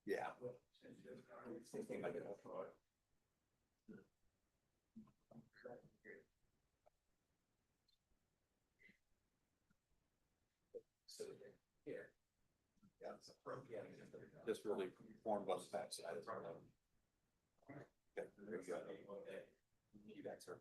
Yeah. Just really formed on the backside. Okay, there you go. You bet, sir.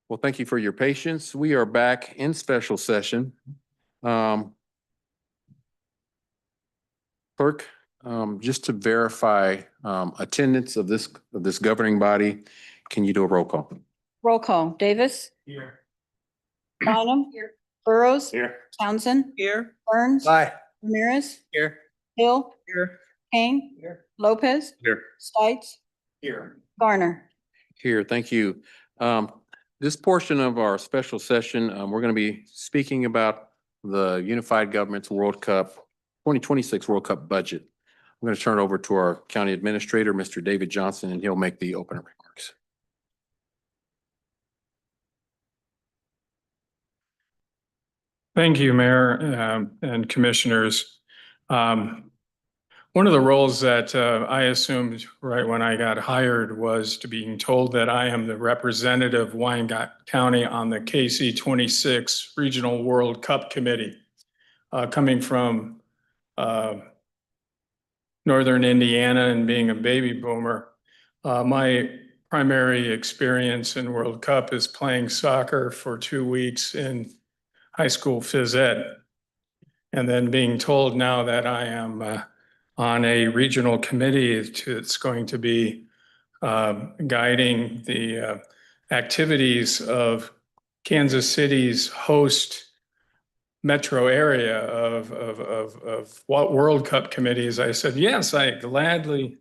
Well, thank you for your patience. We are back in special session. Clerk, just to verify attendance of this governing body, can you do a roll call? Roll call. Davis. Here. Bynum. Here. Burrows. Here. Townsend. Here. Burns. Aye. Ramirez. Here. Hill. Here. Kane. Here. Lopez. Here. Stites. Here. Garner. Here, thank you. This portion of our special session, we're going to be speaking about the Unified Governments World Cup 2026 World Cup budget. I'm going to turn it over to our county administrator, Mr. David Johnson, and he'll make the opening remarks. Thank you, Mayor and Commissioners. One of the roles that I assumed right when I got hired was to being told that I am the representative of Wyandotte County on the KC26 Regional World Cup Committee. Coming from Northern Indiana and being a baby boomer, my primary experience in World Cup is playing soccer for 2 weeks in high school phys ed. And then being told now that I am on a regional committee that's going to be guiding the activities of Kansas City's host metro area of what World Cup committees, I said, yes, I gladly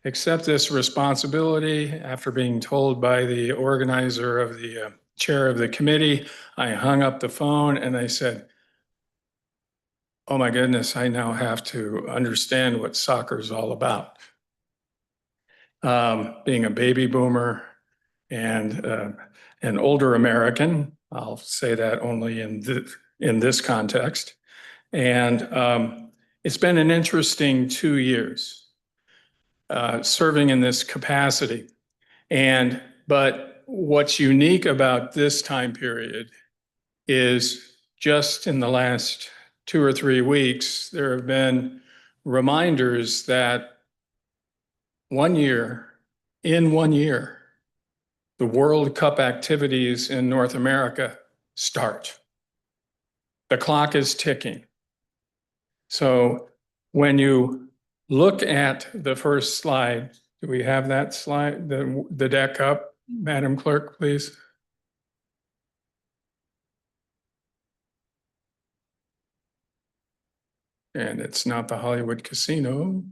accept this responsibility. After being told by the organizer of the chair of the committee, I hung up the phone and I said, oh my goodness, I now have to understand what soccer is all about. Being a baby boomer and an older American, I'll say that only in this context. And it's been an interesting 2 years serving in this capacity. But what's unique about this time period is just in the last 2 or 3 weeks, there have been reminders that 1 year, in 1 year, the World Cup activities in North America start. The clock is ticking. So when you look at the first slide, do we have that slide, the deck up, Madam Clerk, please? And it's not the Hollywood Casino.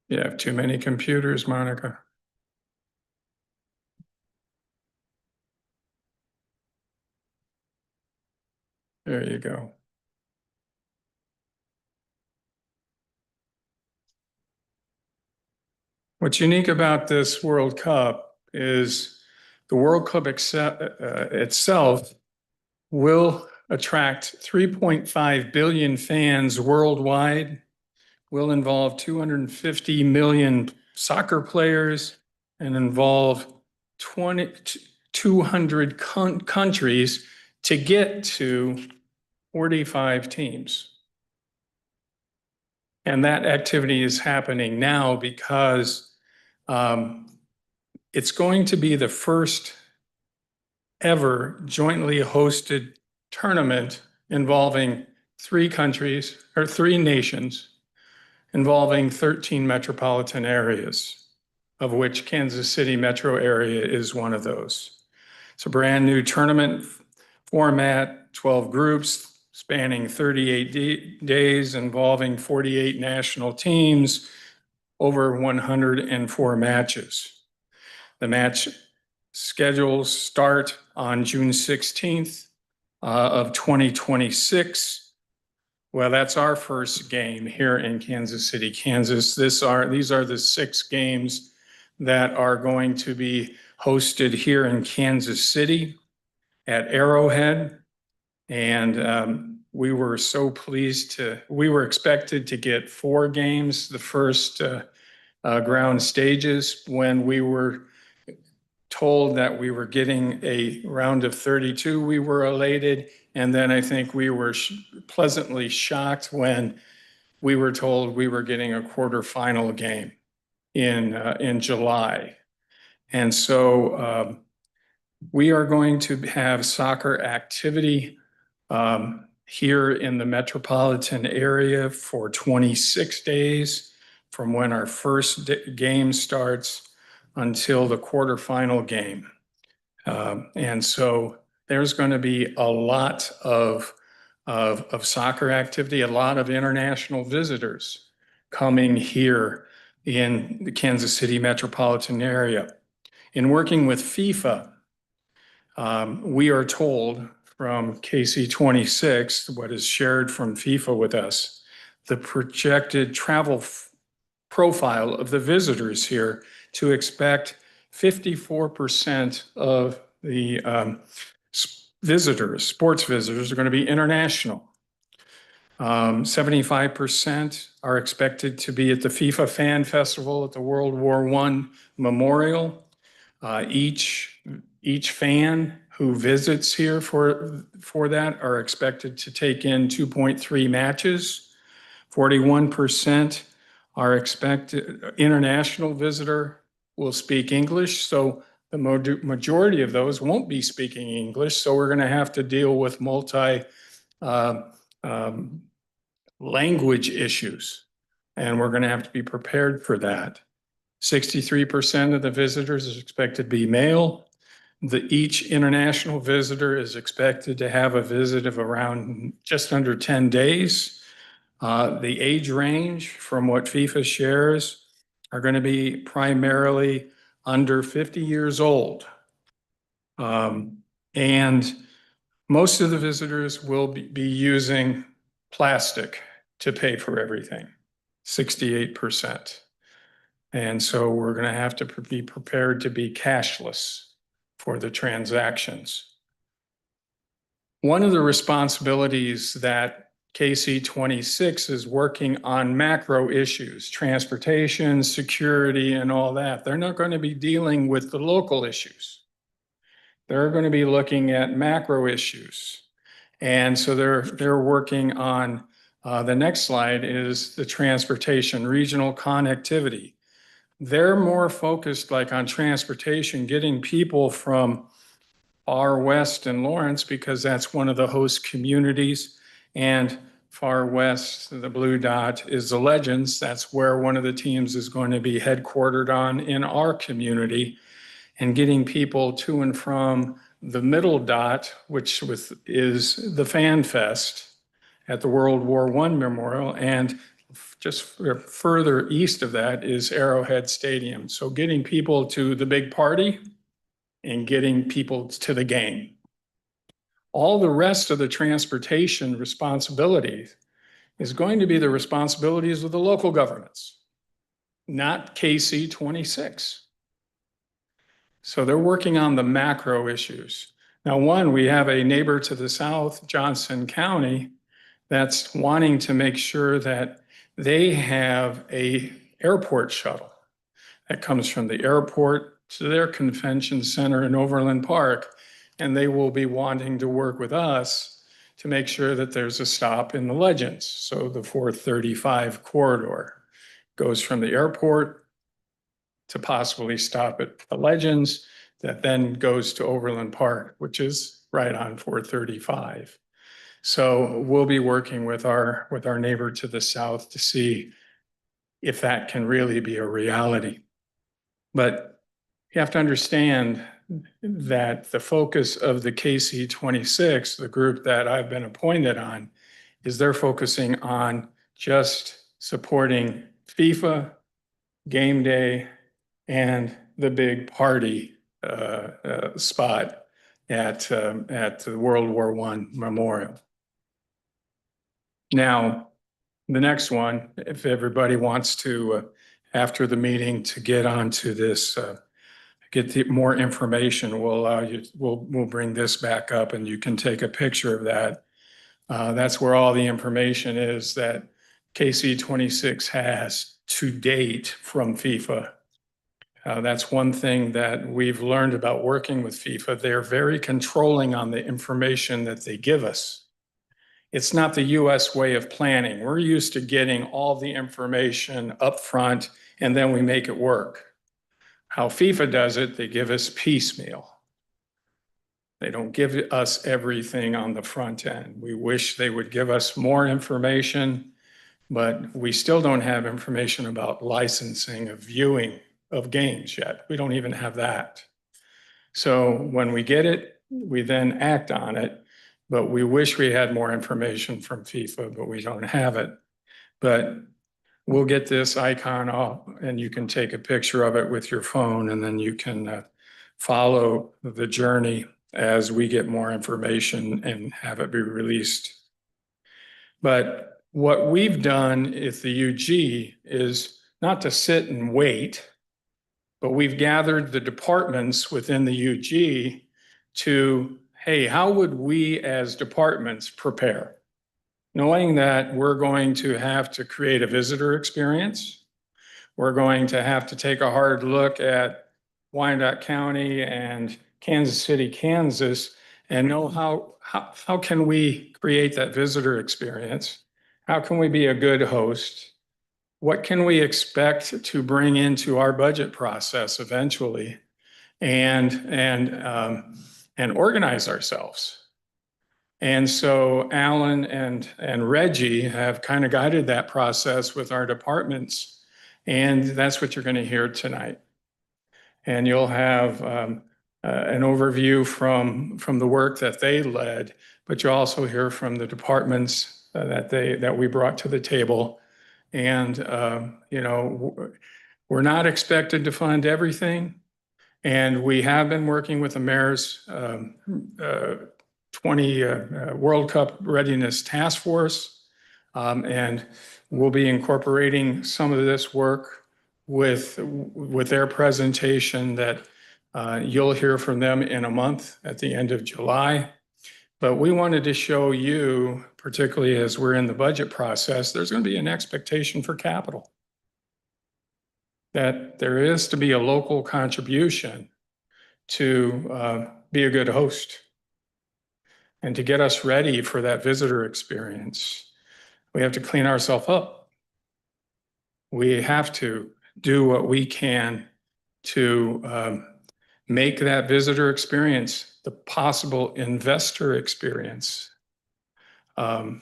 You have too many computers, Monica. There you go. What's unique about this World Cup is the World Cup itself will attract 3.5 billion fans worldwide, will involve 250 million soccer players, and involve 200 countries to get to 45 teams. And that activity is happening now because it's going to be the first ever jointly hosted tournament involving 3 countries or 3 nations involving 13 metropolitan areas, of which Kansas City metro area is one of those. It's a brand new tournament format, 12 groups spanning 38 days, involving 48 national teams, over 104 matches. The match schedules start on June 16th of 2026. Well, that's our first game here in Kansas City, Kansas. These are the 6 games that are going to be hosted here in Kansas City at Arrowhead. And we were so pleased we were expected to get 4 games, the first ground stages. When we were told that we were getting a round of 32, we were elated. And then I think we were pleasantly shocked when we were told we were getting a quarterfinal game in July. And so we are going to have soccer activity here in the metropolitan area for 26 days from when our first game starts until the quarterfinal game. And so there's going to be a lot of soccer activity, a lot of international visitors coming here in the Kansas City metropolitan area. In working with FIFA, we are told from KC26, what is shared from FIFA with us, the projected travel profile of the visitors here, to expect 54% of the sports visitors are going to be international. 75% are expected to be at the FIFA Fan Festival at the World War I Memorial. Each fan who visits here for that are expected to take in 2.3 matches. 41% are expected, international visitor will speak English. So the majority of those won't be speaking English. So we're going to have to deal with language issues, and we're going to have to be prepared for that. 63% of the visitors is expected to be male. Each international visitor is expected to have a visit of around just under 10 days. The age range from what FIFA shares are going to be primarily under 50 years old. And most of the visitors will be using plastic to pay for everything, 68%. And so we're going to have to be prepared to be cashless for the transactions. One of the responsibilities that KC26 is working on macro issues, transportation, security, and all that. They're not going to be dealing with the local issues. They're going to be looking at macro issues. And so they're working on, the next slide is the transportation, regional connectivity. They're more focused like on transportation, getting people from far west and Lawrence, because that's one of the host communities, and far west, the blue dot is the Legends. That's where one of the teams is going to be headquartered on in our community, and getting people to and from the middle dot, which is the Fan Fest at the World War I Memorial, and just further east of that is Arrowhead Stadium. So getting people to the big party and getting people to the game. All the rest of the transportation responsibilities is going to be the responsibilities of the local governments, not KC 26. So they're working on the macro issues. Now, one, we have a neighbor to the south, Johnson County, that's wanting to make sure that they have a airport shuttle that comes from the airport to their convention center in Overland Park. And they will be wanting to work with us to make sure that there's a stop in the Legends. So the 435 corridor goes from the airport to possibly stop at the Legends, that then goes to Overland Park, which is right on 435. So we'll be working with our neighbor to the south to see if that can really be a reality. But you have to understand that the focus of the KC 26, the group that I've been appointed on, is they're focusing on just supporting FIFA, game day, and the big party spot at the World War I Memorial. Now, the next one, if everybody wants to, after the meeting, to get onto this, get more information, we'll allow you, we'll bring this back up and you can take a picture of that. That's where all the information is that KC 26 has to date from FIFA. That's one thing that we've learned about working with FIFA. They're very controlling on the information that they give us. It's not the US way of planning. We're used to getting all the information up front and then we make it work. How FIFA does it, they give us piecemeal. They don't give us everything on the front end. We wish they would give us more information, but we still don't have information about licensing of viewing of games yet. We don't even have that. So when we get it, we then act on it, but we wish we had more information from FIFA, but we don't have it. But we'll get this icon off and you can take a picture of it with your phone and then you can follow the journey as we get more information and have it be released. But what we've done at the UG is not to sit and wait, but we've gathered the departments within the UG to, hey, how would we as departments prepare? Knowing that we're going to have to create a visitor experience, we're going to have to take a hard look at Wyandotte County and Kansas City, Kansas, and know how can we create that visitor experience? How can we be a good host? What can we expect to bring into our budget process eventually, and organize ourselves? And so Alan and Reggie have kind of guided that process with our departments, and that's what you're going to hear tonight. And you'll have an overview from the work that they led, but you'll also hear from the departments that we brought to the table. And you know, we're not expected to fund everything, and we have been working with the mayor's 20 World Cup Readiness Task Force, and we'll be incorporating some of this work with their presentation that you'll hear from them in a month at the end of July. But we wanted to show you, particularly as we're in the budget process, there's going to be an expectation for capital. That there is to be a local contribution to be a good host. And to get us ready for that visitor experience, we have to clean ourselves up. We have to do what we can to make that visitor experience the possible investor experience a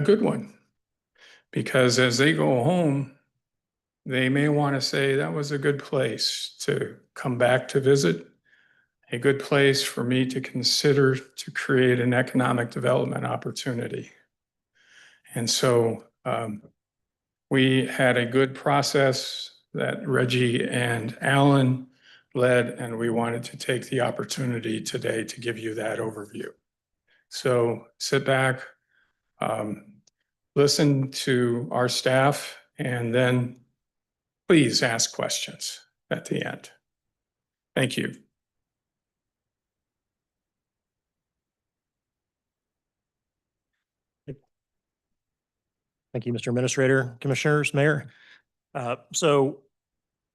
good one. Because as they go home, they may want to say, that was a good place to come back to visit, a good place for me to consider to create an economic development opportunity. And so we had a good process that Reggie and Alan led, and we wanted to take the opportunity today to give you that overview. So sit back, listen to our staff, and then please ask questions at the end. Thank you. Thank you, Mr. Administrator, Commissioners, Mayor. So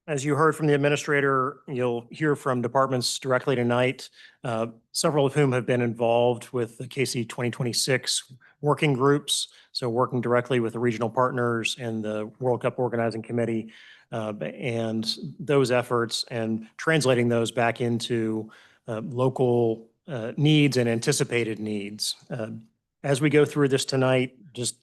as you heard from the administrator, you'll hear from departments directly tonight, several of whom have been involved with the KC 2026 working groups. So working directly with the regional partners and the World Cup Organizing Committee and those efforts and translating those back into local needs and anticipated needs. As we go through this tonight, just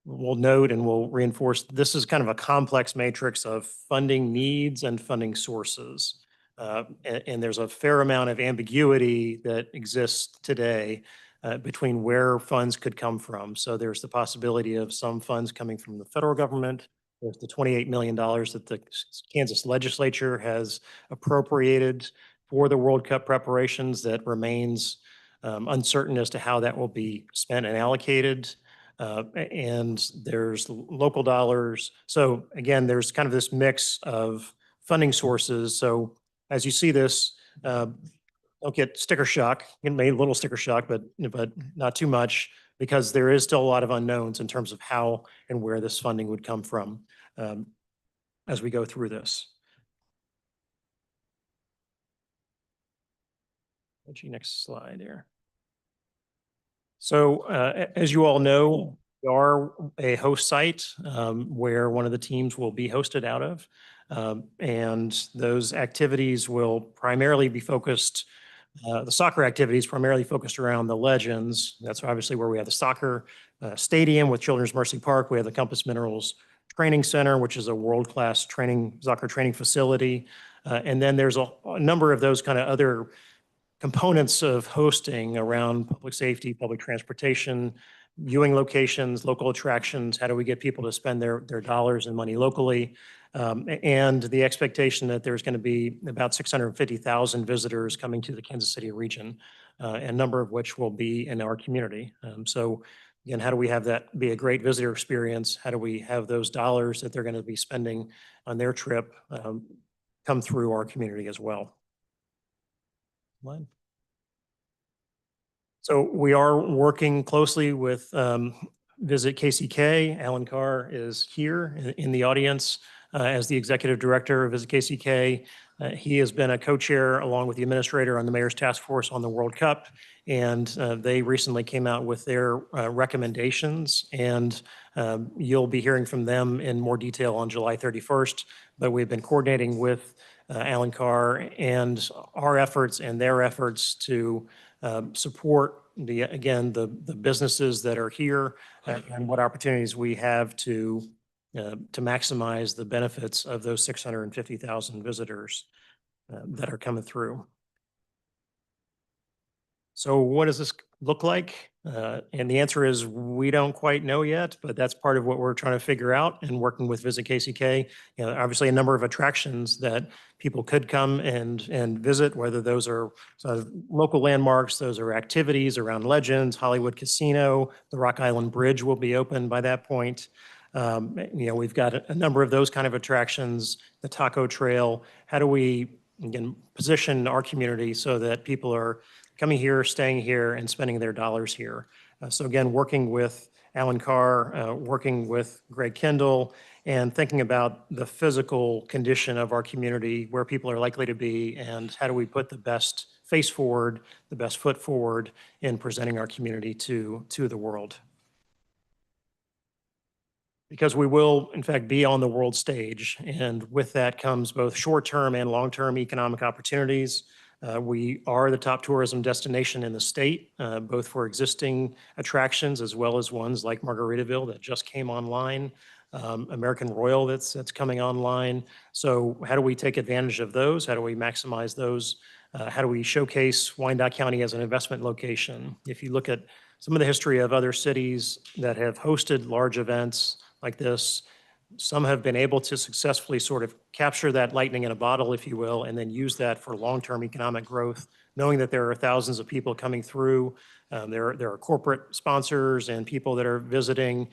we'll note and we'll reinforce, this is kind of a complex matrix of funding needs and funding sources. And there's a fair amount of ambiguity that exists today between where funds could come from. So there's the possibility of some funds coming from the federal government. There's the $28 million that the Kansas legislature has appropriated for the World Cup preparations that remains uncertain as to how that will be spent and allocated. And there's local dollars. So again, there's kind of this mix of funding sources. So as you see this, don't get sticker shock. Get maybe a little sticker shock, but not too much, because there is still a lot of unknowns in terms of how and where this funding would come from as we go through this. Next slide here. So as you all know, we are a host site where one of the teams will be hosted out of. And those activities will primarily be focused, the soccer activities primarily focused around the Legends. That's obviously where we have the soccer stadium with Children's Mercy Park. We have the Compass Minerals Training Center, which is a world-class soccer training facility. And then there's a number of those kind of other components of hosting around public safety, public transportation, viewing locations, local attractions. How do we get people to spend their dollars and money locally? And the expectation that there's going to be about 650,000 visitors coming to the Kansas City region, a number of which will be in our community. So again, how do we have that be a great visitor experience? How do we have those dollars that they're going to be spending on their trip come through our community as well? So we are working closely with Visit KCK. Alan Carr is here in the audience as the executive director of Visit KCK. He has been a co-chair along with the administrator on the Mayor's Task Force on the World Cup. And they recently came out with their recommendations, and you'll be hearing from them in more detail on July 31st. But we've been coordinating with Alan Carr and our efforts and their efforts to support the businesses that are here and what opportunities we have to maximize the benefits of those 650,000 visitors that are coming through. So what does this look like? And the answer is we don't quite know yet, but that's part of what we're trying to figure out and working with Visit KCK. You know, obviously a number of attractions that people could come and visit, whether those are sort of local landmarks, those are activities around Legends, Hollywood Casino, the Rock Island Bridge will be open by that point. You know, we've got a number of those kind of attractions, the Taco Trail. How do we, again, position our community so that people are coming here, staying here, and spending their dollars here? So again, working with Alan Carr, working with Greg Kendall, and thinking about the physical condition of our community, where people are likely to be, and how do we put the best face forward, the best foot forward in presenting our community to the world. Because we will, in fact, be on the world stage, and with that comes both short-term and long-term economic opportunities. We are the top tourism destination in the state, both for existing attractions as well as ones like Margaritaville that just came online, American Royal that's coming online. So how do we take advantage of those? How do we maximize those? How do we showcase Wyandotte County as an investment location? If you look at some of the history of other cities that have hosted large events like this. Some have been able to successfully sort of capture that lightning in a bottle, if you will, and then use that for long-term economic growth, knowing that there are thousands of people coming through. There are corporate sponsors and people that are visiting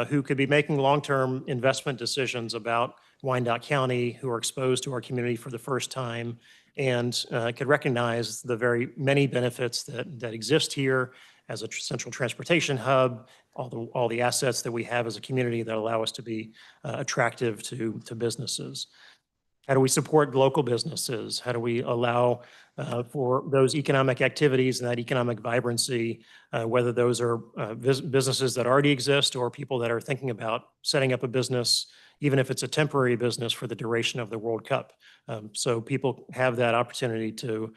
who could be making long-term investment decisions about Wyandotte County, who are exposed to our community for the first time, and could recognize the very many benefits that exist here as a central transportation hub, all the assets that we have as a community that allow us to be attractive to businesses. How do we support local businesses? How do we allow for those economic activities and that economic vibrancy, whether those are businesses that already exist or people that are thinking about setting up a business, even if it's a temporary business for the duration of the World Cup. So people have that opportunity to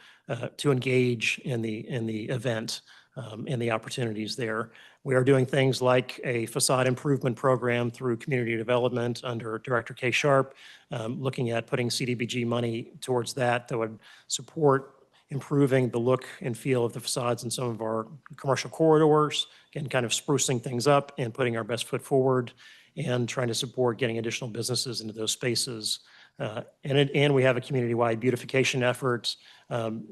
engage in the event and the opportunities there. We are doing things like a facade improvement program through community development under Director Kay Sharp, looking at putting CDBG money towards that would support improving the look and feel of the facades in some of our commercial corridors, again, kind of sprucing things up and putting our best foot forward and trying to support getting additional businesses into those spaces. And we have a community-wide beautification effort.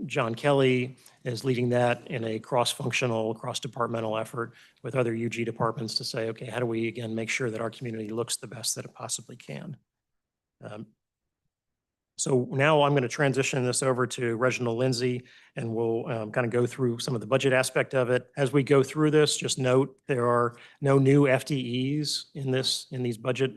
John Kelly is leading that in a cross-functional, cross-departmental effort with other UG departments to say, okay, how do we, again, make sure that our community looks the best that it possibly can? So now I'm going to transition this over to Reginald Lindsay, and we'll kind of go through some of the budget aspect of it. As we go through this, just note there are no new FTEs in these budget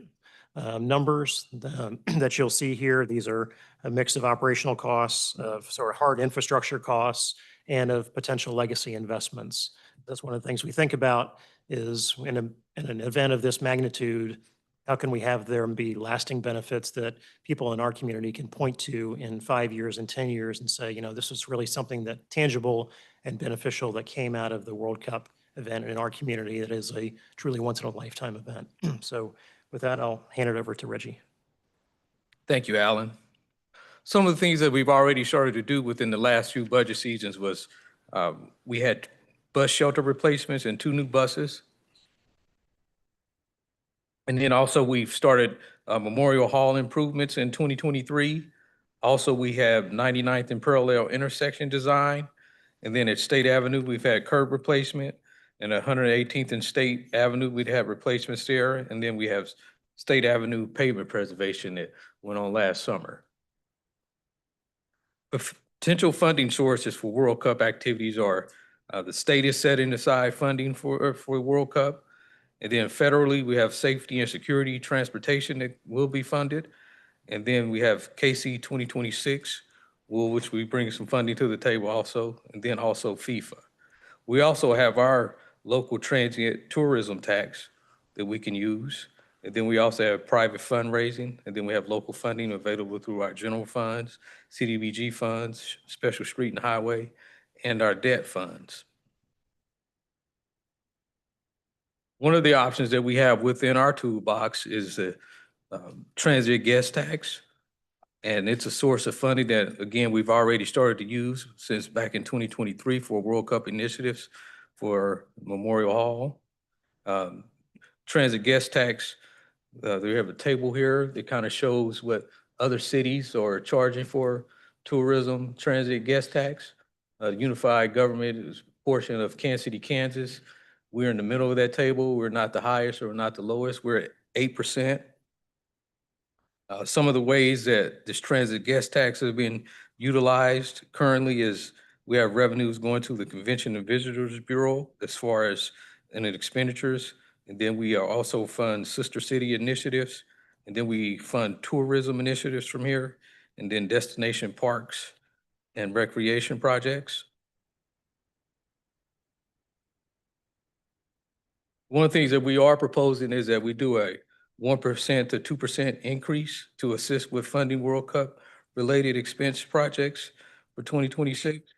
numbers that you'll see here. These are a mix of operational costs, of sort of hard infrastructure costs, and of potential legacy investments. That's one of the things we think about is in an event of this magnitude, how can we have there be lasting benefits that people in our community can point to in 5 years and 10 years and say, you know, this is really something that tangible and beneficial that came out of the World Cup event in our community that is a truly once in a lifetime event. So with that, I'll hand it over to Reggie. Thank you, Alan. Some of the things that we've already started to do within the last few budget seasons was we had bus shelter replacements and 2 new buses. And then also we've started Memorial Hall improvements in 2023. Also, we have 99th and Parallel intersection design. And then at State Avenue, we've had curb replacement. And 118th and State Avenue, we'd have replacements there. And then we have State Avenue pavement preservation that went on last summer. Potential funding sources for World Cup activities are the state is setting aside funding for World Cup. And then federally, we have safety and security transportation that will be funded. And then we have KC 2026, which we bring some funding to the table also, and then also FIFA. We also have our local transient tourism tax that we can use. And then we also have private fundraising, and then we have local funding available through our general funds, CDBG funds, special street and highway, and our debt funds. One of the options that we have within our toolbox is the transient guest tax. And it's a source of funding that, again, we've already started to use since back in 2023 for World Cup initiatives for Memorial Hall. Transit guest tax, we have a table here that kind of shows what other cities are charging for tourism transit guest tax. Unified government is a portion of Kansas City, Kansas. We're in the middle of that table. We're not the highest or not the lowest. We're at 8%. Some of the ways that this transit guest tax has been utilized currently is we have revenues going to the Convention and Visitors Bureau as far as in expenditures. And then we also fund sister city initiatives. And then we fund tourism initiatives from here. And then destination parks and recreation projects. One of the things that we are proposing is that we do a 1% to 2% increase to assist with funding World Cup related expense projects for 2026.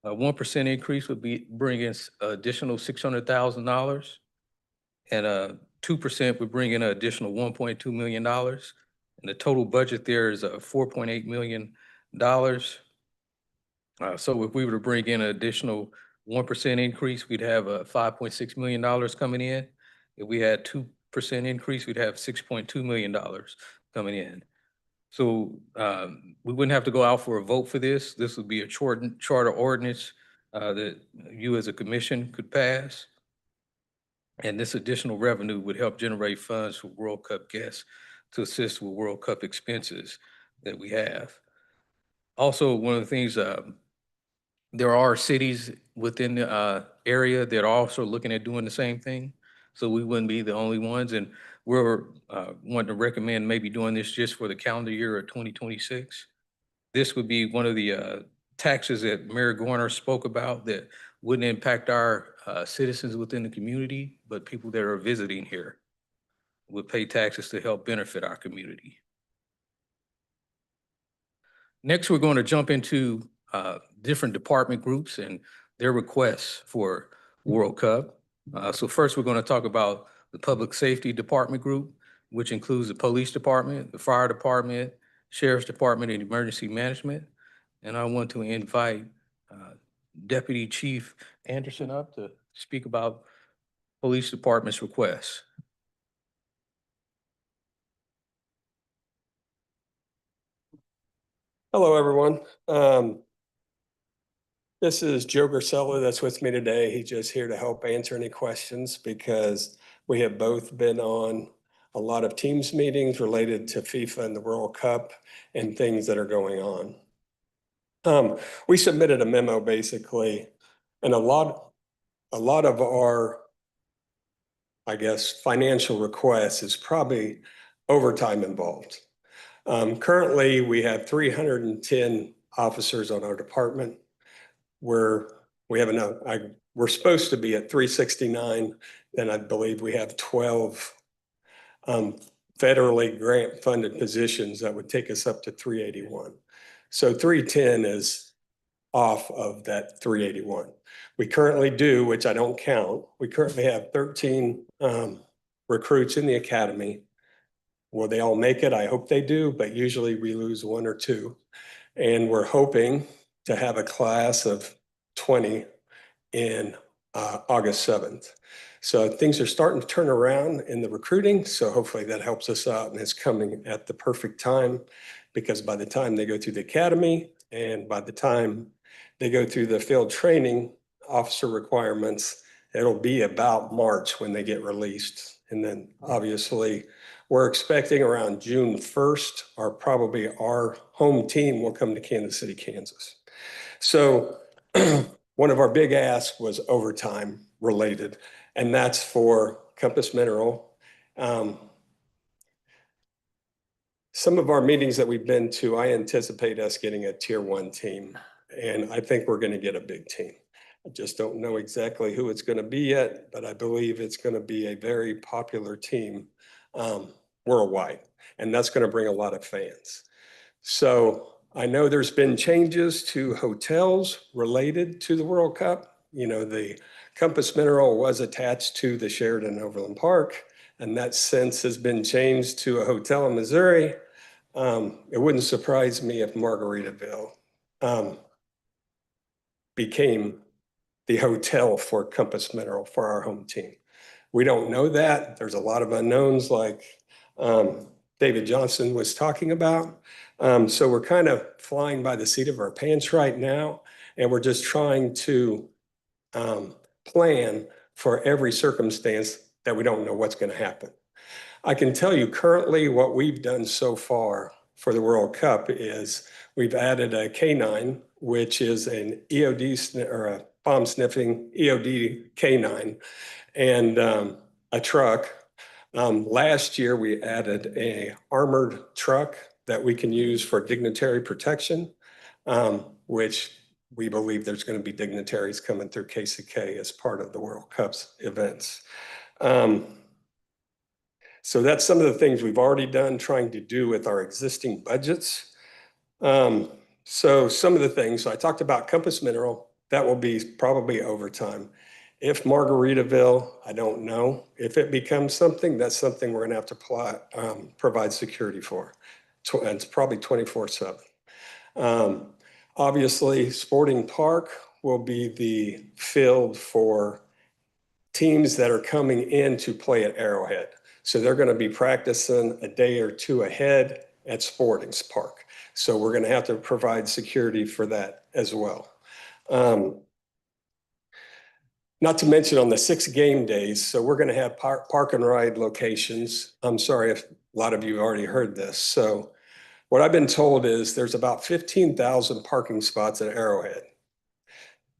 A 1% increase would be bringing additional $600,000, and a 2% would bring in an additional $1.2 million. And the total budget there is $4.8 million. So if we were to bring in an additional 1% increase, we'd have $5.6 million coming in. If we had 2% increase, we'd have $6.2 million coming in. So we wouldn't have to go out for a vote for this. This would be a charter ordinance that you as a commission could pass. And this additional revenue would help generate funds for World Cup guests to assist with World Cup expenses that we have. Also, one of the things, there are cities within the area that are also looking at doing the same thing. So we wouldn't be the only ones. And we're wanting to recommend maybe doing this just for the calendar year of 2026. This would be one of the taxes that Mayor Gorner spoke about that wouldn't impact our citizens within the community, but people that are visiting here would pay taxes to help benefit our community. Next, we're going to jump into different department groups and their requests for World Cup. So first, we're going to talk about the Public Safety Department group, which includes the Police Department, the Fire Department, Sheriff's Department, and Emergency Management. And I want to invite Deputy Chief Anderson up to speak about Police Department's requests. Hello, everyone. This is Joe Grisella that's with me today. He's just here to help answer any questions because we have both been on a lot of Teams meetings related to FIFA and the World Cup and things that are going on. We submitted a memo basically, and a lot of our, I guess, financial requests is probably overtime involved. Currently, we have 310 officers on our department. We're supposed to be at 369, and I believe we have 12 federally grant-funded positions that would take us up to 381. So 310 is off of that 381. We currently do, which I don't count, we currently have 13 recruits in the academy. Will they all make it? I hope they do, but usually we lose one or two. And we're hoping to have a class of 20 in August 7th. So things are starting to turn around in the recruiting. So hopefully that helps us out, and it's coming at the perfect time because by the time they go through the academy and by the time they go through the field training officer requirements, it'll be about March when they get released. And then obviously we're expecting around June 1st, or probably our home team will come to Kansas City, Kansas. So one of our big asks was overtime related, and that's for Compass Mineral. Some of our meetings that we've been to, I anticipate us getting a tier 1 team, and I think we're going to get a big team. I just don't know exactly who it's going to be yet, but I believe it's going to be a very popular team worldwide, and that's going to bring a lot of fans. So I know there's been changes to hotels related to the World Cup. You know, the Compass Mineral was attached to the Sheraton Overland Park, and that since has been changed to a hotel in Missouri. It wouldn't surprise me if Margaritaville became the hotel for Compass Mineral for our home team. We don't know that. There's a lot of unknowns like David Johnson was talking about. So we're kind of flying by the seat of our pants right now, and we're just trying to plan for every circumstance that we don't know what's going to happen. I can tell you currently what we've done so far for the World Cup is we've added a K9, which is an EOD or a bomb sniffing EOD K9, and a truck. Last year, we added a armored truck that we can use for dignitary protection, which we believe there's going to be dignitaries coming through KCK as part of the World Cup's events. So that's some of the things we've already done trying to do with our existing budgets. So some of the things, so I talked about Compass Mineral, that will be probably overtime. If Margaritaville, I don't know. If it becomes something, that's something we're going to have to provide security for. It's probably 24/7. Obviously, Sporting Park, will be the field for teams that are coming in to play at Arrowhead. So they're going to be practicing a day or two ahead at Sporting's Park. So we're going to have to provide security for that as well. Not to mention on the 6 game days, so we're going to have park and ride locations. I'm sorry if a lot of you already heard this. So what I've been told is there's about 15,000 parking spots at Arrowhead.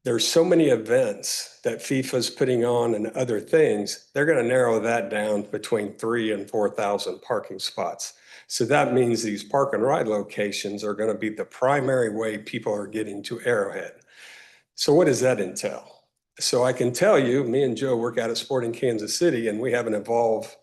There's so many events that FIFA's putting on and other things, they're going to narrow that down between 3,000 and 4,000 parking spots. So that means these park and ride locations are going to be the primary way people are getting to Arrowhead. So what does that entail? So I can tell you, me and Joe work out at Sporting Kansas City, and we have an Evolve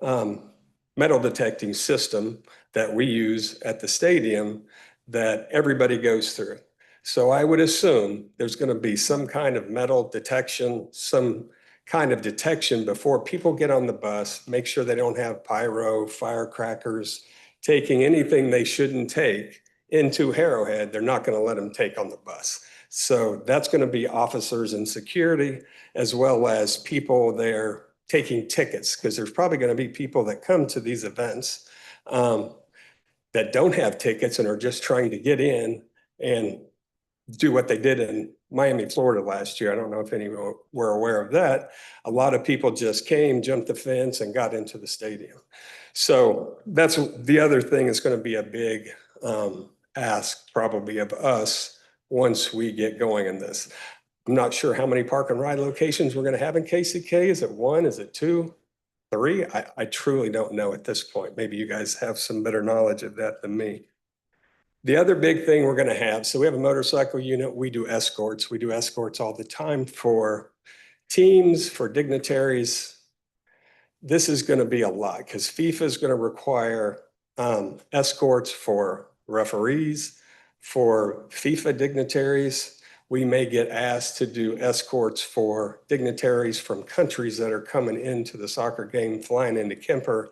metal detecting system that we use at the stadium that everybody goes through. So I would assume there's going to be some kind of metal detection, some kind of detection before people get on the bus, make sure they don't have pyro, firecrackers, taking anything they shouldn't take into Arrowhead. They're not going to let them take on the bus. So that's going to be officers and security, as well as people there taking tickets, because there's probably going to be people that come to these events that don't have tickets and are just trying to get in and do what they did in Miami, Florida last year. I don't know if anyone were aware of that. A lot of people just came, jumped the fence, and got into the stadium. So that's the other thing is going to be a big ask probably of us once we get going in this. I'm not sure how many park and ride locations we're going to have in KCK. Is it 1? Is it 2? 3? I truly don't know at this point. Maybe you guys have some better knowledge of that than me. The other big thing we're going to have, so we have a motorcycle unit. We do escorts. We do escorts all the time for teams, for dignitaries. This is going to be a lot because FIFA is going to require escorts for referees, for FIFA dignitaries. We may get asked to do escorts for dignitaries from countries that are coming into the soccer game, flying into Kemper,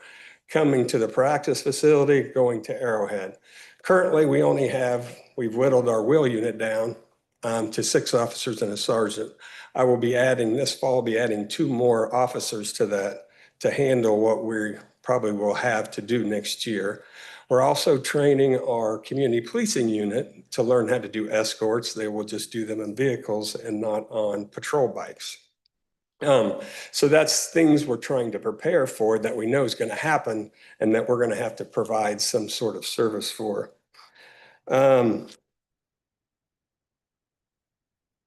coming to the practice facility, going to Arrowhead. Currently, we've whittled our wheel unit down to 6 officers and a sergeant. I will be adding, this fall, I'll be adding 2 more officers to that to handle what we probably will have to do next year. We're also training our community policing unit to learn how to do escorts. They will just do them in vehicles and not on patrol bikes. So that's things we're trying to prepare for that we know is going to happen and that we're going to have to provide some sort of service for.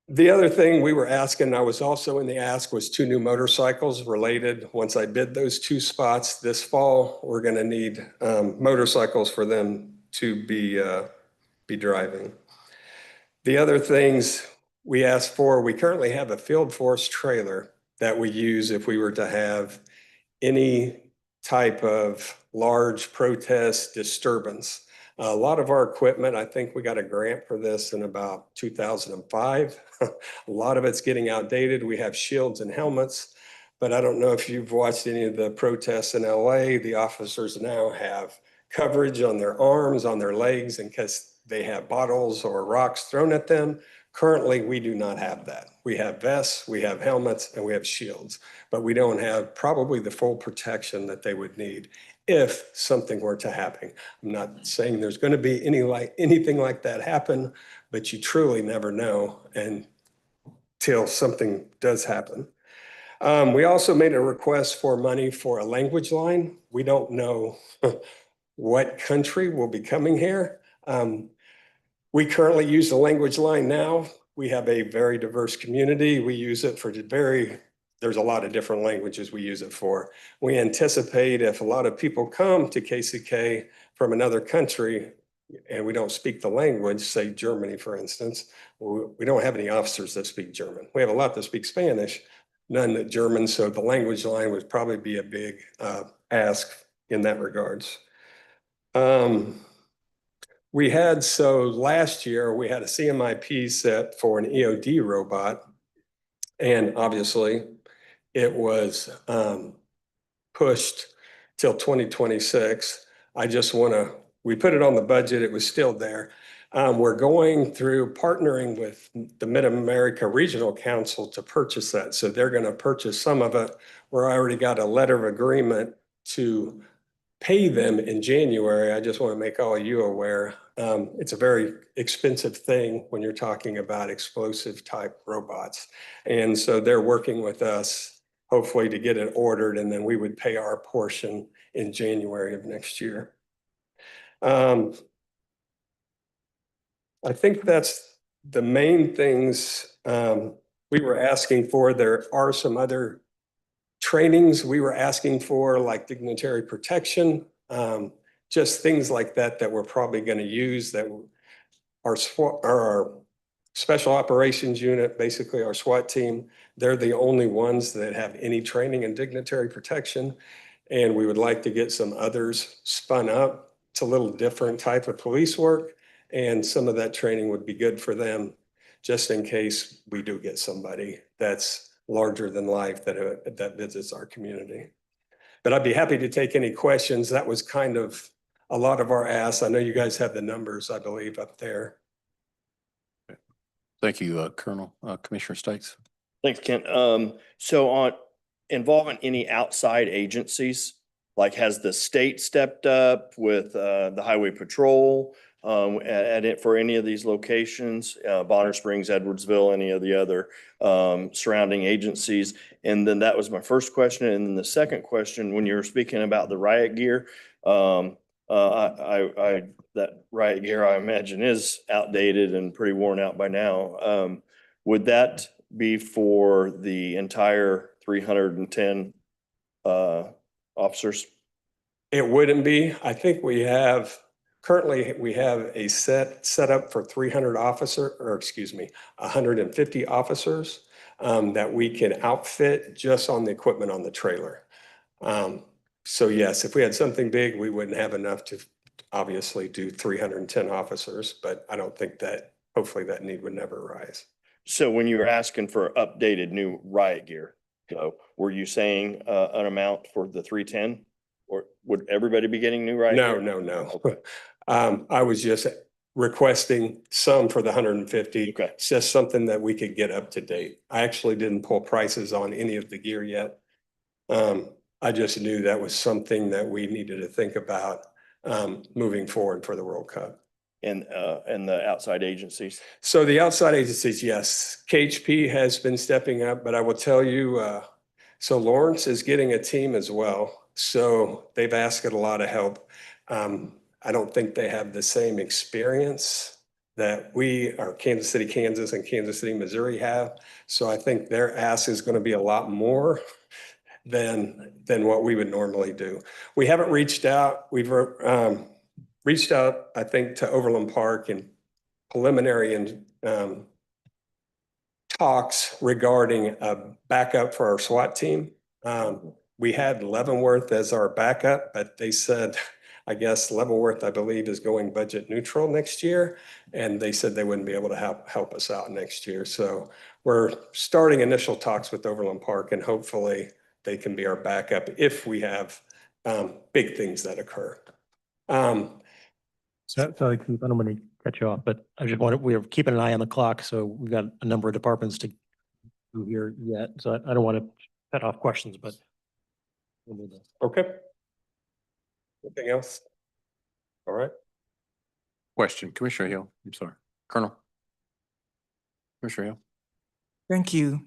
The other thing we were asking, I was also in the ask, was 2 new motorcycles related. Once I bid those 2 spots this fall, we're going to need motorcycles for them to be driving. The other things we asked for, we currently have a field force trailer that we use if we were to have any type of large protest disturbance. A lot of our equipment, I think we got a grant for this in about 2005. A lot of it's getting outdated. We have shields and helmets, but I don't know if you've watched any of the protests in LA. The officers now have coverage on their arms, on their legs, in case they have bottles or rocks thrown at them. Currently, we do not have that. We have vests, we have helmets, and we have shields, but we don't have probably the full protection that they would need if something were to happen. I'm not saying there's going to be anything like that happen, but you truly never know until something does happen. We also made a request for money for a language line. We don't know what country will be coming here. We currently use the language line now. We have a very diverse community. We use it for there's a lot of different languages we use it for. We anticipate if a lot of people come to KCK from another country and we don't speak the language, say Germany, for instance, we don't have any officers that speak German. We have a lot that speak Spanish, none that German, so the language line would probably be a big ask in that regards. Last year, we had a CMIP set for an EOD robot, and obviously it was pushed till 2026. I just want to we put it on the budget, it was still there. We're going through partnering with the Mid-America Regional Council to purchase that. So they're going to purchase some of it. We're already got a letter of agreement to pay them in January. I just want to make all you aware. It's a very expensive thing when you're talking about explosive type robots. And so they're working with us, hopefully to get it ordered, and then we would pay our portion in January of next year. I think that's the main things we were asking for. There are some other trainings we were asking for, like dignitary protection, just things like that that we're probably going to use, that our special operations unit, basically our SWAT team, they're the only ones that have any training in dignitary protection. And we would like to get some others spun up. It's a little different type of police work. And some of that training would be good for them, just in case we do get somebody that's larger than life that visits our community. But I'd be happy to take any questions. That was kind of a lot of our asks. I know you guys have the numbers, I believe, up there. Thank you, Colonel. Commissioner Stakes. Thanks, Kent. So on involving any outside agencies, like has the state stepped up with the highway patrol at it for any of these locations, Bonner Springs, Edwardsville, any of the other surrounding agencies? And then that was my first question. And then the second question, when you were speaking about the riot gear, that riot gear, I imagine, is outdated and pretty worn out by now. Would that be for the entire 310 officers? It wouldn't be. I think currently we have a set up for 150 officers that we can outfit just on the equipment on the trailer. So yes, if we had something big, we wouldn't have enough to obviously do 310 officers, but I don't think that, hopefully that need would never arise. So when you were asking for updated new riot gear, so were you saying an amount for the 310? Or would everybody be getting new riot gear? No. I was just requesting some for the 150. Okay. It's just something that we could get up to date. I actually didn't pull prices on any of the gear yet. I just knew that was something that we needed to think about moving forward for the World Cup. And the outside agencies? So the outside agencies, yes. KHP has been stepping up, but I will tell you, so Lawrence is getting a team as well. So they've asked a lot of help. I don't think they have the same experience that our Kansas City, Kansas and Kansas City, Missouri have. So I think their ask is going to be a lot more than what we would normally do. We haven't reached out. We've reached out, I think, to Overland Park in preliminary and talks regarding a backup for our SWAT team. We had Leavenworth as our backup, but they said, I guess Leavenworth, I believe, is going budget neutral next year. And they said they wouldn't be able to help us out next year. So we're starting initial talks with Overland Park, and hopefully they can be our backup if we have big things that occur. Sorry, Keith, I don't want to cut you off, but we're keeping an eye on the clock. So we've got a number of departments to do here yet. So I don't want to cut off questions, but. Okay. Anything else? All right. Question, Commissioner Hill. I'm sorry, Colonel. Commissioner Hill. Thank you,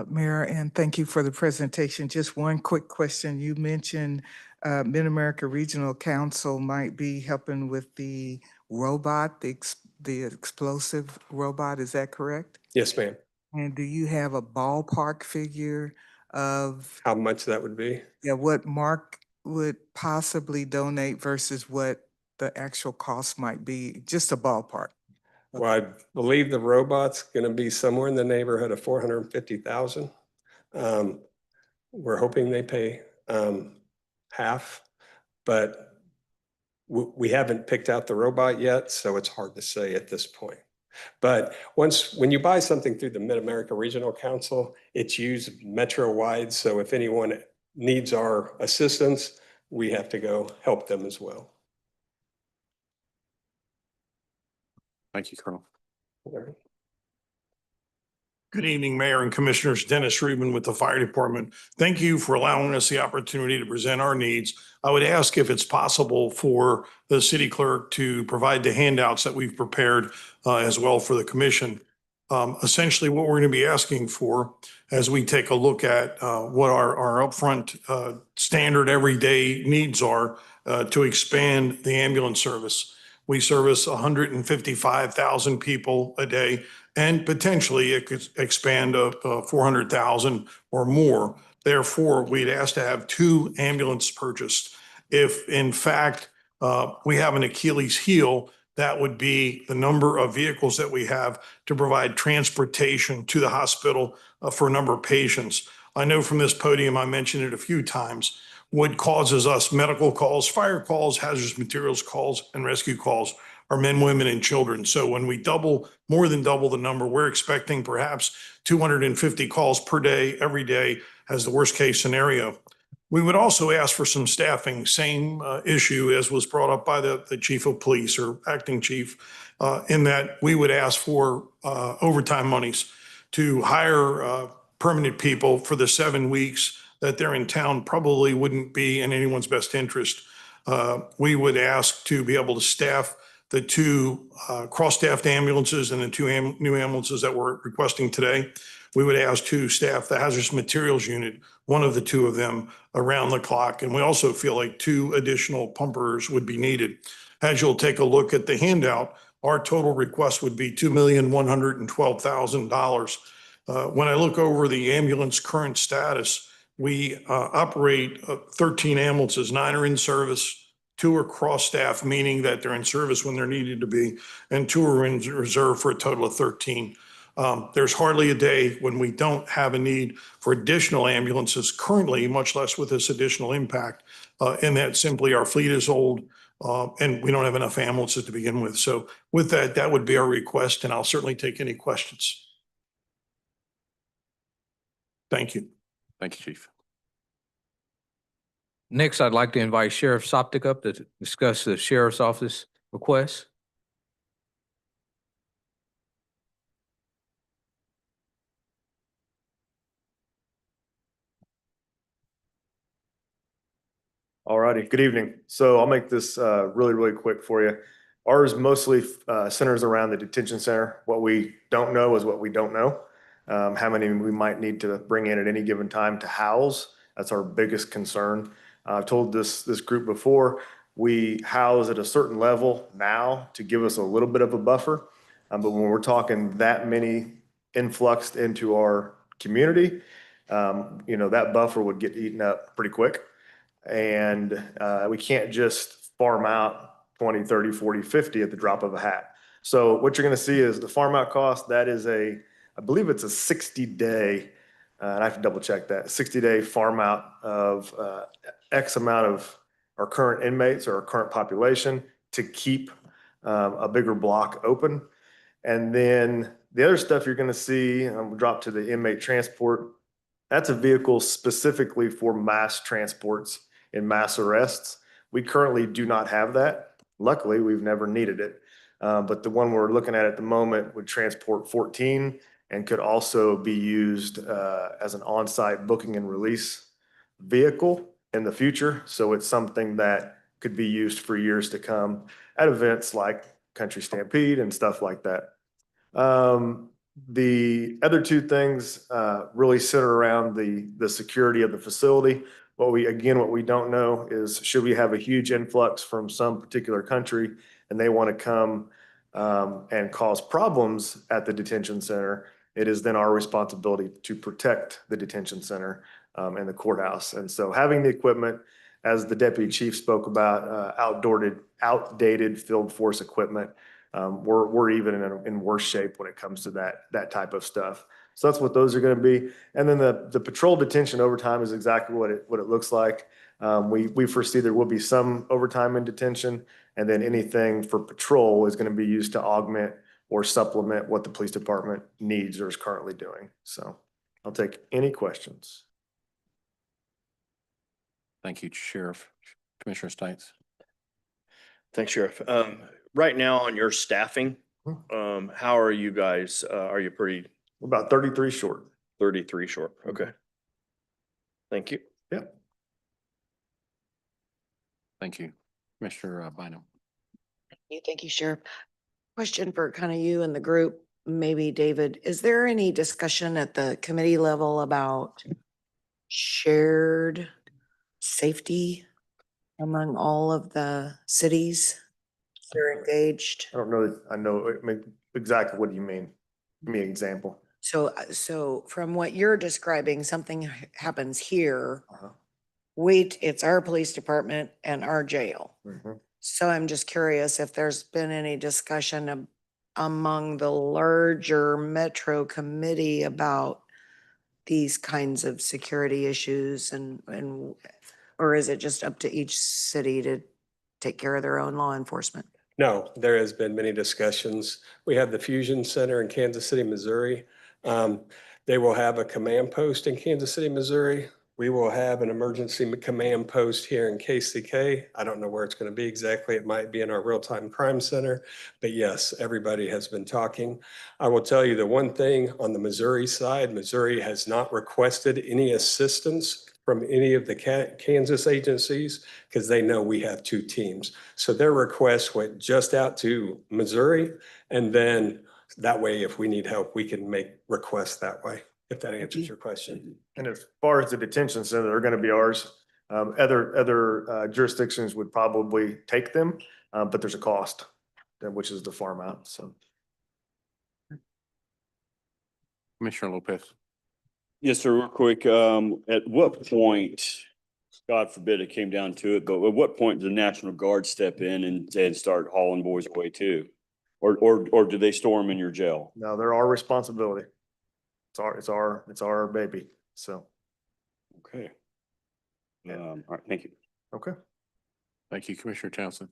Mayor, and thank you for the presentation. Just one quick question. You mentioned Mid-America Regional Council might be helping with the robot, the explosive robot. Is that correct? Yes, ma'am. And do you have a ballpark figure of How much that would be? what Mark would possibly donate versus what the actual cost might be? Just a ballpark. Well, I believe the robot's going to be somewhere in the neighborhood of 450,000. We're hoping they pay half, but we haven't picked out the robot yet, so it's hard to say at this point. But when you buy something through the Mid-America Regional Council, it's used metro-wide. So if anyone needs our assistance, we have to go help them as well. Thank you, Colonel. Good evening, Mayor and Commissioners. Dennis Rubin with the Fire Department. Thank you for allowing us the opportunity to present our needs. I would ask if it's possible for the city clerk to provide the handouts that we've prepared as well for the commission. Essentially, what we're going to be asking for as we take a look at what our upfront standard everyday needs are to expand the ambulance service. We service 155,000 people a day, and potentially it could expand to 400,000 or more. Therefore, we'd ask to have 2 ambulances purchased. If in fact we have an Achilles heel, that would be the number of vehicles that we have to provide transportation to the hospital for a number of patients. I know from this podium, I mentioned it a few times, what causes us medical calls, fire calls, hazardous materials calls, and rescue calls are men, women, and children. So when we more than double the number, we're expecting perhaps 250 calls per day, every day, as the worst case scenario. We would also ask for some staffing, same issue as was brought up by the chief of police or acting chief, in that we would ask for overtime monies to hire permanent people for the 7 weeks that they're in town. Probably wouldn't be in anyone's best interest. We would ask to be able to staff the 2 cross-staffed ambulances and the 2 new ambulances that we're requesting today. We would ask to staff the hazardous materials unit, one of the 2 of them, around the clock. And we also feel like 2 additional pumpers would be needed. As you'll take a look at the handout, our total request would be $2,112,000. When I look over the ambulance current status, we operate 13 ambulances, 9 are in service, 2 are cross-staff, meaning that they're in service when they're needed to be, and 2 are in reserve for a total of 13. There's hardly a day when we don't have a need for additional ambulances currently, much less with this additional impact, in that simply our fleet is old and we don't have enough ambulances to begin with. So with that, that would be our request, and I'll certainly take any questions. Thank you. Thank you, Chief. Next, I'd like to invite Sheriff Soptic up to discuss the sheriff's office request. All righty, good evening. So I'll make this really quick for you. Ours mostly centers around the detention center. What we don't know is what we don't know. How many we might need to bring in at any given time to house. That's our biggest concern. I've told this group before, we house at a certain level now to give us a little bit of a buffer. But when we're talking that many influxed into our community, that buffer would get eaten up pretty quick. And we can't just farm out 20, 30, 40, 50 at the drop of a hat. So what you're going to see is the farm out cost. That is I believe it's a 60-day, and I have to double check that, 60-day farm out of X amount of our current inmates or our current population to keep a bigger block open. And then the other stuff you're going to see, we'll drop to the inmate transport. That's a vehicle specifically for mass transports and mass arrests. We currently do not have that. Luckily, we've never needed it. But the one we're looking at the moment would transport 14 and could also be used as an on-site booking and release vehicle in the future. So it's something that could be used for years to come at events like Country Stampede and stuff like that. The other 2 things really center around the security of the facility. What we don't know is, should we have a huge influx from some particular country and they want to come and cause problems at the detention center, it is then our responsibility to protect the detention center and the courthouse. And so having the equipment, as the deputy chief spoke about, outdated field force equipment, we're even in worse shape when it comes to that type of stuff. So that's what those are going to be. And then the patrol detention overtime is exactly what it looks like. We foresee there will be some overtime in detention, and then anything for patrol is going to be used to augment or supplement what the police department needs or is currently doing. So I'll take any questions. Thank you, Sheriff. Commissioner Stites. Thanks, Sheriff. Right now on your staffing, How are you guys? Are you pretty We're about 33 short. 33 short? Okay. Thank you. Yep. Thank you. Commissioner Bynum. Thank you, Sheriff. Question for kind of you and the group, maybe David, is there any discussion at the committee level about shared safety among all of the cities that are engaged? I don't know that I know, I mean, exactly what do you mean? Give me an example. So from what you're describing, something happens here. Uh-huh. It's our police department and our jail. Mhm. So I'm just curious if there's been any discussion among the larger metro committee about these kinds of security issues or is it just up to each city to take care of their own law enforcement? No, there has been many discussions. We have the Fusion Center in Kansas City, Missouri. They will have a command post in Kansas City, Missouri. We will have an emergency command post here in KCK. I don't know where it's going to be exactly. It might be in our real-time crime center. But yes, everybody has been talking. I will tell you the one thing on the Missouri side, Missouri has not requested any assistance from any of the Kansas agencies because they know we have two teams. So their request went just out to Missouri. And then that way, if we need help, we can make requests that way, if that answers your question. And as far as the detention center, they're going to be ours. Other jurisdictions would probably take them, but there's a cost, which is the farm out. So Commissioner Lopez. Yes, sir, real quick. At what point, God forbid it came down to it, but at what point did the National Guard step in and start hauling boys away too? Or do they store them in your jail? no, they're our responsibility. It's our baby. So, Okay. All right, thank you. okay. Thank you, Commissioner Townsend.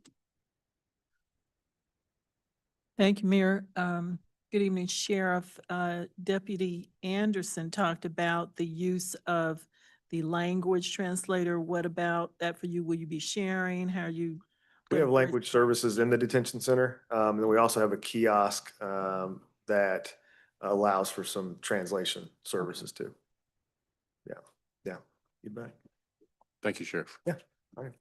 Thank you, Mayor. Good evening, Sheriff. Deputy Anderson talked about the use of the language translator. What about that for you? Will you be sharing? How are you? We have language services in the detention center. And we also have a kiosk that allows for some translation services too. Yeah, you bet. Thank you, Sheriff. Yeah. All right.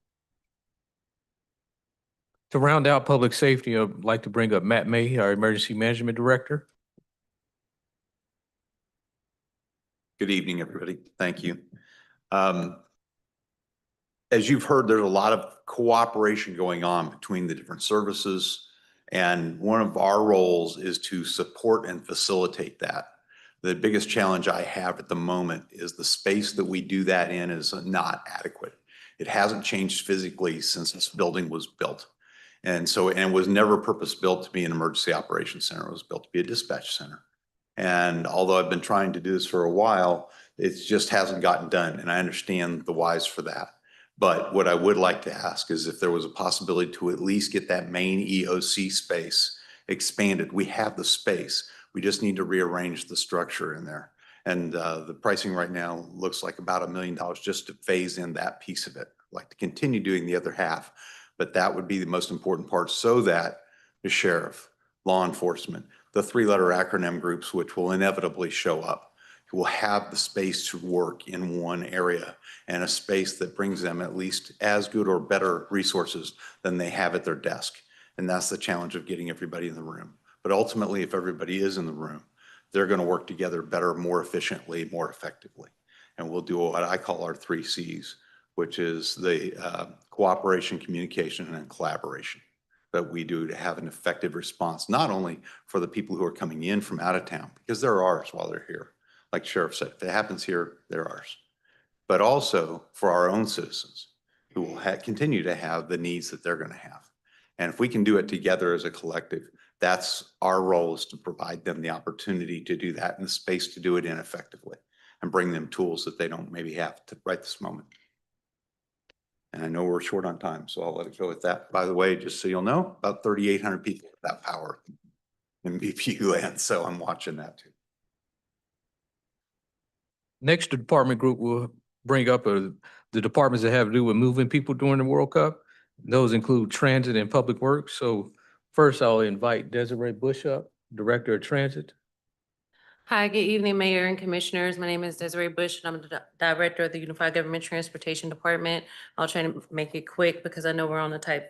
To round out public safety, I'd like to bring up Matt May, our Emergency Management Director. Good evening, everybody. Thank you. As you've heard, there's a lot of cooperation going on between the different services. And one of our roles is to support and facilitate that. The biggest challenge I have at the moment is the space that we do that in is not adequate. It hasn't changed physically since this building was built. And was never purpose-built to be an emergency operations center. It was built to be a dispatch center. And although I've been trying to do this for a while, it just hasn't gotten done. And I understand the whys for that. But what I would like to ask is if there was a possibility to at least get that main EOC space expanded. We have the space. We just need to rearrange the structure in there. And the pricing right now looks like about $1 million just to phase in that piece of it. I'd like to continue doing the other half, but that would be the most important part so that the sheriff, law enforcement, the three-letter acronym groups, which will inevitably show up, will have the space to work in one area and a space that brings them at least as good or better resources than they have at their desk. And that's the challenge of getting everybody in the room. But ultimately, if everybody is in the room, they're going to work together better, more efficiently, more effectively. And we'll do what I call our 3 C's, which is the cooperation, communication, and collaboration that we do to have an effective response, not only for the people who are coming in from out of town, because they're ours while they're here. Like Sheriff said, if it happens here, they're ours. But also for our own citizens who will continue to have the needs that they're going to have. And if we can do it together as a collective, that's our role, is to provide them the opportunity to do that and the space to do it in effectively and bring them tools that they don't maybe have to right this moment. And I know we're short on time, so I'll let it go with that. By the way, just so you'll know, about 3,800 people have that power in BP land, so I'm watching that too. Next, the department group will bring up the departments that have to do with moving people during the World Cup. Those include transit and public works. So First, I'll invite Desiree Bush up, Director of Transit. Hi, good evening, Mayor and Commissioners. My name is Desiree Bush, and I'm the Director of the Unified Government Transportation Department. I'll try to make it quick because I know we're on a tight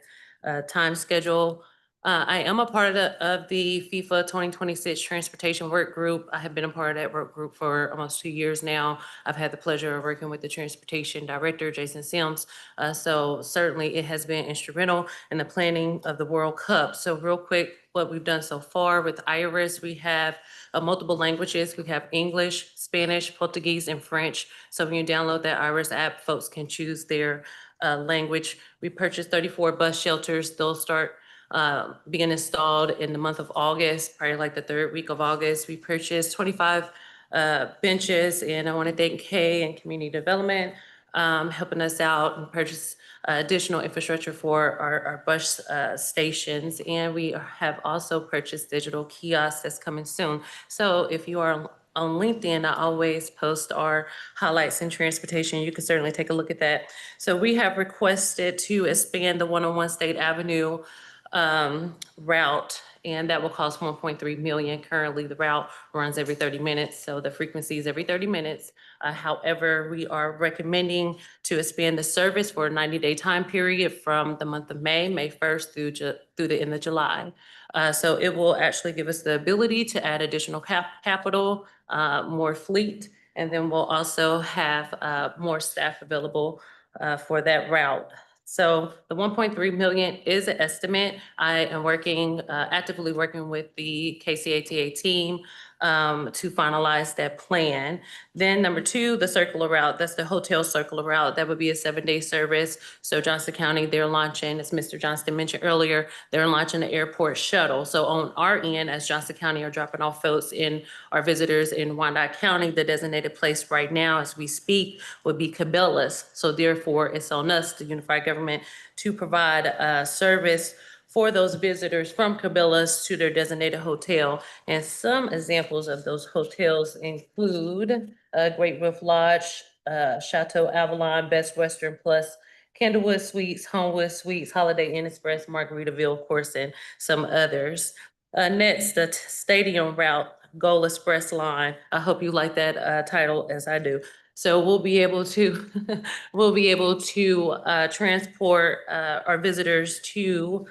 time schedule. I am a part of the FIFA 2026 Transportation Work Group. I have been a part of that work group for almost 2 years now. I've had the pleasure of working with the Transportation Director, Jason Sims. So certainly it has been instrumental in the planning of the World Cup. So real quick, what we've done so far with IRIS, we have multiple languages. We have English, Spanish, Portuguese, and French. So when you download that IRIS app, folks can choose their language. We purchased 34 bus shelters. They'll start being installed in the month of August, probably like the 3rd week of August. We purchased 25 benches, and I want to thank Kay and Community Development helping us out and purchase additional infrastructure for our bus stations. And we have also purchased digital kiosks that's coming soon. So if you are on LinkedIn, I always post our highlights in transportation. You can certainly take a look at that. So we have requested to expand the 101 State Avenue route, and that will cost 1.3 million. Currently, the route runs every 30 minutes, so the frequency is every 30 minutes. However, we are recommending to expand the service for a 90-day time period from the month of May 1st through the end of July. So it will actually give us the ability to add additional capital, more fleet, and then we'll also have more staff available for that route. So the 1.3 million is an estimate. I am actively working with the KCATA team to finalize that plan. Then number 2, the circular route, that's the hotel circular route. That would be a 7-day service. So Johnson County, they're launching, as Mr. Johnston mentioned earlier, they're launching the airport shuttle. So on our end, as Johnson County are dropping off folks in our visitors in Wyandotte County, the designated place right now as we speak would be Cabela's. So therefore, it's on us, the unified government, to provide service for those visitors from Cabela's to their designated hotel. And some examples of those hotels include Great Wolf Lodge, Chateau Avalon, Best Western Plus, Candlewood Suites, Homewood Suites, Holiday Inn Express, Margaritaville, of course, and some others. Next, the stadium route, Gold Express line. I hope you like that title as I do. So we'll be able to transport our visitors to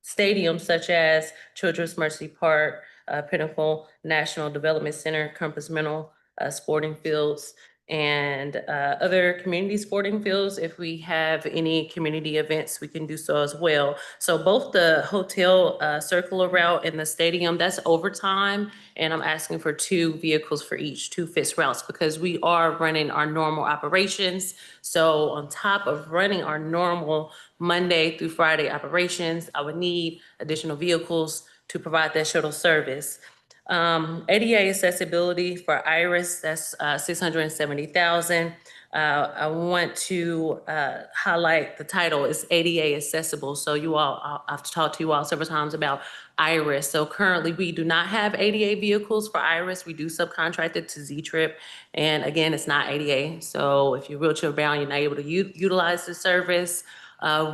stadiums such as Children's Mercy Park, Pinnacle National Development Center, Compass Middle Sporting Fields, and other community sporting fields. If we have any community events, we can do so as well. So both the hotel circular route and the stadium, that's overtime. And I'm asking for 2 vehicles for each, 2 fixed routes, because we are running our normal operations. So on top of running our normal Monday through Friday operations, I would need additional vehicles to provide that shuttle service. ADA accessibility for IRIS, that's 670,000. I want to highlight the title is ADA accessible. So you all, I've talked to you all several times about IRIS. So currently we do not have ADA vehicles for IRIS. We do subcontract it to Z-Trip. And again, it's not ADA. So if you're wheelchair bound, you're not able to utilize the service.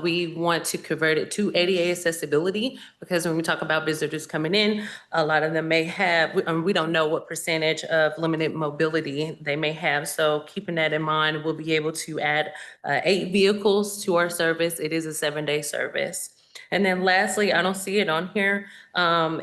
We want to convert it to ADA accessibility, because when we talk about visitors coming in, a lot of them may have, we don't know what percentage of limited mobility they may have. So keeping that in mind, we'll be able to add 8 vehicles to our service. It is a 7-day service. And then lastly, I don't see it on here,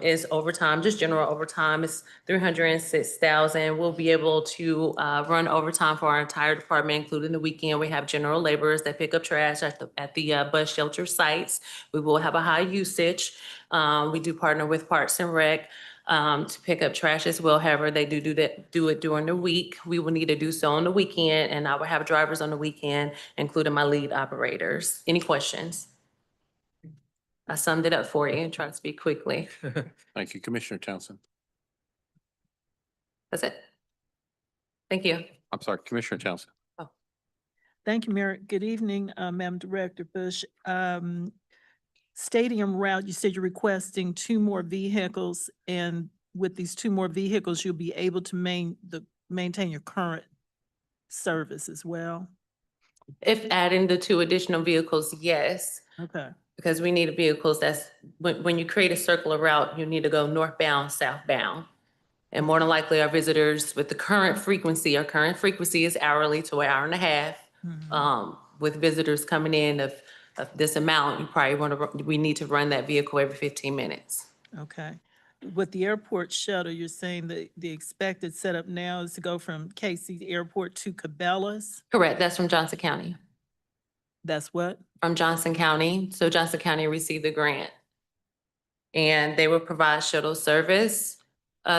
is overtime, just general overtime. It's 306,000. We'll be able to run overtime for our entire department, including the weekend. We have general laborers that pick up trash at the bus shelter sites. We will have a high usage. We do partner with Parks and Rec to pick up trash as well. However, they do it during the week. We will need to do so on the weekend, and I will have drivers on the weekend, including my lead operators. Any questions? I summed it up for you and tried to speak quickly. Thank you, Commissioner Townsend. That's it. Thank you. I'm sorry, Commissioner Townsend. Thank you, Mayor. Good evening, Madam Director Bush. Stadium route, you said you're requesting 2 more vehicles, and with these 2 more vehicles, you'll be able to maintain your current service as well? If adding the 2 additional vehicles, yes. Okay. Because we need vehicles that's, when you create a circular route, you need to go northbound, southbound. And more than likely, our visitors with the current frequency, our current frequency is hourly to an hour and a half. With visitors coming in of this amount, you probably we need to run that vehicle every 15 minutes. Okay. With the airport shuttle, you're saying that the expected setup now is to go from KC Airport to Cabela's? Correct, that's from Johnson County. That's what? From Johnson County. So Johnson County received the grant. And they will provide shuttle service.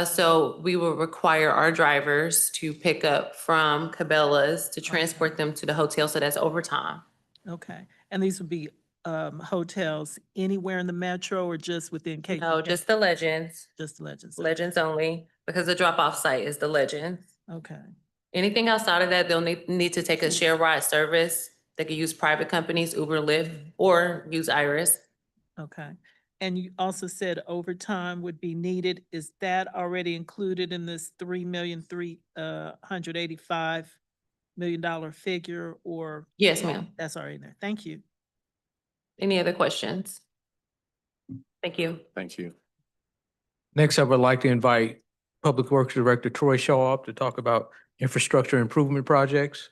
So we will require our drivers to pick up from Cabela's to transport them to the hotel. So that's overtime. Okay. And these would be hotels anywhere in the metro or just within KC? No, just the Legends, Just Legends. Legends only, because the drop-off site is the Legends. Okay. Anything outside of that, they'll need to take a share ride service. They could use private companies, Uber, Lyft, or use Iris. Okay. And you also said overtime would be needed. Is that already included in this $3,385,000,000 figure, or? Yes, ma'am. That's already there. Thank you. Any other questions? Thank you. Thank you. Next, I would like to invite Public Works Director Troy Shaw up to talk about infrastructure improvement projects.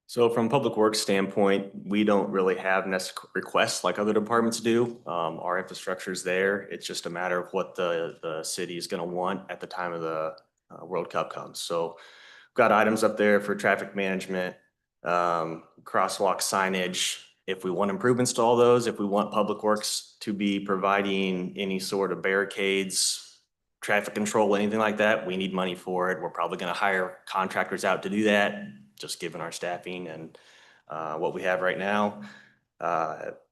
So from Public Works standpoint, we don't really have requests like other departments do. Our infrastructure is there. It's just a matter of what the city is going to want at the time of the World Cup comes. So we've got items up there for traffic management, crosswalk signage. If we want improvements to all those, if we want Public Works to be providing any sort of barricades, traffic control, anything like that, we need money for it. We're probably going to hire contractors out to do that, just given our staffing and what we have right now.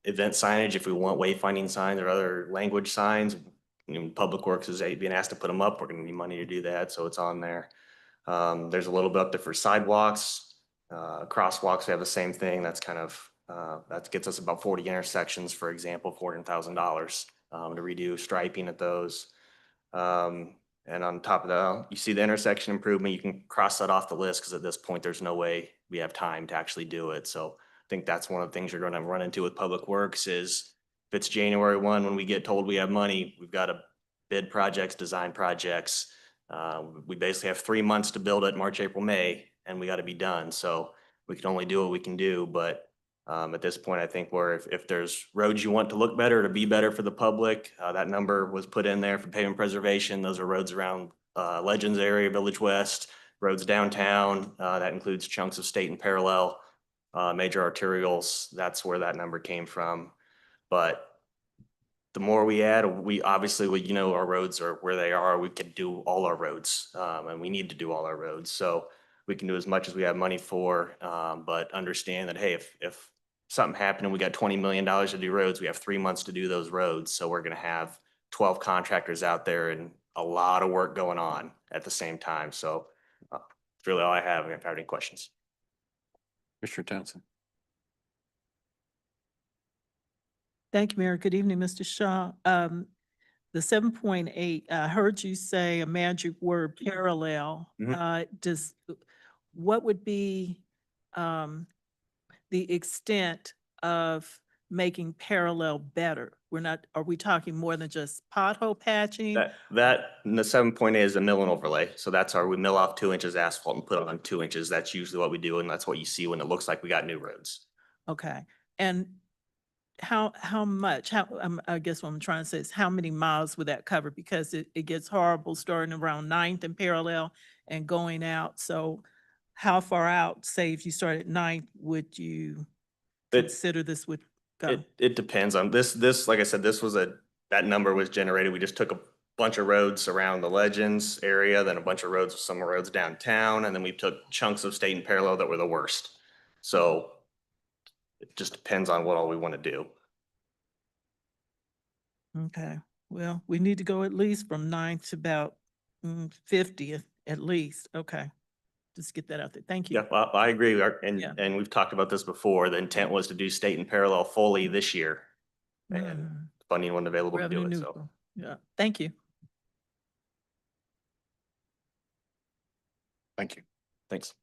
Event signage, if we want wayfinding signs or other language signs, Public Works is being asked to put them up. We're gonna need money to do that, so it's on there. There's a little bit up there for sidewalks, crosswalks. We have the same thing. That's kind of, that gets us about 40 intersections, for example, $400,000 to redo striping at those. And on top of that, you see the intersection improvement, you can cross that off the list because at this point, there's no way we have time to actually do it. So I think that's one of the things you're going to run into with Public Works is if it's January 1, when we get told we have money, we've got to bid projects, design projects. We basically have 3 months to build it, March, April, May, and we got to be done. So we can only do what we can do. But at this point, I think if there's roads you want to look better, to be better for the public, that number was put in there for pavement preservation. Those are roads around Legends area, Village West, roads downtown. That includes chunks of state and parallel, major arterials. That's where that number came from. But the more we add, we obviously, our roads are where they are. We can do all our roads, and we need to do all our roads. So we can do as much as we have money for, but understand that, hey, if something happened and we got $20 million to do roads, we have 3 months to do those roads. So we're going to have 12 contractors out there and a lot of work going on at the same time. So that's really all I have. If you have any questions. Mr. Townsend. Thank you, Mayor. Good evening, Mr. Shaw. The 7.8, I heard you say a magic word, parallel. What would be the extent of making parallel better? Are we talking more than just pothole patching? That in the 7.8 is a mill and overlay. So that's we mill off 2 inches asphalt and put it on 2 inches. That's usually what we do. And that's what you see when it looks like we got new roads. Okay. And how much, I guess what I'm trying to say is how many miles would that cover? Because it gets horrible starting around 9th and parallel and going out. So how far out, say if you start at 9th, would you consider this would go? It depends on this, like I said, that number was generated. We just took a bunch of roads around the Legends area, then a bunch of roads, some roads downtown, and then we took chunks of state and parallel that were the worst. So it just depends on what all we want to do. Okay, well, we need to go at least from 9th to about 50th at least. Okay, just get that out there. Thank you. Yeah, well, I agree. And we've talked about this before. The intent was to do state and parallel fully this year, and funding wasn't available to do it. So yeah, thank you. Thank you. Thanks.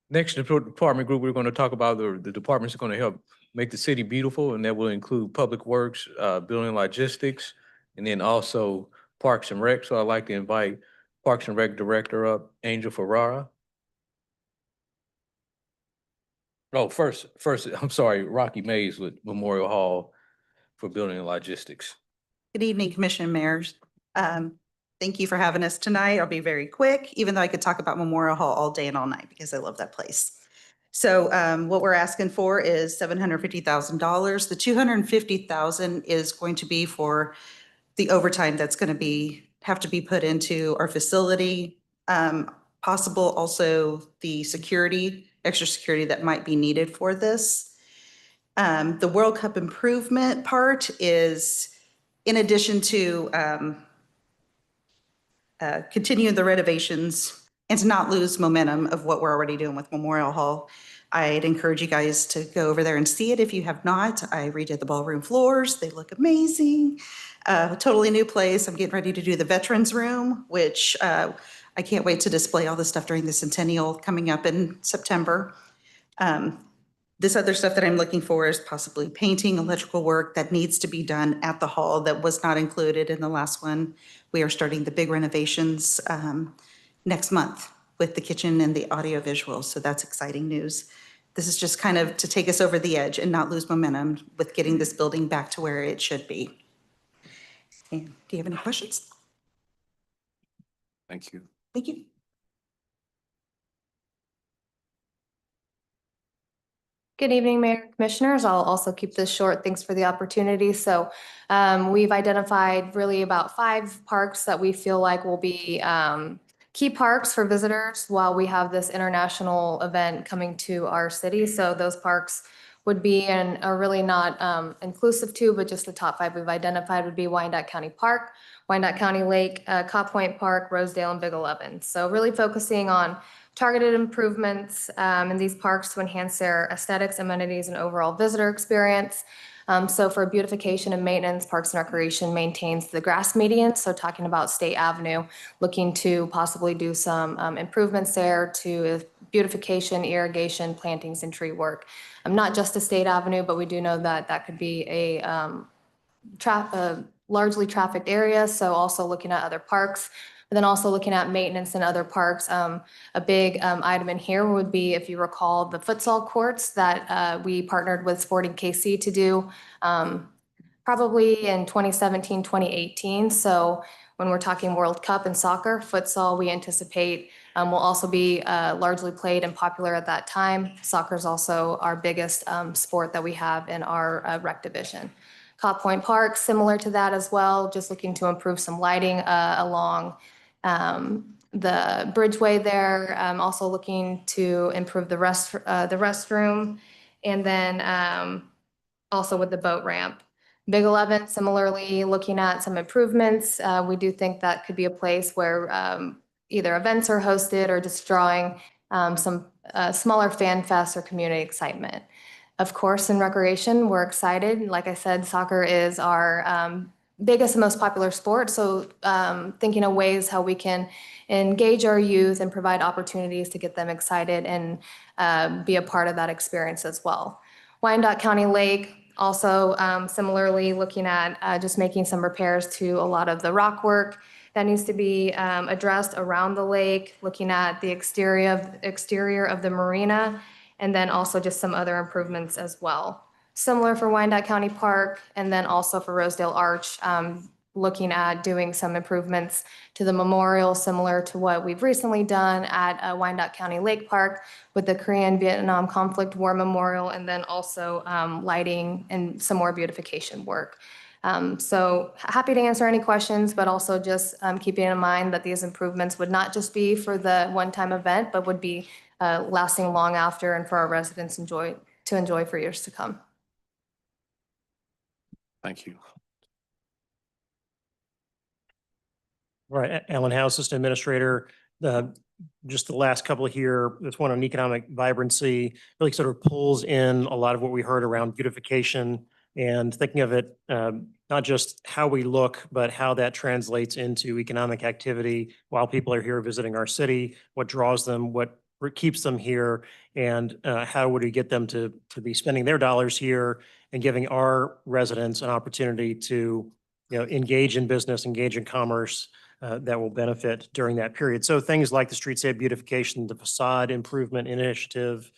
Next department group, we're going to talk about the departments that are going to help make the city beautiful, and that will include Public Works, Building Logistics, and then also Parks and Rec. So I'd like to invite Parks and Rec Director up, Angel Ferrara. Oh, first, I'm sorry, Rocky Mays with Memorial Hall for Building and Logistics. Good evening, Commissioner and Mayors. Thank you for having us tonight. I'll be very quick, even though I could talk about Memorial Hall all day and all night because I love that place. So what we're asking for is $750,000. The $250,000 is going to be for the overtime that's going to have to be put into our facility. Possible also the extra security that might be needed for this. The World Cup improvement part is in addition to continue the renovations and to not lose momentum of what we're already doing with Memorial Hall. I'd encourage you guys to go over there and see it if you have not. I redid the ballroom floors. They look amazing. Totally new place. I'm getting ready to do the Veterans Room, which I can't wait to display all the stuff during the centennial coming up in September. This other stuff that I'm looking for is possibly painting, electrical work that needs to be done at the hall that was not included in the last one. We are starting the big renovations next month with the kitchen and the audio visuals, so that's exciting news. This is just kind of to take us over the edge and not lose momentum with getting this building back to where it should be. And do you have any questions? Thank you. Thank you. Good evening, Mayor and Commissioners. I'll also keep this short. Thanks for the opportunity. So we've identified really about 5 parks that we feel like will be key parks for visitors while we have this international event coming to our city. So those parks would be and are really not inclusive to, but just the top 5 we've identified would be Wyandotte County Park, Wyandotte County Lake, Cop Point Park, Rosedale, and Big 11. So really focusing on targeted improvements in these parks to enhance their aesthetics, amenities, and overall visitor experience. So for beautification and maintenance, Parks and Recreation maintains the grass median. So talking about State Avenue, looking to possibly do some improvements there to beautification, irrigation, plantings, and tree work. Not just a State Avenue, but we do know that that could be a largely trafficked area. So also looking at other parks. But then also looking at maintenance in other parks. A big item in here would be, if you recall, the futsal courts that we partnered with Sporting KC to do probably in 2017, 2018. So when we're talking World Cup and soccer, futsal, we anticipate will also be largely played and popular at that time. Soccer is also our biggest sport that we have in our rec division. Cop Point Park, similar to that as well, just looking to improve some lighting along the bridgeway there. Also looking to improve the restroom, and then also with the boat ramp. Big 11, similarly looking at some improvements. We do think that could be a place where either events are hosted or just drawing some smaller fan fest or community excitement. Of course, in recreation, we're excited. Like I said, soccer is our biggest and most popular sport. So thinking of ways how we can engage our youth and provide opportunities to get them excited and be a part of that experience as well. Wyandotte County Lake, also similarly looking at just making some repairs to a lot of the rock work that needs to be addressed around the lake, looking at the exterior of the marina, and then also just some other improvements as well. Similar for Wyandotte County Park, and then also for Rosedale Arch, looking at doing some improvements to the memorial, similar to what we've recently done at Wyandotte County Lake Park with the Korean-Vietnam Conflict War Memorial, and then also lighting and some more beautification work. So happy to answer any questions, but also just keeping in mind that these improvements would not just be for the one-time event, but would be lasting long after and for our residents to enjoy for years to come. Thank you. Right, Alan Howe, Assistant Administrator. Just the last couple here, this one on economic vibrancy really sort of pulls in a lot of what we heard around beautification and thinking of it not just how we look, but how that translates into economic activity while people are here visiting our city, what draws them, what keeps them here, and how would we get them to be spending their dollars here and giving our residents an opportunity to, engage in business, engage in commerce that will benefit during that period. So things like the streetscape beautification, the facade improvement initiative,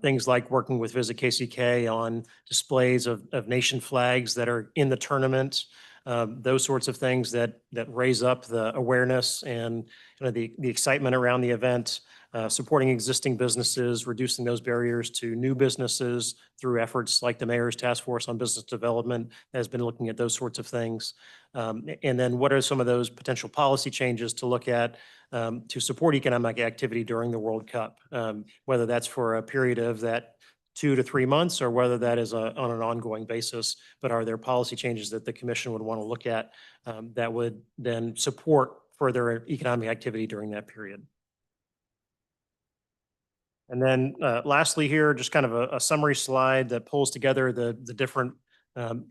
things like working with Visit KCK on displays of nation flags that are in the tournament, those sorts of things that raise up the awareness and the excitement around the event, supporting existing businesses, reducing those barriers to new businesses through efforts like the Mayor's Task Force on Business Development has been looking at those sorts of things. And then what are some of those potential policy changes to look at to support economic activity during the World Cup, whether that's for a period of that 2 to 3 months or whether that is on an ongoing basis. But are there policy changes that the commission would want to look at that would then support further economic activity during that period? And then lastly here, just kind of a summary slide that pulls together the different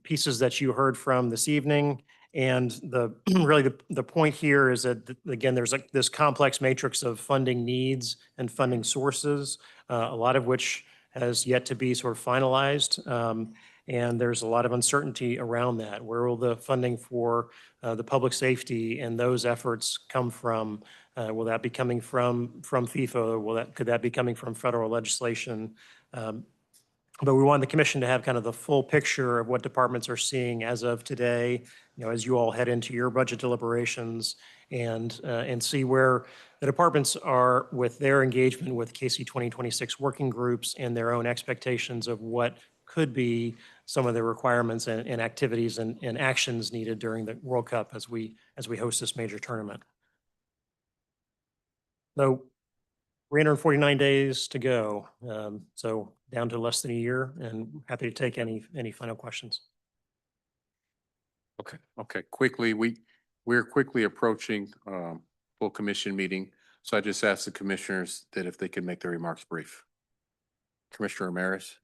pieces that you heard from this evening. And really the point here is that, again, there's like this complex matrix of funding needs and funding sources, a lot of which has yet to be sort of finalized. And there's a lot of uncertainty around that. Where will the funding for the public safety and those efforts come from? Will that be coming from FIFA? Or could that be coming from federal legislation? But we want the commission to have kind of the full picture of what departments are seeing as of today, as you all head into your budget deliberations and see where the departments are with their engagement with KC 2026 working groups and their own expectations of what could be some of the requirements and activities and actions needed during the World Cup as we host this major tournament. So 349 days to go. So down to less than a year, and happy to take any final questions. Okay. Quickly, we're quickly approaching full commission meeting. So I just asked the commissioners that if they could make their remarks brief. Commissioner Ramirez.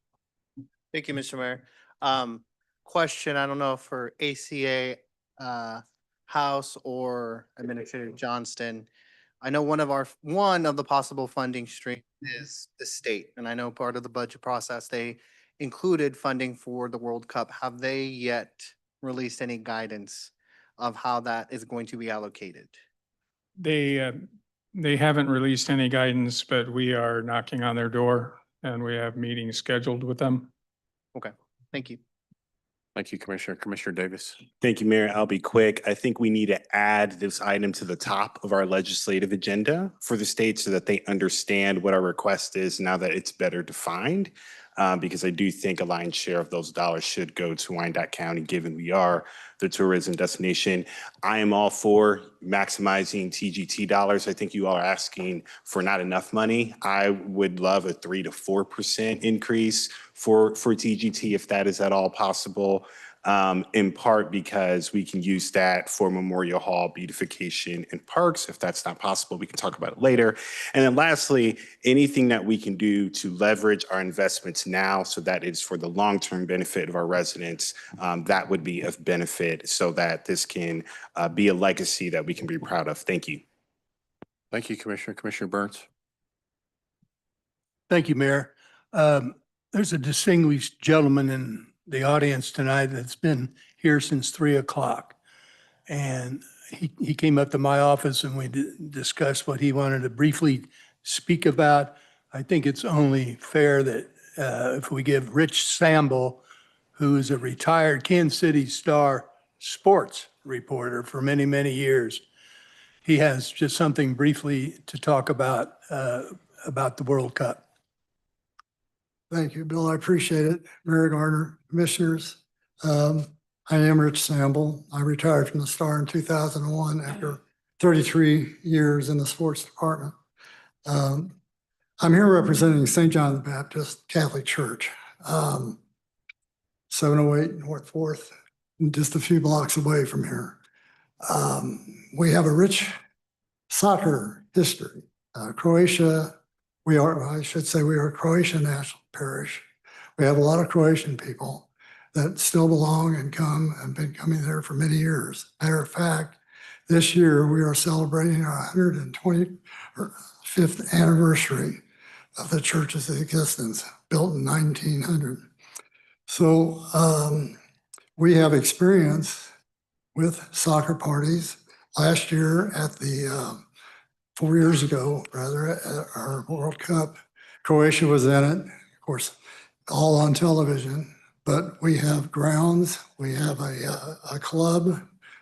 Thank you, Mr. Mayor. Question, I don't know for ACA House or Administrator Johnston. I know one of the possible funding streams is the state, and I know part of the budget process, they included funding for the World Cup. Have they yet released any guidance of how that is going to be allocated? They haven't released any guidance, but we are knocking on their door and we have meetings scheduled with them. Okay, thank you. Thank you, Commissioner. Commissioner Davis. Thank you, Mayor. I'll be quick. I think we need to add this item to the top of our legislative agenda for the state so that they understand what our request is now that it's better defined. Because I do think a lion's share of those dollars should go to Wyandotte County, given we are the tourism destination. I am all for maximizing TGT dollars. I think you all are asking for not enough money. I would love a 3 to 4% increase for TGT if that is at all possible. In part because we can use that for Memorial Hall beautification and parks. If that's not possible, we can talk about it later. And then lastly, anything that we can do to leverage our investments now so that it's for the long-term benefit of our residents, that would be of benefit so that this can be a legacy that we can be proud of. Thank you. Thank you, Commissioner. Commissioner Burns. Thank you, Mayor. There's a distinguished gentleman in the audience tonight that's been here since 3 o'clock. And he came up to my office and we discussed what he wanted to briefly speak about. I think it's only fair that if we give Rich Samble, who is a retired Kansas City Star sports reporter for many, many years, he has just something briefly to talk about the World Cup. Thank you, Bill. I appreciate it. Mayor Garner, commissioners. I am Rich Samble. I retired from the Star in 2001 after 33 years in the sports department. I'm here representing St. John the Baptist Catholic Church, 708 North 4th, just a few blocks away from here. We have a rich soccer history. Croatia, we are a Croatian national parish. We have a lot of Croatian people. that still belong and come and been coming there for many years. Matter of fact, this year we are celebrating our 125th anniversary of the church's existence, built in 1900. So we have experience with soccer parties. Last year at the 4 years ago, rather, at our World Cup, Croatia was in it, of course, all on television. But we have grounds, we have a club,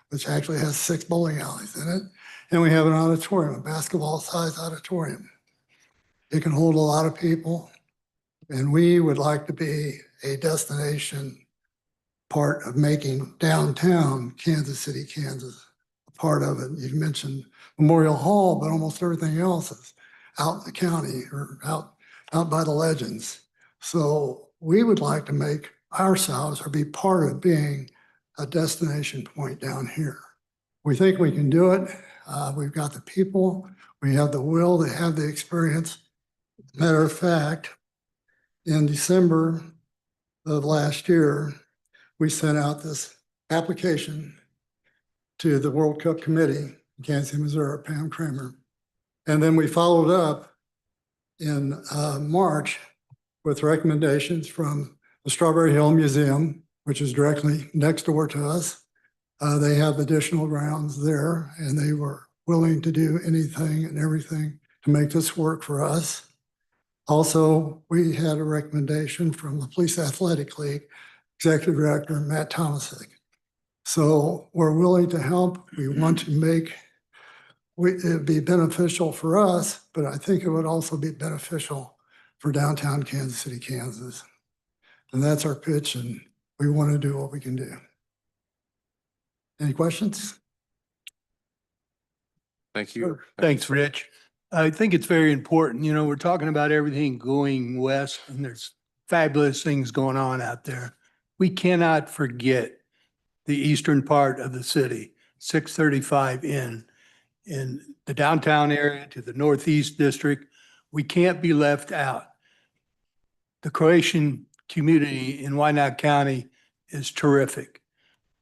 which actually has 6 bowling alleys in it, and we have an auditorium, a basketball-sized auditorium. It can hold a lot of people, and we would like to be a destination part of making downtown Kansas City, Kansas, a part of it. You mentioned Memorial Hall, but almost everything else is out in the county or out by the Legends. So we would like to make ourselves or be part of being a destination point down here. We think we can do it. We've got the people, we have the will, they have the experience. Matter of fact, in December of last year, we sent out this application to the World Cup Committee in Kansas City, Missouri, Pam Kramer. And then we followed up in March with recommendations from the Strawberry Hill Museum, which is directly next door to us. They have additional grounds there, and they were willing to do anything and everything to make this work for us. Also, we had a recommendation from the Police Athletic League Executive Director Matt Thomasik. So we're willing to help. We want to make it be beneficial for us, but I think it would also be beneficial for downtown Kansas City, Kansas. And that's our pitch, and we want to do what we can do. Any questions? Thank you. Thanks, Rich. I think it's very important. You know, we're talking about everything going west, and there's fabulous things going on out there. We cannot forget the eastern part of the city, 635 in the downtown area to the northeast district. We can't be left out. The Croatian community in Wyandotte County is terrific.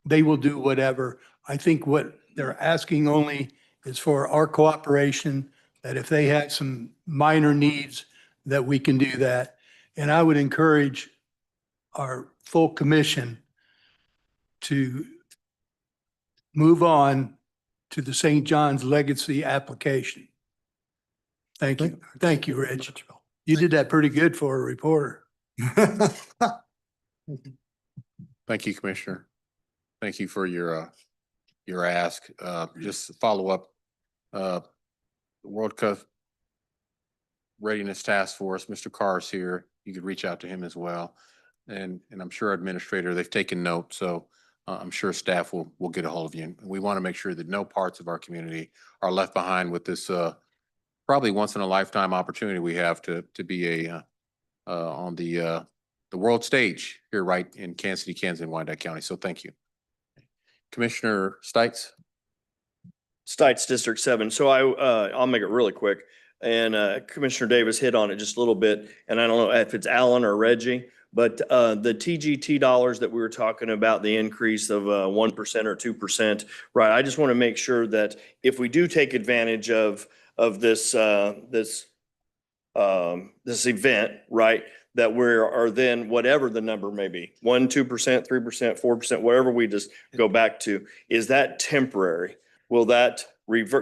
They will do whatever. I think what they're asking only is for our cooperation, that if they have some minor needs, that we can do that. And I would encourage our full commission to move on to the St. John's Legacy application. Thank you. Thank you, Rich. You did that pretty good for a reporter. Thank you, Commissioner. Thank you for your ask. Just to follow up, the World Cup Readiness Task Force, Mr. Carr is here. You could reach out to him as well. And I'm sure Administrator, they've taken note, so I'm sure staff will get a hold of you. And we want to make sure that no parts of our community are left behind with this probably once in a lifetime opportunity we have to be on the world stage here right in Kansas City, Kansas, and Wyandotte County. So thank you. Commissioner Stites? Stites, District 7. So I'll make it really quick. And Commissioner Davis hit on it just a little bit. And I don't know if it's Alan or Reggie, but the TGT dollars that we were talking about, the increase of 1% or 2%, right? I just want to make sure that if we do take advantage of this event, right, that we are then whatever the number may be, 1%, 2%, 3%, 4%, whatever we just go back to, is that temporary? Will that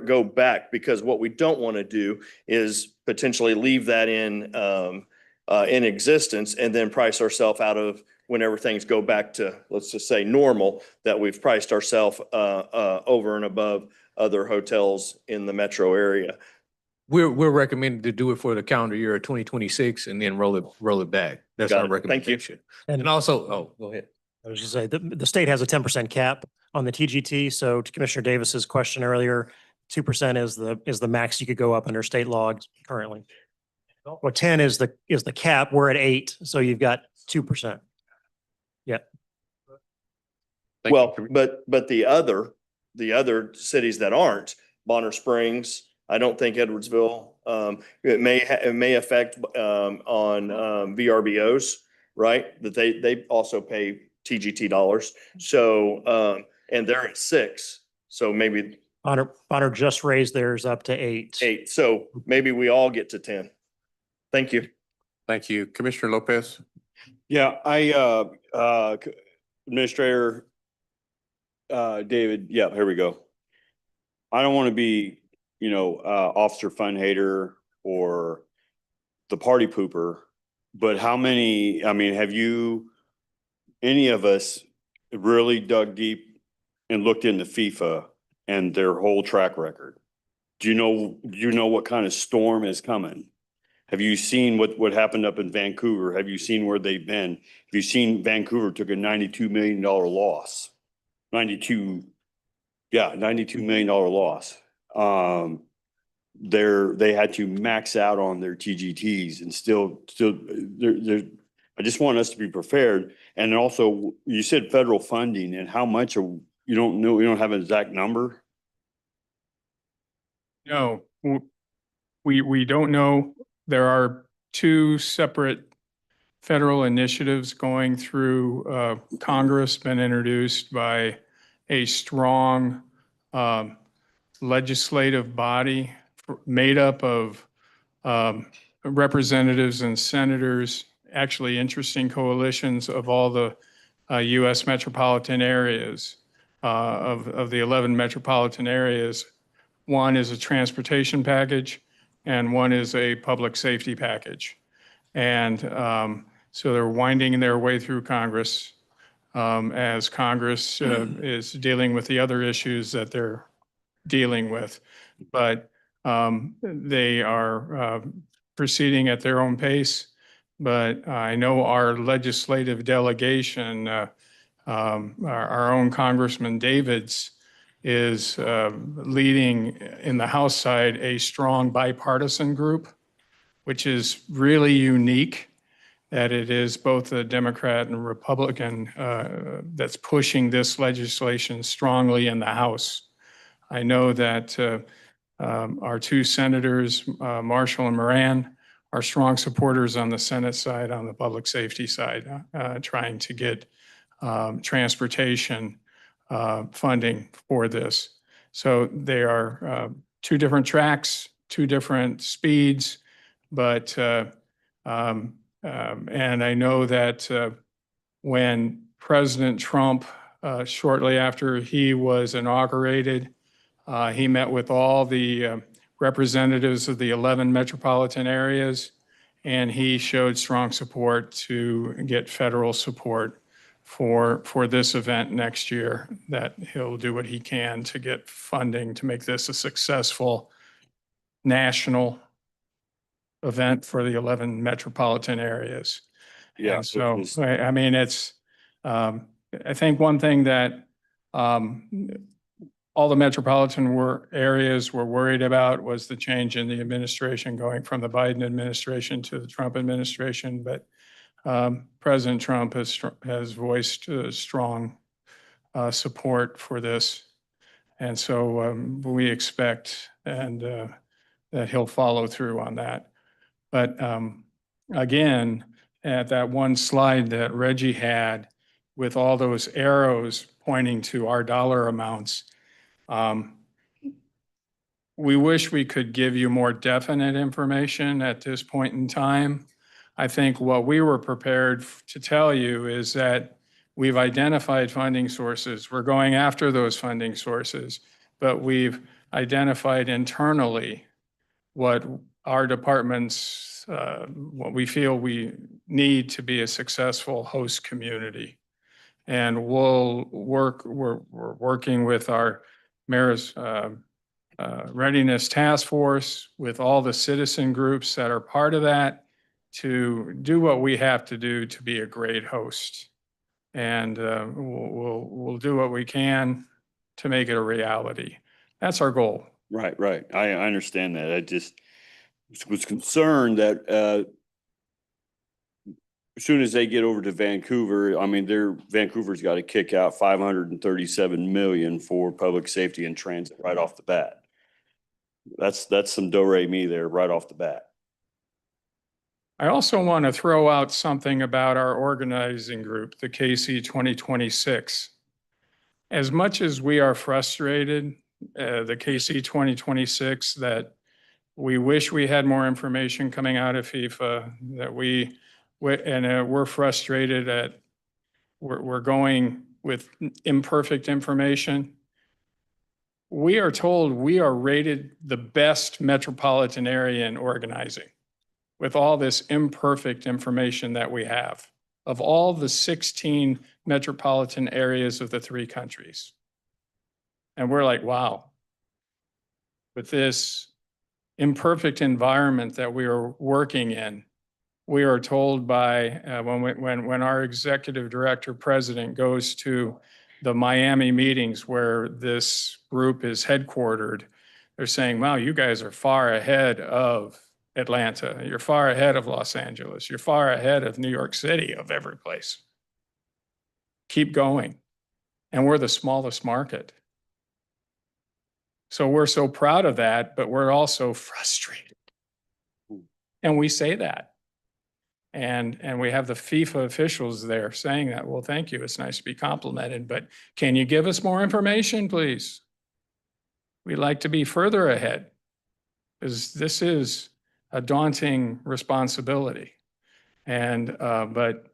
go back? Because what we don't want to do is potentially leave that in existence and then price ourselves out of whenever things go back to, let's just say, normal, that we've priced ourselves over and above other hotels in the metro area. We're recommending to do it for the calendar year of 2026 and then roll it back. That's Got our it. Thank you. recommendation. And also, go ahead. I was just say, the state has a 10% cap on the TGT. So to Commissioner Davis's question earlier, 2% is the max you could go up under state law currently. Well, 10 is the cap. We're at 8, so you've got 2%. Yeah. Well, but the other cities that aren't, Bonner Springs, I don't think Edwardsville, it may affect on VRBOs, right? That they also pay TGT dollars. So, and they're at 6, so maybe Bonner just raised theirs up to 8. 8, so maybe we all get to 10. Thank you. Thank you. Commissioner Lopez? Yeah, Administrator, David, yeah, here we go. I don't want to be, officer fun hater or the party pooper, but how many, have you, any of us really dug deep and looked into FIFA and their whole track record? Do you know what kind of storm is coming? Have you seen what happened up in Vancouver? Have you seen where they've been? Have you seen Vancouver took a $92 million loss? $92 million loss. They had to max out on their TGTs and still I just want us to be prepared. And also you said federal funding and how much you don't know, you don't have an exact number? No, we don't know. There are 2 separate federal initiatives going through Congress, been introduced by a strong legislative body made up of representatives and senators, actually interesting coalitions of all the US metropolitan areas, of the 11 metropolitan areas. One is a transportation package and one is a public safety package. And so they're winding their way through Congress as Congress is dealing with the other issues that they're dealing with. But they are proceeding at their own pace. But I know our legislative delegation, our own Congressman Davids, is leading in the House side a strong bipartisan group, which is really unique, that it is both a Democrat and Republican that's pushing this legislation strongly in the House. I know that our 2 senators, Marshall and Moran, are strong supporters on the Senate side, on the public safety side, trying to get transportation funding for this. So they are 2 different tracks, 2 different speeds, but and I know that when President Trump, shortly after he was inaugurated, he met with all the representatives of the 11 metropolitan areas, and he showed strong support to get federal support for this event next year, that he'll do what he can to get funding to make this a successful national event for the 11 metropolitan areas. Yeah. And so, I mean, it's, I think one thing that all the metropolitan areas were worried about was the change in the administration going from the Biden administration to the Trump administration. But President Trump has voiced strong support for this. And so we expect that he'll follow through on that. But again, at that one slide that Reggie had with all those arrows pointing to our dollar amounts, we wish we could give you more definite information at this point in time. I think what we were prepared to tell you is that we've identified funding sources. We're going after those funding sources, but we've identified internally what our departments, what we feel we need to be a successful host community. And we're working with our mayor's readiness task force, with all the citizen groups that are part of that, to do what we have to do to be a great host. And we'll do what we can to make it a reality. That's our goal. Right. I understand that. I just was concerned that as soon as they get over to Vancouver, Vancouver's got to kick out 537 million for public safety and transit right off the bat. That's some do-re-mi there right off the bat. I also want to throw out something about our organizing group, the KC 2026. As much as we are frustrated, the KC 2026, that we wish we had more information coming out of FIFA, that we're frustrated at, we're going with imperfect information. We are told we are rated the best metropolitan area in organizing with all this imperfect information that we have of all the 16 metropolitan areas of the 3 countries. And we're like, wow. With this imperfect environment that we are working in, we are told by, when our executive director president goes to the Miami meetings where this group is headquartered, they're saying, wow, you guys are far ahead of Atlanta. You're far ahead of Los Angeles. You're far ahead of New York City, of every place. Keep going. And we're the smallest market. So we're so proud of that, but we're also frustrated. And we say that. And we have the FIFA officials there saying that, well, thank you. It's nice to be complimented, but can you give us more information, please? We'd like to be further ahead, because this is a daunting responsibility. And, but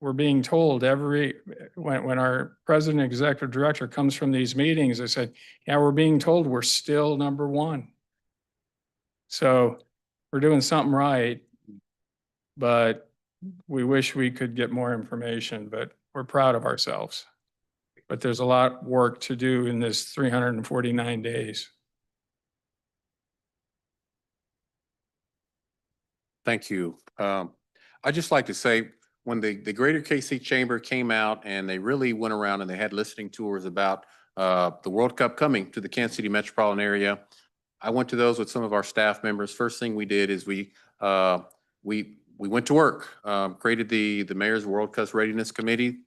we're being told when our president executive director comes from these meetings, they said, yeah, we're being told we're still number 1. So we're doing something right, but we wish we could get more information, but we're proud of ourselves. But there's a lot of work to do in this 349 days. Thank you. I'd just like to say, when the Greater KC Chamber came out and they really went around and they had listening tours about the World Cup coming to the Kansas City metropolitan area, I went to those with some of our staff members. First thing we did is we went to work, created the Mayor's World Cup Readiness Committee,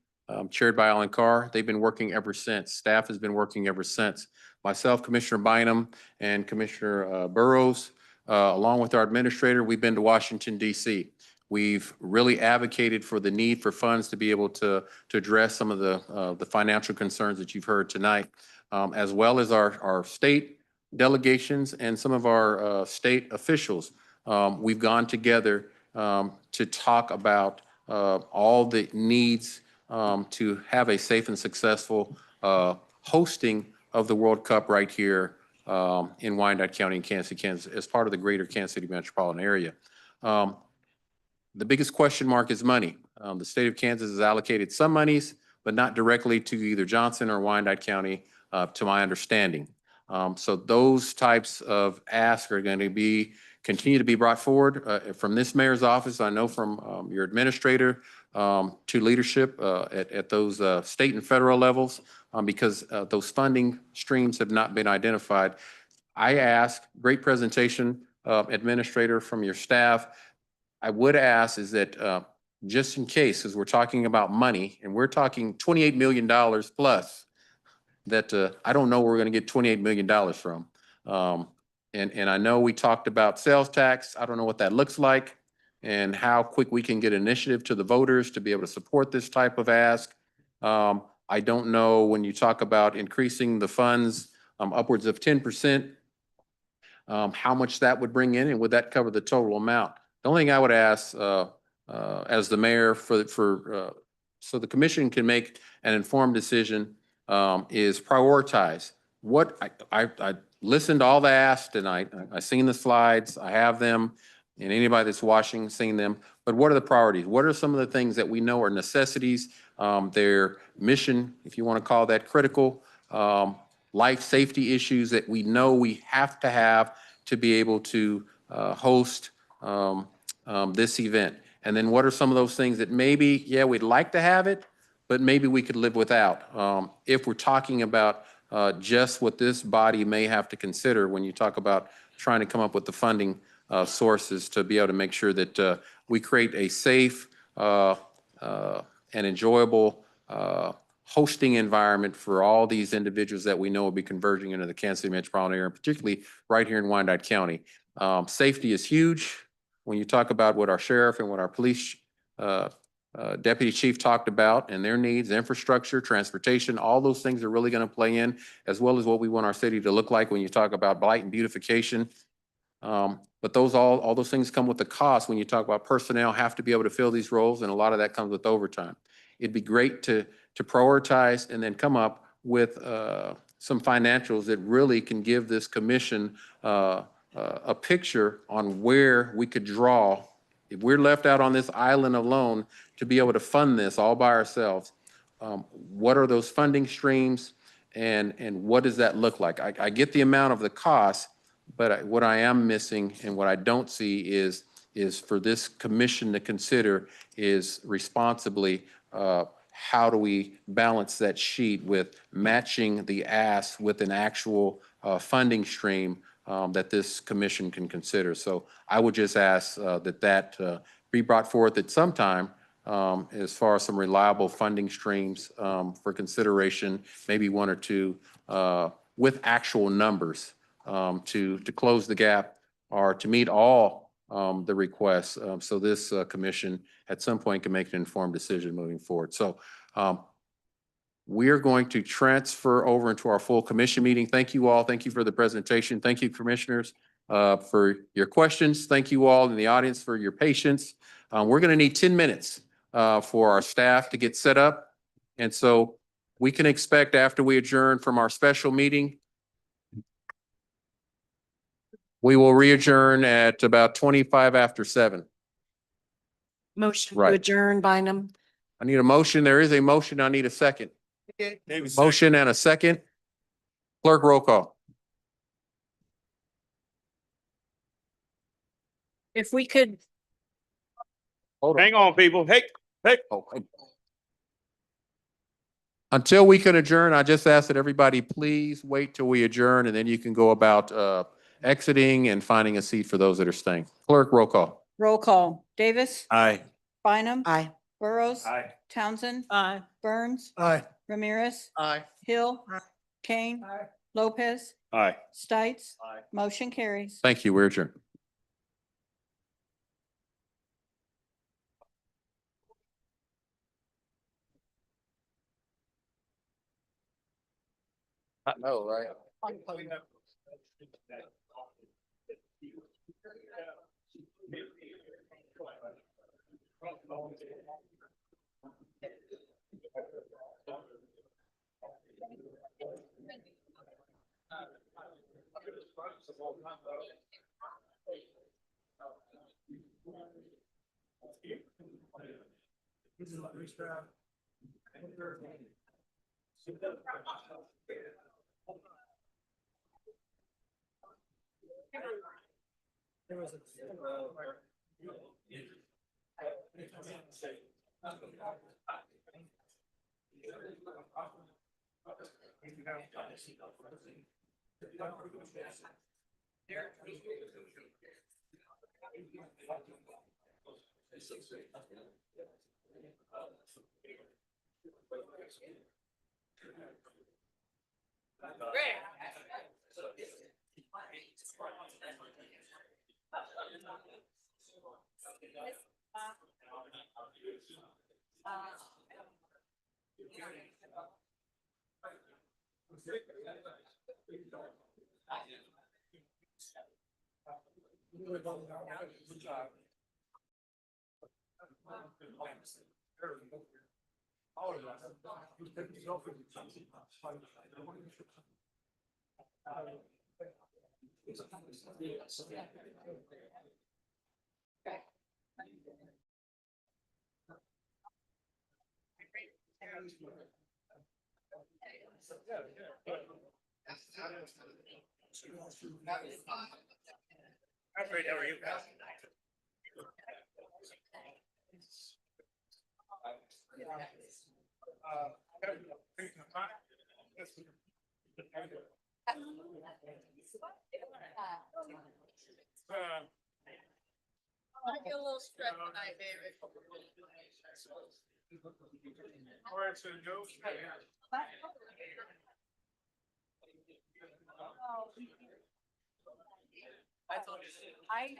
chaired by Alan Carr. They've been working ever since. Staff has been working ever since. Myself, Commissioner Bynum, and Commissioner Burrows, along with our administrator, we've been to Washington, D.C. We've really advocated for the need for funds to be able to address some of the financial concerns that you've heard tonight, as well as our state delegations and some of our state officials. We've gone together to talk about all the needs to have a safe and successful hosting of the World Cup right here in Wyandotte County in Kansas City, Kansas, as part of the greater Kansas City metropolitan area. The biggest question mark is money. The state of Kansas has allocated some monies, but not directly to either Johnson or Wyandotte County, to my understanding. So those types of asks are going to continue to be brought forward from this mayor's office. I know from your administrator to leadership at those state and federal levels, because those funding streams have not been identified. I ask, great presentation, administrator, from your staff. I would ask is that just in case, because we're talking about money and we're talking $28 million plus, that I don't know where we're going to get $28 million from. And I know we talked about sales tax. I don't know what that looks like and how quick we can get initiative to the voters to be able to support this type of ask. I don't know when you talk about increasing the funds upwards of 10%, how much that would bring in, and would that cover the total amount? The only thing I would ask as the mayor so the commission can make an informed decision is prioritize. What I listened to all the asks tonight. I seen the slides. I have them, and anybody that's watching seen them. But what are the priorities? What are some of the things that we know are necessities? Their mission, if you want to call that critical, life safety issues that we know we have to have to be able to host this event. And then what are some of those things that maybe, yeah, we'd like to have it, but maybe we could live without, if we're talking about just what this body may have to consider when you talk about trying to come up with the funding sources to be able to make sure that we create a safe and enjoyable hosting environment for all these individuals that we know will be converging into the Kansas City metropolitan area, particularly right here in Wyandotte County. Safety is huge. when you talk about what our sheriff and what our police deputy chief talked about and their needs, infrastructure, transportation, all those things are really going to play in, as well as what we want our city to look like when you talk about blight and beautification. But all those things come with the cost. When you talk about personnel have to be able to fill these roles, and a lot of that comes with overtime. It'd be great to prioritize and then come up with some financials that really can give this commission a picture on where we could draw. If we're left out on this island alone to be able to fund this all by ourselves, what are those funding streams and what does that look like? I get the amount of the cost, but what I am missing and what I don't see is for this commission to consider is responsibly, how do we balance that sheet with matching the ask with an actual funding stream that this commission can consider. So I would just ask that be brought forth at some time as far as some reliable funding streams for consideration, maybe one or two with actual numbers to close the gap or to meet all the requests. So this commission at some point can make an informed decision moving forward. So we are going to transfer over into our full commission meeting. Thank you all. Thank you for the presentation. Thank you, commissioners, for your questions. Thank you all in the audience for your patience. We're going to need 10 minutes for our staff to get set up. And so we can expect after we adjourn from our special meeting, we will re-adjourn at about 25 after 7. Motion to Right. adjourn, Bynum. I need a motion. There is a motion. I need a second. Motion and a second. Clerk, roll call. If we could, Hang on, people. Hey. Until we can adjourn, I just ask that everybody please wait till we adjourn and then you can go about exiting and finding a seat for those that are staying. Clerk, roll call. roll call. Davis? Aye. Bynum? Aye. Burrows? Aye. Townsend? Aye. Burns? Aye. Ramirez? Aye. Hill? Kane? Lopez? Aye. Stites? Motion carries. Thank you. We're adjourned. I know, right? I feel a little stressed tonight, David. All right, so no. I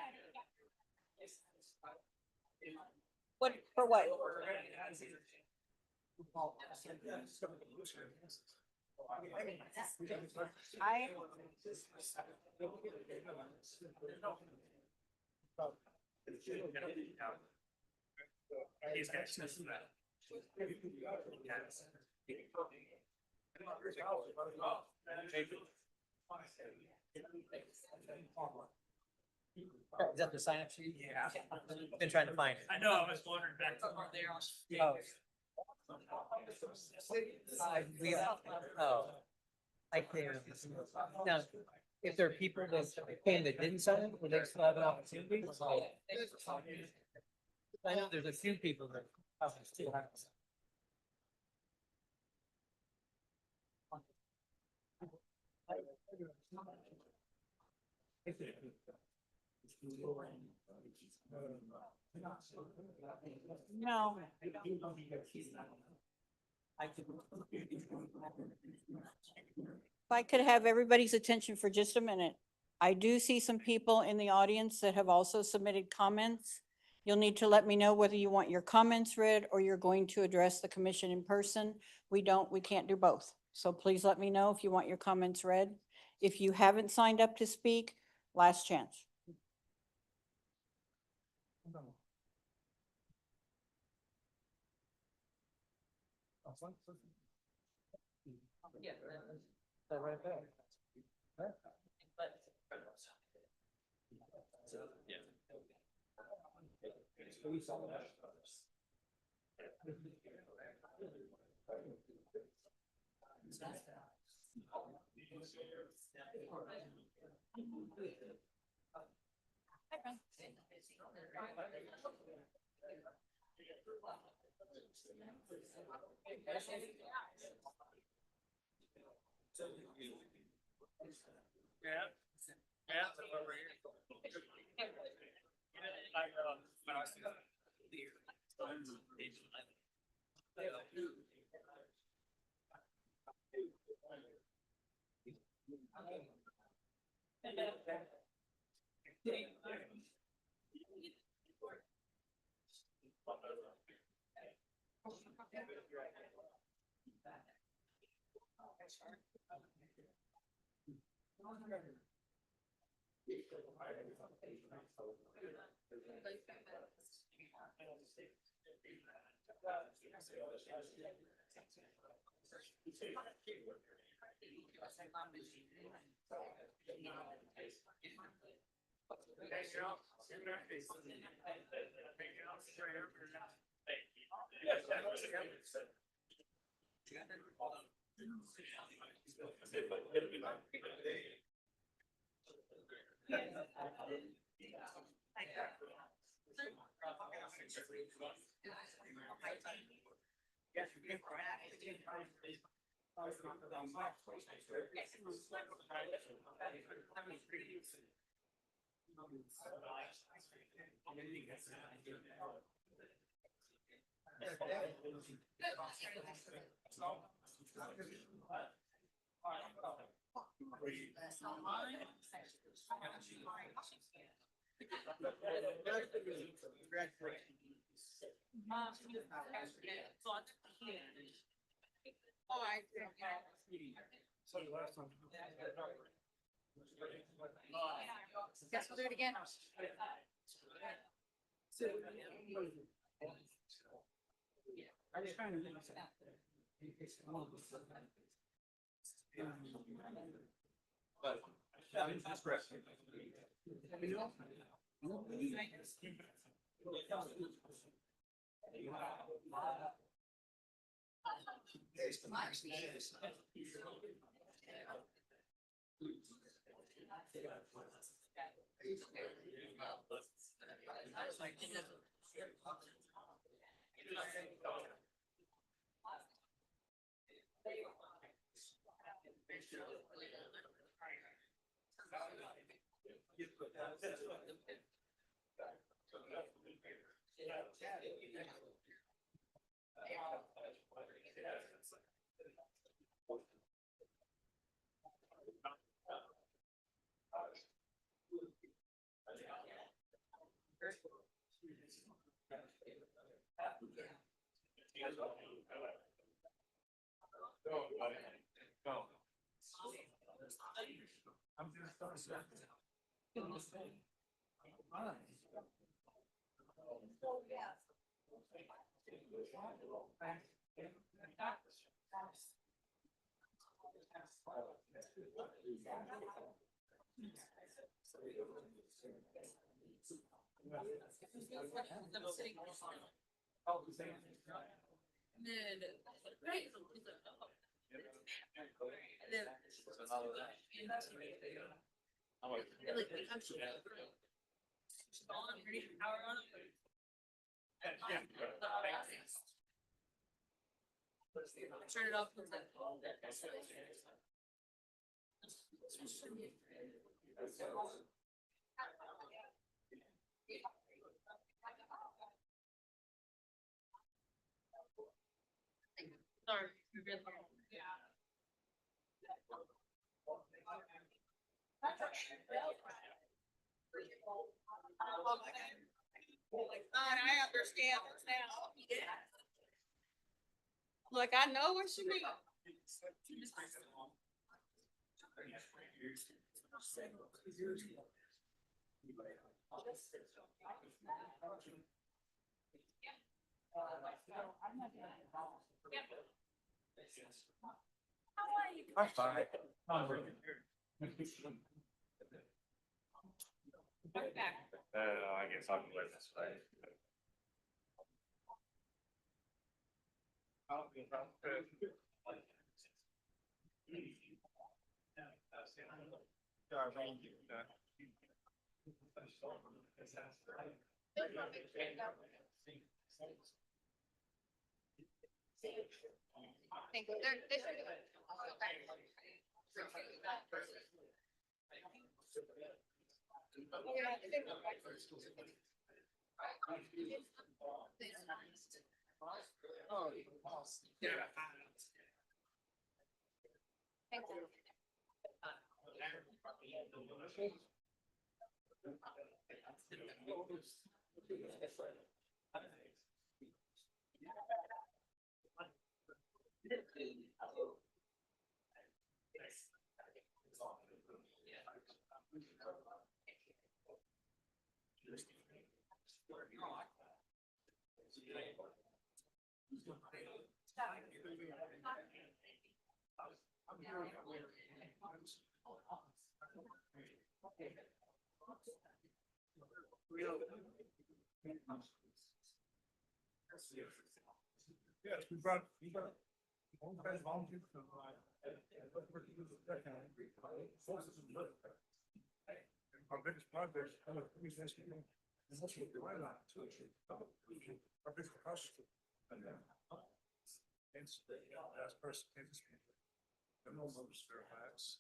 What, for what? I. Is that the sign up sheet? Yeah. Been trying to find it. I know, I was wondering back. Oh. Oh. Like there. Now, if there are people that came that didn't sign, would they still have an opportunity? I know there's a few people that. Still have. No. If I could have everybody's attention for just a minute. I do see some people in the audience that have also submitted comments. You'll need to let me know whether you want your comments read or you're going to address the commission in person. We can't do both. So please let me know if you want your comments read. If you haven't signed up to speak, last chance. Yeah, that right there. Yeah. Guess we'll do it again. Turn it off. Sorry. I understand this now. Look, I know what you mean. I'm fine. I guess I'll go with this way. Yes, we brought. All guys volunteered to. Our biggest project. And that's what we're right on. Our biggest cost. Hence, last person. The no numbers Fairfax.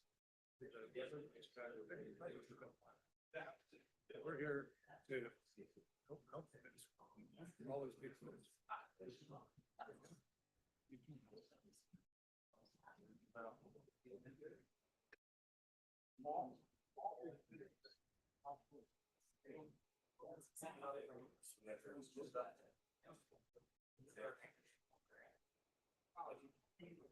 We're here to. Help all these people.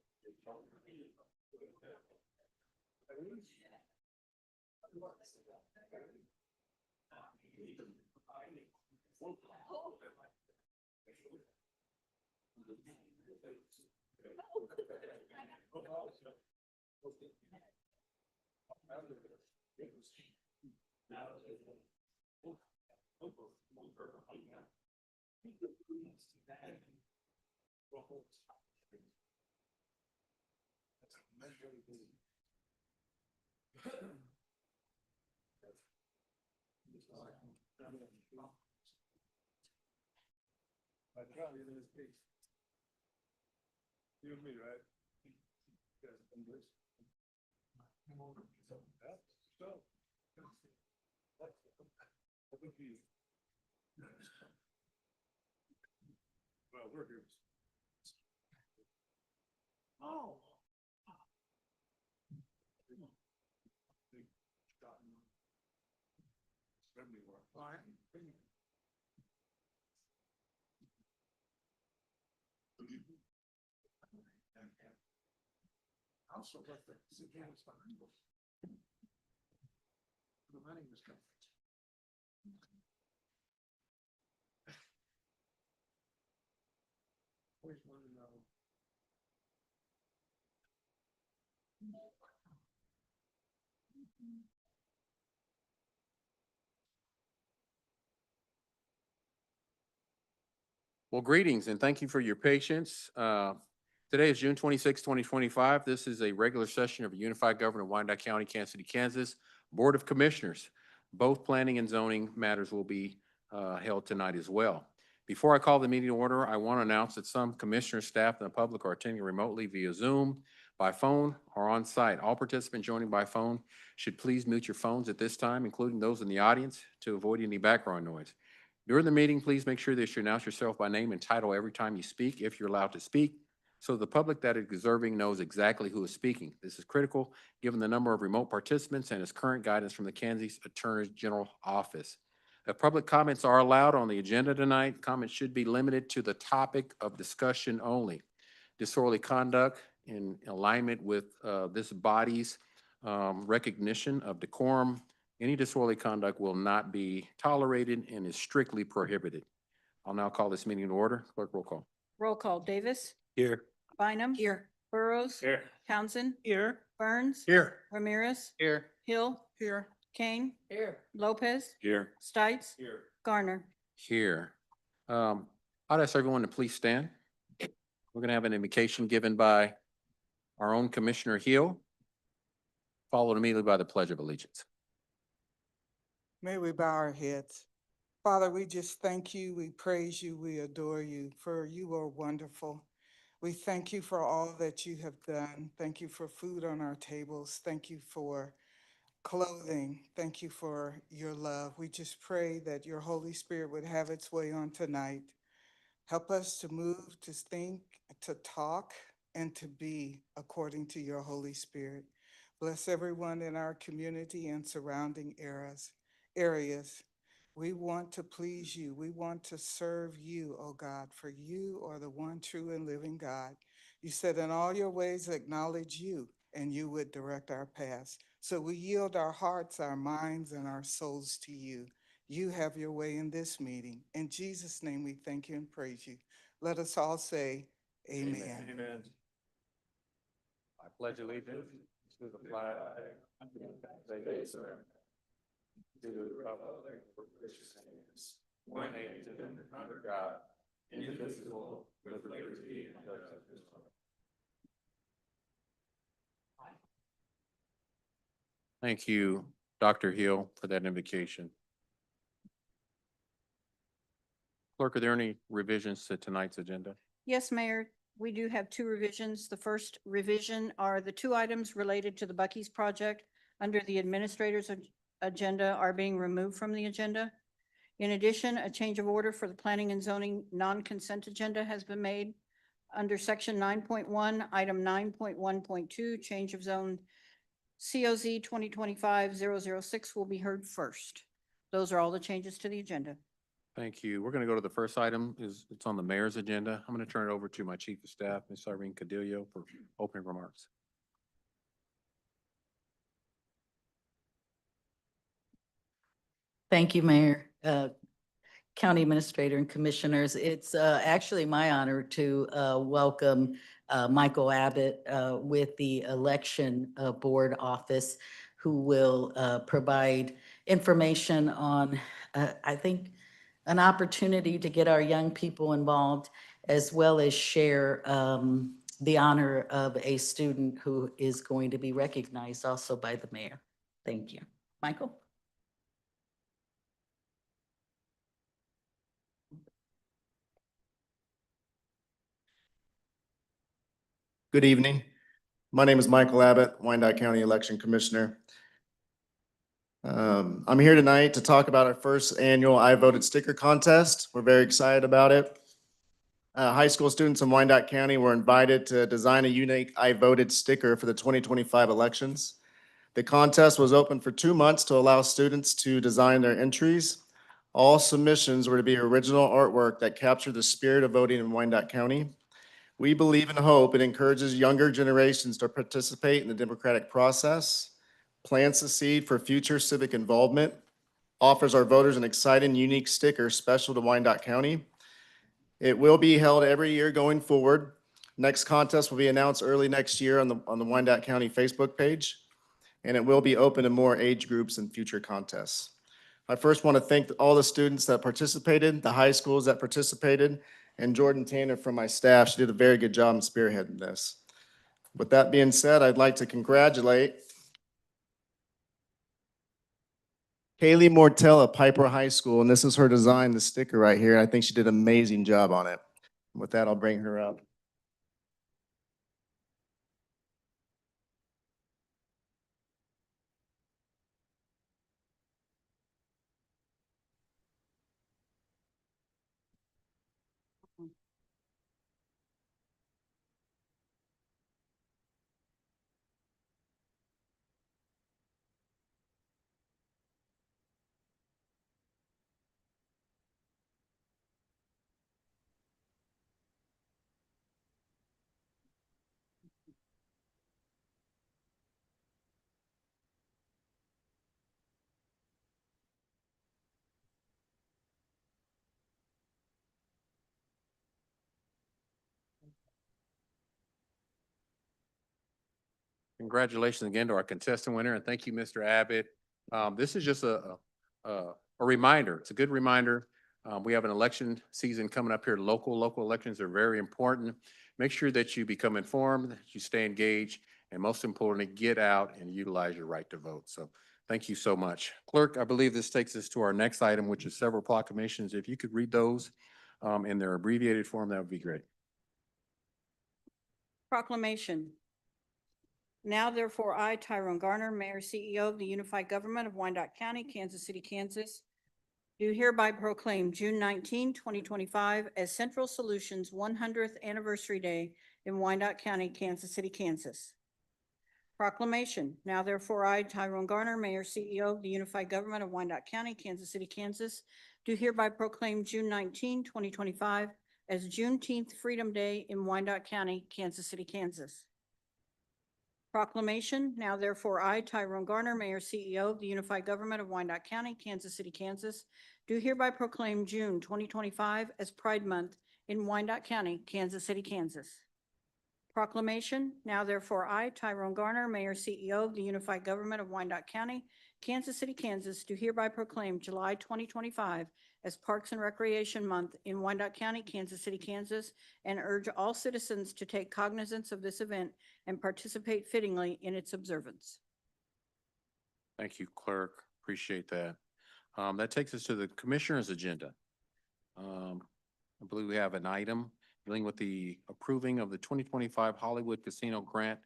You and me, right? Well, we're here. Oh. Well, greetings and thank you for your patience. Today is June 26, 2025. This is a regular session of the Unified Government of Wyandotte County, Kansas City, Kansas Board of Commissioners. Both planning and zoning matters will be held tonight as well. Before I call the meeting to order, I want to announce that some commissioner, staff, and the public are attending remotely via Zoom, by phone, or on site. All participants joining by phone should please mute your phones at this time, including those in the audience, to avoid any background noise. During the meeting, please make sure that you announce yourself by name and title every time you speak, if you're allowed to speak, so the public that is observing knows exactly who is speaking. This is critical given the number of remote participants and its current guidance from the Kansas Attorney General Office. If public comments are allowed on the agenda tonight, comments should be limited to the topic of discussion only. Disorderly conduct in alignment with this body's recognition of decorum. Any disorderly conduct will not be tolerated and is strictly prohibited. I'll now call this meeting to order. Clerk, roll call. Roll call. Davis. Here. Bynum. Here. Burrows. Here. Townsend. Here. Burns. Here. Ramirez. Here. Hill. Here. Kane. Here. Lopez. Here. Stites. Here. Garner. Here. I'd ask everyone to please stand. We're going to have an invocation given by our own Commissioner Hill, followed immediately by the Pledge of Allegiance. May we bow our heads. Father, we just thank you, we praise you, we adore you, for you are wonderful. We thank you for all that you have done. Thank you for food on our tables. Thank you for clothing. Thank you for your love. We just pray that your Holy Spirit would have its way on tonight. Help us to move, to think, to talk, and to be according to your Holy Spirit. Bless everyone in our community and surrounding areas. We want to please you. We want to serve you, oh God, for you are the one true and living God. You said in all your ways acknowledge you, and you would direct our paths. So we yield our hearts, our minds, and our souls to you. You have your way in this meeting. In Jesus' name, we thank you and praise you. Let us all say amen. Amen. I pledge allegiance to the flag of the United States of America, to the republic for which it stands, one nation under God, indivisible, with liberty and justice for all. Thank you, Dr. Hill, for that invocation. Clerk, are there any revisions to tonight's agenda? Yes, Mayor, we do have two revisions. The first revision are the two items related to the Bucky's project under the administrator's agenda are being removed from the agenda. In addition, a change of order for the planning and zoning non-consent agenda has been made. Under section 9.1, item 9.1.2, change of zone COZ 2025-006 will be heard first. Those are all the changes to the agenda. Thank you. We're going to go to the first item. It's on the mayor's agenda. I'm going to turn it over to my chief of staff, Ms. Irene Cadillo, for opening remarks. Thank you, Mayor, County Administrator, and Commissioners. It's actually my honor to welcome Michael Abbott with the Election Board Office, who will provide information on, I think, an opportunity to get our young people involved, as well as share the honor of a student who is going to be recognized also by the mayor. Thank you. Michael? Good evening. My name is Michael Abbott, Wyandotte County Election Commissioner. I'm here tonight to talk about our first annual I Voted sticker contest. We're very excited about it. High school students in Wyandotte County were invited to design a unique I Voted sticker for the 2025 elections. The contest was open for 2 months to allow students to design their entries. All submissions were to be original artwork that captured the spirit of voting in Wyandotte County. We believe and hope it encourages younger generations to participate in the democratic process, plants the seed for future civic involvement, offers our voters an exciting, unique sticker special to Wyandotte County. It will be held every year going forward. Next contest will be announced early next year on the Wyandotte County Facebook page, and it will be open to more age groups in future contests. I first want to thank all the students that participated, the high schools that participated, and Jordan Tanner from my staff. She did a very good job in spearheading this. With that being said, I'd like to congratulate Kaylee Mortell at Piper High School, and this is her design, the sticker right here. I think she did an amazing job on it. With that, I'll bring her up. Congratulations again to our contestant winner, and thank you, Mr. Abbott. This is just a reminder. It's a good reminder. We have an election season coming up here. Local elections are very important. Make sure that you become informed, that you stay engaged, and most importantly, get out and utilize your right to vote. So thank you so much. Clerk, I believe this takes us to our next item, which is several proclamations. If you could read those in their abbreviated form, that would be great. Proclamation. Now therefore, I, Tyrone Garner, Mayor, CEO of the Unified Government of Wyandotte County, Kansas City, Kansas, do hereby proclaim June 19, 2025 as Central Solutions 100th Anniversary Day in Wyandotte County, Kansas City, Kansas. Proclamation. Now therefore, I, Tyrone Garner, Mayor, CEO of the Unified Government of Wyandotte County, Kansas City, Kansas, do hereby proclaim June 19, 2025 as Juneteenth Freedom Day in Wyandotte County, Kansas City, Kansas. Proclamation. Now therefore, I, Tyrone Garner, Mayor, CEO of the Unified Government of Wyandotte County, Kansas City, Kansas, do hereby proclaim June 2025 as Pride Month in Wyandotte County, Kansas City, Kansas. Proclamation. Now therefore, I, Tyrone Garner, Mayor, CEO of the Unified Government of Wyandotte County, Kansas City, Kansas, do hereby proclaim July 2025 as Parks and Recreation Month in Wyandotte County, Kansas City, Kansas, and urge all citizens to take cognizance of this event and participate fittingly in its observance. Thank you, Clerk. Appreciate that. That takes us to the Commissioner's agenda. I believe we have an item dealing with the approving of the 2025 Hollywood Casino Grant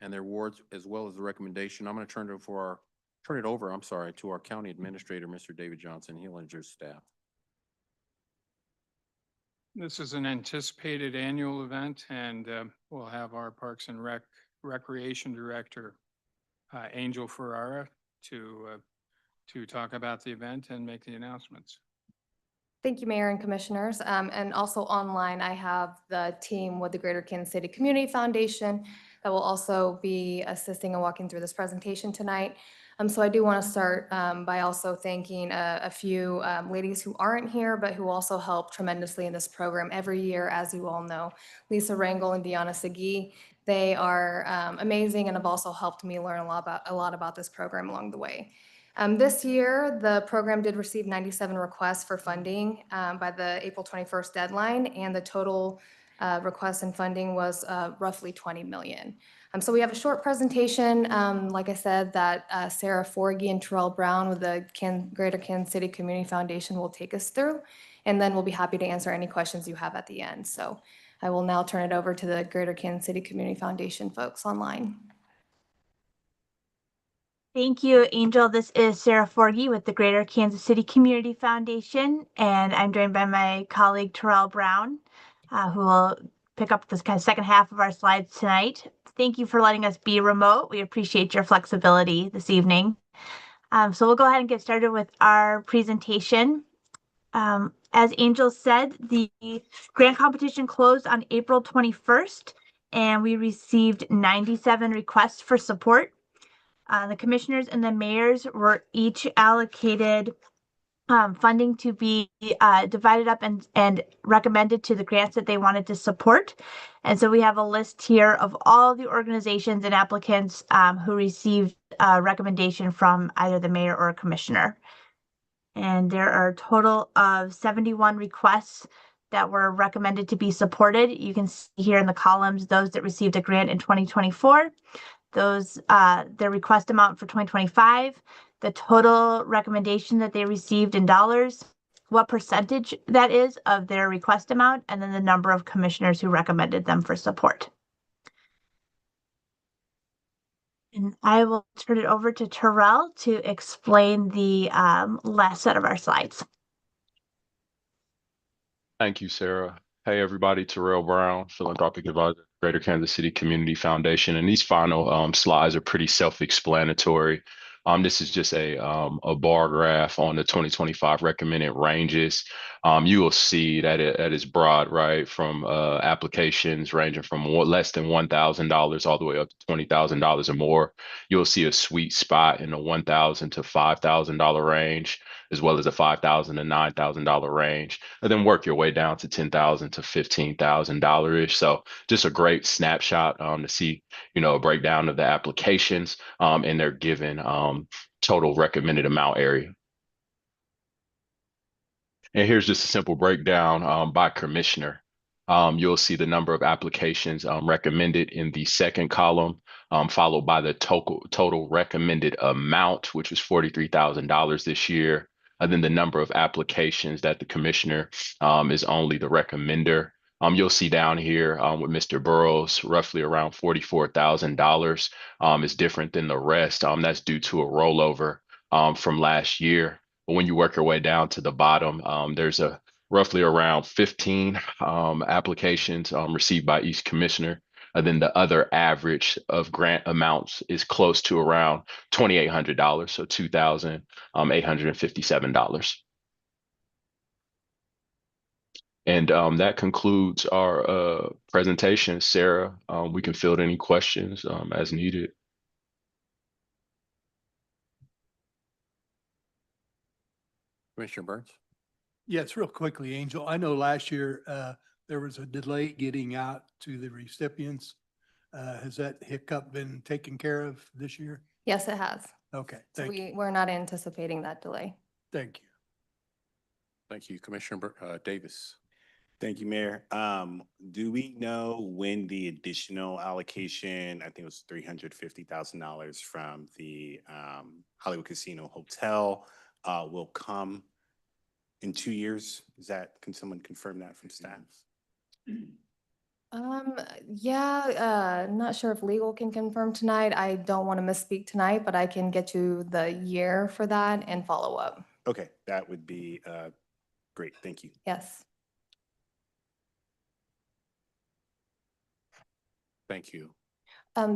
and their awards, as well as the recommendation. I'm going to turn it over to our County Administrator, Mr. David Johnson. He'll introduce staff. This is an anticipated annual event, and we'll have our Parks and Recreation Director, Angel Ferrara, to talk about the event and make the announcements. Thank you, Mayor and Commissioners. And also online, I have the team with the Greater Kansas City Community Foundation that will also be assisting and walking through this presentation tonight. So I do want to start by also thanking a few ladies who aren't here, but who also help tremendously in this program every year, as you all know. Lisa Rangel and Deanna Segui. They are amazing and have also helped me learn a lot about this program along the way. This year, the program did receive 97 requests for funding by the April 21st deadline, and the total request and funding was roughly $20 million. So we have a short presentation, like I said, that Sarah Forgy and Terrell Brown with the Greater Kansas City Community Foundation will take us through, and then we'll be happy to answer any questions you have at the end. So I will now turn it over to the Greater Kansas City Community Foundation folks online. Thank you, Angel. This is Sarah Forgy with the Greater Kansas City Community Foundation, and I'm joined by my colleague Terrell Brown, who will pick up this kind of second half of our slides tonight. Thank you for letting us be remote. We appreciate your flexibility this evening. So we'll go ahead and get started with our presentation. as Angel said, the grant competition closed on April 21st, and we received 97 requests for support. The commissioners and the mayors were each allocated funding to be divided up and recommended to the grants that they wanted to support. And so we have a list here of all the organizations and applicants who received a recommendation from either the mayor or a commissioner. And there are a total of 71 requests that were recommended to be supported. You can see here in the columns those that received a grant in 2024, those their request amount for 2025, the total recommendation that they received in dollars, what percentage that is of their request amount, and then the number of commissioners who recommended them for support. And I will turn it over to Terrell to explain the last set of our slides. Thank you, Sarah. Hey, everybody, Terrell Brown, philanthropic advisor, Greater Kansas City Community Foundation. And these final slides are pretty self-explanatory. This is just a bar graph on the 2025 recommended ranges. You will see that it is broad, right, from applications ranging from less than $1,000 all the way up to $20,000 or more. You'll see a sweet spot in the $1,000 to $5,000 range, as well as a $5,000 to $9,000 range, and then work your way down to $10,000 to $15,000-ish. So just a great snapshot to see, a breakdown of the applications and their given total recommended amount area. And here's just a simple breakdown by commissioner. You'll see the number of applications recommended in the second column, followed by the total recommended amount, which was $43,000 this year. And then the number of applications that the commissioner is only the recommender. You'll see down here with Mr. Burrows, roughly around $44,000 is different than the rest. That's due to a rollover from last year. But when you work your way down to the bottom, there's a roughly around 15 applications received by each commissioner. And then the other average of grant amounts is close to around $2,800, so $2,857. And that concludes our presentation. Sarah, we can field any questions as needed. Commissioner Burns? Yes, real quickly, Angel. I know last year there was a delay getting out to the recipients. Has that hiccup been taken care of this year? Yes, it has. Okay, So thank you. we're not anticipating that delay. Thank you. Thank you, Commissioner Davis. Thank you, Mayor. Do we know when the additional allocation, I think it was $350,000 from the Hollywood Casino Hotel, will come in 2 years? Can someone confirm that from staff? Yeah, not sure if legal can confirm tonight. I don't want to misspeak tonight, but I can get you the year for that and follow up. Okay, that would be great. Thank you. Yes. Thank you.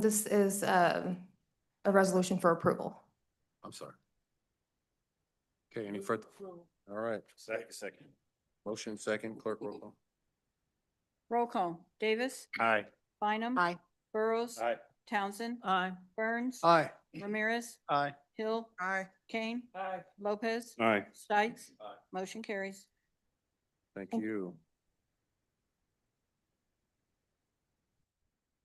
This is a resolution for approval. I'm sorry. Okay, any further? All right. Second. Motion second, clerk roll call. Roll call. Davis? Aye. Bynum? Aye. Burrows? Aye. Townsend? Aye. Burns? Aye. Ramirez? Aye. Hill? Aye. Kane? Aye. Lopez? Aye. Stites? Motion carries. Thank you.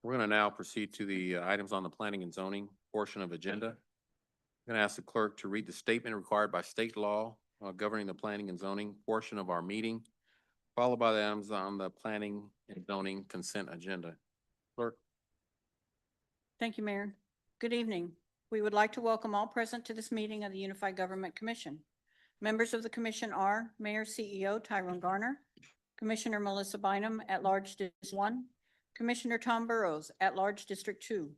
We're going to now proceed to the items on the planning and zoning portion of agenda. I'm going to ask the clerk to read the statement required by state law governing the planning and zoning portion of our meeting, followed by the items on the planning and zoning consent agenda. Clerk. Thank you, Mayor. Good evening. We would like to welcome all present to this meeting of the Unified Government Commission. Members of the commission are Mayor CEO Tyrone Garner, Commissioner Melissa Bynum, at-large District 1, Commissioner Tom Burrows, at-large District 2,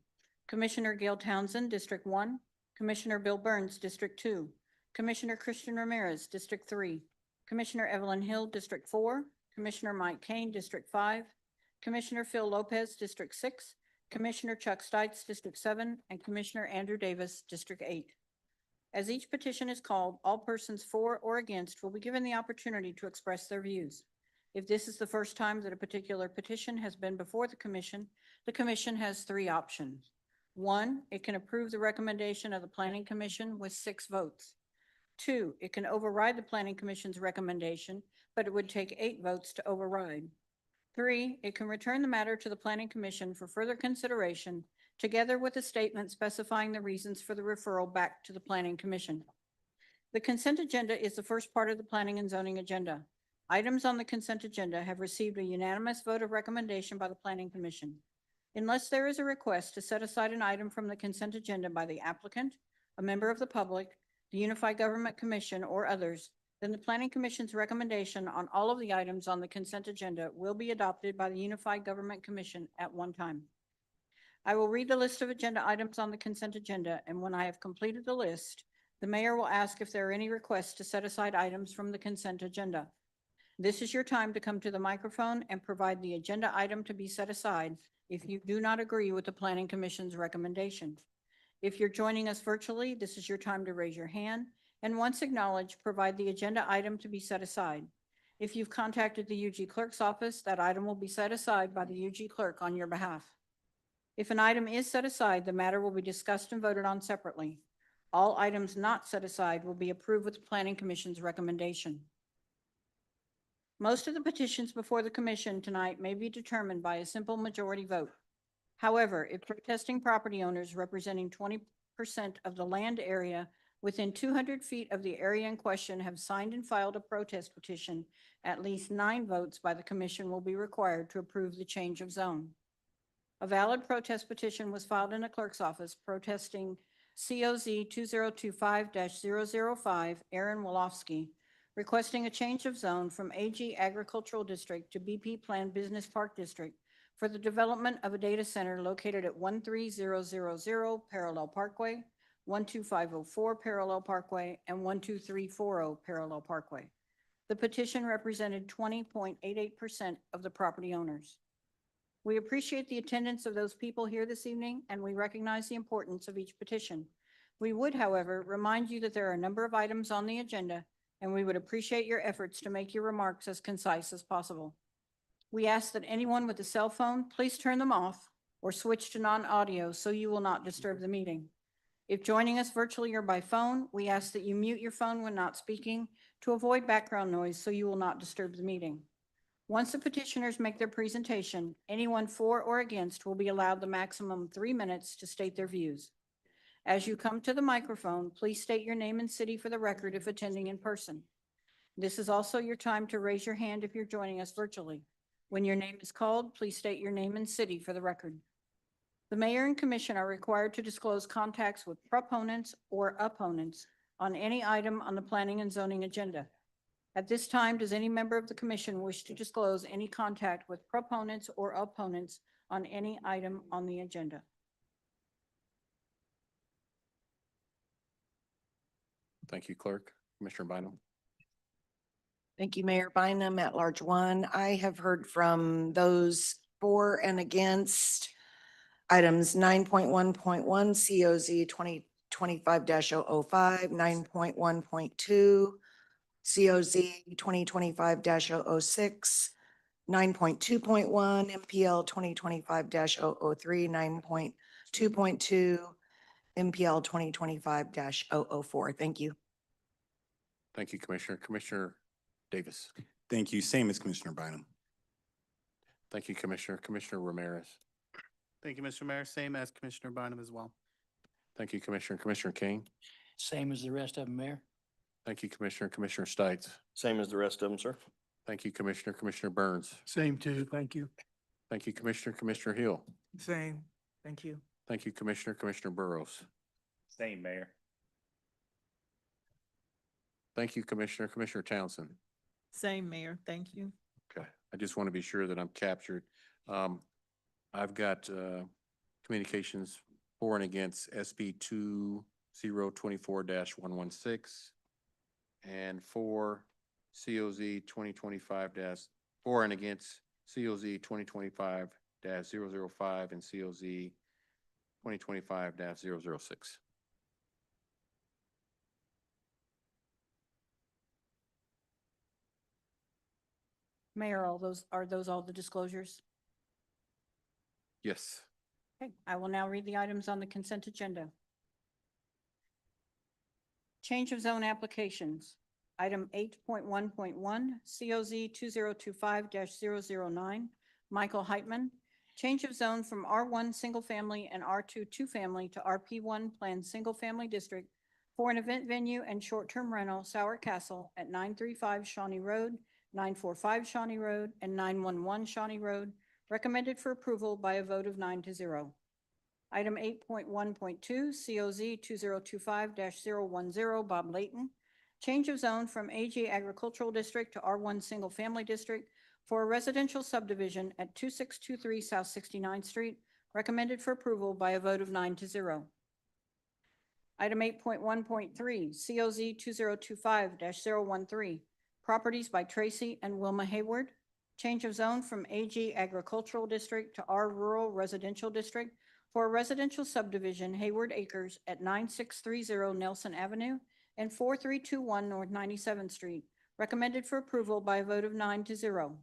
Commissioner Gail Townsend, District 1, Commissioner Bill Burns, District 2, Commissioner Christian Ramirez, District 3, Commissioner Evelyn Hill, District 4, Commissioner Mike Kane, District 5, Commissioner Phil Lopez, District 6, Commissioner Chuck Stites, District 7, and Commissioner Andrew Davis, District 8. As each petition is called, all persons for or against will be given the opportunity to express their views. If this is the first time that a particular petition has been before the commission has three options. One, it can approve the recommendation of the Planning Commission with 6 votes. 2, it can override the Planning Commission's recommendation, but it would take 8 votes to override. 3, it can return the matter to the Planning Commission for further consideration, together with a statement specifying the reasons for the referral back to the Planning Commission. The consent agenda is the first part of the Planning and Zoning agenda. Items on the consent agenda have received a unanimous vote of recommendation by the Planning Commission. Unless there is a request to set aside an item from the consent agenda by the applicant, a member of the public, the Unified Government Commission, or others, then the Planning Commission's recommendation on all of the items on the consent agenda will be adopted by the Unified Government Commission at one time. I will read the list of agenda items on the consent agenda, and when I have completed the list, the mayor will ask if there are any requests to set aside items from the consent agenda. This is your time to come to the microphone and provide the agenda item to be set aside if you do not agree with the Planning Commission's recommendation. If you're joining us virtually, this is your time to raise your hand, and once acknowledged, provide the agenda item to be set aside. If you've contacted the UG Clerk's office, that item will be set aside by the UG Clerk on your behalf. If an item is set aside, the matter will be discussed and voted on separately. All items not set aside will be approved with the Planning Commission's recommendation. Most of the petitions before the commission tonight may be determined by a simple majority vote. However, if protesting property owners representing 20% of the land area within 200 feet of the area in question have signed and filed a protest petition, at least 9 votes by the commission will be required to approve the change of zone. A valid protest petition was filed in the clerk's office protesting COZ 2025-005 Aaron Wolofsky, requesting a change of zone from AG Agricultural District to BP Planned Business Park District for the development of a data center located at 13000 Parallel Parkway, 12504 Parallel Parkway, and 12340 Parallel Parkway. The petition represented 20.88% of the property owners. We appreciate the attendance of those people here this evening, and we recognize the importance of each petition. We would, however, remind you that there are a number of items on the agenda, and we would appreciate your efforts to make your remarks as concise as possible. We ask that anyone with a cell phone, please turn them off or switch to non-audio so you will not disturb the meeting. If joining us virtually or by phone, we ask that you mute your phone when not speaking to avoid background noise so you will not disturb the meeting. Once the petitioners make their presentation, anyone for or against will be allowed the maximum 3 minutes to state their views. As you come to the microphone, please state your name and city for the record if attending in person. This is also your time to raise your hand if you're joining us virtually. When your name is called, please state your name and city for the record. The mayor and commission are required to disclose contacts with proponents or opponents on any item on the planning and zoning agenda. At this time, does any member of the commission wish to disclose any contact with proponents or opponents on any item on the agenda? Thank you, Clerk. Commissioner Bynum. Thank you, Mayor Bynum, at large 1. I have heard from those for and against items 9.1.1 COZ 2025-005, 9.1.2 COZ 2025-006, 9.2.1 MPL 2025-003, 9.2.2 MPL 2025-004. Thank you. Thank you, Commissioner. Commissioner Davis. Thank you. Same as Commissioner Bynum. Thank you, Commissioner. Commissioner Ramirez. Thank you, Mr. Mayor. Same as Commissioner Bynum as well. Thank you, Commissioner. Commissioner King. Same as the rest of them, Mayor. Thank you, Commissioner. Commissioner Stites. Same as the rest of them, sir. Thank you, Commissioner. Commissioner Burns. Same too. Thank you. Thank you, Commissioner. Commissioner Hill. Same. Thank you. Thank you, Commissioner. Commissioner Burrows. Same, Mayor. Thank you, Commissioner. Commissioner Townsend. Same, Mayor. Thank you. Okay, I just want to be sure that I'm captured. I've got communications for and against SB 2024-116 and for COZ 2025-4 and against COZ 2025-005 and COZ 2025-006. Mayor, are those all the disclosures? Yes. Okay, I will now read the items on the consent agenda. Change of zone applications. Item 8.1.1, COZ 2025-009, Michael Heitman. Change of zone from R1 Single Family and R2 Two Family to RP1 Planned Single Family District for an event venue and short-term rental, Sour Castle at 935 Shawnee Road, 945 Shawnee Road, and 911 Shawnee Road. Recommended for approval by a vote of 9-0. Item 8.1.2, COZ 2025-010, Bob Layton. Change of zone from AG Agricultural District to R1 Single Family District for a residential subdivision at 2623 South 69th Street. Recommended for approval by a vote of 9-0. Item 8.1.3, COZ 2025-013, Properties by Tracy and Wilma Hayward. Change of zone from AG Agricultural District to R Rural Residential District for a residential subdivision, Hayward Acres at 9630 Nelson Avenue and 4321 North 97th Street. Recommended for approval by a vote of 9-0.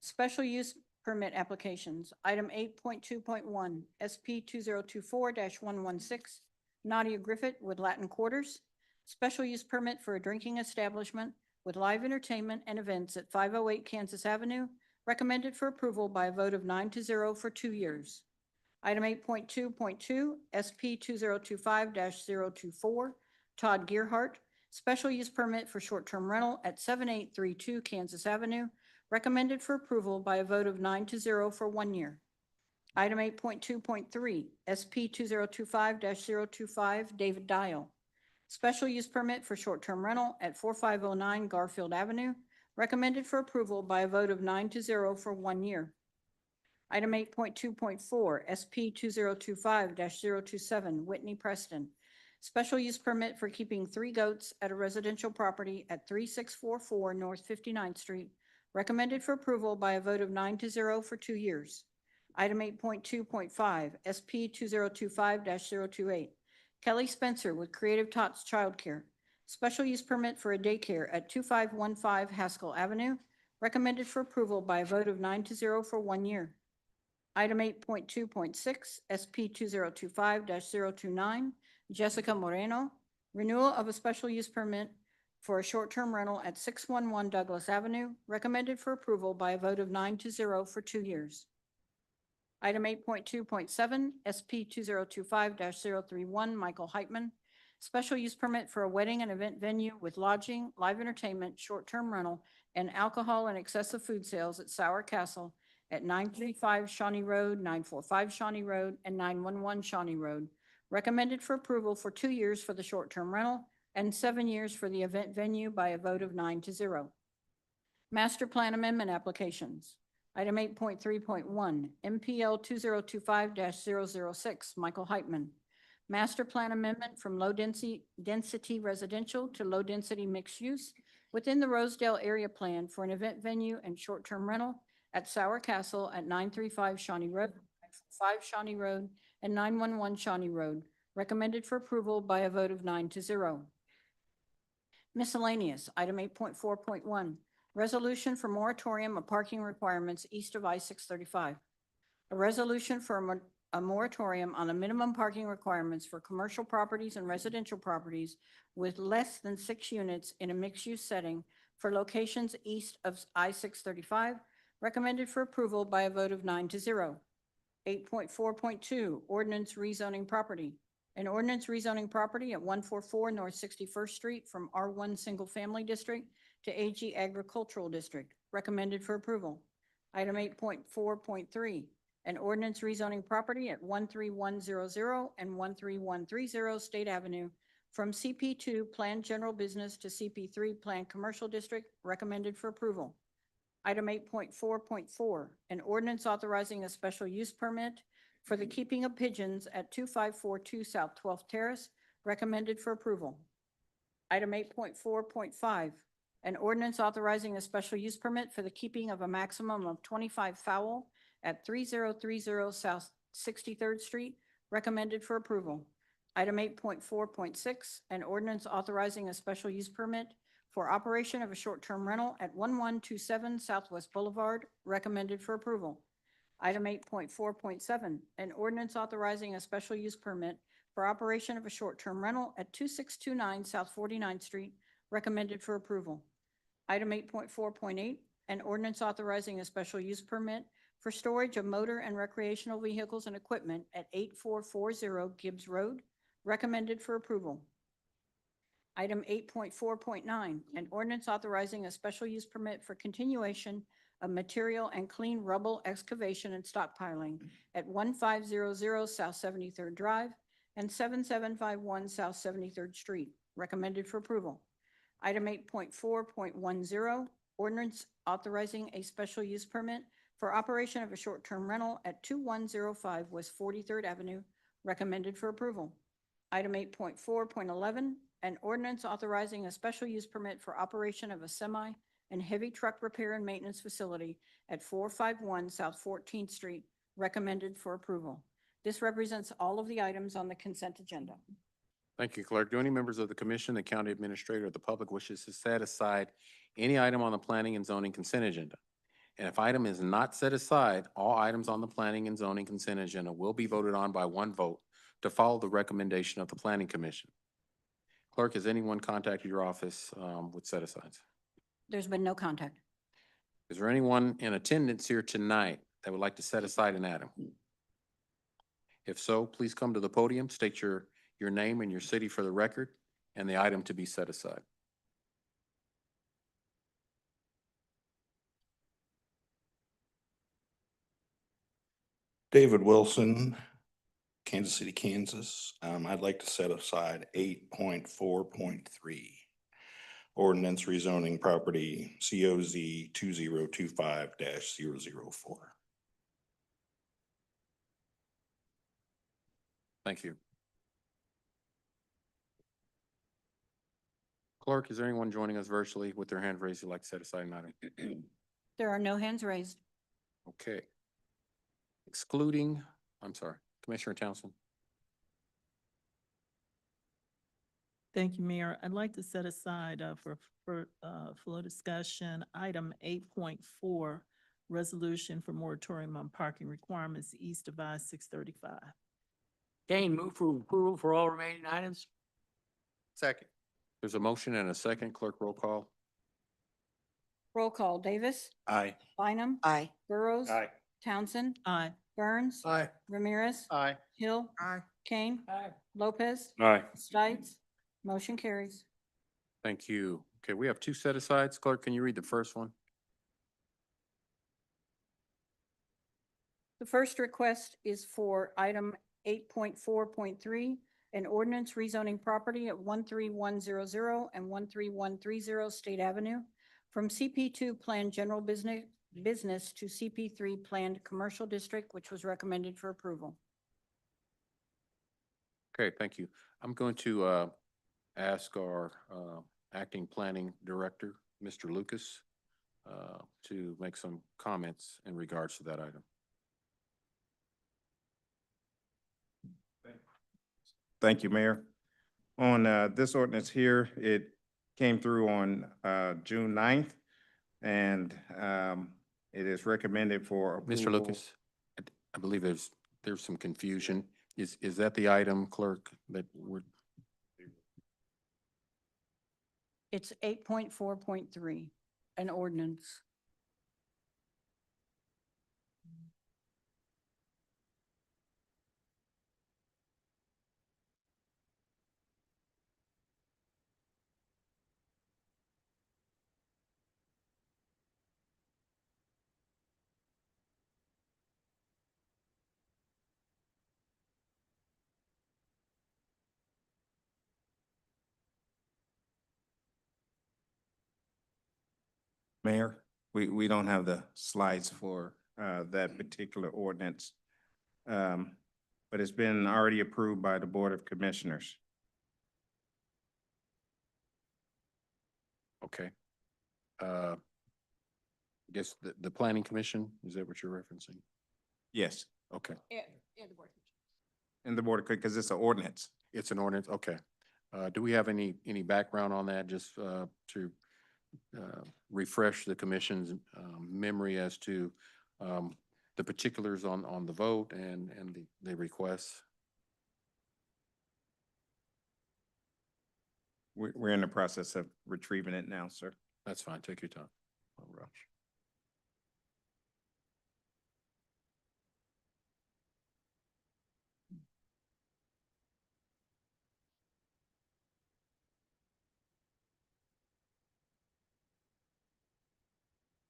Special use permit applications. Item 8.2.1, SP 2024-116, Nadia Griffith with Latin Quarters. Special use permit for a drinking establishment with live entertainment and events at 508 Kansas Avenue. Recommended for approval by a vote of 9-0 for 2 years. Item 8.2.2, SP 2025-024, Todd Gearhart. Special use permit for short-term rental at 7832 Kansas Avenue. Recommended for approval by a vote of 9-0 for 1 year. Item 8.2.3, SP 2025-025, David Dial. Special use permit for short-term rental at 4509 Garfield Avenue. Recommended for approval by a vote of 9-0 for 1 year. Item 8.2.4, SP 2025-027, Whitney Preston. Special use permit for keeping 3 goats at a residential property at 3644 North 59th Street. Recommended for approval by a vote of 9-0 for 2 years. Item 8.2.5, SP 2025-028, Kelly Spencer with Creative Tots Childcare. Special use permit for a daycare at 2515 Haskell Avenue. Recommended for approval by a vote of 9-0 for 1 year. Item 8.2.6, SP 2025-029, Jessica Moreno. Renewal of a special use permit for a short-term rental at 611 Douglas Avenue. Recommended for approval by a vote of 9-0 for 2 years. Item 8.2.7, SP 2025-031, Michael Heitman. Special use permit for a wedding and event venue with lodging, live entertainment, short-term rental, and alcohol and excessive food sales at Sour Castle at 935 Shawnee Road, 945 Shawnee Road, and 911 Shawnee Road. Recommended for approval for 2 years for the short-term rental and 7 years for the event venue by a vote of 9-0. Master Plan Amendment applications. Item 8.3.1, MPL 2025-006, Michael Heitman. Master Plan Amendment from low density residential to low density mixed use within the Rosedale Area Plan for an event venue and short-term rental at Sour Castle at 935 Shawnee Road, 5 Shawnee Road, and 911 Shawnee Road. Recommended for approval by a vote of 9-0. Miscellaneous, item 8.4.1, resolution for moratorium of parking requirements east of I-635. A resolution for a moratorium on the minimum parking requirements for commercial properties and residential properties with less than 6 units in a mixed-use setting for locations east of I-635. Recommended for approval by a vote of 9-0. 8.4.2, ordinance rezoning property. An ordinance rezoning property at 144 North 61st Street from R1 Single Family District to AG Agricultural District. Recommended for approval. Item 8.4.3, an ordinance rezoning property at 13100 and 13130 State Avenue from CP2 Planned General Business to CP3 Planned Commercial District. Recommended for approval. Item 8.4.4, an ordinance authorizing a special use permit for the keeping of pigeons at 2542 South 12th Terrace. Recommended for approval. Item 8.4.5, an ordinance authorizing a special use permit for the keeping of a maximum of 25 fowl at 3030 South 63rd Street. Recommended for approval. Item 8.4.6, an ordinance authorizing a special use permit for operation of a short-term rental at 1127 Southwest Boulevard, recommended for approval. Item 8.4.7, an ordinance authorizing a special use permit for operation of a short-term rental at 2629 South 49th Street, recommended for approval. Item 8.4.8, an ordinance authorizing a special use permit for storage of motor and recreational vehicles and equipment at 8440 Gibbs Road, recommended for approval. Item 8.4.9, an ordinance authorizing a special use permit for continuation of material and clean rubble excavation and stockpiling at 1500 South 73rd Drive and 7751 South 73rd Street, recommended for approval. Item 8.4.10, ordinance authorizing a special use permit for operation of a short-term rental at 2105 West 43rd Avenue, recommended for approval. Item 8.4.11, an ordinance authorizing a special use permit for operation of a semi and heavy truck repair and maintenance facility at 451 South 14th Street, recommended for approval. This represents all of the items on the consent agenda. Thank you, Clerk. Do any members of the commission, the county administrator, or the public wishes to set aside any item on the planning and zoning consent agenda? And if item is not set aside, all items on the planning and zoning consent agenda will be voted on by one vote to follow the recommendation of the planning commission. Clerk, has anyone contacted your office with set-asides? There's been no contact. Is there anyone in attendance here tonight that would like to set aside an item? If so, please come to the podium, state your name and your city for the record, and the item to be set aside. David Wilson, Kansas City, Kansas. I'd like to set aside 8.4.3. Ordinance rezoning property COZ 2025-004. Thank you. Clerk, is there anyone joining us virtually with their hand raised who'd like to set aside an item? There are no hands raised. Okay. Commissioner Townsend. Thank you, Mayor. I'd like to set aside for flow discussion, item 8.4, resolution for moratorium on parking requirements east of I-635. Kane, move for approval for all remaining items. Second. There's a motion and a second. Clerk, roll call. Roll call, Davis, Aye. Bynum, Aye. Burrows. Aye. Townsend, Aye. Burns. Aye. Ramirez. Aye. Hill. Kane. Lopez. Aye. Stites. Motion carries. Thank you. Okay, we have two set-asides. Clerk, can you read the first one? The first request is for item 8.4.3, an ordinance rezoning property at 13100 and 13130 State Avenue from CP2 Planned General Business to CP3 Planned Commercial District, which was recommended for approval. Okay, thank you. I'm going to ask our acting planning director, Mr. Lucas, to make some comments in regards to that item. Thank you, Mayor. On this ordinance here, it came through on June 9th, and it is recommended for Mr. approval. Lucas, I believe there's some confusion. Is that the item, clerk, that we're? It's 8.4.3, an ordinance. Mayor, we don't have the slides for that particular ordinance. But it's been already approved by the Board of Commissioners. Okay. I guess the planning commission, is that what you're referencing? Yes, Okay, The board. in the Board, because it's an ordinance. it's an ordinance, okay. Do we have any background on that, just to refresh the commission's memory as to the particulars on the vote and the requests. We're in the process of retrieving it now, sir. That's fine. Take your time. No rush.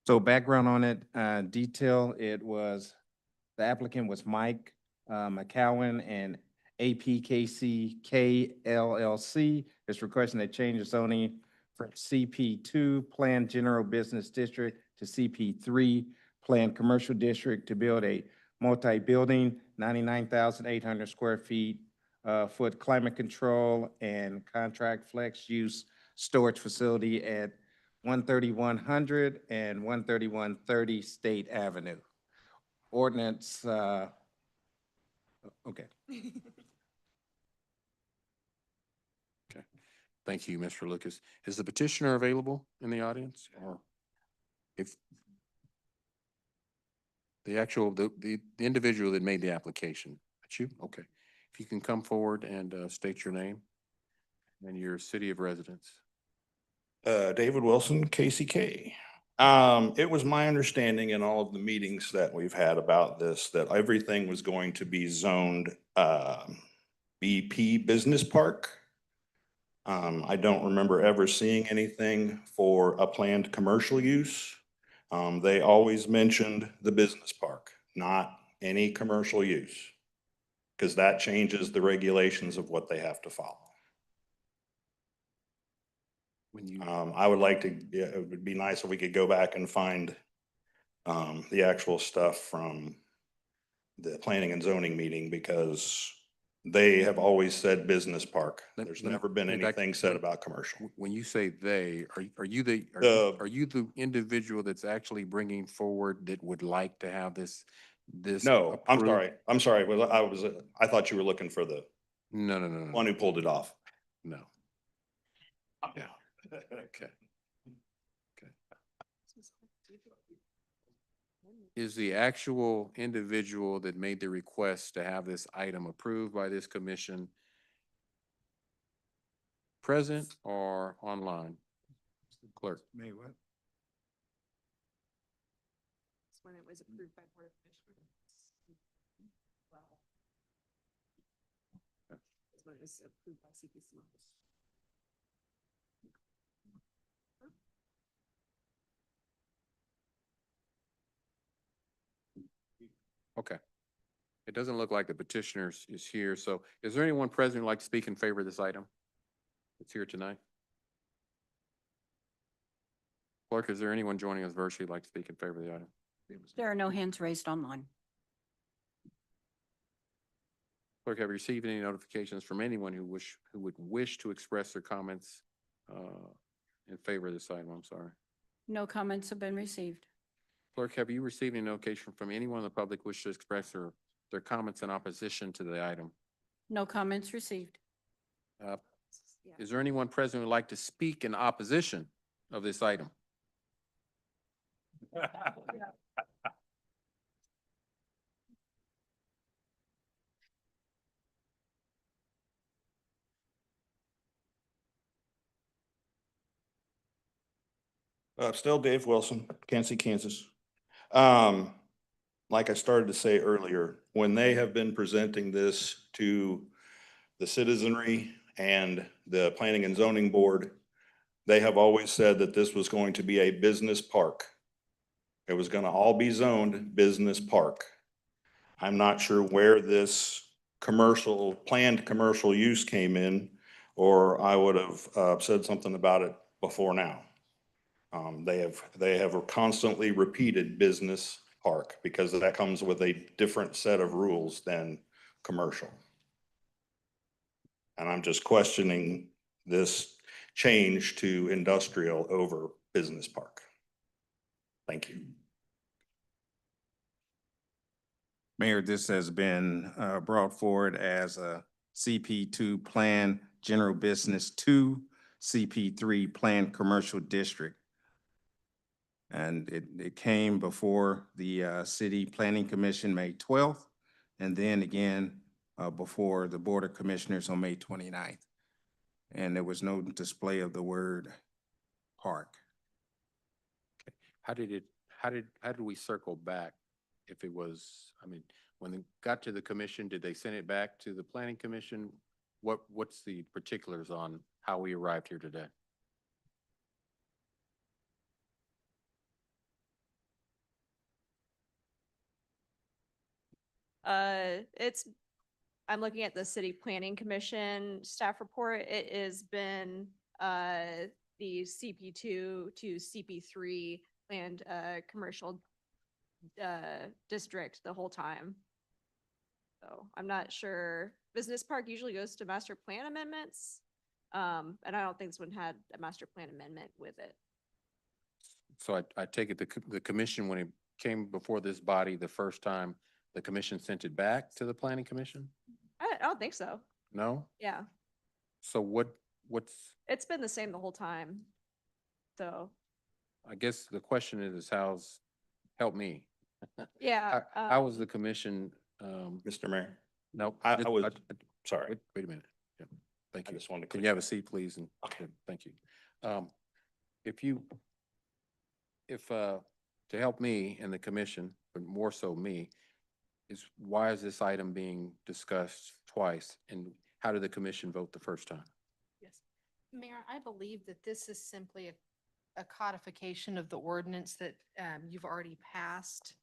So background on it, detail, the applicant was Mike McCowan and APKC KLLC. Is requesting a change of zoning from CP2 Planned General Business District to CP3 Planned Commercial District to build a multi-building, 99,800 square feet, foot climate control and contract flex use storage facility at 13100 and 13130 State Avenue. Ordinance, okay. Thank you, Mr. Lucas. Is the petitioner available in the audience, or if the individual that made the application? That's you? Okay. If you can come forward and state your name and your city of residence. David Wilson, KCK. It was my understanding in all of the meetings that we've had about this, that everything was going to be zoned, BP Business Park. I don't remember ever seeing anything for a planned commercial use. They always mentioned the business park, not any commercial use, because that changes the regulations of what they have to follow. I would like to, yeah, it would be nice if we could go back and find the actual stuff from the planning and zoning meeting, because they have always said business park. There's never been anything said about commercial. When you say they, are you are you the individual that's actually bringing forward that would like to have this? No, I'm approved? sorry. I'm sorry. Well, I thought you were looking for the No. one who pulled it off. No. Yeah. Okay. Is the actual individual that made the request to have this item approved by this commission present or online? Clerk. May what? When it was approved by Board of Commissioners. When it was approved by CPC. Okay. It doesn't look like the petitioner is here. So is there anyone present who'd like to speak in favor of this item that's here tonight? Clerk, is there anyone joining us virtually who'd like to speak in favor of the item? There are no hands raised online. Clerk, have you received any notifications from anyone who would wish to express their comments in favor of this item? I'm sorry. No comments have been received. Clerk, have you received any notification from anyone in the public wish to express their comments in opposition to the item? No comments received. Is there anyone present who would like to speak in opposition of this item? Still Dave Wilson, Kansas City, Kansas. Like I started to say earlier, when they have been presenting this to the citizenry and the Planning and Zoning Board, they have always said that this was going to be a business park. It was going to all be zoned business park. I'm not sure where this planned commercial use came in, or I would have said something about it before now. They have constantly repeated business park because that comes with a different set of rules than commercial. And I'm just questioning this change to industrial over business park. Thank you. Mayor, this has been brought forward as a CP2 Plan General Business 2, CP3 Plan Commercial District. And it came before the City Planning Commission May 12th, and then again before the Board of Commissioners on May 29th. And there was no display of the word park. How did we circle back if it was, I mean, when it got to the commission, did they send it back to the planning commission? What's the particulars on how we arrived here today? I'm looking at the City Planning Commission staff report. It has been, the CP2 to CP3 planned, commercial, district the whole time. So I'm not sure. Business Park usually goes to master plan amendments. And I don't think this one had a master plan amendment with it. So I take it the commission, when it came before this body the first time, the commission sent it back to the planning commission? I don't think so. No? Yeah, So what's, it's been the same the whole time. So, I guess the question is help me. yeah. How was the commission, Mr. Mayor, nope. I just- was, sorry. Wait a minute. Yeah, thank I you. just wanted to. Can you have a seat, please? And, okay, thank you. To help me and the commission, but more so me, is why is this item being discussed twice? And how did the commission vote the first time? Yes. Mayor, I believe that this is simply a codification of the ordinance that you've already passed.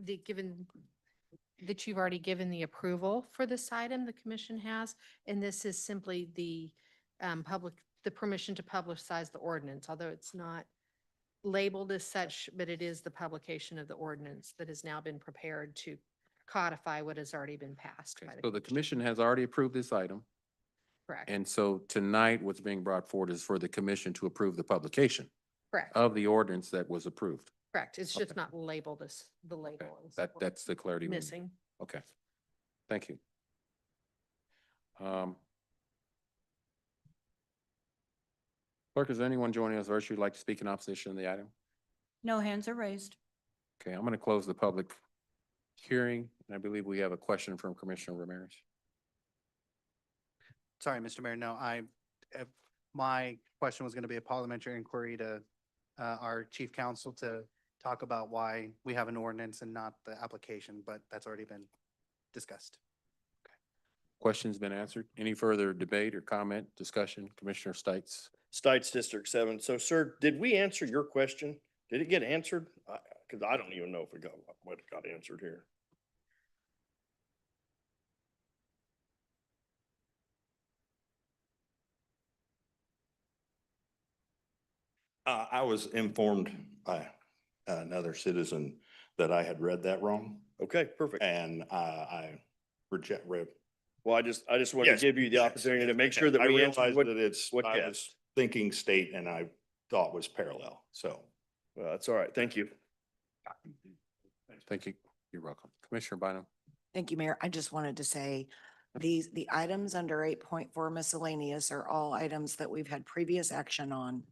That you've already given the approval for this item, the commission has, and this is simply the permission to publicize the ordinance, although it's not labeled as such, but it is the publication of the ordinance that has now been prepared to codify what has already been passed by So the commission has already approved this item. Correct. And so tonight, what's being brought forward is for the commission to approve the publication Correct. of the ordinance that was approved. Correct. It's just Okay. not labeled as the label. is That's the clarity. we need. Missing. Okay. Thank you. Clerk, is there anyone joining us virtually who'd like to speak in opposition to the item? No hands are raised. Okay, I'm going to close the public hearing. And I believe we have a question from Commissioner Ramirez. Sorry, Mr. Mayor, no, my question was going to be a parliamentary inquiry to our chief counsel to talk about why we have an ordinance and not the application, but that's already been discussed. Question's been answered. Any further debate or comment, discussion? Commissioner Stites? Stites District 7. So, sir, did we answer your question? Did it get answered? Because I don't even know if it got, what got answered here. I was informed by another citizen that I had read that wrong, Okay, perfect. and I reject. Well, I just wanted to Yes, give you the yes, opportunity to yes, make yes. sure that I we answered realized what, that it's, what I you was asked. thinking state and I thought was parallel, so. Well, that's all right. Thank you. Thank you. You're welcome. Commissioner Bynum? Thank you, Mayor. I just wanted to say, the items under 8.4 miscellaneous are all items that we've had previous action on.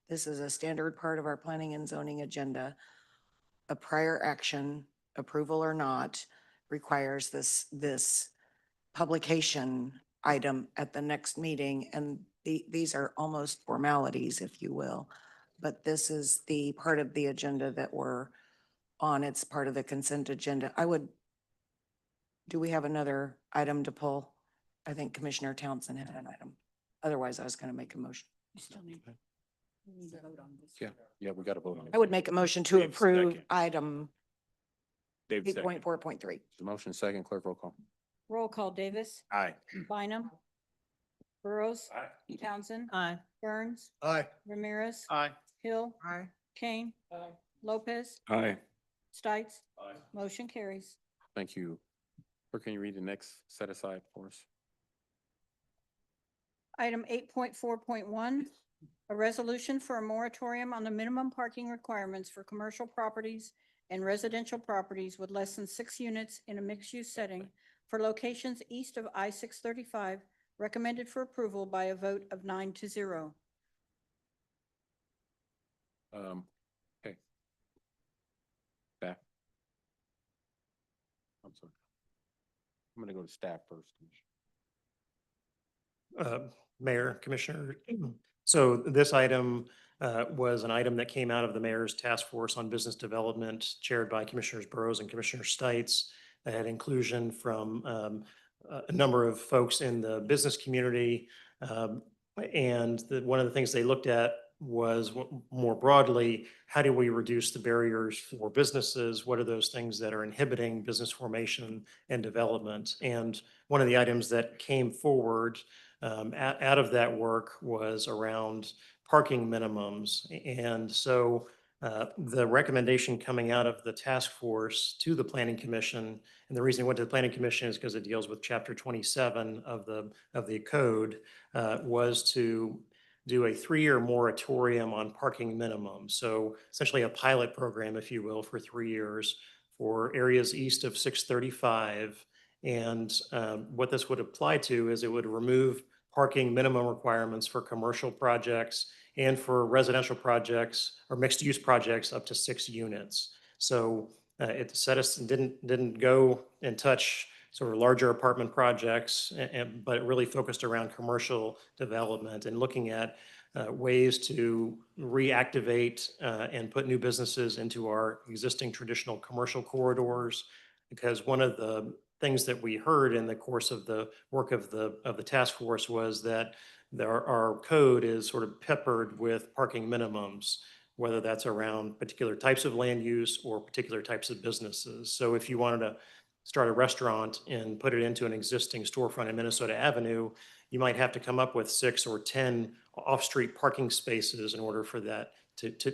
This is a standard part of our planning and zoning agenda. A prior action, approval or not, requires this publication item at the next meeting. And these are almost formalities, if you will. But this is the part of the agenda that we're on. It's part of the consent agenda. Do we have another item to pull? I think Commissioner Townsend had an item. Otherwise, I was going to make a motion. You still need to vote on this. Yeah, we got to vote on it. I would make a motion to Dave, approve second. item Dave, second. 8.4.3. The motion second, clerk roll call. Roll call, Davis. Aye. Bynum. Burrows. Townsend. Aye. Burns. Aye. Ramirez. Aye. Hill. Aye. Kane. Lopez. Aye. Stites. Motion carries. Thank you. Or can you read the next set aside for us? Item 8.4.1, a resolution for a moratorium on the minimum parking requirements for commercial properties and residential properties with less than 6 units in a mixed-use setting for locations east of I-635, recommended for approval by a vote of 9-0. Okay, sorry. I'm gonna go to staff first. Mayor, Commissioner. So this item was an item that came out of the mayor's task force on business development chaired by Commissioners Burrows and Commissioner Stites. That had inclusion from a number of folks in the business community. And one of the things they looked at was more broadly, how do we reduce the barriers for businesses? What are those things that are inhibiting business formation and development? And one of the items that came forward out of that work was around parking minimums. And so the recommendation coming out of the task force to the Planning Commission, and the reason it went to the Planning Commission is because it deals with Chapter 27 of the code, was to do a 3-year moratorium on parking minimums. So essentially a pilot program, if you will, for 3 years for areas east of 635. And what this would apply to is it would remove parking minimum requirements for commercial projects and for residential projects or mixed use projects up to 6 units. So it set us, didn't go and touch sort of larger apartment projects, but it really focused around commercial development and looking at ways to reactivate and put new businesses into our existing traditional commercial corridors. Because one of the things that we heard in the course of the work of the task force was that our code is sort of peppered with parking minimums, whether that's around particular types of land use or particular types of businesses. So if you wanted to start a restaurant and put it into an existing storefront in Minnesota Avenue, you might have to come up with 6 or 10 off-street parking spaces in order for that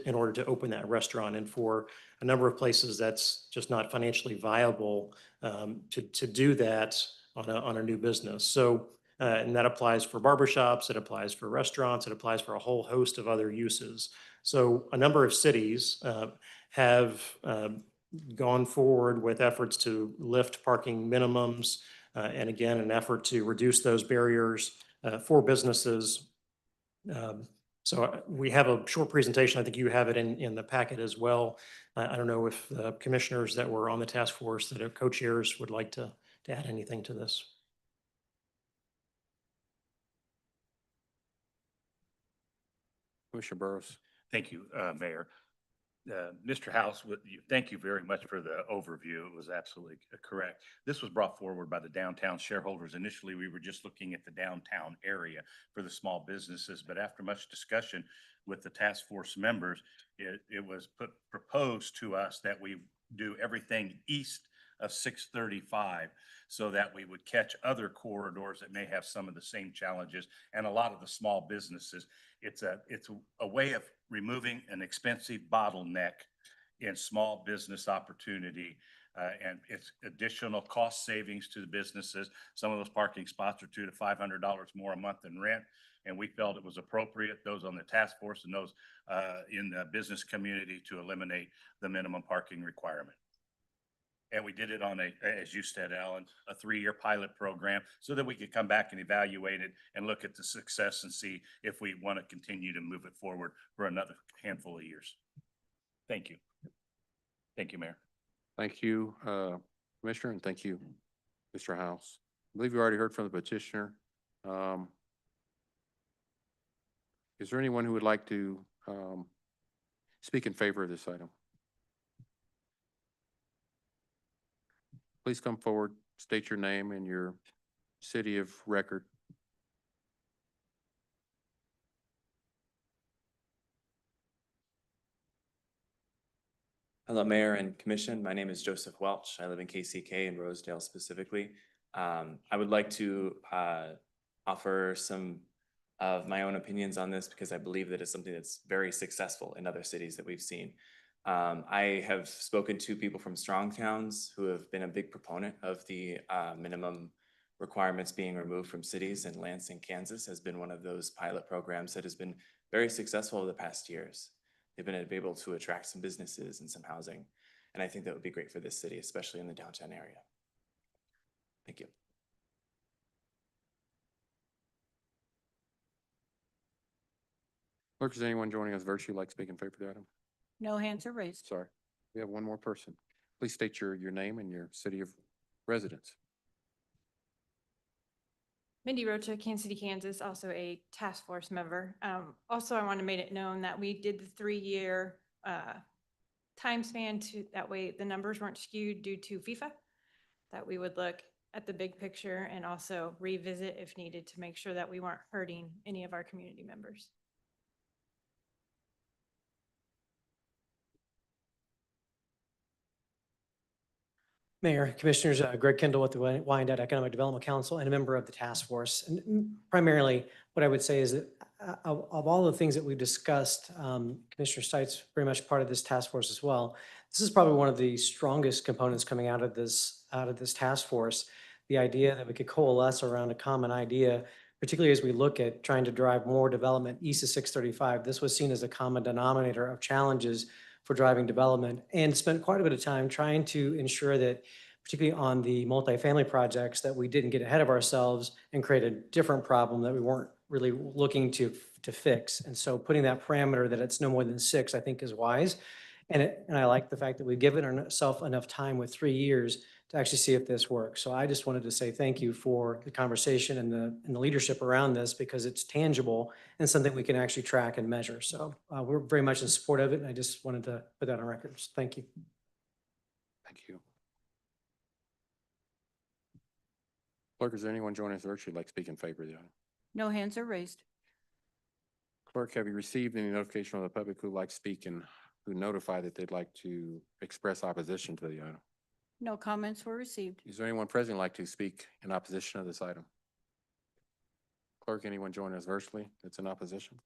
in order to open that restaurant. And for a number of places, that's just not financially viable to do that on a new business. So, and that applies for barbershops, it applies for restaurants, it applies for a whole host of other uses. So a number of cities have gone forward with efforts to lift parking minimums, and again, an effort to reduce those barriers for businesses. So we have a short presentation. I think you have it in the packet as well. I don't know if the commissioners that were on the task force that are co-chairs would like to add anything to this. Commissioner Burrows. Thank you, Mayor. Mr. House, thank you very much for the overview. It was absolutely correct. This was brought forward by the downtown shareholders. Initially, we were just looking at the downtown area for the small businesses, but after much discussion with the task force members, it was proposed to us that we do everything east of 635 so that we would catch other corridors that may have some of the same challenges and a lot of the small businesses. It's a way of removing an expensive bottleneck in small business opportunity. And it's additional cost savings to the businesses. Some of those parking spots are $200 to $500 more a month than rent. And we felt it was appropriate, those on the task force and those in the business community, to eliminate the minimum parking requirement. And we did it on as you said, Alan, a 3-year pilot program so that we could come back and evaluate it and look at the success and see if we want to continue to move it forward for another handful of years. Thank you. Thank you, Mayor. Thank you, Commissioner, and thank you, Mr. House. I believe you already heard from the petitioner. Is there anyone who would like to speak in favor of this item? Please come forward, state your name and your city of record. Hello, Mayor and Commission. My name is Joseph Welch. I live in KCK in Rosedale specifically. I would like to offer some of my own opinions on this because I believe that it's something that's very successful in other cities that we've seen. I have spoken to people from strong towns who have been a big proponent of the minimum requirements being removed from cities, and Lansing, Kansas has been one of those pilot programs that has been very successful over the past years. They've been able to attract some businesses and some housing, and I think that would be great for this city, especially in the downtown area. Thank you. Clerk, is anyone joining us virtually like speaking in favor of the item? No hands are raised. Sorry, we have one more person. Please state your name and your city of residents. Mindy Rocha, Kansas City, Kansas, also a task force member. Also, I want to make it known that we did the 3-year time span to, that way the numbers weren't skewed due to FIFA, that we would look at the big picture and also revisit if needed to make sure that we weren't hurting any of our community members. Mayor, Commissioners, Greg Kendall with the Wyandotte Economic Development Council and a member of the task force. And primarily, what I would say is that of all the things that we've discussed, Commissioner Stites very much part of this task force as well. This is probably one of the strongest components coming out of this task force. The idea that we could coalesce around a common idea, particularly as we look at trying to drive more development east of 635. This was seen as a common denominator of challenges for driving development, and spent quite a bit of time trying to ensure that, particularly on the multifamily projects, that we didn't get ahead of ourselves and create a different problem that we weren't really looking to fix. And so putting that parameter that it's no more than 6, I think is wise. And I like the fact that we've given ourselves enough time with 3 years to actually see if this works. So I just wanted to say thank you for the conversation and the leadership around this, because it's tangible and something we can actually track and measure. So we're very much in support of it, and I just wanted to put that on record. So thank you. Thank you. Clerk, is there anyone joining us virtually who'd like to speak in favor of the item? No hands are raised. Clerk, have you received any notification from the public who'd like to speak and who notify that they'd like to express opposition to the item? No comments were received. Is there anyone present who'd like to speak in opposition of this item? Clerk, anyone joining us virtually that's in opposition?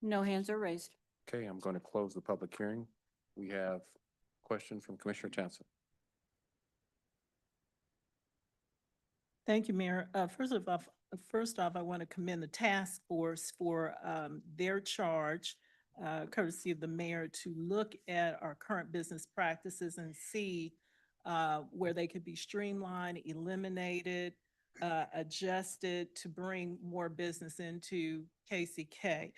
No hands are raised. Okay, I'm going to close the public hearing. We have a question from Commissioner Townsend. Thank you, Mayor. First off, I want to commend the task force for their charge, courtesy of the mayor, to look at our current business practices and see where they could be streamlined, eliminated, adjusted to bring more business into KCK.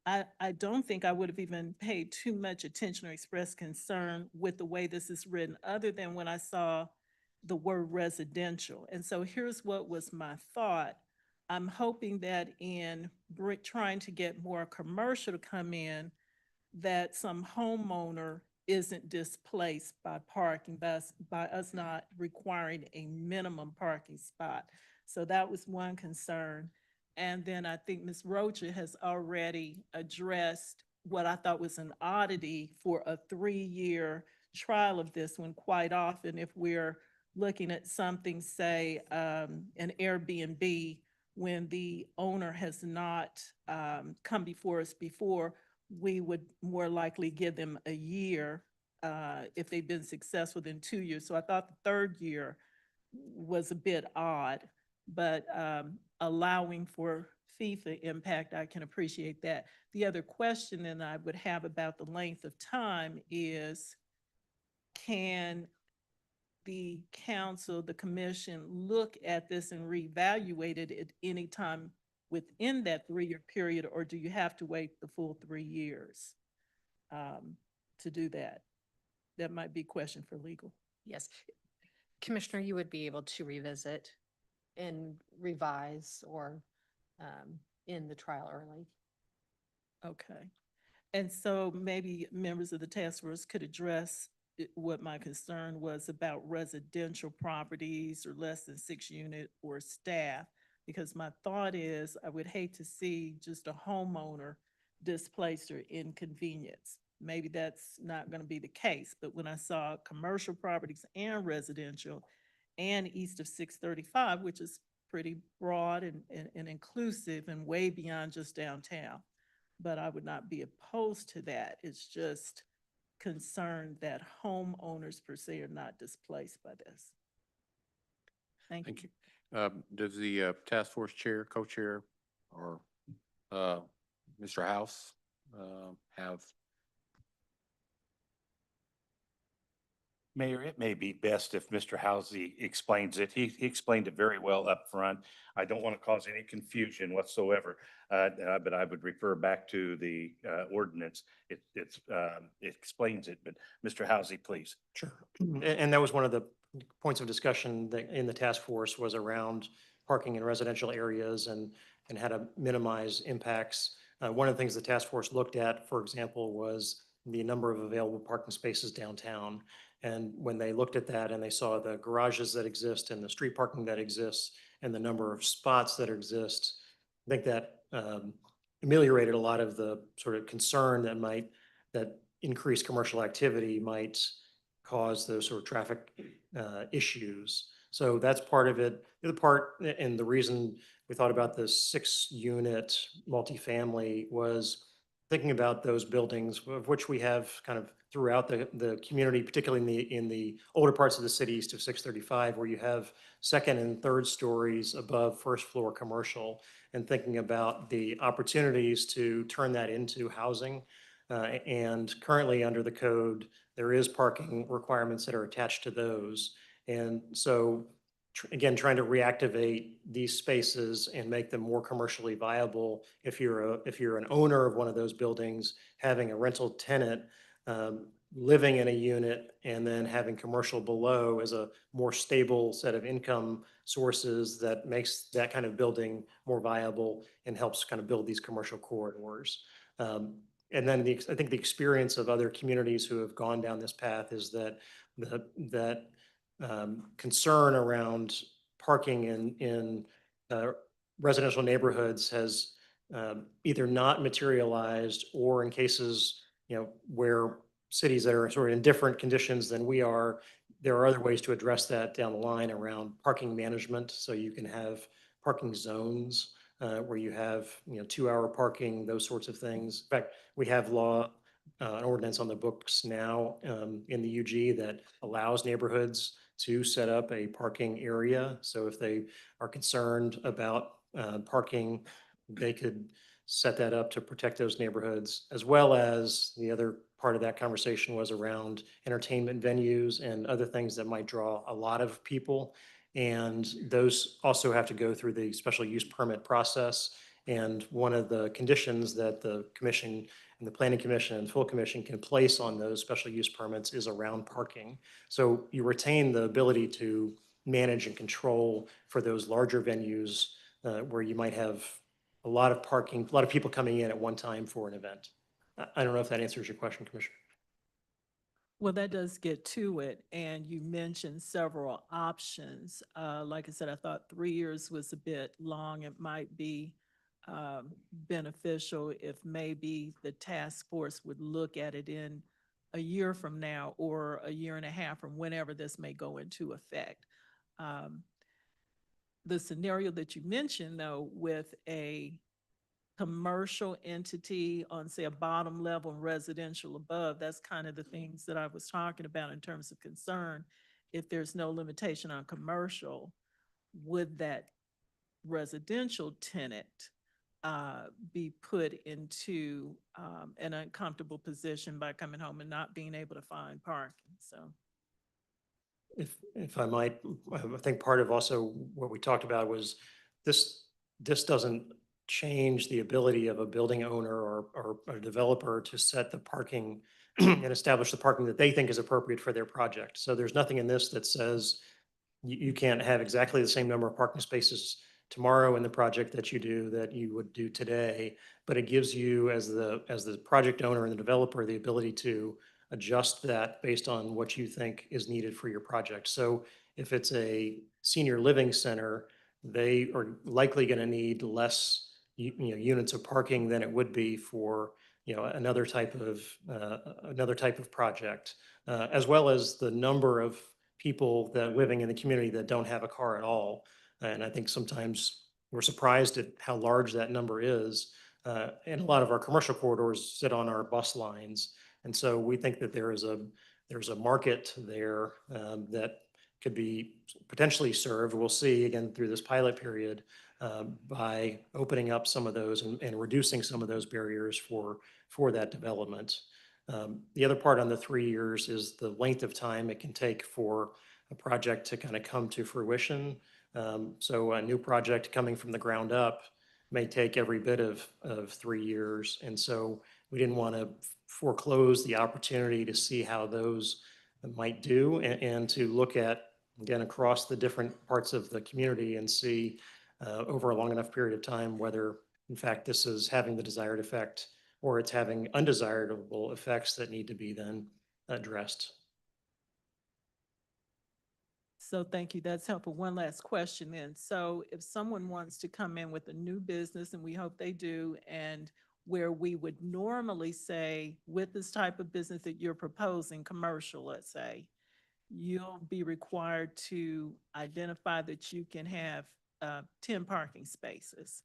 I don't think I would have even paid too much attention or expressed concern with the way this is written, other than when I saw the word residential. And so here's what was my thought. I'm hoping that in trying to get more commercial to come in, that some homeowner isn't displaced by parking, by us not requiring a minimum parking spot. So that was one concern. And then I think Ms. Rocha has already addressed what I thought was an oddity for a 3-year trial of this, when quite often if we're looking at something, say, an Airbnb, when the owner has not come before us before, we would more likely give them a year if they've been successful within 2 years. So I thought the 3rd year was a bit odd, but allowing for FIFA impact, I can appreciate that. The other question that I would have about the length of time is, can the council, the commission, look at this and reevaluate it at any time within that 3-year period, or do you have to wait the full 3 years to do that? That might be a question for legal. Yes. Commissioner, you would be able to revisit and revise or end the trial early. Okay. And so maybe members of the task force could address what my concern was about residential properties or less than 6 unit or staff, because my thought is I would hate to see just a homeowner displaced or inconvenienced. Maybe that's not going to be the case, but when I saw commercial properties and residential and east of 635, which is pretty broad and inclusive and way beyond just downtown, but I would not be opposed to that. It's just concerned that homeowners per se are not displaced by this. Thank you. Does the task force chair, co-chair, or Mr. House have? Mayor, it may be best if Mr. Housey explains it. He explained it very well up front. I don't want to cause any confusion whatsoever, but I would refer back to the ordinance. It explains it, but Mr. Housey, please. Sure. And that was one of the points of discussion that in the task force was around parking in residential areas and how to minimize impacts. One of the things the task force looked at, for example, was the number of available parking spaces downtown. And when they looked at that and they saw the garages that exist and the street parking that exists and the number of spots that exist, I think that ameliorated a lot of the sort of concern that increased commercial activity might cause those sort of traffic issues. So that's part of it. The other part, and the reason we thought about this 6-unit multifamily was thinking about those buildings, of which we have kind of throughout the community, particularly in the older parts of the city east of 635, where you have second and third stories above first floor commercial, and thinking about the opportunities to turn that into housing. And currently under the code, there is parking requirements that are attached to those. And so again, trying to reactivate these spaces and make them more commercially viable. If you're an owner of one of those buildings, having a rental tenant living in a unit and then having commercial below as a more stable set of income sources that makes that kind of building more viable and helps kind of build these commercial corridors. And then I think the experience of other communities who have gone down this path is that concern around parking in residential neighborhoods has either not materialized, or in cases, where cities that are sort of in different conditions than we are, there are other ways to address that down the line around parking management. So you can have parking zones where you have, 2-hour parking, those sorts of things. In fact, we have an ordinance on the books now in the UG that allows neighborhoods to set up a parking area. So if they are concerned about parking, they could set that up to protect those neighborhoods, as well as the other part of that conversation was around entertainment venues and other things that might draw a lot of people. And those also have to go through the special use permit process. And one of the conditions that the commission and the planning commission and full commission can place on those special use permits is around parking. So you retain the ability to manage and control for those larger venues where you might have a lot of parking, a lot of people coming in at one time for an event. I don't know if that answers your question, Commissioner. Well, that does get to it, and you mentioned several options. Like I said, I thought 3 years was a bit long. It might be beneficial if maybe the task force would look at it in a year from now or a year and a half from whenever this may go into effect. The scenario that you mentioned, though, with a commercial entity on, say, a bottom level and residential above, that's kind of the things that I was talking about in terms of concern. If there's no limitation on commercial, would that residential tenant be put into an uncomfortable position by coming home and not being able to find parking? So. If I might, I think part of also what we talked about was this doesn't change the ability of a building owner or a developer to set the parking and establish the parking that they think is appropriate for their project. So there's nothing in this that says you can't have exactly the same number of parking spaces tomorrow in the project that you would do today, but it gives you as the project owner and the developer the ability to adjust that based on what you think is needed for your project. So if it's a senior living center, they are likely going to need less units of parking than it would be for another type of project, as well as the number of people that living in the community that don't have a car at all. And I think sometimes we're surprised at how large that number is. And a lot of our commercial corridors sit on our bus lines. And so we think that there's a market there that could be potentially served. We'll see again through this pilot period by opening up some of those and reducing some of those barriers for that development. The other part on the 3 years is the length of time it can take for a project to kind of come to fruition. So a new project coming from the ground up may take every bit of 3 years. And so we didn't want to foreclose the opportunity to see how those might do and to look at again, across the different parts of the community and see over a long enough period of time whether, in fact, this is having the desired effect or it's having undesirable effects that need to be then addressed. So thank you. That's helpful. One last question then. So if someone wants to come in with a new business, and we hope they do, and where we would normally say with this type of business that you're proposing, commercial, let's say, you'll be required to identify that you can have 10 parking spaces.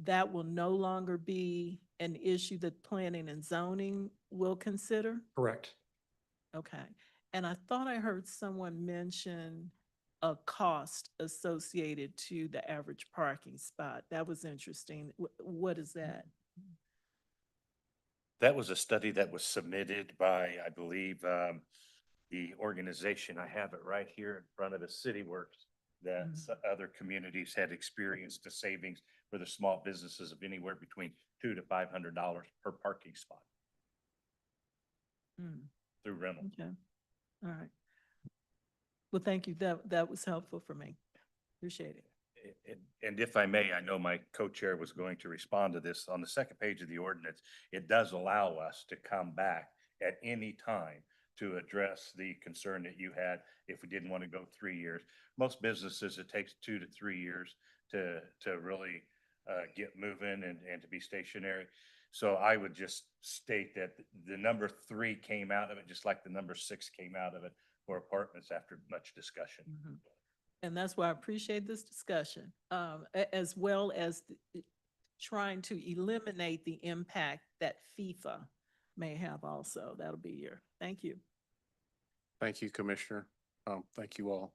That will no longer be an issue that planning and zoning will consider? Correct. Okay. And I thought I heard someone mention a cost associated to the average parking spot. That was interesting. What is that? That was a study that was submitted by, I believe, the organization, I have it right here in front of us, CityWorks, that other communities had experienced the savings for the small businesses of anywhere between $200 to $500 per parking spot through rental. Okay. All right. Well, thank you. That was helpful for me. Appreciate it. And if I may, I know my co-chair was going to respond to this. On the second page of the ordinance, it does allow us to come back at any time to address the concern that you had if we didn't want to go 3 years. Most businesses, it takes 2 to 3 years to really get moving and to be stationary. So I would just state that the number 3 came out of it, just like the number 6 came out of it for apartments after much discussion. And that's why I appreciate this discussion, as well as trying to eliminate the impact that FIFA may have also. That'll be your, thank you. Thank you, Commissioner. Thank you all.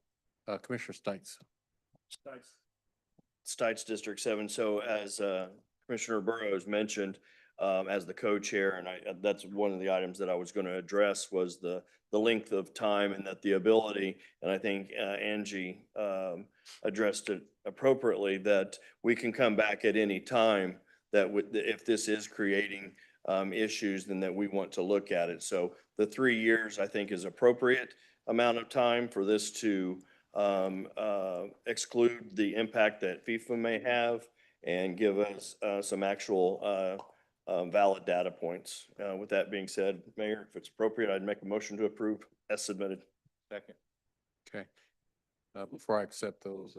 Commissioner Stites. Stites District 7. So as Commissioner Burrows mentioned, as the co-chair, and that's one of the items that I was going to address was the length of time and that the ability, and I think Angie addressed it appropriately, that we can come back at any time that if this is creating issues, then that we want to look at it. So the 3 years, I think, is appropriate amount of time for this to exclude the impact that FIFA may have and give us some actual valid data points. With that being said, Mayor, if it's appropriate, I'd make a motion to approve as submitted. Second. Okay. Before I accept those,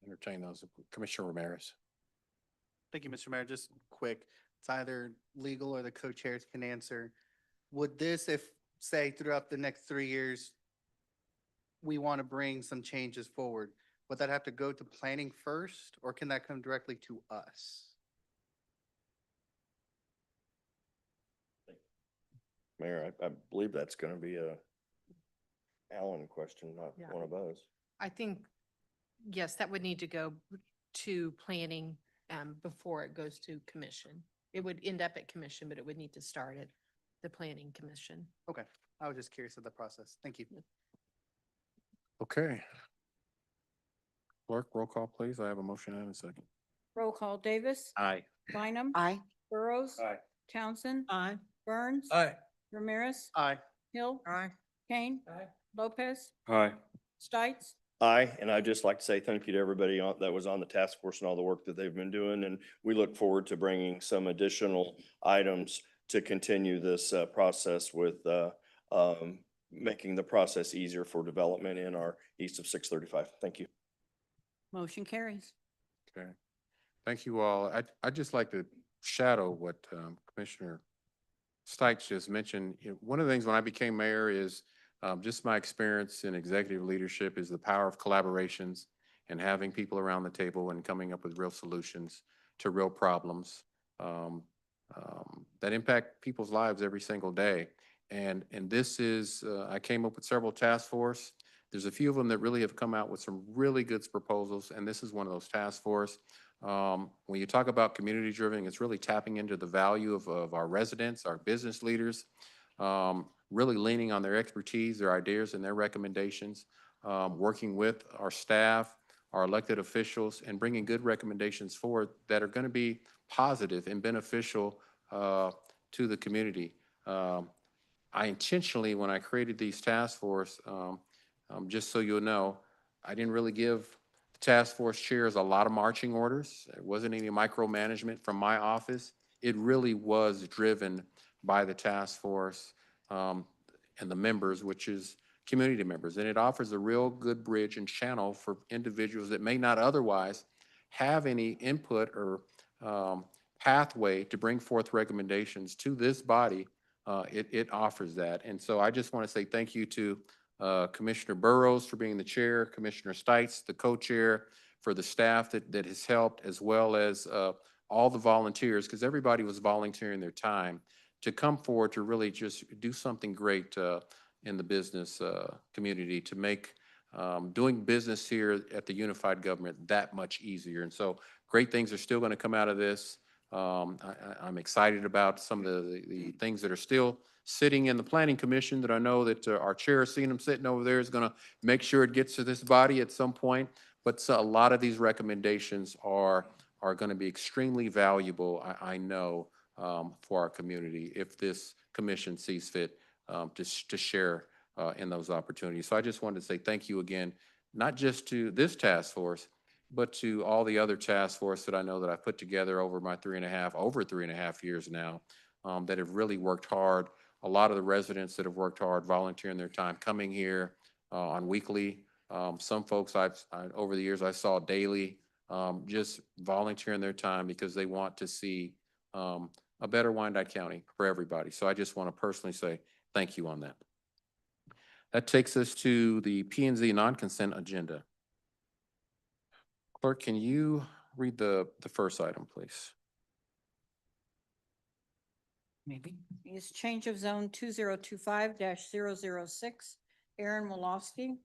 entertain those, Commissioner Ramirez. Thank you, Mr. Mayor. Just quick, it's either legal or the co-chairs can answer. Would this, if, say, throughout the next 3 years, we want to bring some changes forward, would that have to go to planning first, or can that come directly to us? Mayor, I believe that's going to be a Alan question, not Yeah. one of us. I think, yes, that would need to go to planning before it goes to commission. It would end up at commission, but it would need to start at the planning commission. Okay, I was just curious of the process. Thank you. Okay. Clerk, roll call, please. I have a motion and a second. Roll call, Davis. Aye. Bynum. Aye. Burrows. Aye. Townsend. Aye. Burns. Aye. Ramirez. Aye. Hill. Aye. Kane. Lopez. Aye. Stites. Aye, and I'd just like to say thank you to everybody that was on the task force and all the work that they've been doing. And we look forward to bringing some additional items to continue this process with making the process easier for development in our east of 635. Thank you. Motion carries. Okay. Thank you all. I'd just like to shadow what Commissioner Stites just mentioned. You know, one of the things when I became mayor is just my experience in executive leadership is the power of collaborations and having people around the table and coming up with real solutions to real problems that impact people's lives every single day. And this is, I came up with several task force. There's a few of them that really have come out with some really good proposals, and this is one of those task force. When you talk about community driven, it's really tapping into the value of our residents, our business leaders, really leaning on their expertise, their ideas, and their recommendations, working with our staff, our elected officials, and bringing good recommendations forward that are going to be positive and beneficial to the community. I intentionally, when I created these task force, Just so you'll know, I didn't really give the task force chairs a lot of marching orders. There wasn't any micromanagement from my office. It really was driven by the task force and the members, which is community members. And it offers a real good bridge and channel for individuals that may not otherwise have any input or pathway to bring forth recommendations to this body. It offers that. And so I just want to say thank you to Commissioner Burrows for being the chair, Commissioner Stites, the co-chair, for the staff that has helped, as well as all the volunteers, because everybody was volunteering their time to come forward to really just do something great in the business community to make doing business here at the unified government that much easier. And so great things are still going to come out of this. I'm excited about some of the things that are still sitting in the planning commission that I know that our chair, seeing them sitting over there, is going to make sure it gets to this body at some point. But a lot of these recommendations are going to be extremely valuable, I know, for our community if this commission sees fit to share in those opportunities. So I just wanted to say thank you again, not just to this task force, but to all the other task force that I know that I've put together over my over 3.5 years now, that have really worked hard. A lot of the residents that have worked hard, volunteering their time, coming here on weekly. Some folks over the years I saw daily, just volunteering their time because they want to see a better Wyandotte County for everybody. So I just want to personally say thank you on that. That takes us to the P&Z non-consent agenda. Clerk, can you read the first item, please? Maybe. Is change of zone 2025-006, Aaron Wolofsky.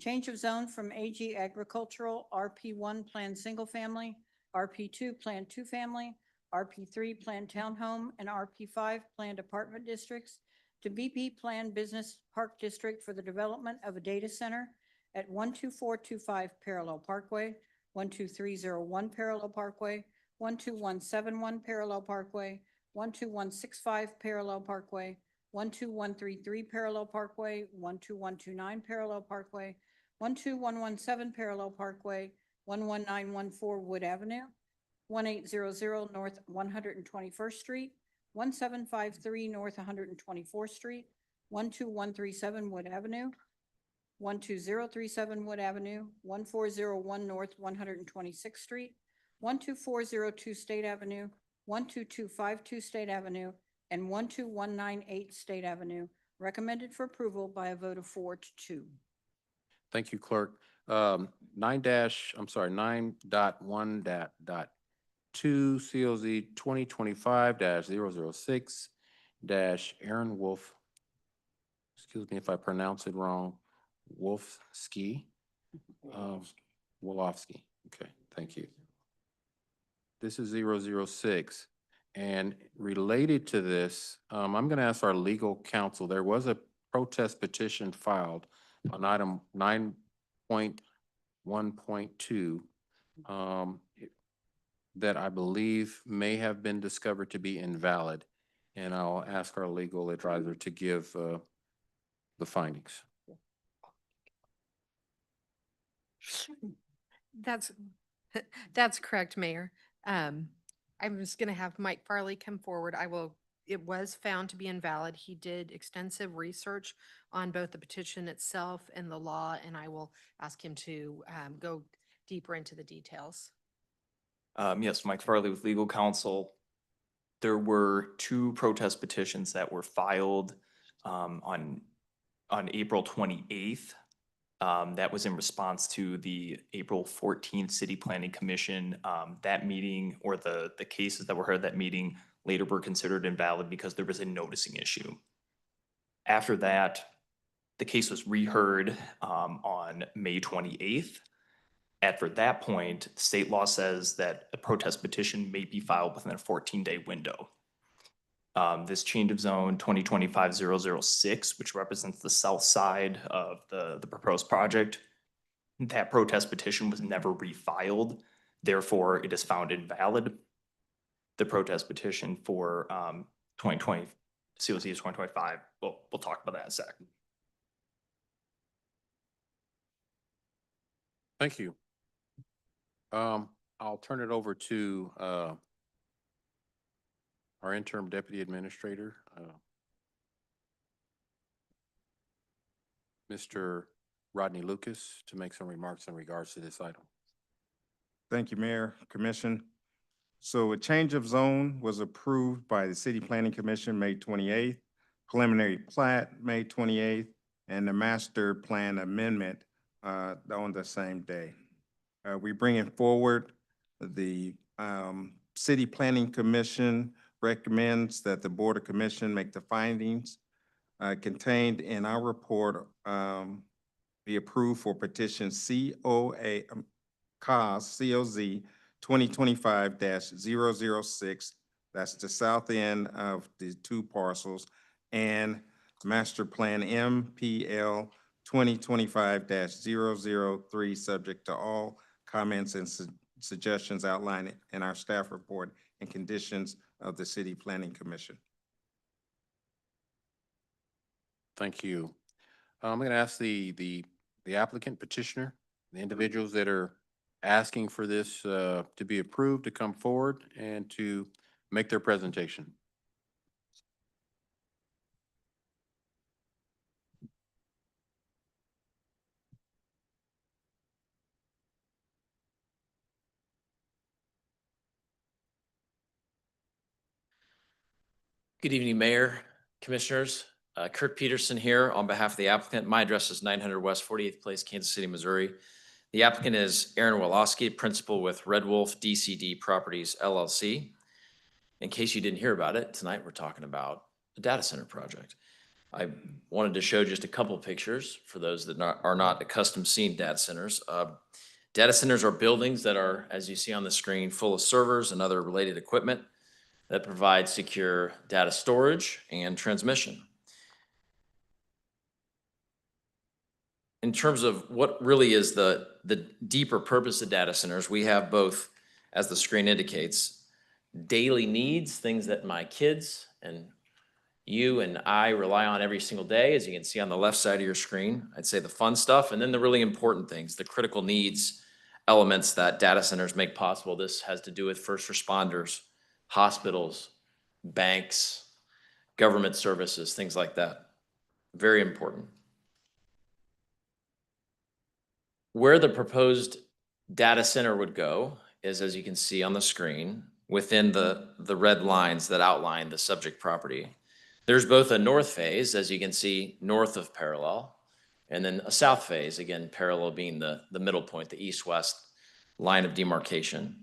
Change of zone from AG Agricultural, RP1 Planned Single Family, RP2 Planned Two Family, RP3 Planned Townhome, and RP5 Planned Apartment Districts to BP Planned Business Park District for the development of a data center at 12425 Parallel Parkway, 12301 Parallel Parkway, 12171 Parallel Parkway, 12165 Parallel Parkway, 12133 Parallel Parkway, 12129 Parallel Parkway, 12117 Parallel Parkway, 11914 Wood Avenue, 1800 North 121st Street, 1753 North 124th Street, 12137 Wood Avenue, 12037 Wood Avenue, 1401 North 126th Street, 12402 State Avenue, 12252 State Avenue, and 12198 State Avenue, recommended for approval by a vote of 4-2. Thank you, Clerk. 9.1.2 COZ 2025-006 Aaron Wolf. Excuse me if I pronounce it wrong. Wolofsky. Wolofsky. Okay, thank you. This is 006. And related to this, I'm going to ask our legal counsel. There was a protest petition filed on item 9.1.2 that I believe may have been discovered to be invalid. And I'll ask our legal advisor to give the findings. That's correct, Mayor. I'm just going to have Mike Farley come forward. It was found to be invalid. He did extensive research on both the petition itself and the law, and I will ask him to go deeper into the details. Yes, Mike Farley with legal counsel. There were two protest petitions that were filed on April 28th. That was in response to the April 14th City Planning Commission. That meeting, or the cases that were heard at that meeting, later were considered invalid because there was a noticing issue. After that, the case was reheard on May 28th. After that point, state law says that a protest petition may be filed within a 14-day window. This change of zone 2025-006, which represents the south side of the proposed project, that protest petition was never refiled. Therefore, it is found invalid. The protest petition for 2020 COZ is 2025. We'll talk about that in a sec. Thank you. I'll turn it over to, our interim deputy administrator, Mr. Rodney Lucas, to make some remarks in regards to this item. Thank you, Mayor, Commission. So a change of zone was approved by the City Planning Commission, May 28th, preliminary plat, May 28th, and the master plan amendment, on the same day. We bringing forward the, City Planning Commission recommends that the Board of Commission make the findings, contained in our report, be approved for petition COZ 2025-006. That's the south end of the two parcels, and master plan MPL 2025-003, subject to all comments and suggestions outlined in our staff report and conditions of the City Planning Commission. Thank you. I'm going to ask the applicant petitioner, the individuals that are asking for this to be approved, to come forward and to make their presentation. Good evening, Mayor, Commissioners. Kurt Peterson here on behalf of the applicant. My address is 900 West 48th Place, Kansas City, Missouri. The applicant is Aaron Wolosky, principal with Red Wolf DCD Properties LLC. In case you didn't hear about it, tonight we're talking about the data center project. I wanted to show just a couple pictures for those that are not accustomed to seeing data centers. Data centers are buildings that are, as you see on the screen, full of servers and other related equipment that provide secure data storage and transmission. In terms of what really is the deeper purpose of data centers, we have both, as the screen indicates, daily needs, things that my kids and you and I rely on every single day, as you can see on the left side of your screen. I'd say the fun stuff, and then the really important things, the critical needs elements that data centers make possible. This has to do with first responders, hospitals, banks, government services, things like that. Very important. Where the proposed data center would go is, as you can see on the screen, within the red lines that outline the subject property. There's both a north phase, as you can see, north of parallel, and then a south phase, again, parallel being the middle point, the east-west line of demarcation.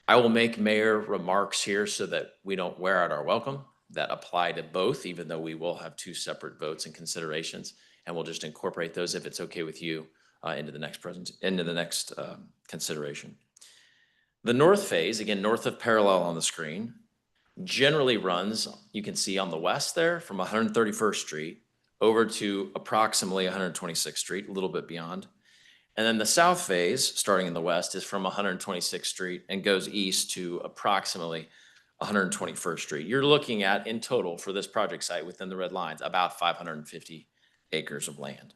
I will make mayor remarks here so that we don't wear out our welcome that apply to both, even though we will have two separate votes and considerations, and we'll just incorporate those, if it's okay with you, into the next consideration. The north phase, again, north of parallel on the screen, generally runs, you can see on the west there, from 131st Street over to approximately 126th Street, a little bit beyond. And then the south phase, starting in the west, is from 126th Street and goes east to approximately 121st Street. You're looking at, in total, for this project site within the red lines, about 550 acres of land.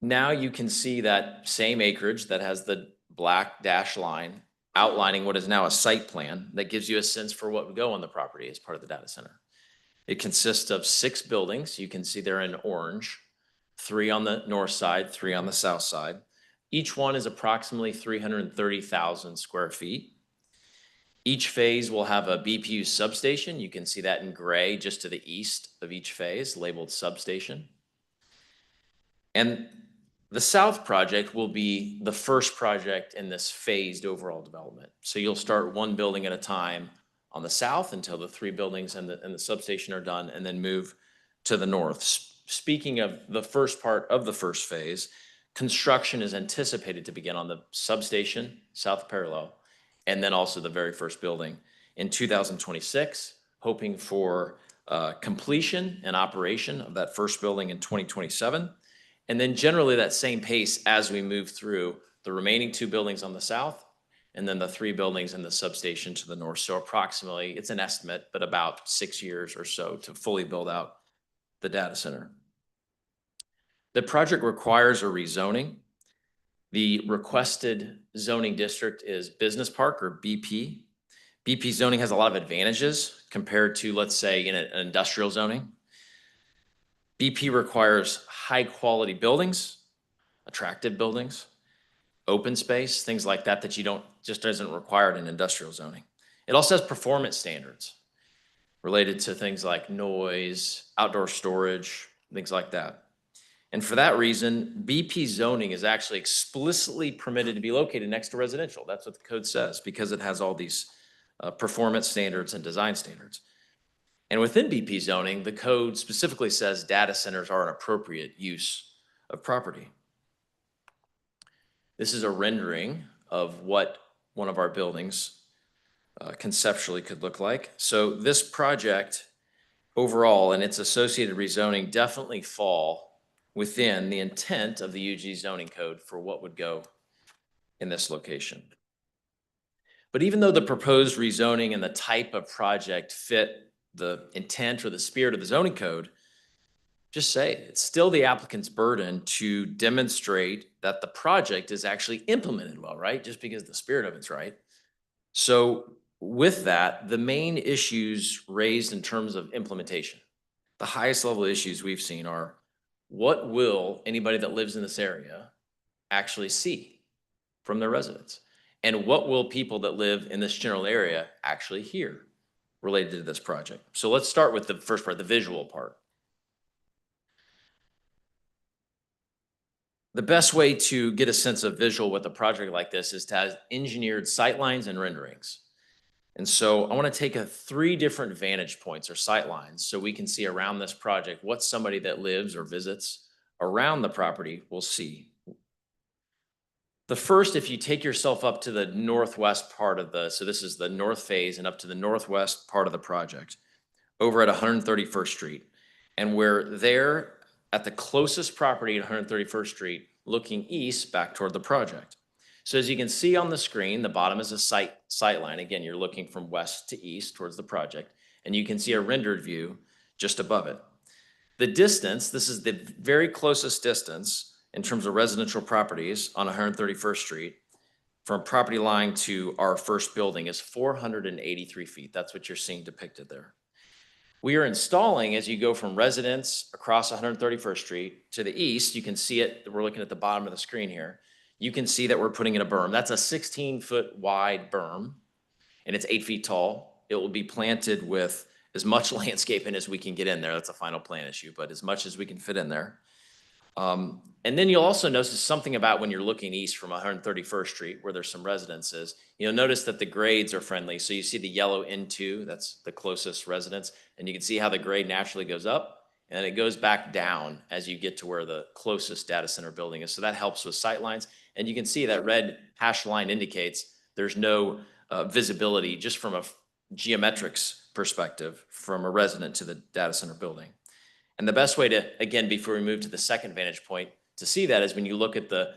Now you can see that same acreage that has the black dash line outlining what is now a site plan that gives you a sense for what would go on the property as part of the data center. It consists of 6 buildings. You can see they're in orange, 3 on the north side, 3 on the south side. Each one is approximately 330,000 square feet. Each phase will have a BPU substation. You can see that in gray just to the east of each phase, labeled substation. And the south project will be the first project in this phased overall development. So you'll start 1 building at a time on the south until the 3 buildings and the substation are done, and then move to the north. Speaking of the first part of the first phase, construction is anticipated to begin on the substation, south parallel, and then also the very first building in 2026, hoping for completion and operation of that first building in 2027. And then generally that same pace as we move through the remaining 2 buildings on the south, and then the 3 buildings in the substation to the north. So approximately, it's an estimate, but about 6 years or so to fully build out the data center. The project requires a rezoning. The requested zoning district is Business Park or BP. BP zoning has a lot of advantages compared to, let's say, in an industrial zoning. BP requires high-quality buildings, attractive buildings, open space, things like that that you don't, just isn't required in industrial zoning. It also has performance standards related to things like noise, outdoor storage, things like that. And for that reason, BP zoning is actually explicitly permitted to be located next to residential. That's what the code says, because it has all these performance standards and design standards. And within BP zoning, the code specifically says data centers are an appropriate use of property. This is a rendering of what one of our buildings conceptually could look like. So this project overall and its associated rezoning definitely fall within the intent of the UG zoning code for what would go in this location. But even though the proposed rezoning and the type of project fit the intent or the spirit of the zoning code, just say it's still the applicant's burden to demonstrate that the project is actually implemented well, right? Just because the spirit of it's right. So with that, the main issues raised in terms of implementation, the highest level issues we've seen are, what will anybody that lives in this area actually see from their residents? And what will people that live in this general area actually hear related to this project? So let's start with the first part, the visual part. The best way to get a sense of visual with a project like this is to have engineered sightlines and renderings. And so I want to take 3 different vantage points or sight lines so we can see around this project what somebody that lives or visits around the property will see. The first, if you take yourself up to the northwest part of so this is the north phase and up to the northwest part of the project, over at 131st Street. And we're there at the closest property at 131st Street, looking east back toward the project. So as you can see on the screen, the bottom is a sight line. Again, you're looking from west to east towards the project, and you can see a rendered view just above it. The distance, this is the very closest distance in terms of residential properties on 131st Street from property line to our first building is 483 feet. That's what you're seeing depicted there. We are installing, as you go from residence across 131st Street to the east, you can see it, we're looking at the bottom of the screen here. You can see that we're putting in a berm. That's a 16-foot wide berm, and it's 8 feet tall. It will be planted with as much landscaping as we can get in there. That's a final plan issue, but as much as we can fit in there. And then you'll also notice something about when you're looking east from 131st Street, where there's some residences, you'll notice that the grades are friendly. So you see the yellow N2, that's the closest residence, and you can see how the grade naturally goes up and it goes back down as you get to where the closest data center building is. So that helps with sight lines. And you can see that red hash line indicates there's no visibility just from a geometrics perspective from a resident to the data center building. And the best way to, again, before we move to the second vantage point, to see that is when you look at the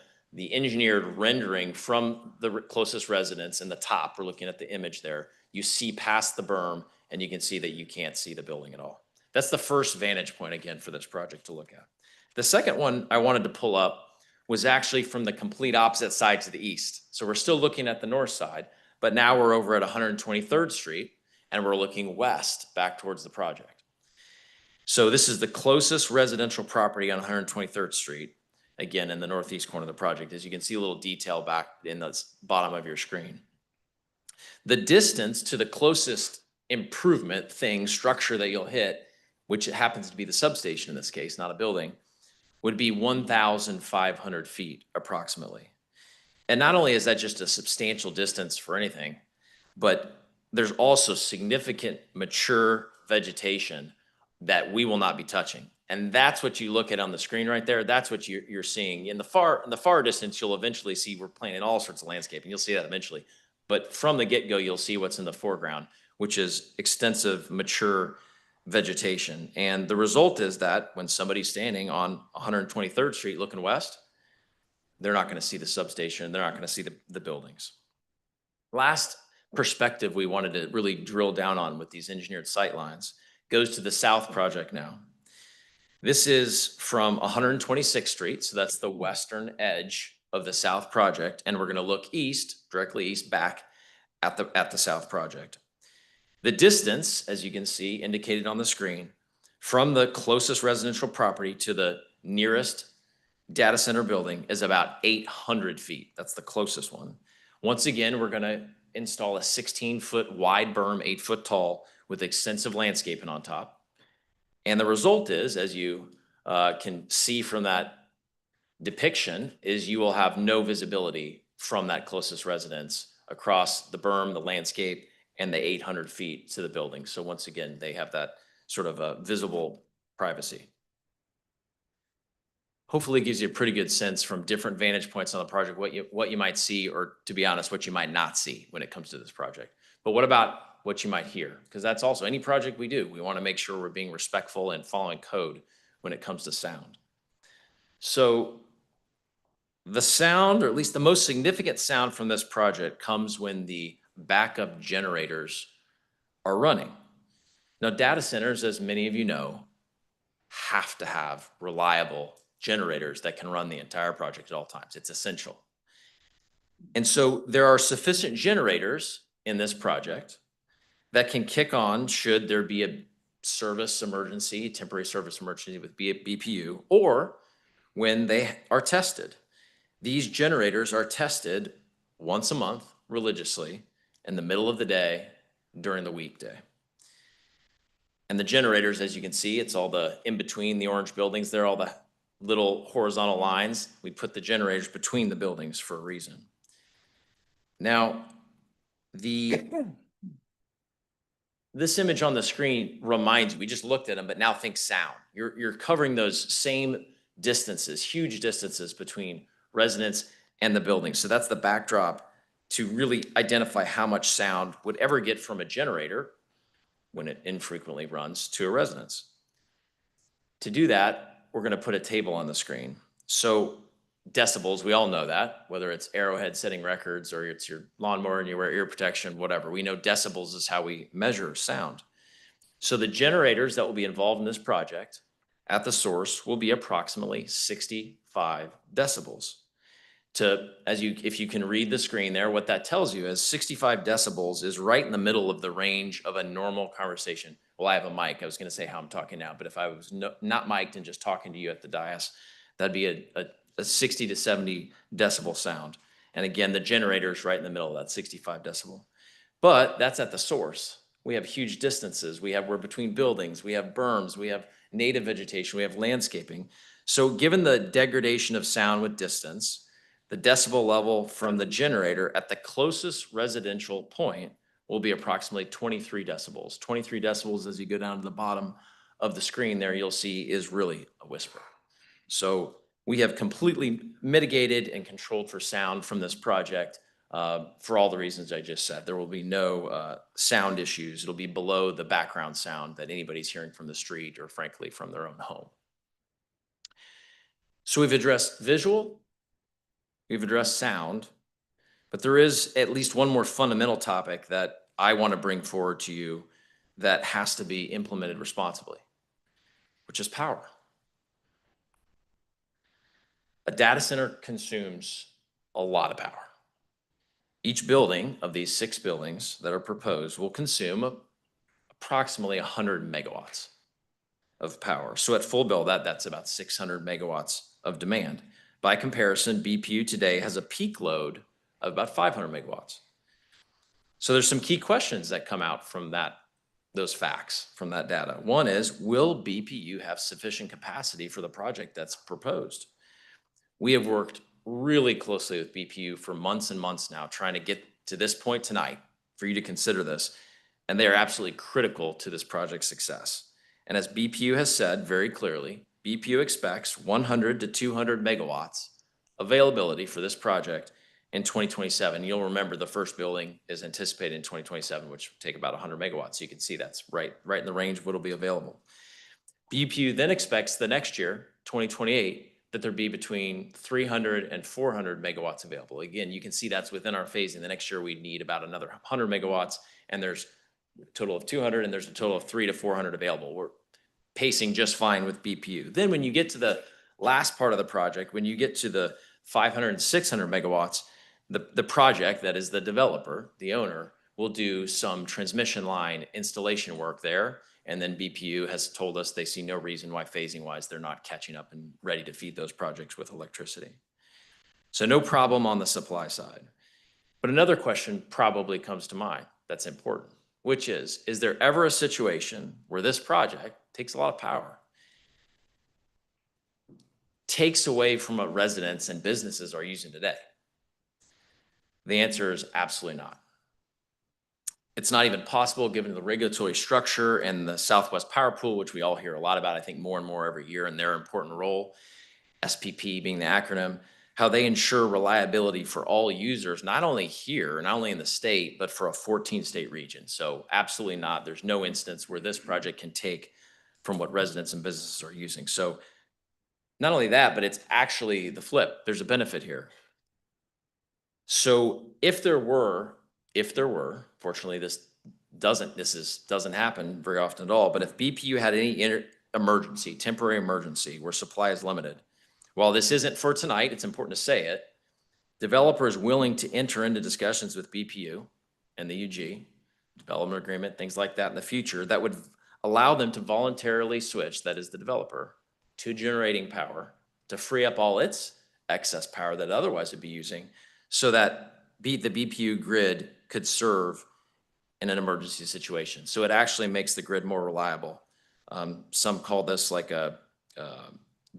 engineered rendering from the closest residence in the top. We're looking at the image there. You see past the berm and you can see that you can't see the building at all. That's the first vantage point, again, for this project to look at. The second one I wanted to pull up was actually from the complete opposite side to the east. So we're still looking at the north side, but now we're over at 123rd Street and we're looking west back towards the project. So this is the closest residential property on 123rd Street, again, in the northeast corner of the project. As you can see a little detail back in the bottom of your screen. The distance to the closest improvement structure that you'll hit, which happens to be the substation in this case, not a building, would be 1,500 feet approximately. And not only is that just a substantial distance for anything, but there's also significant mature vegetation that we will not be touching. And that's what you look at on the screen right there. That's what you're seeing. In the far distance, you'll eventually see we're planting all sorts of landscaping. You'll see that eventually. But from the get-go, you'll see what's in the foreground, which is extensive, mature vegetation. And the result is that when somebody's standing on 123rd Street looking west, they're not going to see the substation. They're not going to see the buildings. Last perspective we wanted to really drill down on with these engineered sight lines goes to the south project now. This is from 126th Street, so that's the western edge of the south project, and we're going to look east, directly east back at the south project. The distance, as you can see, indicated on the screen, from the closest residential property to the nearest data center building is about 800 feet. That's the closest one. Once again, we're going to install a 16-foot wide berm, 8-foot tall, with extensive landscaping on top. And the result is, as you can see from that depiction, is you will have no visibility from that closest residence across the berm, the landscape, and the 800 feet to the building. So once again, they have that sort of a visible privacy. Hopefully it gives you a pretty good sense from different vantage points on the project, what you might see, or to be honest, what you might not see when it comes to this project. But what about what you might hear? Because that's also any project we do, we want to make sure we're being respectful and following code when it comes to sound. So the sound, or at least the most significant sound from this project, comes when the backup generators are running. Now, data centers, as many of you know, have to have reliable generators that can run the entire project at all times. It's essential. And so there are sufficient generators in this project that can kick on should there be a service emergency, temporary service emergency with BPU, or when they are tested. These generators are tested once a month religiously in the middle of the day during the weekday. And the generators, as you can see, it's all the in between the orange buildings there, all the little horizontal lines. We put the generators between the buildings for a reason. Now, this image on the screen reminds you, we just looked at them, but now think sound. You're covering those same distances, huge distances between residents and the building. So that's the backdrop to really identify how much sound would ever get from a generator when it infrequently runs to a residence. To do that, we're going to put a table on the screen. So decibels, we all know that, whether it's Arrowhead setting records or it's your lawnmower and you wear ear protection, whatever. We know decibels is how we measure sound. So the generators that will be involved in this project at the source will be approximately 65 decibels. If you can read the screen there, what that tells you is 65 decibels is right in the middle of the range of a normal conversation. Well, I have a mic. I was going to say how I'm talking now, but if I was not mic'd and just talking to you at the dais, that'd be a 60 to 70 decibel sound. And again, the generator is right in the middle of that 65 decibel. But that's at the source. We have huge distances. We're between buildings. We have berms. We have native vegetation. We have landscaping. So given the degradation of sound with distance, the decibel level from the generator at the closest residential point will be approximately 23 decibels. 23 decibels, as you go down to the bottom of the screen there, you'll see is really a whisper. So we have completely mitigated and controlled for sound from this project for all the reasons I just said. There will be no sound issues. It'll be below the background sound that anybody's hearing from the street or frankly from their own home. So we've addressed visual, we've addressed sound, but there is at least one more fundamental topic that I want to bring forward to you that has to be implemented responsibly, which is power. A data center consumes a lot of power. Each building of these 6 buildings that are proposed will consume approximately 100 megawatts of power. So at full build, that's about 600 megawatts of demand. By comparison, BPU today has a peak load of about 500 megawatts. So there's some key questions that come out from those facts, from that data. One is, will BPU have sufficient capacity for the project that's proposed? We have worked really closely with BPU for months and months now, trying to get to this point tonight for you to consider this, and they are absolutely critical to this project's success. And as BPU has said very clearly, BPU expects 100 to 200 megawatts availability for this project in 2027. You'll remember the first building is anticipated in 2027, which will take about 100 megawatts. So you can see that's right in the range of what will be available. BPU then expects the next year, 2028, that there be between 300 and 400 megawatts available. Again, you can see that's within our phasing. The next year we need about another 100 megawatts, and there's a total of 200, and there's a total of 300 to 400 available. pacing just fine with BPU. Then when you get to the last part of the project, when you get to the 500 and 600 megawatts, the project, that is the developer, the owner, will do some transmission line installation work there. And then BPU has told us they see no reason why phasing wise they're not catching up and ready to feed those projects with electricity. So no problem on the supply side. But another question probably comes to mind that's important, which is there ever a situation where this project takes a lot of power, takes away from what residents and businesses are using today? The answer is absolutely not. It's not even possible given the regulatory structure and the Southwest Power Pool, which we all hear a lot about, I think more and more every year, and their important role, SPP being the acronym, how they ensure reliability for all users, not only here, not only in the state, but for a 14-state region. So absolutely not. There's no instance where this project can take from what residents and businesses are using. So not only that, but it's actually the flip. There's a benefit here. So if there were, fortunately this doesn't happen very often at all, but if BPU had any emergency, temporary emergency where supply is limited, while this isn't for tonight, it's important to say it, developers willing to enter into discussions with BPU and the UG, development agreement, things like that in the future, that would allow them to voluntarily switch, that is the developer, to generating power to free up all its excess power that otherwise would be using, so that the BPU grid could serve in an emergency situation. So it actually makes the grid more reliable. Some call this like a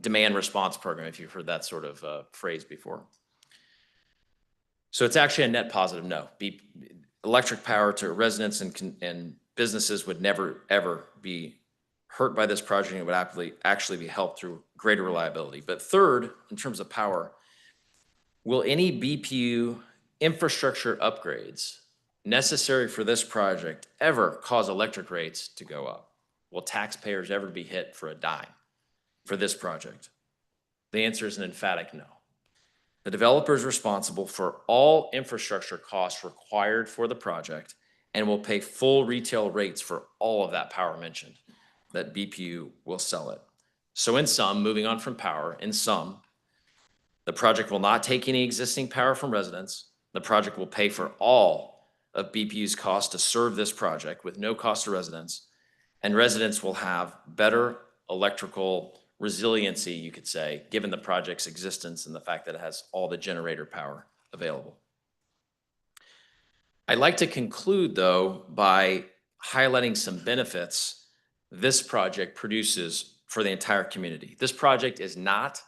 demand response program, if you've heard that sort of phrase before. So it's actually a net positive no. Electric power to residents and businesses would never, ever be hurt by this project. It would actually be helped through greater reliability. But third, in terms of power, will any BPU infrastructure upgrades necessary for this project ever cause electric rates to go up? Will taxpayers ever be hit for a dime for this project? The answer is an emphatic no. The developer is responsible for all infrastructure costs required for the project and will pay full retail rates for all of that power mentioned, that BPU will sell it. So in sum, moving on from power, in sum, the project will not take any existing power from residents. The project will pay for all of BPU's cost to serve this project with no cost to residents, and residents will have better electrical resiliency, you could say, given the project's existence and the fact that it has all the generator power available. I'd like to conclude, though, by highlighting some benefits this project produces for the entire community. This project is not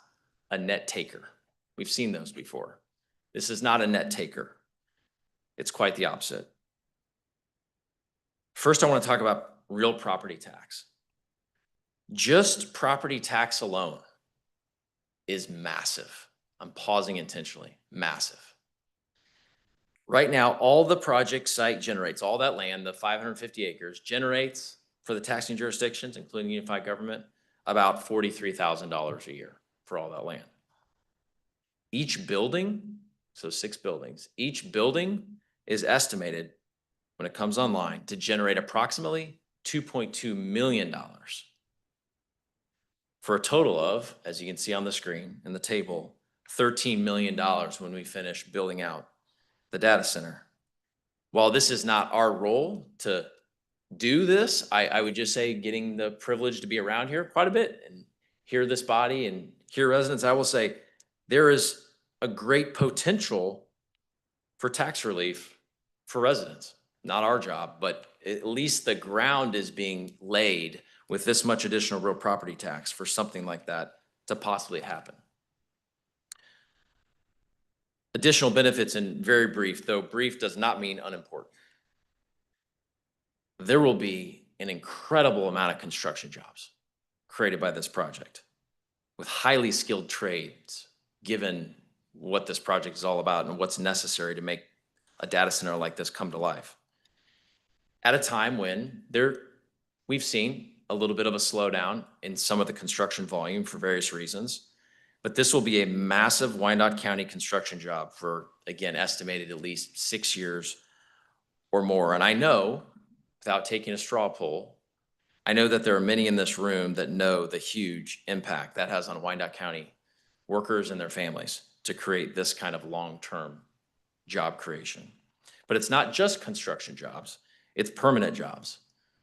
a net taker. We've seen those before. This is not a net taker. It's quite the opposite. First, I want to talk about real property tax. Just property tax alone is massive. I'm pausing intentionally, massive. Right now, all the project site generates, all that land, the 550 acres, generates for the taxing jurisdictions, including unified government, about $43,000 a year for all that land. Each building, so 6 buildings, each building is estimated when it comes online to generate approximately $2.2 million for a total of, as you can see on the screen in the table, $13 million when we finish building out the data center. While this is not our role to do this, I would just say getting the privilege to be around here quite a bit and hear this body and hear residents, I will say there is a great potential for tax relief for residents. Not our job, but at least the ground is being laid with this much additional real property tax for something like that to possibly happen. Additional benefits, and very brief, though brief does not mean unimportant. There will be an incredible amount of construction jobs created by this project with highly skilled trades, given what this project is all about and what's necessary to make a data center like this come to life. At a time when we've seen a little bit of a slowdown in some of the construction volume for various reasons, but this will be a massive Wyandotte County construction job for, again, estimated at least 6 years or more. And I know, without taking a straw poll, I know that there are many in this room that know the huge impact that has on Wyandotte County workers and their families to create this kind of long-term job creation. But it's not just construction jobs, it's permanent jobs.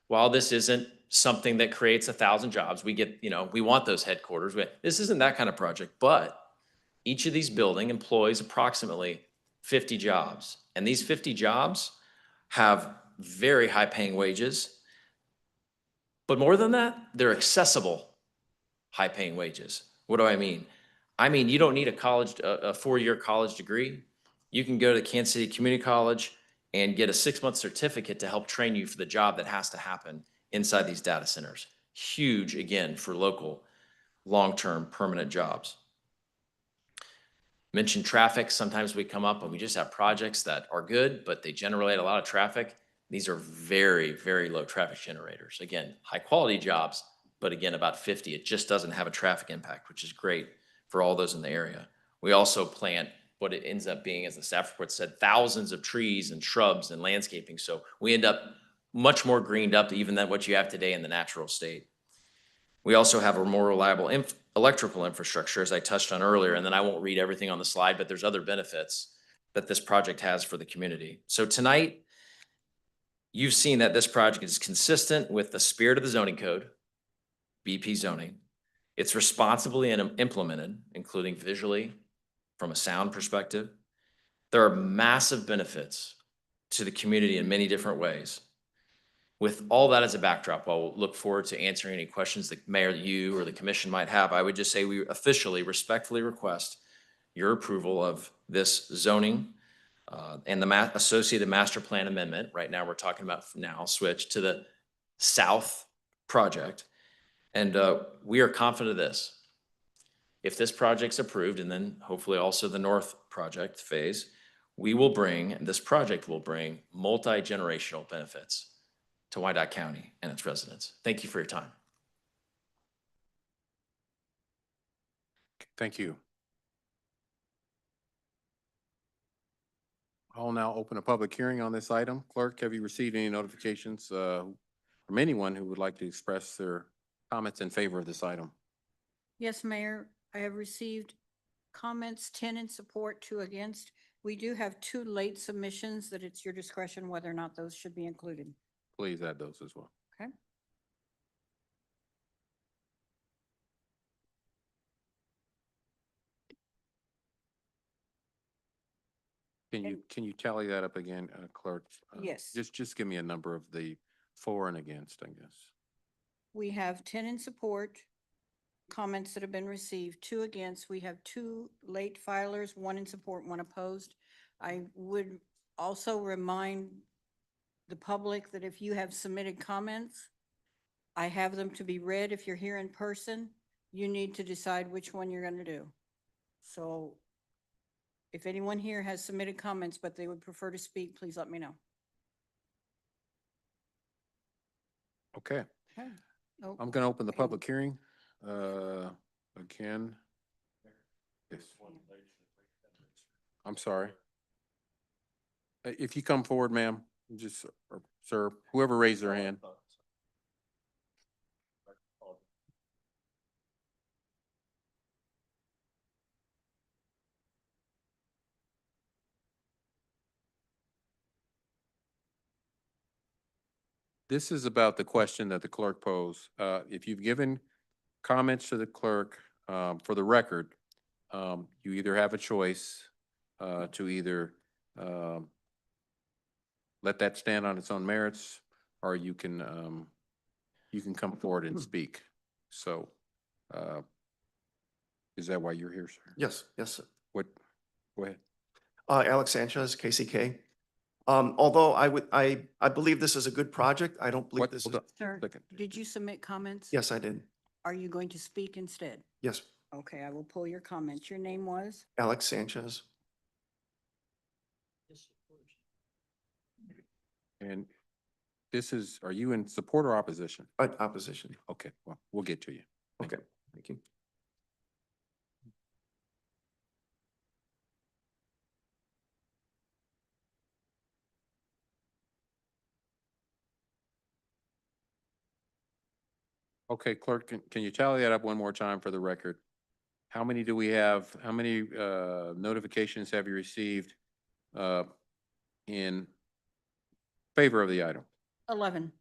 While this isn't something that creates 1,000 jobs, we get, we want those headquarters. This isn't that kind of project, but each of these building employs approximately 50 jobs. And these 50 jobs have very high paying wages. But more than that, they're accessible high paying wages. What do I mean? I mean, you don't need a 4-year college degree. You can go to Kansas City Community College and get a 6-month certificate to help train you for the job that has to happen inside these data centers. Huge, again, for local, long-term, permanent jobs. Mentioned traffic. Sometimes we come up and we just have projects that are good, but they generate a lot of traffic. These are very, very low traffic generators. Again, high quality jobs, but again, about 50. It just doesn't have a traffic impact, which is great for all those in the area. We also plant what it ends up being, as the staff report said, thousands of trees and shrubs and landscaping. So we end up much more greened up even than what you have today in the natural state. We also have a more reliable electrical infrastructure, as I touched on earlier, and then I won't read everything on the slide, but there's other benefits that this project has for the community. So tonight, you've seen that this project is consistent with the spirit of the zoning code, BP zoning. It's responsibly implemented, including visually from a sound perspective. There are massive benefits to the community in many different ways. With all that as a backdrop, I'll look forward to answering any questions the mayor, you, or the commission might have. I would just say we officially, respectfully request your approval of this zoning and the associated master plan amendment. Right now, we're talking about switch to the south project. And we are confident of this. If this project's approved, and then hopefully also the north project phase, this project will bring multi-generational benefits to Wyandotte County and its residents. Thank you for your time. Thank you. I'll now open a public hearing on this item. Clerk, have you received any notifications from anyone who would like to express their comments in favor of this item? Yes, Mayor, I have received comments, 10 in support, 2 against. We do have 2 late submissions that it's your discretion whether or not those should be included. Please add those as well. Okay. Can you tally that up again, clerk? Yes. Just give me a number of the for and against, I guess. We have 10 in support, comments that have been received, 2 against. We have 2 late filers, 1 in support, 1 opposed. I would also remind the public that if you have submitted comments, I have them to be read. If you're here in person, you need to decide which one you're going to do. So if anyone here has submitted comments, but they would prefer to speak, please let me know. Okay. Okay. Oh, I'm going to open the public hearing. Again. Yes. I'm sorry. If you come forward, ma'am, or sir, whoever raised their hand. This is about the question that the clerk posed. If you've given comments to the clerk, for the record, you either have a choice to either let that stand on its own merits, or you can come forward and speak. So, is that why you're here, sir? Yes, yes, sir. Go ahead. Alex Sanchez, KCK. Although I believe this is a good project, I don't believe this is. Sir, did you submit comments? Yes, I did. Are you going to speak instead? Yes, Okay, I will pull your comments. Your name was? Alex Sanchez. And are you in support or opposition? Opposition. Okay, well, we'll get to you. Okay, thank you. Okay, clerk, can you tally that up one more time for the record? How many do we have? How many notifications have you received in favor of the item? 11,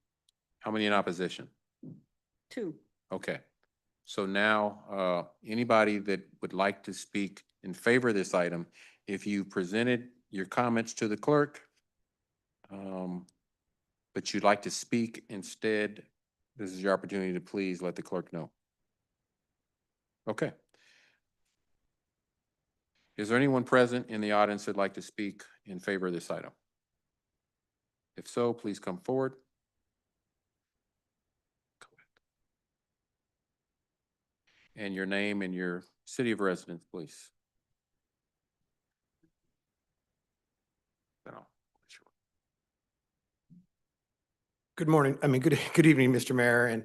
How many in opposition? 2. Okay. So now, anybody that would like to speak in favor of this item, if you presented your comments to the clerk, but you'd like to speak instead, this is your opportunity to please let the clerk know. Okay. Is there anyone present in the audience that'd like to speak in favor of this item? If so, please come forward. And your name and your city of residence, please. No. Good morning. Good evening, Mr. Mayor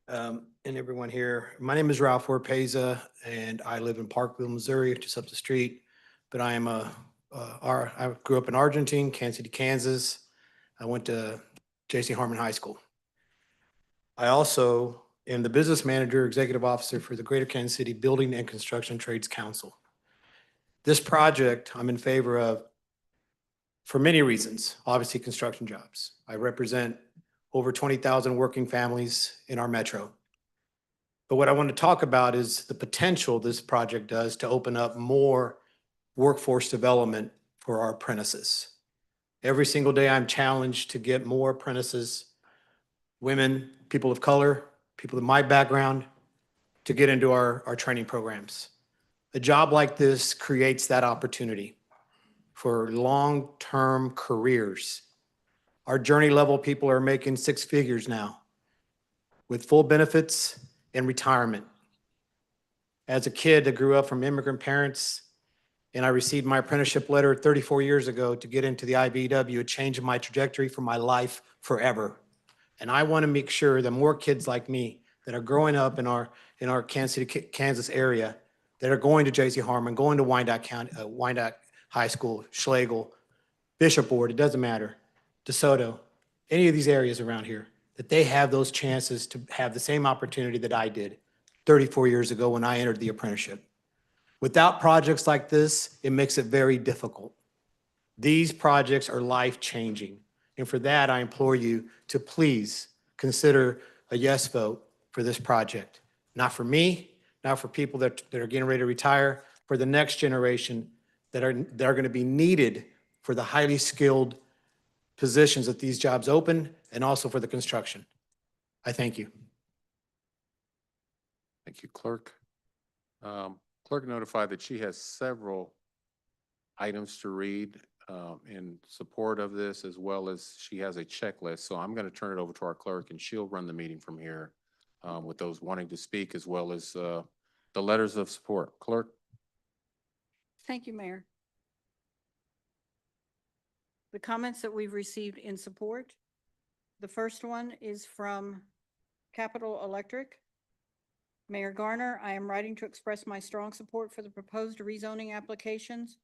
and everyone here. My name is Ralph Orpeza and I live in Parkville, Missouri, just up the street. But I grew up in Argentine, Kansas City, Kansas. I went to J.C. Harmon High School. I also am the business manager, executive officer for the Greater Kansas City Building and Construction Trades Council. This project I'm in favor of for many reasons, obviously construction jobs. I represent over 20,000 working families in our metro. But what I want to talk about is the potential this project does to open up more workforce development for our apprentices. Every single day I'm challenged to get more apprentices, women, people of color, people of my background, to get into our training programs. A job like this creates that opportunity for long-term careers. Our journey level people are making 6 figures now with full benefits and retirement. As a kid that grew up from immigrant parents, and I received my apprenticeship letter 34 years ago to get into the IBEW, it changed my trajectory for my life forever. And I want to make sure that more kids like me that are growing up in our Kansas City, Kansas area, that are going to J.C. Harmon, going to Wyandotte High School, Schlegel, Bishop Ward, it doesn't matter, DeSoto, any of these areas around here, that they have those chances to have the same opportunity that I did 34 years ago when I entered the apprenticeship. Without projects like this, it makes it very difficult. These projects are life-changing. And for that, I implore you to please consider a yes vote for this project. Not for me, not for people that are getting ready to retire, for the next generation that are going to be needed for the highly skilled positions that these jobs open, and also for the construction. I thank you. Thank you, clerk. Clerk notified that she has several items to read in support of this, as well as she has a checklist. So I'm going to turn it over to our clerk and she'll run the meeting from here with those wanting to speak, as well as the letters of support. Clerk? Thank you, Mayor. The comments that we've received in support, the first one is from Capital Electric. Mayor Garner, I am writing to express my strong support for the proposed rezoning applications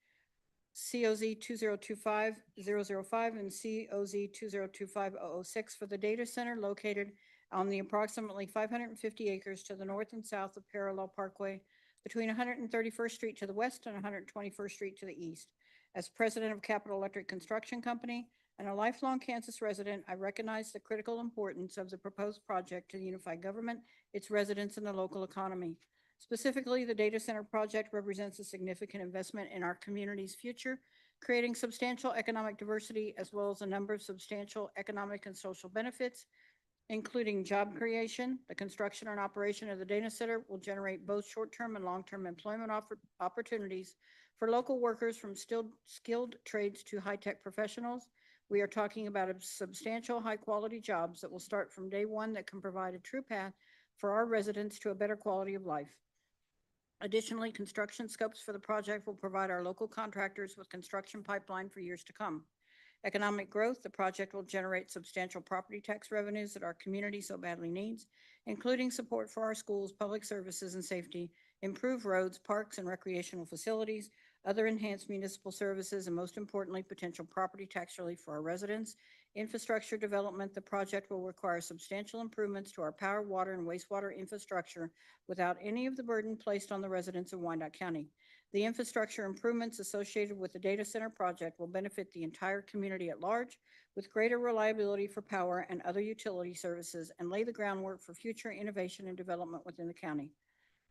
COZ 2025-005 and COZ 2025-006 for the data center located on the approximately 550 acres to the north and south of Parallel Parkway between 131st Street to the west and 121st Street to the east. As president of Capital Electric Construction Company and a lifelong Kansas resident, I recognize the critical importance of the proposed project to the unified government, its residents, and the local economy. Specifically, the data center project represents a significant investment in our community's future, creating substantial economic diversity as well as a number of substantial economic and social benefits, including job creation. The construction and operation of the data center will generate both short-term and long-term employment opportunities for local workers from skilled trades to high-tech professionals. We are talking about a substantial high-quality jobs that will start from day one that can provide a true path for our residents to a better quality of life. Additionally, construction scopes for the project will provide our local contractors with construction pipeline for years to come. Economic growth, the project will generate substantial property tax revenues that our community so badly needs, including support for our schools, public services and safety, improved roads, parks and recreational facilities, other enhanced municipal services, and most importantly, potential property tax relief for our residents. Infrastructure development, the project will require substantial improvements to our power, water, and wastewater infrastructure without any of the burden placed on the residents of Wyandotte County. The infrastructure improvements associated with the data center project will benefit the entire community at large with greater reliability for power and other utility services and lay the groundwork for future innovation and development within the county.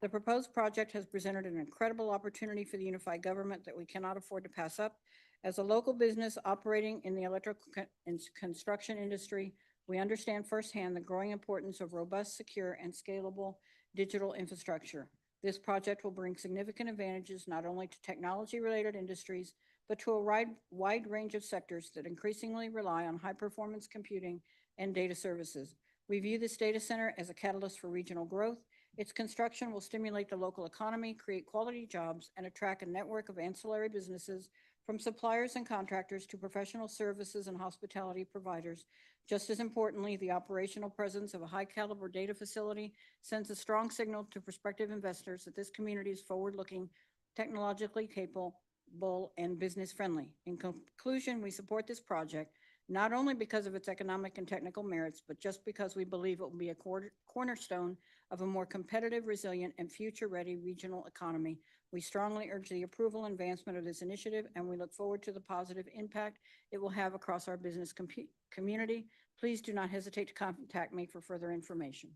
The proposed project has presented an incredible opportunity for the unified government that we cannot afford to pass up. As a local business operating in the electrical and construction industry, we understand firsthand the growing importance of robust, secure, and scalable digital infrastructure. This project will bring significant advantages not only to technology-related industries, but to a wide range of sectors that increasingly rely on high-performance computing and data services. We view this data center as a catalyst for regional growth. Its construction will stimulate the local economy, create quality jobs, and attract a network of ancillary businesses from suppliers and contractors to professional services and hospitality providers. Just as importantly, the operational presence of a high-caliber data facility sends a strong signal to prospective investors that this community is forward-looking, technologically capable, and business-friendly. In conclusion, we support this project not only because of its economic and technical merits, but just because we believe it will be a cornerstone of a more competitive, resilient, and future-ready regional economy. We strongly urge the approval and advancement of this initiative, and we look forward to the positive impact it will have across our business community. Please do not hesitate to contact me for further information.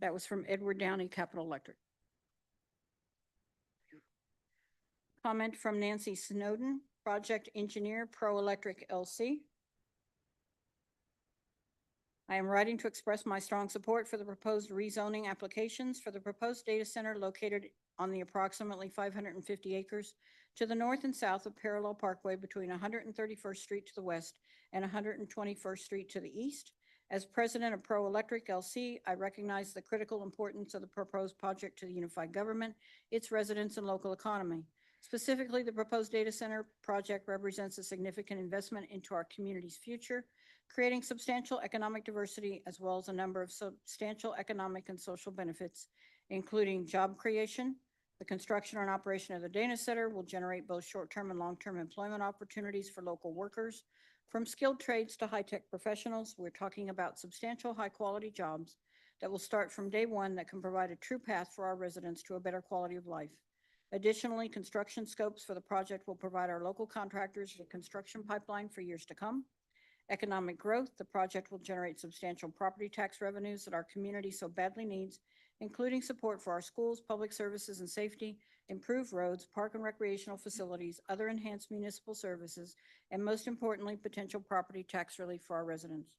That was from Edward Downey, Capital Electric. Comment from Nancy Snowden, Project Engineer, Pro Electric LC. I am writing to express my strong support for the proposed rezoning applications for the proposed data center located on the approximately 550 acres to the north and south of Parallel Parkway between 131st Street to the west and 121st Street to the east. As president of Pro Electric LC, I recognize the critical importance of the proposed project to the unified government, its residents, and local economy. Specifically, the proposed data center project represents a significant investment into our community's future, creating substantial economic diversity as well as a number of substantial economic and social benefits, including job creation. The construction and operation of the data center will generate both short-term and long-term employment opportunities for local workers. From skilled trades to high-tech professionals, we're talking about substantial high-quality jobs that will start from day one that can provide a true path for our residents to a better quality of life. Additionally, construction scopes for the project will provide our local contractors with a construction pipeline for years to come. Economic growth, the project will generate substantial property tax revenues that our community so badly needs, including support for our schools, public services and safety, improved roads, park and recreational facilities, other enhanced municipal services, and most importantly, potential property tax relief for our residents.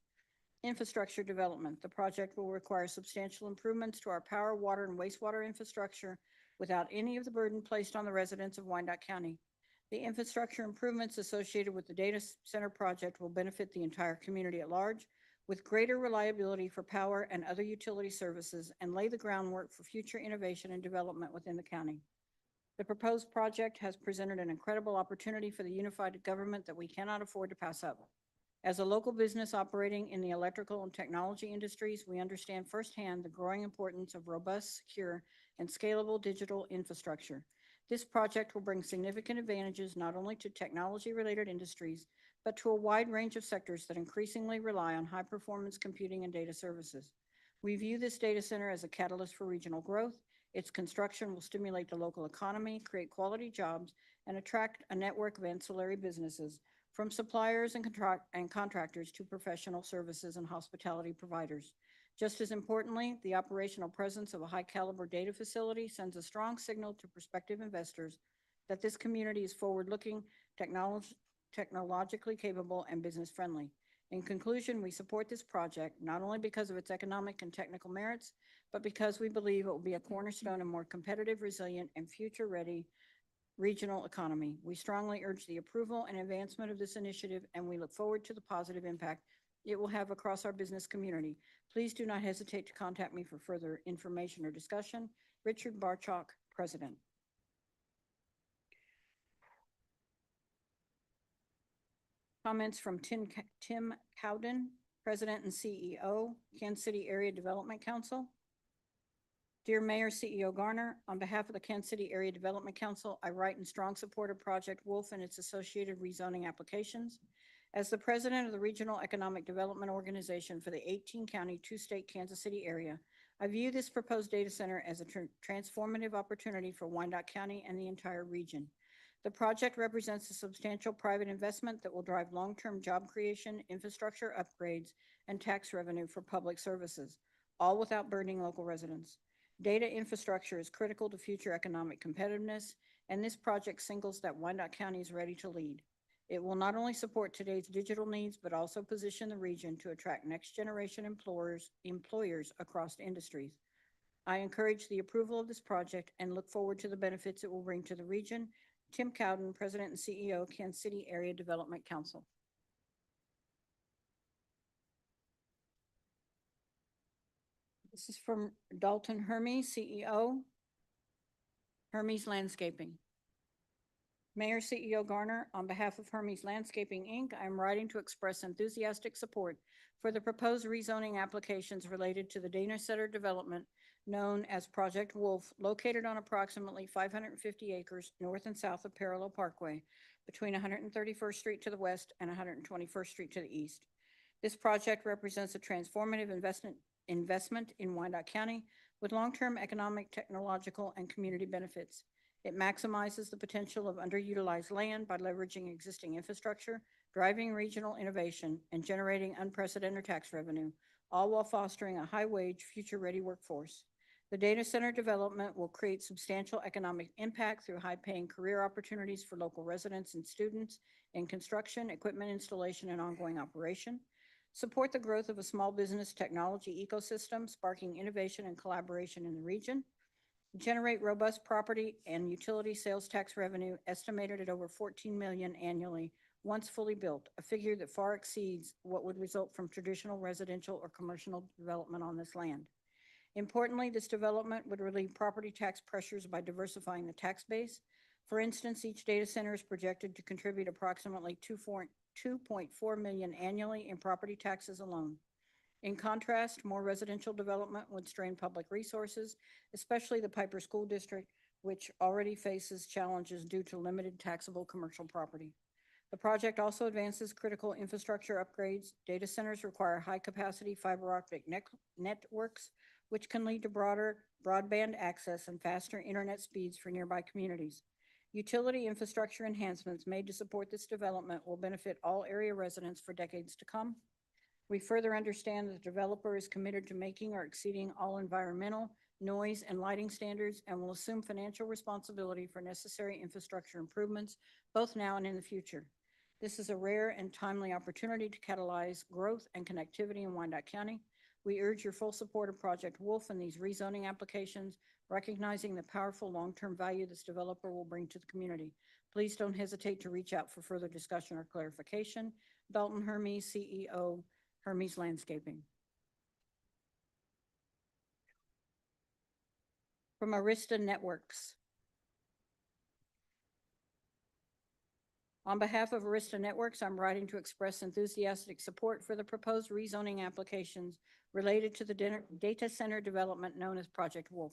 Infrastructure development, the project will require substantial improvements to our power, water, and wastewater infrastructure without any of the burden placed on the residents of Wyandotte County. The infrastructure improvements associated with the data center project will benefit the entire community at large with greater reliability for power and other utility services and lay the groundwork for future innovation and development within the county. The proposed project has presented an incredible opportunity for the unified government that we cannot afford to pass up. As a local business operating in the electrical and technology industries, we understand firsthand the growing importance of robust, secure, and scalable digital infrastructure. This project will bring significant advantages not only to technology-related industries, but to a wide range of sectors that increasingly rely on high-performance computing and data services. We view this data center as a catalyst for regional growth. Its construction will stimulate the local economy, create quality jobs, and attract a network of ancillary businesses, from suppliers and contractors to professional services and hospitality providers. Just as importantly, the operational presence of a high-caliber data facility sends a strong signal to prospective investors that this community is forward-looking, technologically capable, and business-friendly. In conclusion, we support this project not only because of its economic and technical merits, but because we believe it will be a cornerstone of more competitive, resilient, and future-ready regional economy. We strongly urge the approval and advancement of this initiative, and we look forward to the positive impact it will have across our business community. Please do not hesitate to contact me for further information or discussion. Richard Barchok, President. Comments from Tim Cowden, President and CEO, Kansas City Area Development Council. Dear Mayor, CEO Garner, on behalf of the Kansas City Area Development Council, I write in strong support of Project Wolf and its associated rezoning applications. As the president of the Regional Economic Development Organization for the 18-county, two-state Kansas City area, I view this proposed data center as a transformative opportunity for Wyandotte County and the entire region. The project represents a substantial private investment that will drive long-term job creation, infrastructure upgrades, and tax revenue for public services, all without burdening local residents. Data infrastructure is critical to future economic competitiveness, and this project signals that Wyandotte County is ready to lead. It will not only support today's digital needs, but also position the region to attract next-generation employers across industries. I encourage the approval of this project and look forward to the benefits it will bring to the region. Tim Cowden, President and CEO, Kansas City Area Development Council. This is from Dalton Hermes, CEO, Hermes Landscaping. Mayor, CEO Garner, on behalf of Hermes Landscaping, Inc., I am writing to express enthusiastic support for the proposed rezoning applications related to the data center development known as Project Wolf, located on approximately 550 acres north and south of Parallel Parkway, between 131st Street to the west and 121st Street to the east. This project represents a transformative investment in Wyandotte County with long-term economic, technological, and community benefits. It maximizes the potential of underutilized land by leveraging existing infrastructure, driving regional innovation, and generating unprecedented tax revenue, all while fostering a high-wage, future-ready workforce. The data center development will create substantial economic impact through high-paying career opportunities for local residents and students in construction, equipment installation, and ongoing operation. Support the growth of a small business technology ecosystem, sparking innovation and collaboration in the region. Generate robust property and utility sales tax revenue estimated at over $14 million annually once fully built, a figure that far exceeds what would result from traditional residential or commercial development on this land. Importantly, this development would relieve property tax pressures by diversifying the tax base. For instance, each data center is projected to contribute approximately $2.4 million annually in property taxes alone. In contrast, more residential development would strain public resources, especially the Piper School District, which already faces challenges due to limited taxable commercial property. The project also advances critical infrastructure upgrades. Data centers require high-capacity fiber optic networks, which can lead to broader broadband access and faster internet speeds for nearby communities. Utility infrastructure enhancements made to support this development will benefit all area residents for decades to come. We further understand that the developer is committed to making or exceeding all environmental, noise, and lighting standards and will assume financial responsibility for necessary infrastructure improvements, both now and in the future. This is a rare and timely opportunity to catalyze growth and connectivity in Wyandotte County. We urge your full support of Project Wolf and these rezoning applications, recognizing the powerful long-term value this developer will bring to the community. Please don't hesitate to reach out for further discussion or clarification. Dalton Hermes, CEO, Hermes Landscaping. From Arista Networks. On behalf of Arista Networks, I'm writing to express enthusiastic support for the proposed rezoning applications related to the data center development known as Project Wolf,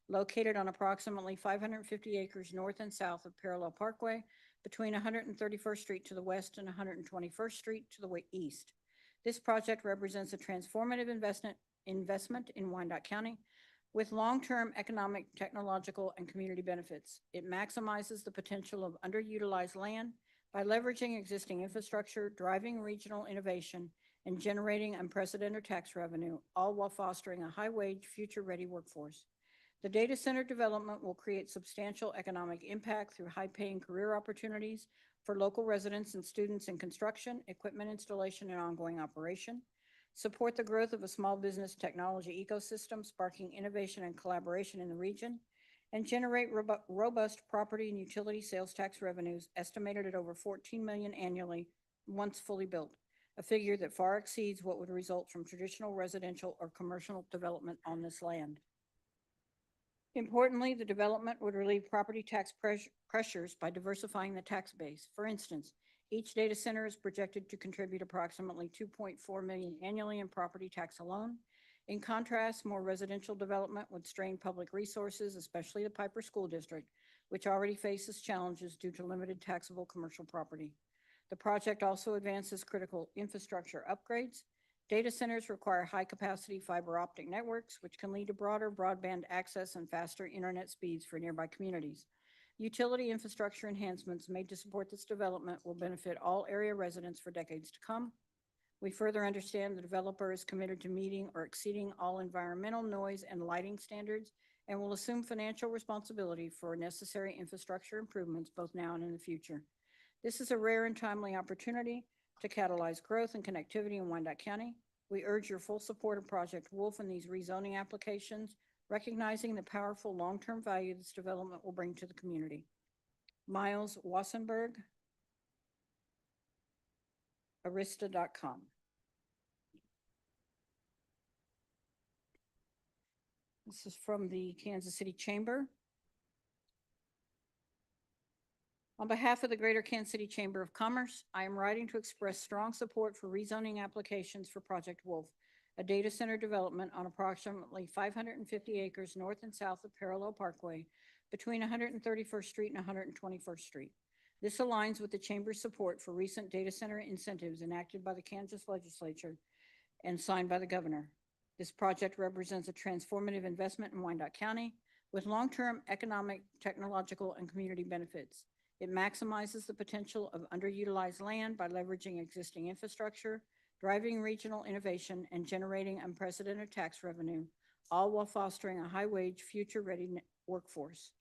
located on approximately 550 acres north and south of Parallel Parkway, between 131st Street to the west and 121st Street to the east. This project represents a transformative investment in Wyandotte County with long-term economic, technological, and community benefits. It maximizes the potential of underutilized land by leveraging existing infrastructure, driving regional innovation, and generating unprecedented tax revenue, all while fostering a high-wage, future-ready workforce. The data center development will create substantial economic impact through high-paying career opportunities for local residents and students in construction, equipment installation, and ongoing operation. Support the growth of a small business technology ecosystem, sparking innovation and collaboration in the region, and generate robust property and utility sales tax revenues estimated at over $14 million annually once fully built, a figure that far exceeds what would result from traditional residential or commercial development on this land. Importantly, the development would relieve property tax pressures by diversifying the tax base. For instance, each data center is projected to contribute approximately $2.4 million annually in property tax alone. In contrast, more residential development would strain public resources, especially the Piper School District, which already faces challenges due to limited taxable commercial property. The project also advances critical infrastructure upgrades. Data centers require high-capacity fiber optic networks, which can lead to broader broadband access and faster internet speeds for nearby communities. Utility infrastructure enhancements made to support this development will benefit all area residents for decades to come. We further understand the developer is committed to meeting or exceeding all environmental, noise, and lighting standards and will assume financial responsibility for necessary infrastructure improvements both now and in the future. This is a rare and timely opportunity to catalyze growth and connectivity in Wyandotte County. We urge your full support of Project Wolf and these rezoning applications, recognizing the powerful long-term value this development will bring to the community. Miles Wassenberg, arista.com. This is from the Kansas City Chamber. On behalf of the Greater Kansas City Chamber of Commerce, I am writing to express strong support for rezoning applications for Project Wolf, a data center development on approximately 550 acres north and south of Parallel Parkway between 131st Street and 121st Street. This aligns with the Chamber's support for recent data center incentives enacted by the Kansas legislature and signed by the governor. This project represents a transformative investment in Wyandotte County with long-term economic, technological, and community benefits. It maximizes the potential of underutilized land by leveraging existing infrastructure, driving regional innovation, and generating unprecedented tax revenue, all while fostering a high-wage, future-ready workforce.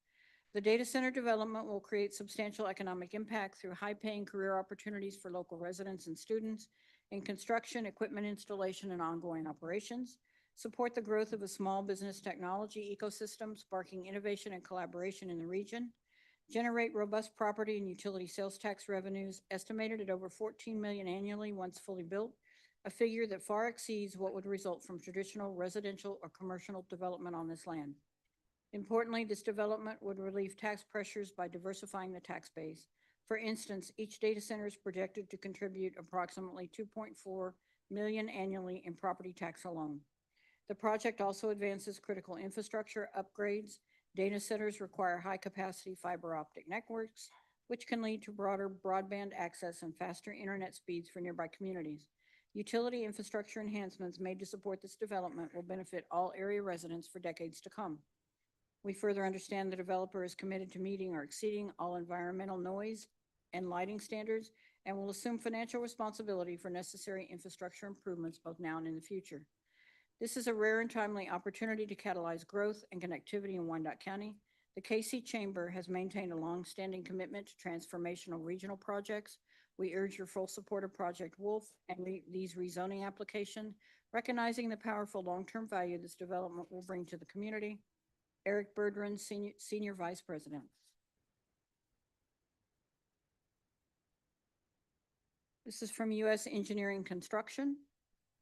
The data center development will create substantial economic impact through high-paying career opportunities for local residents and students in construction, equipment installation, and ongoing operations, support the growth of a small business technology ecosystem, sparking innovation and collaboration in the region, generate robust property and utility sales tax revenues estimated at over $14 million annually once fully built, a figure that far exceeds what would result from traditional residential or commercial development on this land. Importantly, this development would relieve tax pressures by diversifying the tax base. For instance, each data center is projected to contribute approximately $2.4 million annually in property tax alone. The project also advances critical infrastructure upgrades. Data centers require high-capacity fiber optic networks, which can lead to broader broadband access and faster internet speeds for nearby communities. Utility infrastructure enhancements made to support this development will benefit all area residents for decades to come. We further understand the developer is committed to meeting or exceeding all environmental, noise, and lighting standards and will assume financial responsibility for necessary infrastructure improvements both now and in the future. This is a rare and timely opportunity to catalyze growth and connectivity in Wyandotte County. The KC Chamber has maintained a long-standing commitment to transformational regional projects. We urge your full support of Project Wolf and these rezoning applications, recognizing the powerful long-term value this development will bring to the community. Eric Bergeron, Senior Vice President. This is from U.S. Engineering Construction.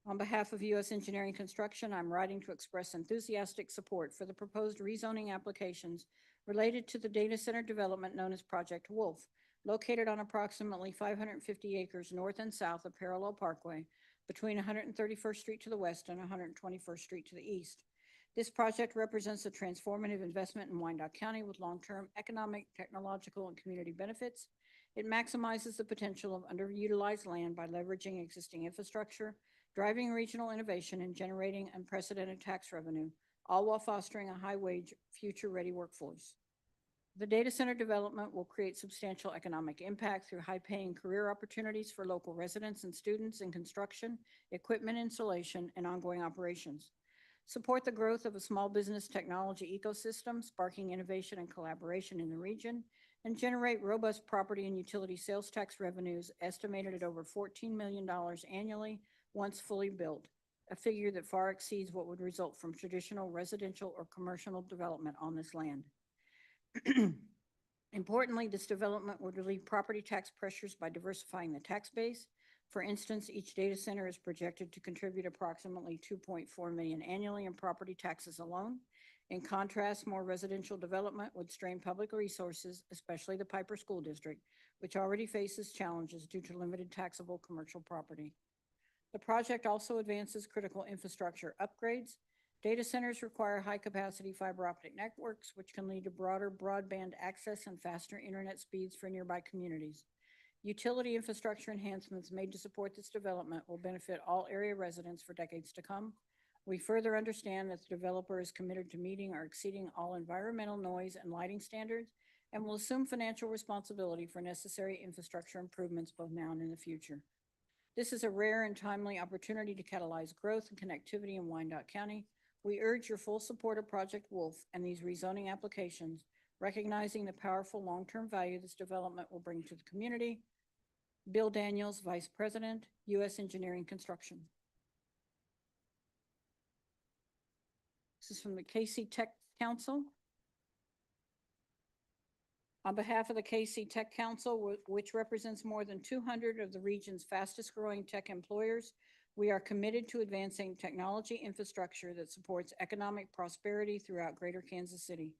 On behalf of U.S. Engineering Construction, I'm writing to express enthusiastic support for the proposed rezoning applications related to the data center development known as Project Wolf, located on approximately 550 acres north and south of Parallel Parkway between 131st Street to the west and 121st Street to the east. This project represents a transformative investment in Wyandotte County with long-term economic, technological, and community benefits. It maximizes the potential of underutilized land by leveraging existing infrastructure, driving regional innovation, and generating unprecedented tax revenue, all while fostering a high-wage, future-ready workforce. The data center development will create substantial economic impact through high-paying career opportunities for local residents and students in construction, equipment installation, and ongoing operations. Support the growth of a small business technology ecosystem, sparking innovation and collaboration in the region, and generate robust property and utility sales tax revenues estimated at over $14 million annually once fully built, a figure that far exceeds what would result from traditional residential or commercial development on this land. Importantly, this development would relieve property tax pressures by diversifying the tax base. For instance, each data center is projected to contribute approximately $2.4 million annually in property taxes alone. In contrast, more residential development would strain public resources, especially the Piper School District, which already faces challenges due to limited taxable commercial property. The project also advances critical infrastructure upgrades. Data centers require high-capacity fiber optic networks, which can lead to broader broadband access and faster internet speeds for nearby communities. Utility infrastructure enhancements made to support this development will benefit all area residents for decades to come. We further understand that the developer is committed to meeting or exceeding all environmental noise and lighting standards and will assume financial responsibility for necessary infrastructure improvements both now and in the future. This is a rare and timely opportunity to catalyze growth and connectivity in Wyandotte County. We urge your full support of Project Wolf and these rezoning applications, recognizing the powerful long-term value this development will bring to the community. Bill Daniels, Vice President, U.S. Engineering Construction. This is from the KC Tech Council. On behalf of the KC Tech Council, which represents more than 200 of the region's fastest growing tech employers, we are committed to advancing technology infrastructure that supports economic prosperity throughout Greater Kansas City.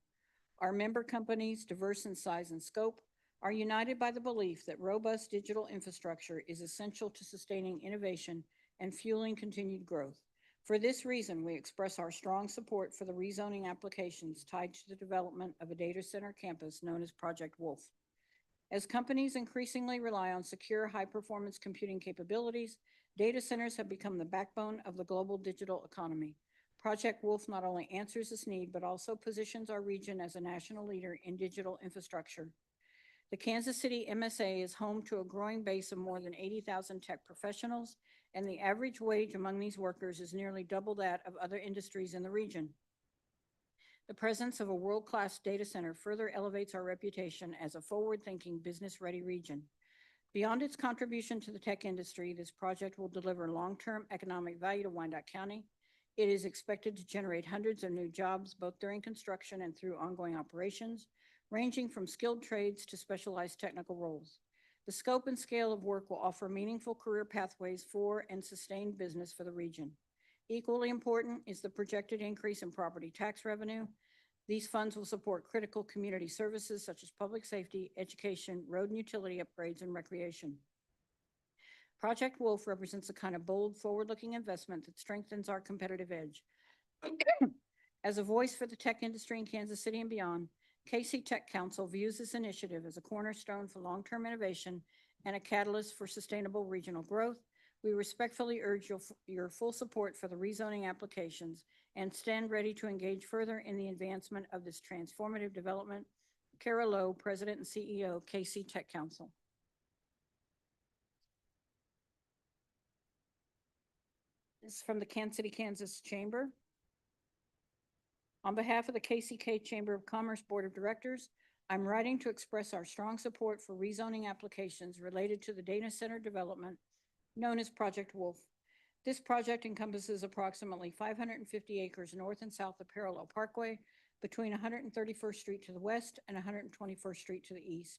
Our member companies, diverse in size and scope, are united by the belief that robust digital infrastructure is essential to sustaining innovation and fueling continued growth. For this reason, we express our strong support for the rezoning applications tied to the development of a data center campus known as Project Wolf. As companies increasingly rely on secure, high-performance computing capabilities, data centers have become the backbone of the global digital economy. Project Wolf not only answers this need, but also positions our region as a national leader in digital infrastructure. The Kansas City MSA is home to a growing base of more than 80,000 tech professionals, and the average wage among these workers is nearly double that of other industries in the region. The presence of a world-class data center further elevates our reputation as a forward-thinking, business-ready region. Beyond its contribution to the tech industry, this project will deliver long-term economic value to Wyandotte County. It is expected to generate hundreds of new jobs, both during construction and through ongoing operations, ranging from skilled trades to specialized technical roles. The scope and scale of work will offer meaningful career pathways for and sustained business for the region. Equally important is the projected increase in property tax revenue. These funds will support critical community services such as public safety, education, road and utility upgrades, and recreation. Project Wolf represents a kind of bold, forward-looking investment that strengthens our competitive edge. As a voice for the tech industry in Kansas City and beyond, KC Tech Council views this initiative as a cornerstone for long-term innovation and a catalyst for sustainable regional growth. We respectfully urge your full support for the rezoning applications and stand ready to engage further in the advancement of this transformative development. Kara Lowe, President and CEO, KC Tech Council. This is from the Kansas City, Kansas Chamber. On behalf of the KCK Chamber of Commerce Board of Directors, I'm writing to express our strong support for rezoning applications related to the data center development known as Project Wolf. This project encompasses approximately 550 acres north and south of Parallel Parkway between 131st Street to the west and 121st Street to the east.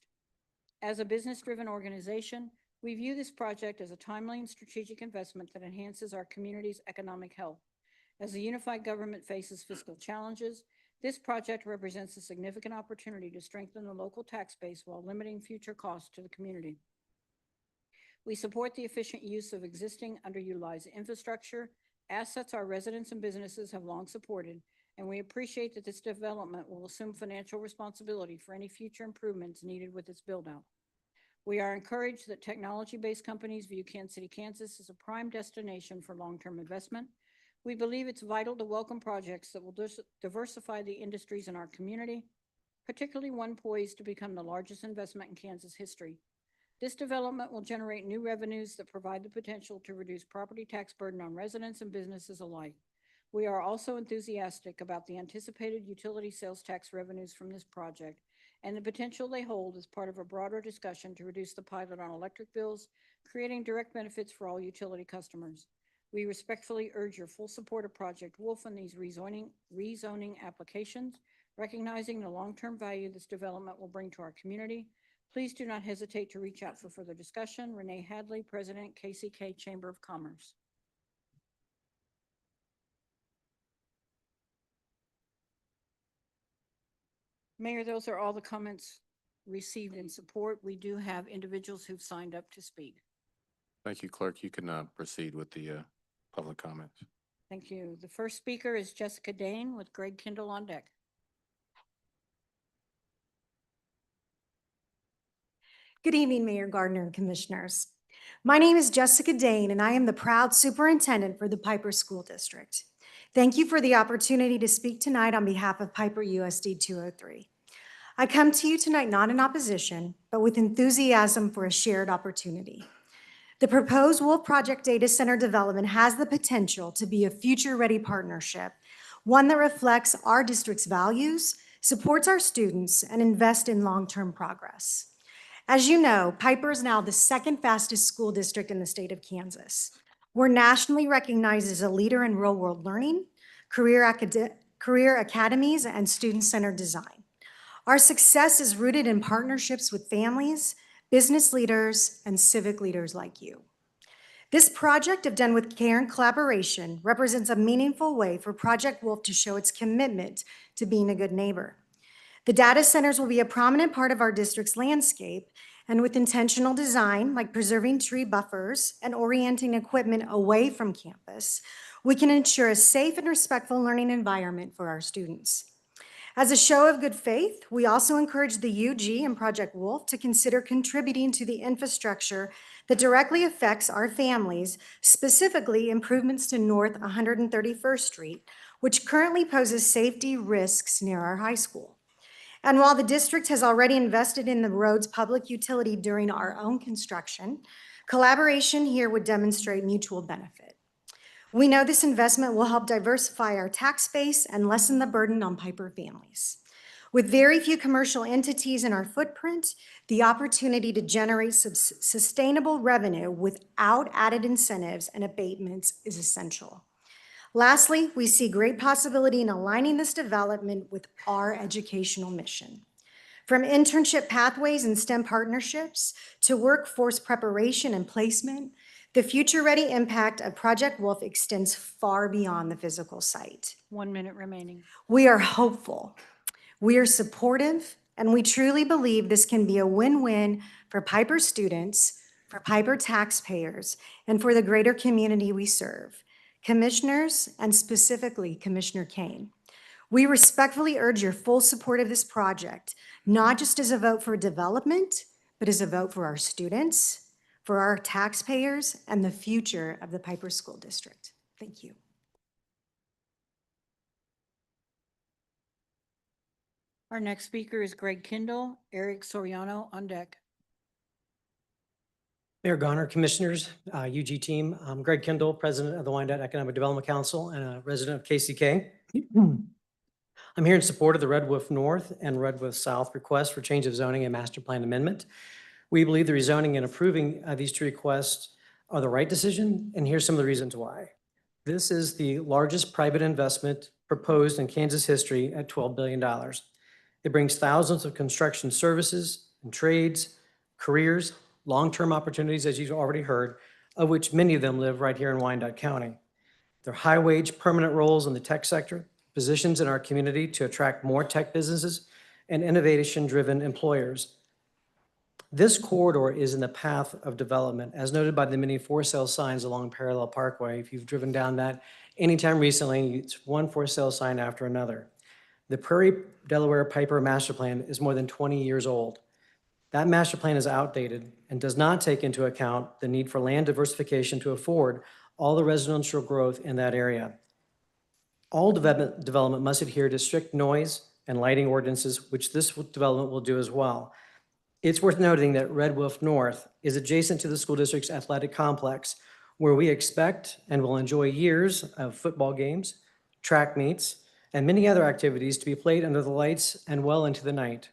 As a business-driven organization, we view this project as a timely and strategic investment that enhances our community's economic health. As the unified government faces fiscal challenges, this project represents a significant opportunity to strengthen the local tax base while limiting future costs to the community. We support the efficient use of existing underutilized infrastructure, assets our residents and businesses have long supported, and we appreciate that this development will assume financial responsibility for any future improvements needed with its build-out. We are encouraged that technology-based companies view Kansas City, Kansas as a prime destination for long-term investment. We believe it's vital to welcome projects that will diversify the industries in our community, particularly one poised to become the largest investment in Kansas history. This development will generate new revenues that provide the potential to reduce property tax burden on residents and businesses alike. We are also enthusiastic about the anticipated utility sales tax revenues from this project and the potential they hold as part of a broader discussion to reduce the pilot on electric bills, creating direct benefits for all utility customers. We respectfully urge your full support of Project Wolf and these rezoning applications, recognizing the long-term value this development will bring to our community. Please do not hesitate to reach out for further discussion. Renee Hadley, President, KCK Chamber of Commerce. Mayor, those are all the comments received in support. We do have individuals who've signed up to speak. Thank you, clerk. You can proceed with the public comments. Thank you. The first speaker is Jessica Dane with Greg Kindle on deck. Good evening, Mayor Gardner and Commissioners. My name is Jessica Dane, and I am the proud superintendent for the Piper School District. Thank you for the opportunity to speak tonight on behalf of Piper USD 203. I come to you tonight not in opposition, but with enthusiasm for a shared opportunity. The proposed Wolf Project Data Center development has the potential to be a future-ready partnership, one that reflects our district's values, supports our students, and invests in long-term progress. As you know, Piper is now the second fastest school district in the state of Kansas. We're nationally recognized as a leader in real-world learning, career academies, and student-centered design. Our success is rooted in partnerships with families, business leaders, and civic leaders like you. This project of Done with Care and Collaboration represents a meaningful way for Project Wolf to show its commitment to being a good neighbor. The data centers will be a prominent part of our district's landscape, and with intentional design, like preserving tree buffers and orienting equipment away from campus, we can ensure a safe and respectful learning environment for our students. As a show of good faith, we also encourage the UG and Project Wolf to consider contributing to the infrastructure that directly affects our families, specifically improvements to North 131st Street, which currently poses safety risks near our high school. And while the district has already invested in the road's public utility during our own construction, collaboration here would demonstrate mutual benefit. We know this investment will help diversify our tax base and lessen the burden on Piper families. With very few commercial entities in our footprint, the opportunity to generate sustainable revenue without added incentives and abatements is essential. Lastly, we see great possibility in aligning this development with our educational mission. From internship pathways and STEM partnerships to workforce preparation and placement, the future-ready impact of Project Wolf extends far beyond the physical site. 1 minute remaining. We are hopeful, we are supportive, and we truly believe this can be a win-win for Piper students, for Piper taxpayers, and for the greater community we serve. Commissioners, and specifically Commissioner Kane, we respectfully urge your full support of this project, not just as a vote for development, but as a vote for our students, for our taxpayers, and the future of the Piper School District. Thank you. Our next speaker is Greg Kindle, Eric Soriano on deck. Mayor Garner, Commissioners, UG team, I'm Greg Kindle, President of the Wyandotte Economic Development Council and a resident of KCK. I'm here in support of the Red Wolf North and Red Wolf South request for change of zoning and master plan amendment. We believe the rezoning and approving these two requests are the right decision, and here's some of the reasons why. This is the largest private investment proposed in Kansas history at $12 billion. It brings thousands of construction services and trades, careers, long-term opportunities, as you've already heard, of which many of them live right here in Wyandotte County. They're high-wage permanent roles in the tech sector, positions in our community to attract more tech businesses and innovation-driven employers. This corridor is in the path of development, as noted by the many for sale signs along Parallel Parkway. If you've driven down that anytime recently, it's one for sale sign after another. The Prairie Delaware Piper Master Plan is more than 20 years old. That master plan is outdated and does not take into account the need for land diversification to afford all the residential growth in that area. All development must adhere to strict noise and lighting ordinances, which this development will do as well. It's worth noting that Red Wolf North is adjacent to the school district's athletic complex, where we expect and will enjoy years of football games, track meets, and many other activities to be played under the lights and well into the night.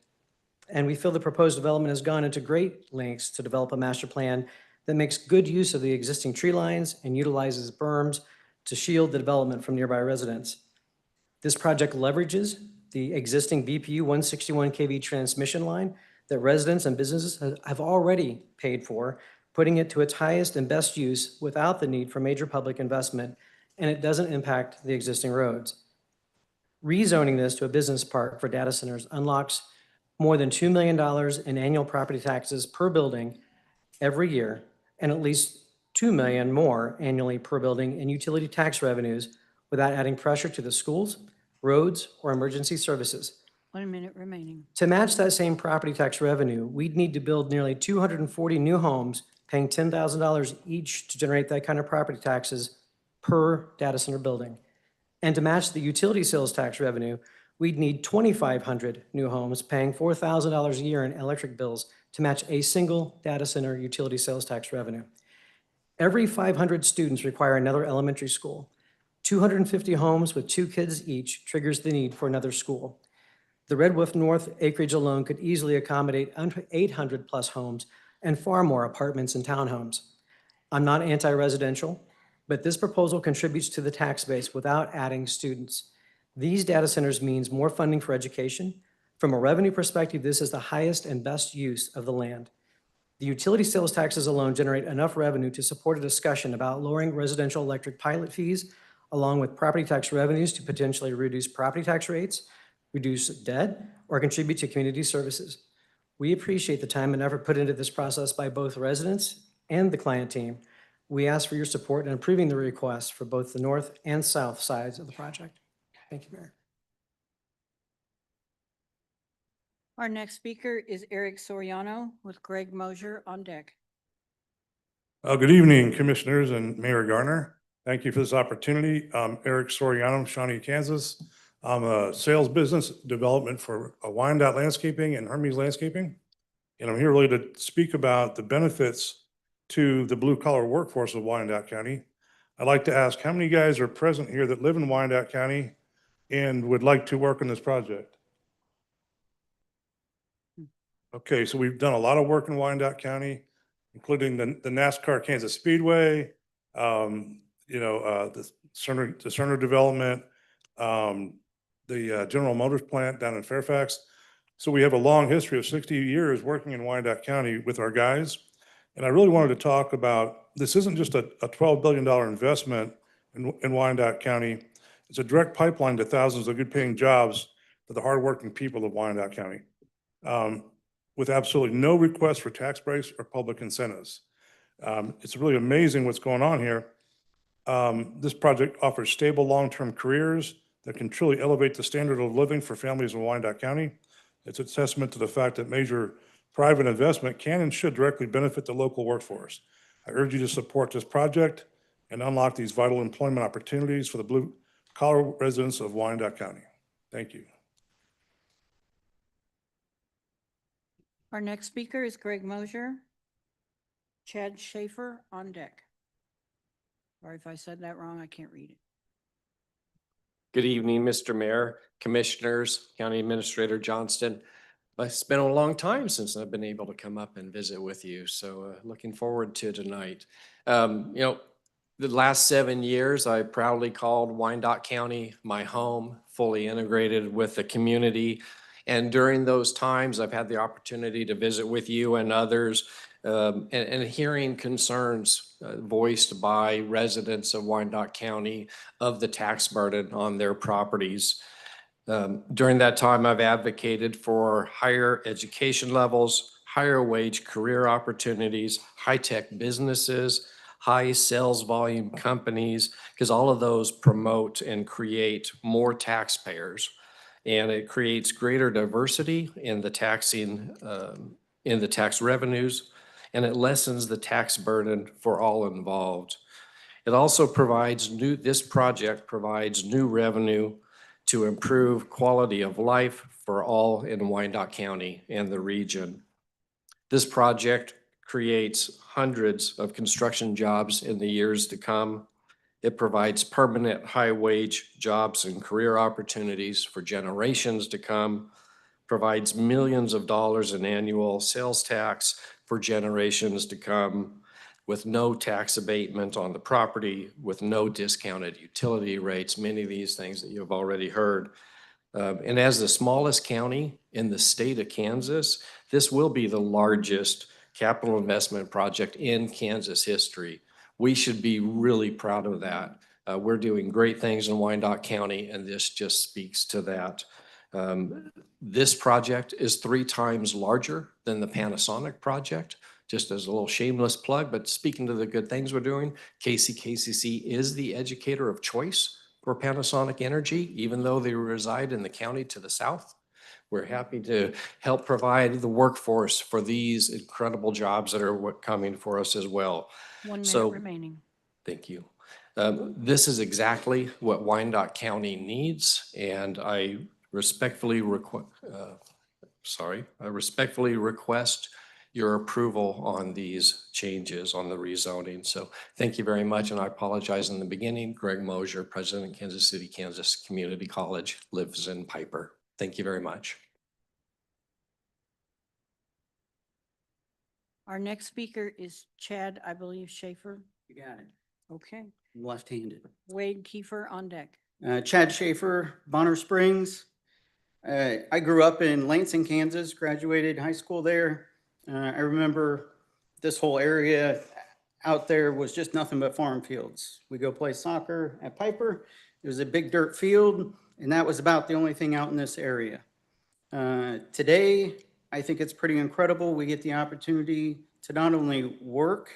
And we feel the proposed development has gone into great lengths to develop a master plan that makes good use of the existing tree lines and utilizes berms to shield the development from nearby residents. This project leverages the existing BPU 161 kV transmission line that residents and businesses have already paid for, putting it to its highest and best use without the need for major public investment, and it doesn't impact the existing roads. Rezoning this to a business park for data centers unlocks more than $2 million in annual property taxes per building every year, and at least $2 million more annually per building in utility tax revenues without adding pressure to the schools, roads, or emergency services. 1 minute remaining. To match that same property tax revenue, we'd need to build nearly 240 new homes, paying $10,000 each to generate that kind of property taxes per data center building. And to match the utility sales tax revenue, we'd need 2,500 new homes, paying $4,000 a year in electric bills to match a single data center utility sales tax revenue. Every 500 students require another elementary school. 250 homes with 2 kids each triggers the need for another school. The Red Wolf North acreage alone could easily accommodate 800 plus homes and far more apartments and townhomes. I'm not anti-residential, but this proposal contributes to the tax base without adding students. These data centers means more funding for education. From a revenue perspective, this is the highest and best use of the land. The utility sales taxes alone generate enough revenue to support a discussion about lowering residential electric pilot fees, along with property tax revenues to potentially reduce property tax rates, reduce debt, or contribute to community services. We appreciate the time and effort put into this process by both residents and the client team. We ask for your support in approving the request for both the north and south sides of the project. Thank you, Mayor. Our next speaker is Eric Soriano with Greg Mosier on deck. Good evening, Commissioners and Mayor Garner. Thank you for this opportunity. I'm Eric Soriano, Shawnee, Kansas. I'm a sales business development for Wyandotte Landscaping and Hermes Landscaping. And I'm here really to speak about the benefits to the blue collar workforce of Wyandotte County. I'd like to ask how many guys are present here that live in Wyandotte County and would like to work on this project? Okay, so we've done a lot of work in Wyandotte County, including the NASCAR Kansas Speedway, the Cerner development, the General Motors plant down in Fairfax. So we have a long history of 60 years working in Wyandotte County with our guys. And I really wanted to talk about, this isn't just a $12 billion investment in Wyandotte County. It's a direct pipeline to thousands of good paying jobs for the hardworking people of Wyandotte County, with absolutely no request for tax breaks or public incentives. It's really amazing what's going on here. This project offers stable long-term careers that can truly elevate the standard of living for families in Wyandotte County. It's a testament to the fact that major private investment can and should directly benefit the local workforce. I urge you to support this project and unlock these vital employment opportunities for the blue collar residents of Wyandotte County. Thank you. Our next speaker is Greg Mosier. Chad Schaefer on deck. Sorry if I said that wrong, I can't read it. Good evening, Mr. Mayor, Commissioners, County Administrator Johnston. It's been a long time since I've been able to come up and visit with you, so looking forward to tonight. The last 7 years, I proudly called Wyandotte County my home, fully integrated with the community. And during those times, I've had the opportunity to visit with you and others and hearing concerns voiced by residents of Wyandotte County of the tax burden on their properties. During that time, I've advocated for higher education levels, higher wage career opportunities, high-tech businesses, high sales volume companies, because all of those promote and create more taxpayers. And it creates greater diversity in the taxing, in the tax revenues, and it lessens the tax burden for all involved. It also provides this project provides new revenue to improve quality of life for all in Wyandotte County and the region. This project creates hundreds of construction jobs in the years to come. It provides permanent high-wage jobs and career opportunities for generations to come, provides millions of dollars in annual sales tax for generations to come, with no tax abatement on the property, with no discounted utility rates, many of these things that you've already heard. And as the smallest county in the state of Kansas, this will be the largest capital investment project in Kansas history. We should be really proud of that. We're doing great things in Wyandotte County, and this just speaks to that. This project is 3 times larger than the Panasonic project. just as a little shameless plug, but speaking to the good things we're doing, KCC is the educator of choice for Panasonic Energy, even though they reside in the county to the south. We're happy to help provide the workforce for these incredible jobs that are coming for us as well. 1 minute So- remaining. Thank you. This is exactly what Wyandotte County needs, and I respectfully request your approval on these changes on the rezoning. So thank you very much, and I apologize in the beginning. Greg Mosier, President, Kansas City, Kansas Community College, lives in Piper. Thank you very much. Our next speaker is Chad, I believe, Schaefer. You got it. Okay. I'm left-handed. Wade Kiefer on deck. Chad Schaefer, Bonner Springs. I grew up in Lansing, Kansas, graduated high school there. I remember this whole area out there was just nothing but farm fields. We go play soccer at Piper. It was a big dirt field, and that was about the only thing out in this area. Today, I think it's pretty incredible. We get the opportunity to not only work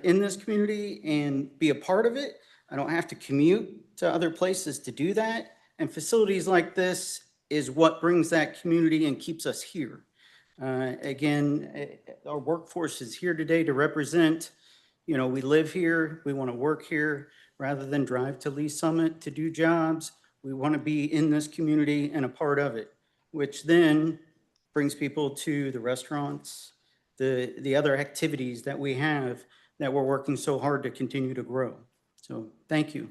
in this community and be a part of it. I don't have to commute to other places to do that. And facilities like this is what brings that community and keeps us here. Again, our workforce is here today to represent, you know, we live here, we want to work here rather than drive to Lee Summit to do jobs. We want to be in this community and a part of it, which then brings people to the restaurants, the other activities that we have that we're working so hard to continue to grow. So thank you.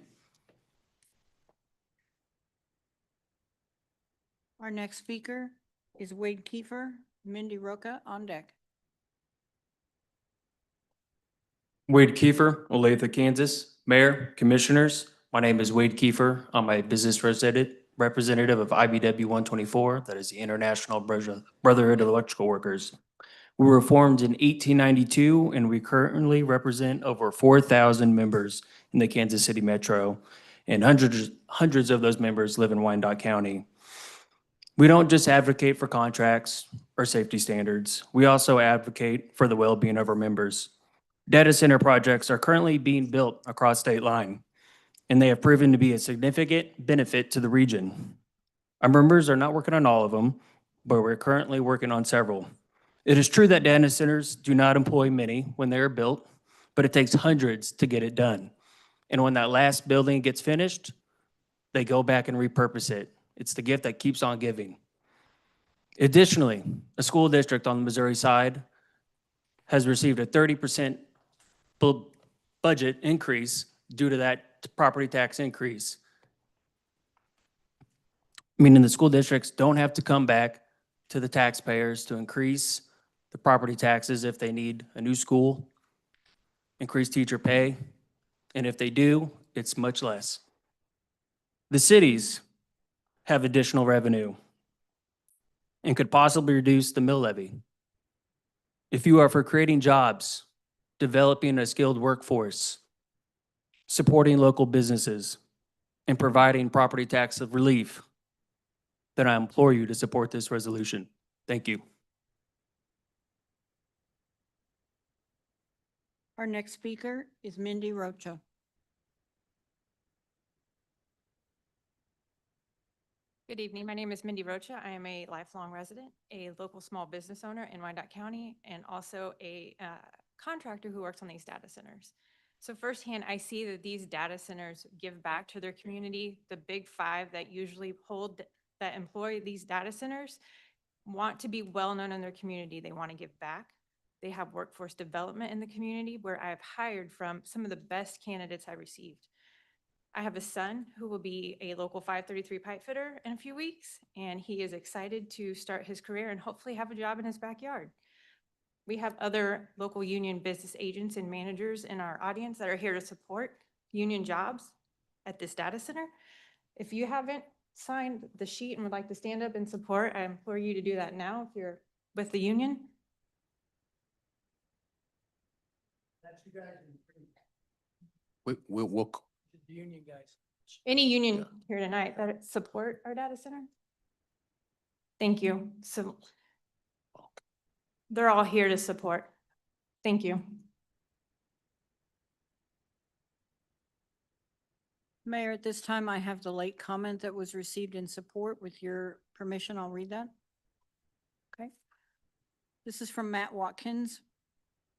Our next speaker is Wade Kiefer, Mindy Roca on deck. Wade Kiefer, Olathe, Kansas. Mayor, Commissioners, my name is Wade Kiefer. I'm a business representative of IBW 124, that is the International Brotherhood of Electrical Workers. We were formed in 1892, and we currently represent over 4,000 members in the Kansas City Metro, and hundreds of those members live in Wyandotte County. We don't just advocate for contracts or safety standards. We also advocate for the well-being of our members. Data center projects are currently being built across state line, and they have proven to be a significant benefit to the region. Our members are not working on all of them, but we're currently working on several. It is true that data centers do not employ many when they are built, but it takes hundreds to get it done. And when that last building gets finished, they go back and repurpose it. It's the gift that keeps on giving. Additionally, a school district on the Missouri side has received a 30% budget increase due to that property tax increase. Meaning the school districts don't have to come back to the taxpayers to increase the property taxes if they need a new school, increase teacher pay, and if they do, it's much less. The cities have additional revenue and could possibly reduce the mill levy. If you are for creating jobs, developing a skilled workforce, supporting local businesses, and providing property tax relief, then I implore you to support this resolution. Thank you. Our next speaker is Mindy Rocha. Good evening. My name is Mindy Rocha. I am a lifelong resident, a local small business owner in Wyandotte County, and also a contractor who works on these data centers. So firsthand, I see that these data centers give back to their community. The big five that usually that employ these data centers want to be well known in their community. They want to give back. They have workforce development in the community where I have hired from some of the best candidates I received. I have a son who will be a local 533 pipe fitter in a few weeks, and he is excited to start his career and hopefully have a job in his backyard. We have other local union business agents and managers in our audience that are here to support union jobs at this data center. If you haven't signed the sheet and would like to stand up and support, I implore you to do that now if you're with the union. We'll Union guys. Any union here tonight that support our data center? Thank you. So they're all here to support. Thank you. Mayor, at this time, I have the late comment that was received in support. With your permission, I'll read that. Okay. This is from Matt Watkins.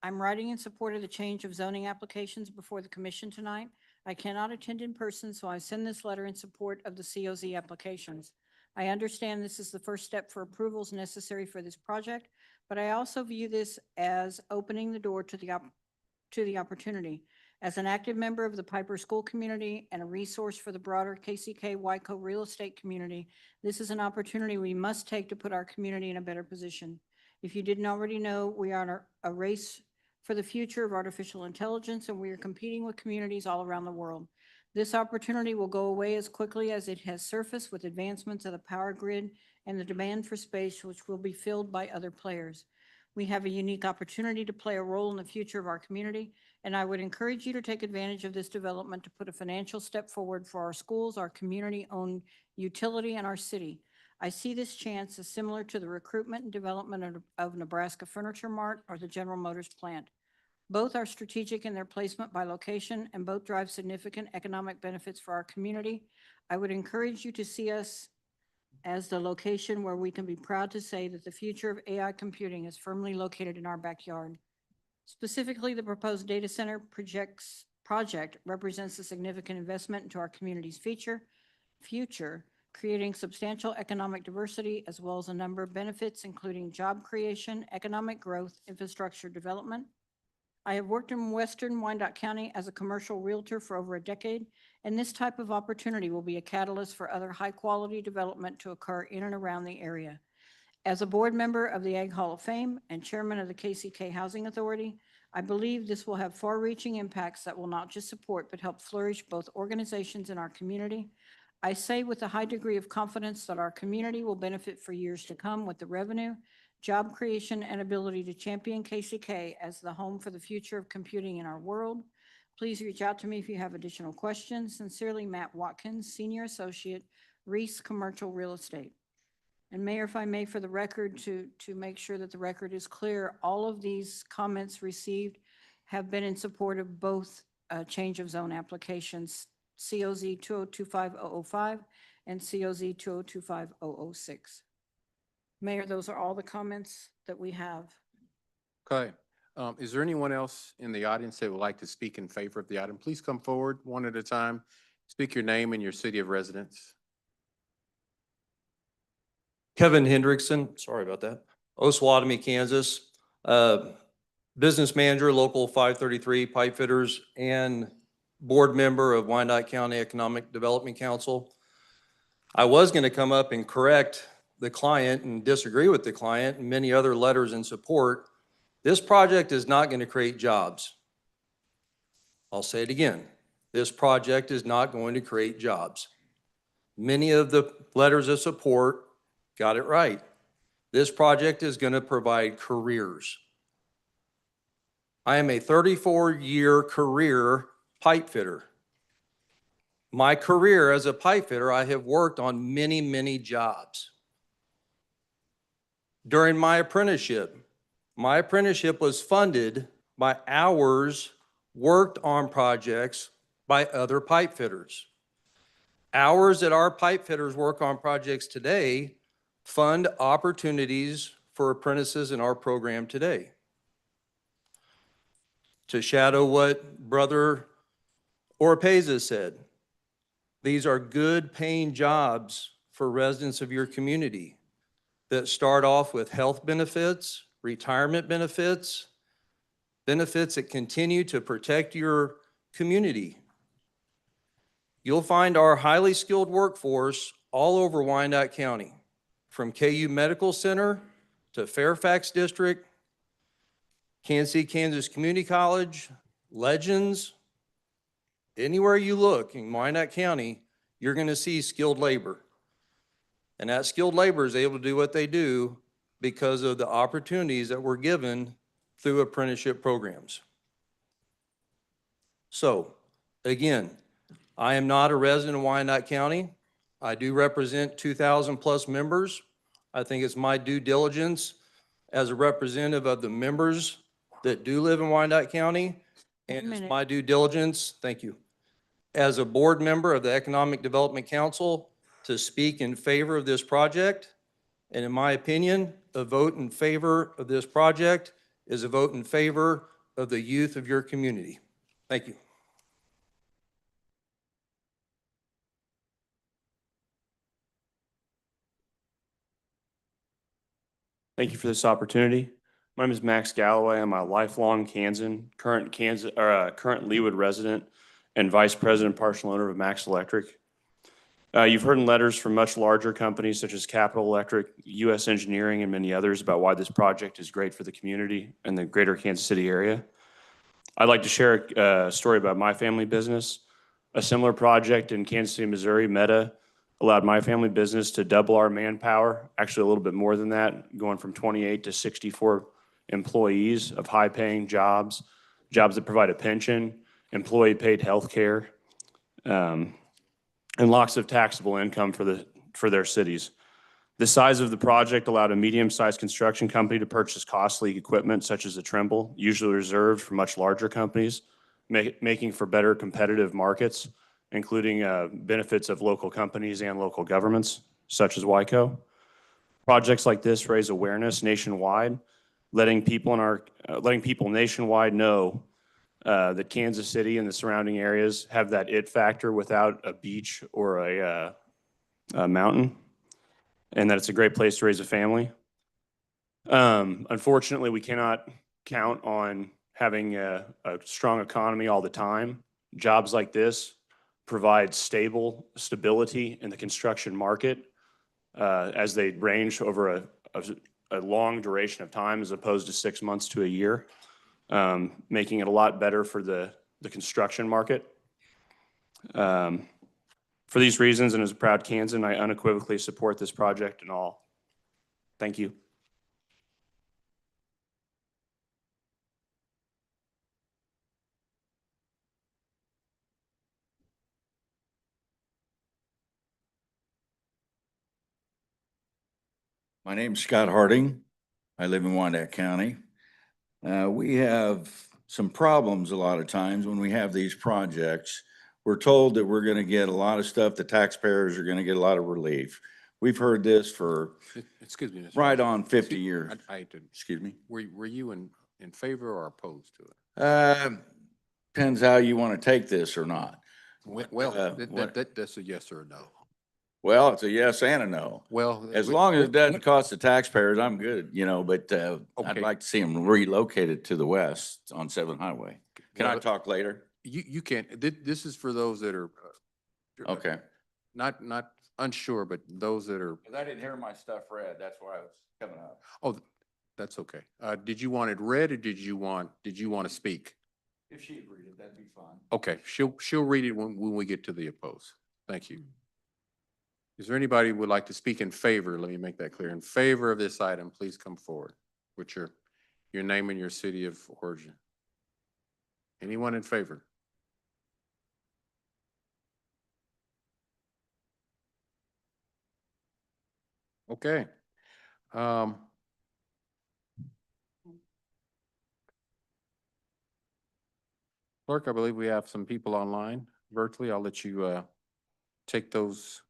I'm writing in support of the change of zoning applications before the commission tonight. I cannot attend in person, so I send this letter in support of the COZ applications. I understand this is the first step for approvals necessary for this project, but I also view this as opening the door to the opportunity. As an active member of the Piper School community and a resource for the broader KCK Wyco real estate community, this is an opportunity we must take to put our community in a better position. If you didn't already know, we are in a race for the future of artificial intelligence, and we are competing with communities all around the world. This opportunity will go away as quickly as it has surfaced with advancements of the power grid and the demand for space, which will be filled by other players. We have a unique opportunity to play a role in the future of our community, and I would encourage you to take advantage of this development to put a financial step forward for our schools, our community-owned utility, and our city. I see this chance as similar to the recruitment and development of Nebraska Furniture Mart or the General Motors plant. Both are strategic in their placement by location, and both drive significant economic benefits for our community. I would encourage you to see us as the location where we can be proud to say that the future of AI computing is firmly located in our backyard. Specifically, the proposed data center project represents a significant investment into our community's future, creating substantial economic diversity as well as a number of benefits, including job creation, economic growth, infrastructure development. I have worked in Western Wyandotte County as a commercial realtor for over a decade, and this type of opportunity will be a catalyst for other high-quality development to occur in and around the area. As a board member of the Ag Hall of Fame and chairman of the KCK Housing Authority, I believe this will have far-reaching impacts that will not just support but help flourish both organizations in our community. I say with a high degree of confidence that our community will benefit for years to come with the revenue, job creation, and ability to champion KCK as the home for the future of computing in our world. Please reach out to me if you have additional questions. Sincerely, Matt Watkins, Senior Associate, Reese Commercial Real Estate. And Mayor, if I may, for the record, to make sure that the record is clear, all of these comments received have been in support of both change of zone applications, COZ 2025005 and COZ 2025006. Mayor, those are all the comments that we have. Okay. Is there anyone else in the audience that would like to speak in favor of the item? Please come forward one at a time. Speak your name and your city of residence. Kevin Hendrickson, sorry about that, Osawatomie, Kansas. Business manager, local 533 pipe fitters, and board member of Wyandotte County Economic Development Council. I was going to come up and correct the client and disagree with the client and many other letters in support. This project is not going to create jobs. I'll say it again. This project is not going to create jobs. Many of the letters of support got it right. This project is going to provide careers. I am a 34-year career pipe fitter. My career as a pipe fitter, I have worked on many, many jobs. During my apprenticeship was funded by hours worked on projects by other pipe fitters. Hours that our pipe fitters work on projects today fund opportunities for apprentices in our program today. To shadow what Brother Oropeza said, these are good paying jobs for residents of your community that start off with health benefits, retirement benefits, benefits that continue to protect your community. You'll find our highly skilled workforce all over Wyandotte County, from KU Medical Center to Fairfax District, Kansas City, Kansas Community College, Legends. Anywhere you look in Wyandotte County, you're going to see skilled labor. And that skilled labor is able to do what they do because of the opportunities that were given through apprenticeship programs. So, again, I am not a resident of Wyandotte County. I do represent 2,000 plus members. I think it's my due diligence as a representative of the members that do live in Wyandotte County, and it's minute. my due diligence, thank you, as a board member of the Economic Development Council to speak in favor of this project. And in my opinion, a vote in favor of this project is a vote in favor of the youth of your community. Thank you. Thank you for this opportunity. My name is Max Galloway. I'm a lifelong Kansan, current Leawood resident and vice president, partial owner of Max Electric. You've heard in letters from much larger companies such as Capital Electric, U.S. Engineering, and many others about why this project is great for the community and the greater Kansas City area. I'd like to share a story about my family business. A similar project in Kansas City, Missouri, Meta, allowed my family business to double our manpower, actually a little bit more than that, going from 28 to 64 employees of high-paying jobs that provide a pension, employee-paid health care, and lots of taxable income for their cities. The size of the project allowed a medium-sized construction company to purchase costly equipment such as a Trimble, usually reserved for much larger companies, making for better competitive markets, including benefits of local companies and local governments, such as WICO. Projects like this raise awareness nationwide, letting people nationwide know that Kansas City and the surrounding areas have that it factor without a beach or a mountain, and that it's a great place to raise a family. Unfortunately, we cannot count on having a strong economy all the time. Jobs like this provide stability in the construction market as they range over a long duration of time as opposed to 6 months to a year, making it a lot better for the construction market. For these reasons, and as a proud Kansan, I unequivocally support this project and all. Thank you. My name's Scott Harding. I live in Wyandotte County. We have some problems a lot of times when we have these projects. We're told that we're going to get a lot of stuff. The taxpayers are going to get a lot of relief. We've heard this for Excuse me. Mr. right on 50 Excuse- years. Excuse me. Were you in favor or opposed to it? Depends how you want to take this or not. Well, that's a yes or a no. Well, it's a yes and a no. Well, As long as it doesn't cost the taxpayers, I'm good, but I'd like to see them relocated to the west on 7th Highway. Can I talk later? You can't. This is for those that are Okay. not unsure, but those that are. Because I didn't hear my stuff read. That's why I was coming up. Oh, that's okay. Did you want it read or did you want to speak? If she'd read it, that'd be fine. Okay, she'll read it when we get to the opposed. Thank you. Is there anybody who would like to speak in favor? Let me make that clear. In favor of this item, please come forward with your name and your city of origin. Anyone in favor? Okay. Clerk, I believe we have some people online virtually. I'll let you take those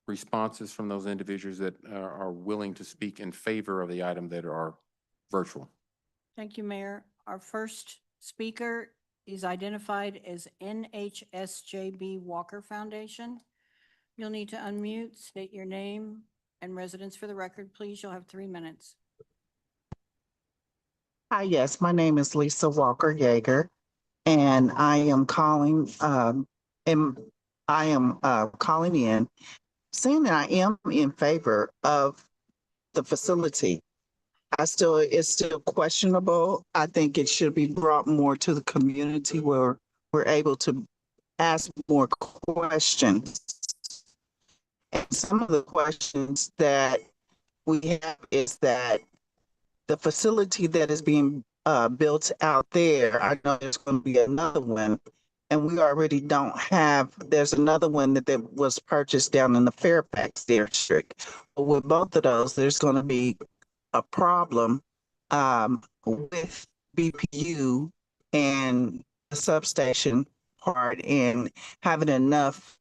responses from those individuals that are willing to speak in favor of the item that are virtual. Thank you, Mayor. Our first speaker is identified as NHSJB Walker Foundation. You'll need to unmute, state your name and residence for the record, please. You'll have 3 minutes. Hi, yes, my name is Lisa Walker Yeager, and I am calling, calling in, saying that I am in favor of the facility. It's still questionable. I think it should be brought more to the community where we're able to ask more questions. And some of the questions that we have is that the facility that is being built out there, I know there's going to be another one, and we already don't have, there's another one that was purchased down in the Fairfax district. But with both of those, there's going to be a problem with BPU and the substation part and having enough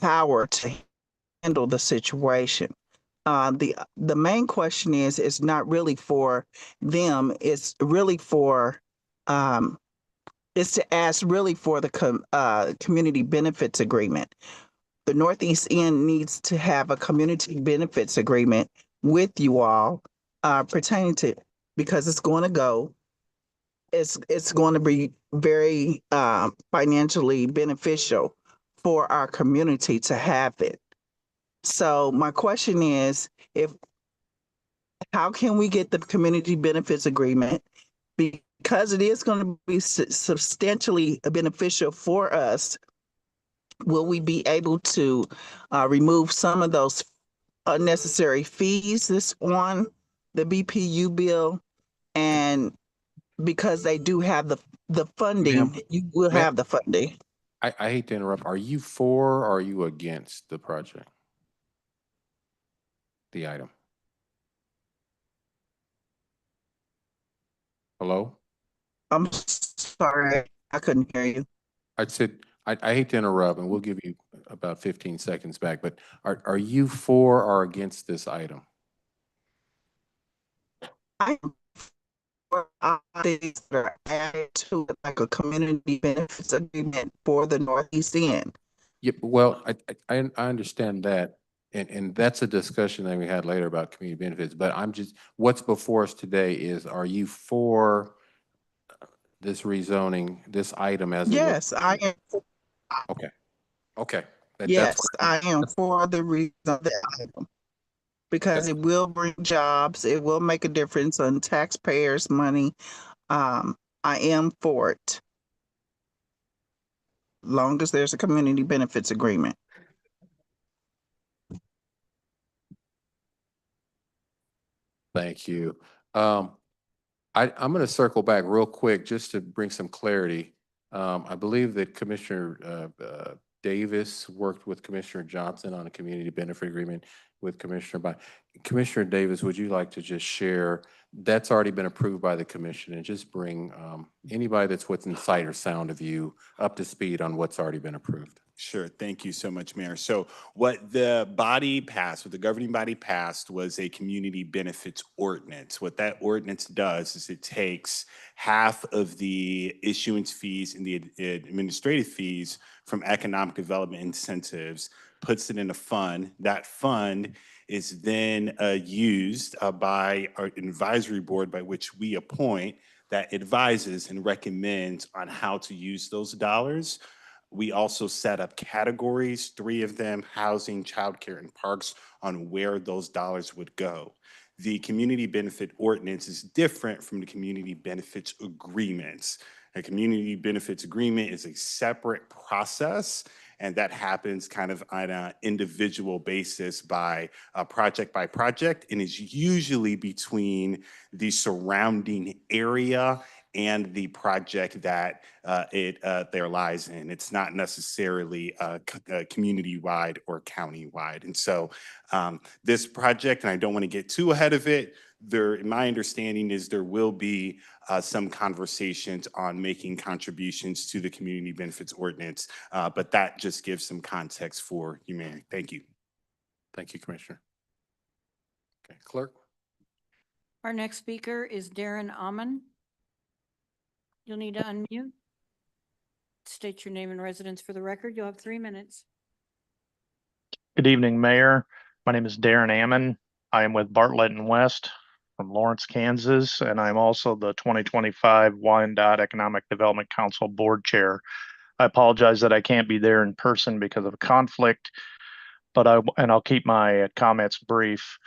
power to handle the situation. The main question is not really for them. It's really for is to ask really for the community benefits agreement. The Northeast End needs to have a community benefits agreement with you all pertaining to because it's going to go. It's going to be very financially beneficial for our community to have it. So my question is, if how can we get the community benefits agreement? Because it is going to be substantially beneficial for us, will we be able to remove some of those unnecessary fees this on the BPU bill? And because they do have the funding, Ma'am, you will ma'am, have the funding. I hate to interrupt. Are you for or are you against the project? The item? Hello? I'm sorry, I couldn't hear you. I said, I hate to interrupt, and we'll give you about 15 seconds back, but are you for or against this item? I am for things that are added to it, like a community benefits agreement for the Northeast End. Yeah, well, I understand that, and that's a discussion that we had later about community benefits, but I'm just, what's before us today is, are you for this rezoning, this item as it was? Yes, I am. Okay, okay. That's Yes, I am for the reason of the item because it will bring jobs. It will make a difference on taxpayers' money. I am for it, long as there's a community benefits agreement. Thank you. I'm going to circle back real quick just to bring some clarity. I believe that Commissioner Davis worked with Commissioner Johnson on a community benefit agreement with Commissioner Davis, would you like to just share? That's already been approved by the commission, and just bring anybody that's within sight or sound of you up to speed on what's already been approved. Sure. Thank you so much, Mayor. So what the body passed, what the governing body passed was a community benefits ordinance. What that ordinance does is it takes half of the issuance fees and the administrative fees from economic development incentives, puts it in a fund. That fund is then used by our advisory board by which we appoint that advises and recommends on how to use those dollars. We also set up categories, 3 of them, housing, childcare, and parks, on where those dollars would go. The community benefit ordinance is different from the community benefits agreements. A community benefits agreement is a separate process, and that happens kind of on an individual basis by project, and is usually between the surrounding area and the project that there lies in. It's not necessarily community-wide or county-wide. And so this project, and I don't want to get too ahead of it, my understanding is there will be some conversations on making contributions to the community benefits ordinance, but that just gives some context for you, Mayor. Thank you. Thank you, Commissioner. Okay, Clerk. Our next speaker is Darren Amon. You'll need to unmute. State your name and residence for the record. You'll have 3 minutes. Good evening, Mayor. My name is Darren Ammon. I am with Bartlett and West from Lawrence, Kansas, and I'm also the 2025 Wyandotte Economic Development Council Board Chair. I apologize that I can't be there in person because of a conflict, but I'll keep my comments brief.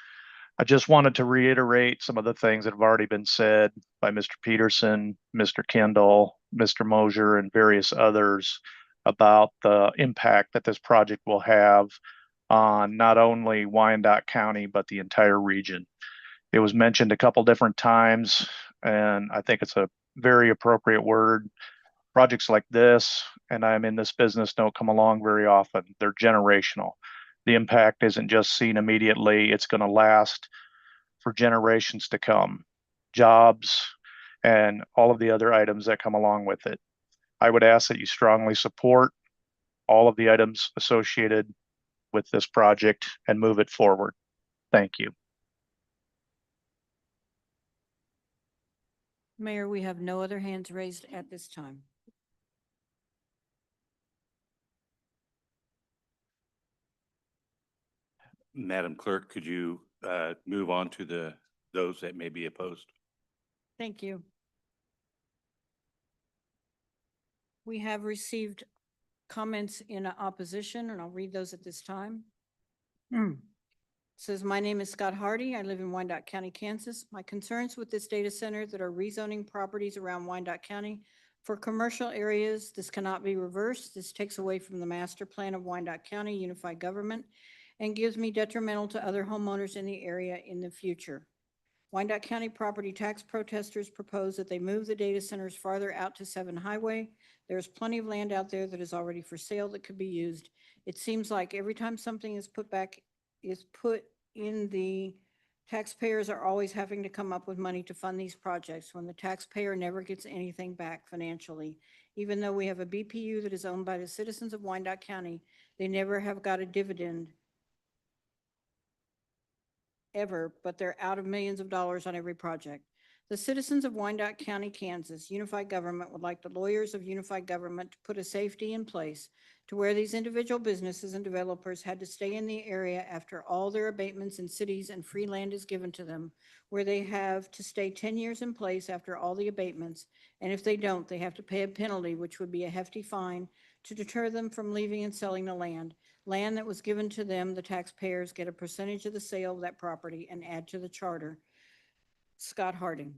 I just wanted to reiterate some of the things that have already been said by Mr. Peterson, Mr. Kendall, Mr. Mosier, and various others about the impact that this project will have on not only Wyandotte County, but the entire region. It was mentioned a couple different times, and I think it's a very appropriate word. Projects like this, and I'm in this business, don't come along very often. They're generational. The impact isn't just seen immediately, it's going to last for generations to come. Jobs and all of the other items that come along with it. I would ask that you strongly support all of the items associated with this project and move it forward. Thank you. Mayor, we have no other hands raised at this time. Madam Clerk, could you move on to those that may be opposed? Thank you. We have received comments in opposition, and I'll read those at this time. Says, my name is Scott Hardy. I live in Wyandotte County, Kansas. My concerns with this data center that are rezoning properties around Wyandotte County for commercial areas, this cannot be reversed. This takes away from the master plan of Wyandotte County Unified Government and gives me detrimental to other homeowners in the area in the future. Wyandotte County property tax protesters propose that they move the data centers farther out to 7 Highway. There's plenty of land out there that is already for sale that could be used. It seems like every time something is put in, the taxpayers are always having to come up with money to fund these projects when the taxpayer never gets anything back financially. Even though we have a BPU that is owned by the citizens of Wyandotte County, they never have got a dividend ever, but they're out of millions of dollars on every project. The citizens of Wyandotte County, Kansas, Unified Government would like the lawyers of Unified Government to put a safety in place to where these individual businesses and developers had to stay in the area after all their abatements in cities and free land is given to them, where they have to stay 10 years in place after all the abatements. And if they don't, they have to pay a penalty, which would be a hefty fine to deter them from leaving and selling the land. Land that was given to them, the taxpayers get a percentage of the sale of that property and add to the charter. Scott Harding.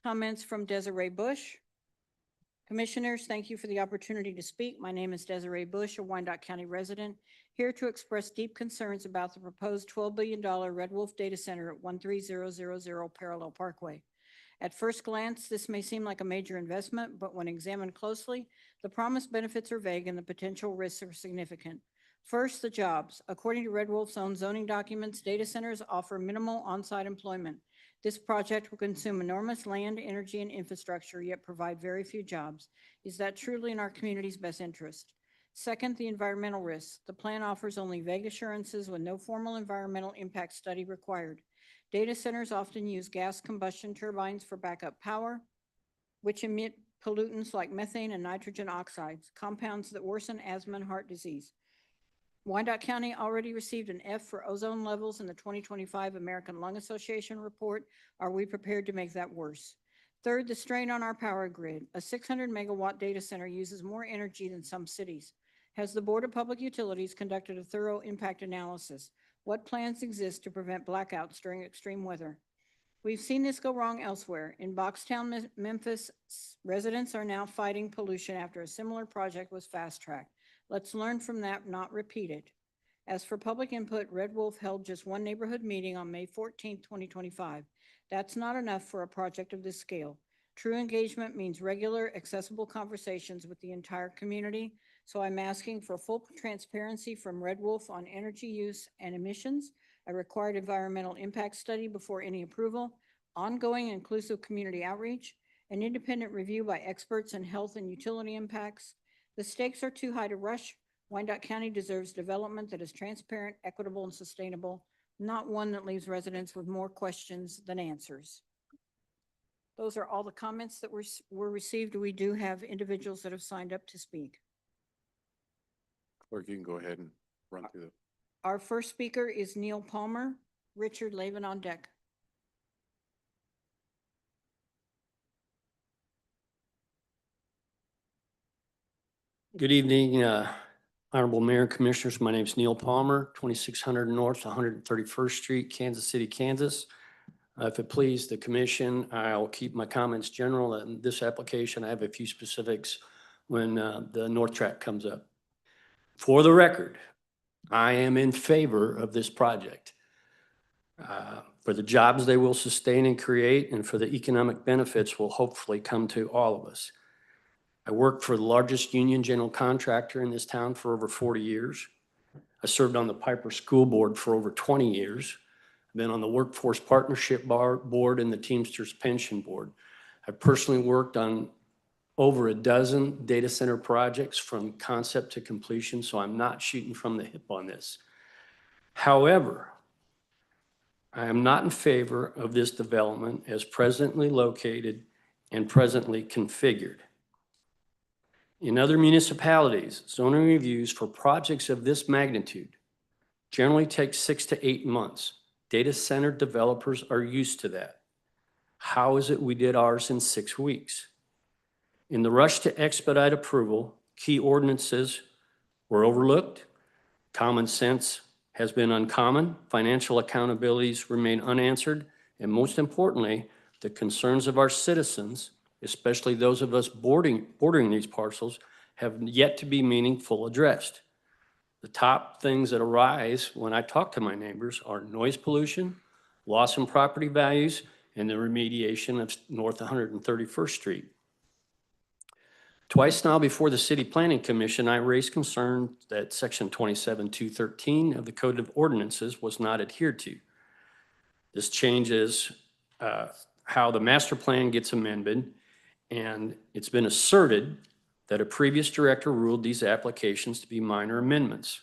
Comments from Desiree Bush. Commissioners, thank you for the opportunity to speak. My name is Desiree Bush, a Wyandotte County resident, here to express deep concerns about the proposed $12 billion Red Wolf data center at 13000 Parallel Parkway. At first glance, this may seem like a major investment, but when examined closely, the promised benefits are vague and the potential risks are significant. First, the jobs. According to Red Wolf's own zoning documents, data centers offer minimal on-site employment. This project will consume enormous land, energy, and infrastructure, yet provide very few jobs. Is that truly in our community's best interest? Second, the environmental risks. The plan offers only vague assurances with no formal environmental impact study required. Data centers often use gas combustion turbines for backup power, which emit pollutants like methane and nitrogen oxides, compounds that worsen asthma and heart disease. Wyandotte County already received an F for ozone levels in the 2025 American Lung Association report. Are we prepared to make that worse? Third, the strain on our power grid. A 600 megawatt data center uses more energy than some cities. Has the Board of Public Utilities conducted a thorough impact analysis? What plans exist to prevent blackouts during extreme weather? We've seen this go wrong elsewhere. In Boxtown, Memphis, residents are now fighting pollution after a similar project was fast-tracked. Let's learn from that, not repeat it. As for public input, Red Wolf held just one neighborhood meeting on May 14, 2025. That's not enough for a project of this scale. True engagement means regular, accessible conversations with the entire community. So I'm asking for full transparency from Red Wolf on energy use and emissions, a required environmental impact study before any approval, ongoing inclusive community outreach, an independent review by experts in health and utility impacts. The stakes are too high to rush. Wyandotte County deserves development that is transparent, equitable, and sustainable, not one that leaves residents with more questions than answers. Those are all the comments that were received. We do have individuals that have signed up to speak. Clerk, you can go ahead and run through them. Our first speaker is Neil Palmer. Richard Laven on deck. Good evening, Honorable Mayor and Commissioners. My name is Neil Palmer, 2600 North 131st Street, Kansas City, Kansas. If it please the commission, I'll keep my comments general. In this application, I have a few specifics when the North Track comes up. For the record, I am in favor of this project for the jobs they will sustain and create, and for the economic benefits will hopefully come to all of us. I worked for the largest union general contractor in this town for over 40 years. I served on the Piper School Board for over 20 years. I've been on the Workforce Partnership Board and the Teamsters Pension Board. I've personally worked on over a dozen data center projects from concept to completion, so I'm not shooting from the hip on this. However, I am not in favor of this development as presently located and presently configured. In other municipalities, zoning reviews for projects of this magnitude generally take 6 to 8 months. Data center developers are used to that. How is it we did ours in 6 weeks? In the rush to expedite approval, key ordinances were overlooked. Common sense has been uncommon. Financial accountabilities remain unanswered. And most importantly, the concerns of our citizens, especially those of us bordering these parcels, have yet to be meaningful addressed. The top things that arise when I talk to my neighbors are noise pollution, loss in property values, and the remediation of North 131st Street. Twice now before the City Planning Commission, I raised concern that Section 27.213 of the Code of Ordinances was not adhered to. This changes how the master plan gets amended, and it's been asserted that a previous director ruled these applications to be minor amendments,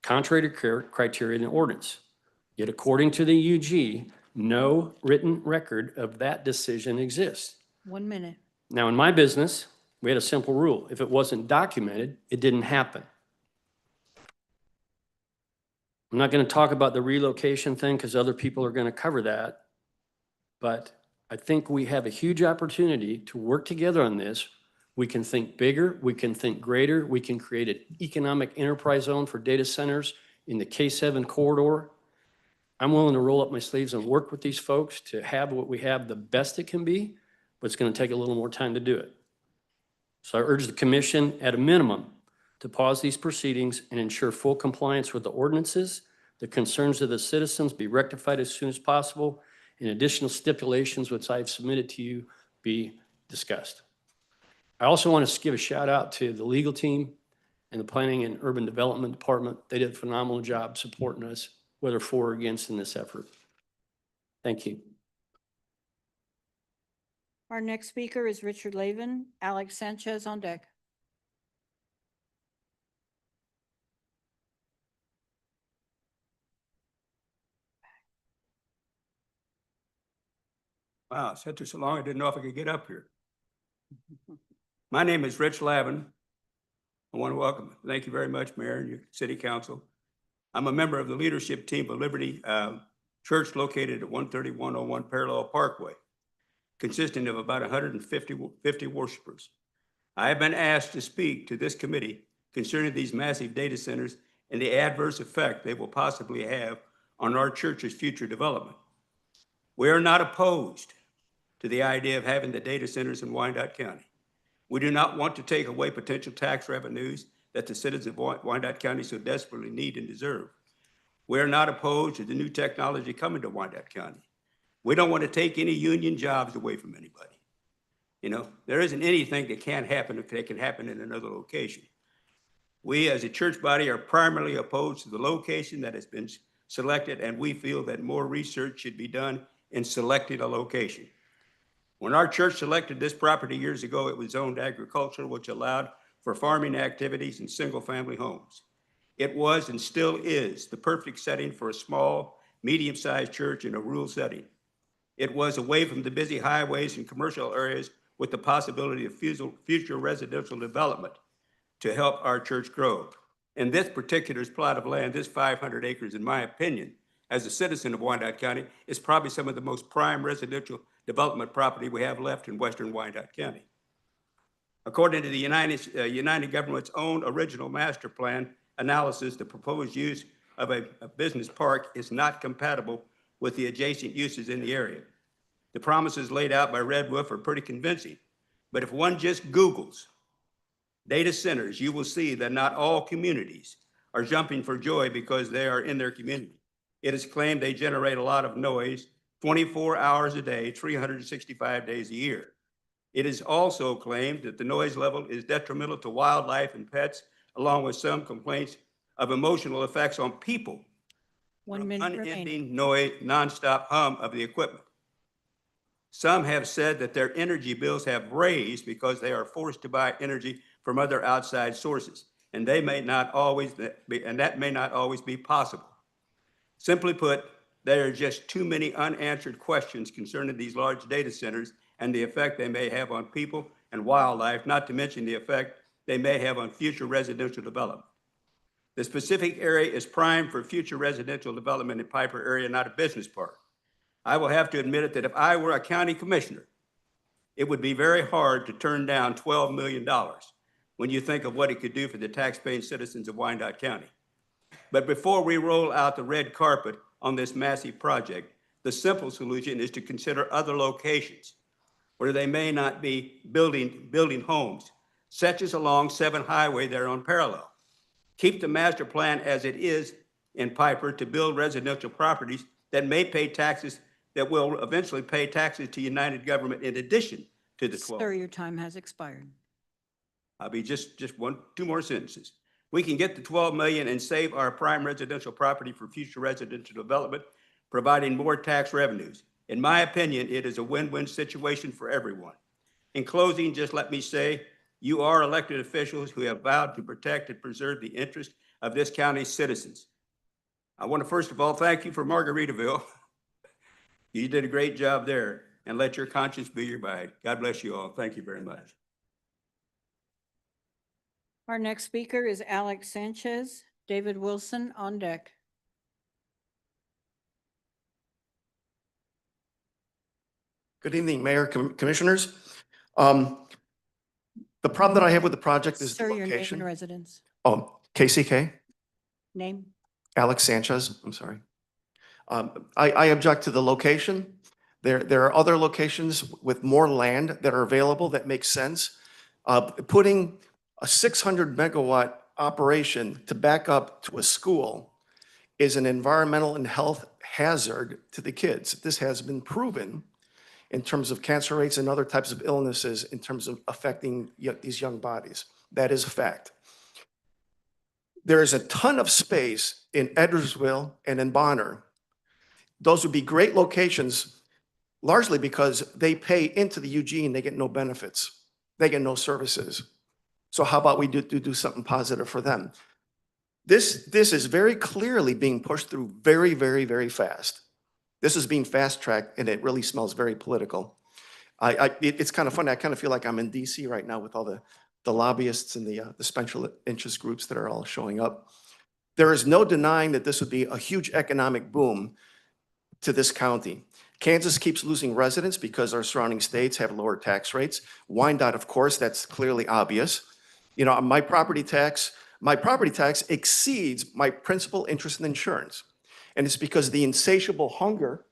contrary to criteria in the ordinance. Yet according to the UG, no written record of that decision exists. 1 minute. Now, in my business, we had a simple rule. If it wasn't documented, it didn't happen. I'm not going to talk about the relocation thing because other people are going to cover that. But I think we have a huge opportunity to work together on this. We can think bigger, we can think greater, we can create an economic enterprise zone for data centers in the K7 corridor. I'm willing to roll up my sleeves and work with these folks to have what we have the best it can be, but it's going to take a little more time to do it. So I urge the commission at a minimum to pause these proceedings and ensure full compliance with the ordinances, the concerns of the citizens be rectified as soon as possible, and additional stipulations which I've submitted to you be discussed. I also want to give a shout out to the legal team and the Planning and Urban Development Department. They did a phenomenal job supporting us, whether for or against in this effort. Thank you. Our next speaker is Richard Lavin. Alex Sanchez on deck. Wow, sat there so long, I didn't know if I could get up here. My name is Rich Lavin. I want to welcome, thank you very much, Mayor and your city council. I'm a member of the leadership team of Liberty Church located at 13101 Parallel Parkway, consisting of about 150 worshipers. I have been asked to speak to this committee concerning these massive data centers and the adverse effect they will possibly have on our church's future development. We are not opposed to the idea of having the data centers in Wyandotte County. We do not want to take away potential tax revenues that the citizens of Wyandotte County so desperately need and deserve. We are not opposed to the new technology coming to Wyandotte County. We don't want to take any union jobs away from anybody. You know, there isn't anything that can't happen if it can happen in another location. We as a church body are primarily opposed to the location that has been selected, and we feel that more research should be done in selecting a location. When our church selected this property years ago, it was zoned agricultural, which allowed for farming activities and single-family homes. It was and still is the perfect setting for a small, medium-sized church in a rural setting. It was away from the busy highways and commercial areas with the possibility of future residential development to help our church grow. In this particular plot of land, this 500 acres, in my opinion, as a citizen of Wyandotte County, is probably some of the most prime residential development property we have left in western Wyandotte County. According to the United Government's own original master plan analysis, the proposed use of a business park is not compatible with the adjacent uses in the area. The promises laid out by Red Wolf are pretty convincing, but if one just Googles data centers, you will see that not all communities are jumping for joy because they are in their community. It is claimed they generate a lot of noise 24 hours a day, 365 days a year. It is also claimed that the noise level is detrimental to wildlife and pets, along with some complaints of emotional effects on people. 1 from minute remaining. unending noise, nonstop hum of the equipment. Some have said that their energy bills have raised because they are forced to buy energy from other outside sources, and that may not always be possible. Simply put, there are just too many unanswered questions concerning these large data centers and the effect they may have on people and wildlife, not to mention the effect they may have on future residential development. The specific area is prime for future residential development in Piper area, not a business park. I will have to admit it that if I were a county commissioner, it would be very hard to turn down $12 million when you think of what it could do for the taxpaying citizens of Wyandotte County. But before we roll out the red carpet on this massive project, the simple solution is to consider other locations where they may not be building homes, such as along 7 Highway there on Parallel. Keep the master plan as it is in Piper to build residential properties that may pay taxes, that will eventually pay taxes to United Government in addition to the 12. Sir, your time has expired. I'll be just 2 more sentences. We can get the 12 million and save our prime residential property for future residential development, providing more tax revenues. In my opinion, it is a win-win situation for everyone. In closing, just let me say, you are elected officials who have vowed to protect and preserve the interest of this county's citizens. I want to first of all thank you for Margaritaville. You did a great job there, and let your conscience be your guide. God bless you all. Thank you very much. Our next speaker is Alex Sanchez. David Wilson on deck. Good evening, Mayor, Commissioners. The problem that I have with the project is the Sir, your name and location. residence. KCK, Name? Alex Sanchez, I'm sorry. I object to the location. There are other locations with more land that are available that make sense. Putting a 600 megawatt operation to back up to a school is an environmental and health hazard to the kids. This has been proven in terms of cancer rates and other types of illnesses in terms of affecting these young bodies. That is a fact. There is a ton of space in Edwardsville and in Bonner. Those would be great locations, largely because they pay into the Eugene, they get no benefits. They get no services. So how about we do something positive for them? This is very clearly being pushed through very, very, very fast. This is being fast-tracked, and it really smells very political. It's kind of funny. I kind of feel like I'm in DC right now with all the lobbyists and the special interest groups that are all showing up. There is no denying that this would be a huge economic boom to this county. Kansas keeps losing residents because our surrounding states have lower tax rates. Wyandotte, of course, that's clearly obvious. You know, my property tax exceeds my principal, interest, and insurance. And it's because of the insatiable hunger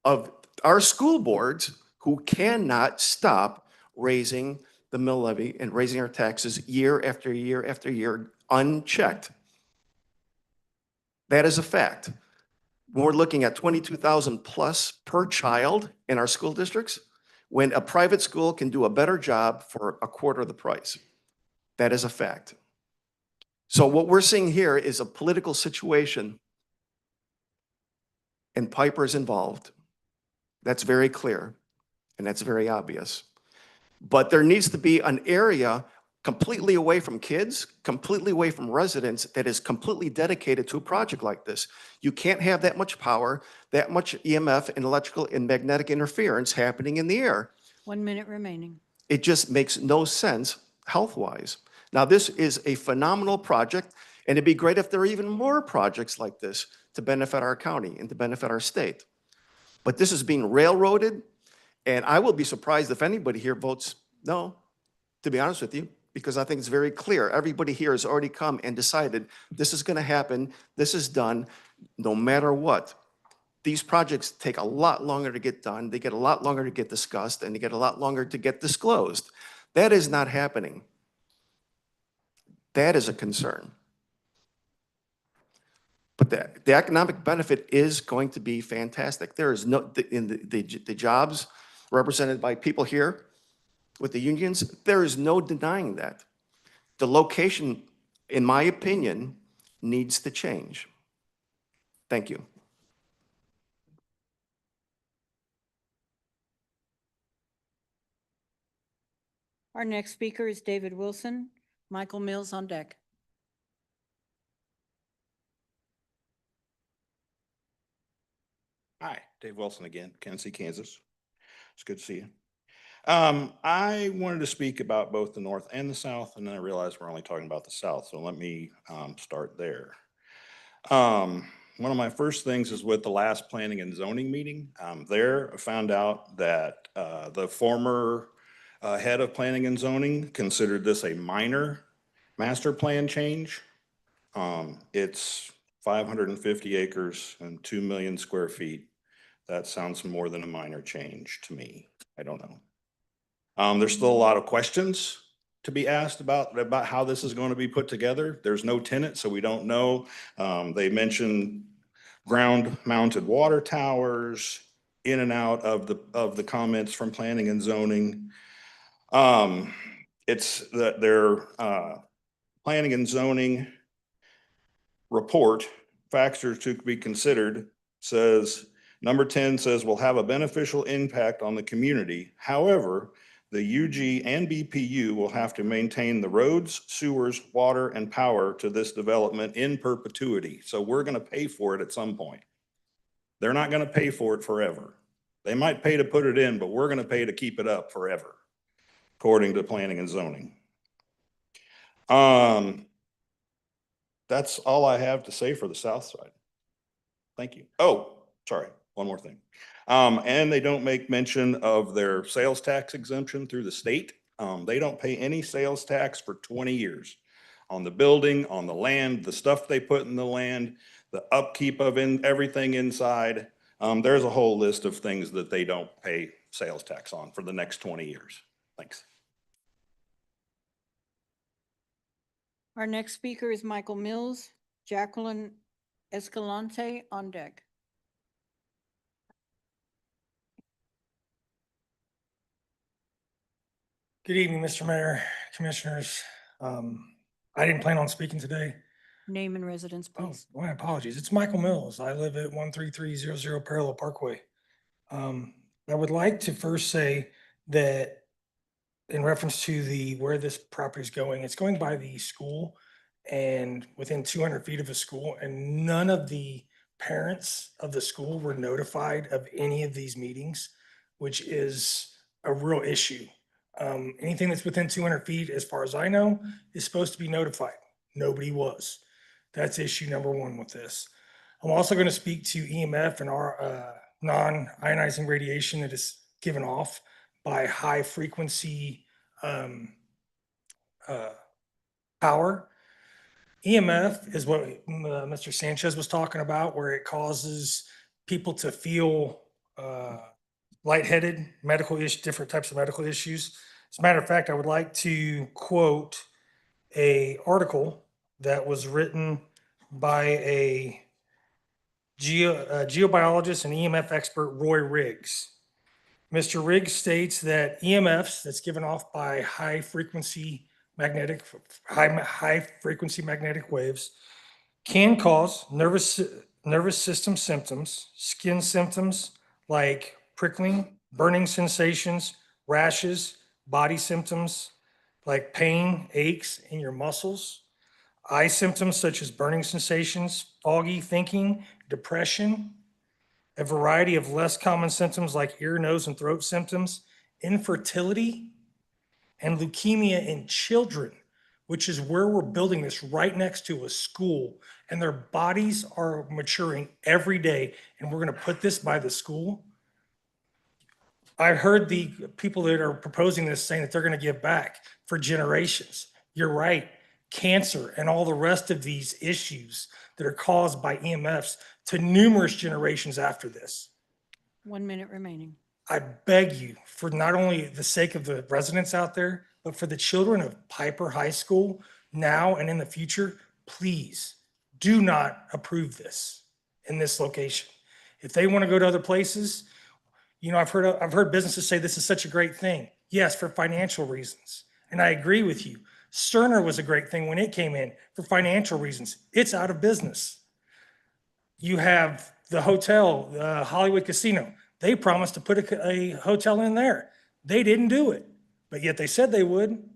of our school boards who cannot stop raising the mill levy and raising our taxes year after year after year unchecked. That is a fact. We're looking at 22,000 plus per child in our school districts, when a private school can do a better job for a quarter of the price. That is a fact. So what we're seeing here is a political situation, and Piper is involved. That's very clear, and that's very obvious. But there needs to be an area completely away from kids, completely away from residents, that is completely dedicated to a project like this. You can't have that much power, that much EMF and electrical and magnetic interference happening in the air. 1 minute remaining. It just makes no sense health-wise. Now, this is a phenomenal project, and it'd be great if there were even more projects like this to benefit our county and to benefit our state. But this is being railroaded, and I will be surprised if anybody here votes no, to be honest with you, because I think it's very clear. Everybody here has already come and decided this is going to happen, this is done, no matter what. These projects take a lot longer to get done, they get a lot longer to get discussed, and they get a lot longer to get disclosed. That is not happening. That is a concern. But the economic benefit is going to be fantastic. There is no, in the jobs represented by people here with the unions, there is no denying that. The location, in my opinion, needs to change. Thank you. Our next speaker is David Wilson. Michael Mills on deck. Hi, Dave Wilson again, Kansas City, Kansas. It's good to see you. I wanted to speak about both the North and the South, and then I realized we're only talking about the South, so let me start there. One of my first things is with the last planning and zoning meeting. There, I found out that the former head of planning and zoning considered this a minor master plan change. It's 550 acres and 2 million square feet. That sounds more than a minor change to me. I don't know. There's still a lot of questions to be asked about how this is going to be put together. There's no tenant, so we don't know. They mentioned ground mounted water towers in and out of the comments from planning and zoning. It's that their planning and zoning report, factors to be considered, says, number 10 says will have a beneficial impact on the community. However, the UG and BPU will have to maintain the roads, sewers, water, and power to this development in perpetuity. So we're going to pay for it at some point. They're not going to pay for it forever. They might pay to put it in, but we're going to pay to keep it up forever, according to planning and zoning. That's all I have to say for the South side. Thank you. Oh, sorry, one more thing. And they don't make mention of their sales tax exemption through the state. They don't pay any sales tax for 20 years on the building, on the land, the stuff they put in the land, the upkeep of everything inside. There's a whole list of things that they don't pay sales tax on for the next 20 years. Thanks. Our next speaker is Michael Mills. Jacqueline Escalante on deck. Good evening, Mr. Mayor, Commissioners. I didn't plan on speaking today. Name and residence, Oh, please. my apologies. It's Michael Mills. I live at 13300 Parallel Parkway. I would like to first say that in reference to where this property is going, it's going by the school and within 200 feet of a school, and none of the parents of the school were notified of any of these meetings, which is a real issue. Anything that's within 200 feet, as far as I know, is supposed to be notified. Nobody was. That's issue number one with this. I'm also going to speak to EMF and our non-ionizing radiation that is given off by high frequency power. EMF is what Mr. Sanchez was talking about, where it causes people to feel lightheaded, different types of medical issues. As a matter of fact, I would like to quote an article that was written by a geobiologist and EMF expert, Roy Riggs. Mr. Riggs states that EMFs that's given off by high frequency magnetic waves can cause nervous system symptoms, skin symptoms like prickling, burning sensations, rashes, body symptoms like pain, aches in your muscles, eye symptoms such as burning sensations, foggy thinking, depression, a variety of less common symptoms like ear, nose, and throat symptoms, infertility, and leukemia in children, which is where we're building this right next to a school, and their bodies are maturing every day, and we're going to put this by the school. I heard the people that are proposing this saying that they're going to give back for generations. You're right. Cancer and all the rest of these issues that are caused by EMFs to numerous generations after this. 1 minute remaining. I beg you, for not only the sake of the residents out there, but for the children of Piper High School now and in the future, please do not approve this in this location. If they want to go to other places, you know, I've heard businesses say this is such a great thing. Yes, for financial reasons. And I agree with you. Cerner was a great thing when it came in for financial reasons. It's out of business. You have the hotel, the Hollywood Casino. They promised to put a hotel in there. They didn't do it, but yet they said they would.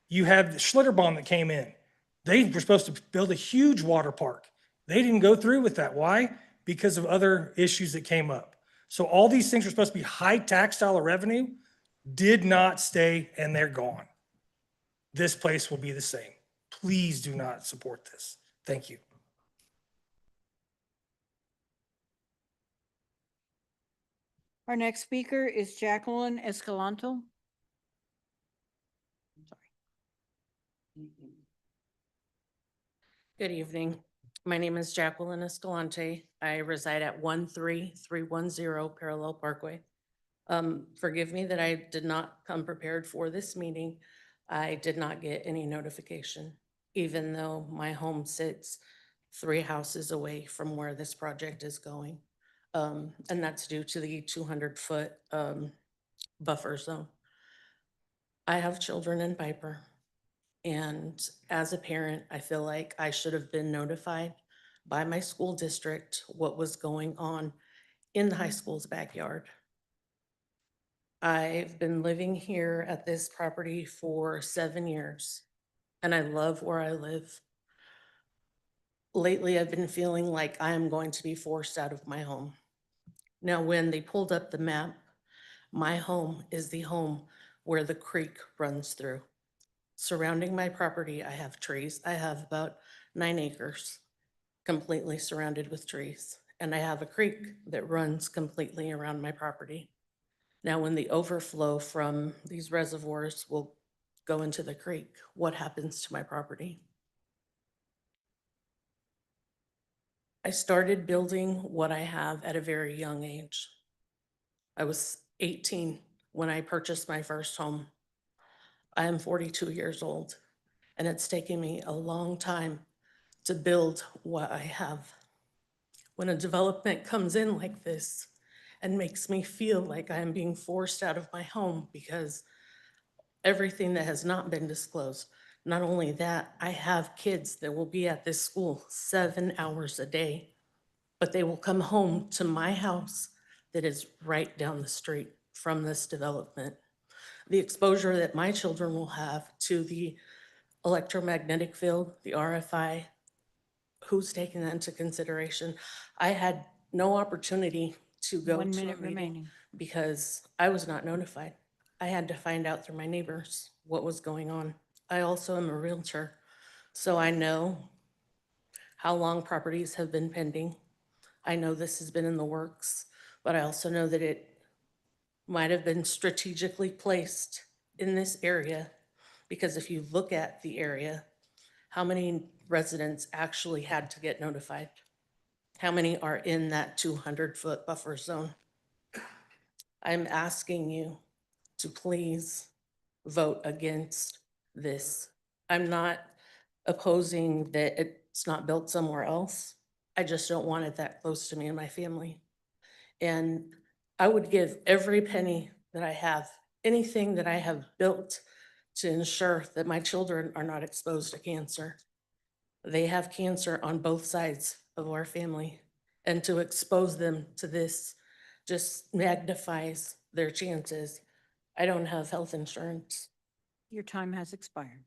You have the Schlitterbahn that came in. They were supposed to build a huge water park. They didn't go through with that. Why? Because of other issues that came up. So all these things were supposed to be high tax dollar revenue, did not stay, and they're gone. This place will be the same. Please do not support this. Thank you. Our next speaker is Jacqueline Escalanto. Good evening. My name is Jacqueline Escalante. I reside at 13310 Parallel Parkway. Forgive me that I did not come prepared for this meeting. I did not get any notification, even though my home sits 3 houses away from where this project is going. And that's due to the 200-foot buffer zone. I have children in Piper. And as a parent, I feel like I should have been notified by my school district what was going on in the high school's backyard. I've been living here at this property for 7 years, and I love where I live. Lately, I've been feeling like I am going to be forced out of my home. Now, when they pulled up the map, my home is the home where the creek runs through. Surrounding my property, I have trees. I have about 9 acres completely surrounded with trees. And I have a creek that runs completely around my property. Now, when the overflow from these reservoirs will go into the creek, what happens to my property? I started building what I have at a very young age. I was 18 when I purchased my first home. I am 42 years old, and it's taken me a long time to build what I have. When a development comes in like this and makes me feel like I am being forced out of my home because everything that has not been disclosed, not only that, I have kids that will be at this school 7 hours a day, but they will come home to my house that is right down the street from this development. The exposure that my children will have to the electromagnetic field, the RFI, who's taking that into consideration? I had no opportunity to go 1 to a minute meeting remaining. because I was not notified. I had to find out through my neighbors what was going on. I also am a realtor, so I know how long properties have been pending. I know this has been in the works, but I also know that it might have been strategically placed in this area, because if you look at the area, how many residents actually had to get notified? How many are in that 200-foot buffer zone? I'm asking you to please vote against this. I'm not opposing that it's not built somewhere else. I just don't want it that close to me and my family. And I would give every penny that I have, anything that I have built to ensure that my children are not exposed to cancer. They have cancer on both sides of our family, and to expose them to this just magnifies their chances. I don't have health insurance. Your time has expired.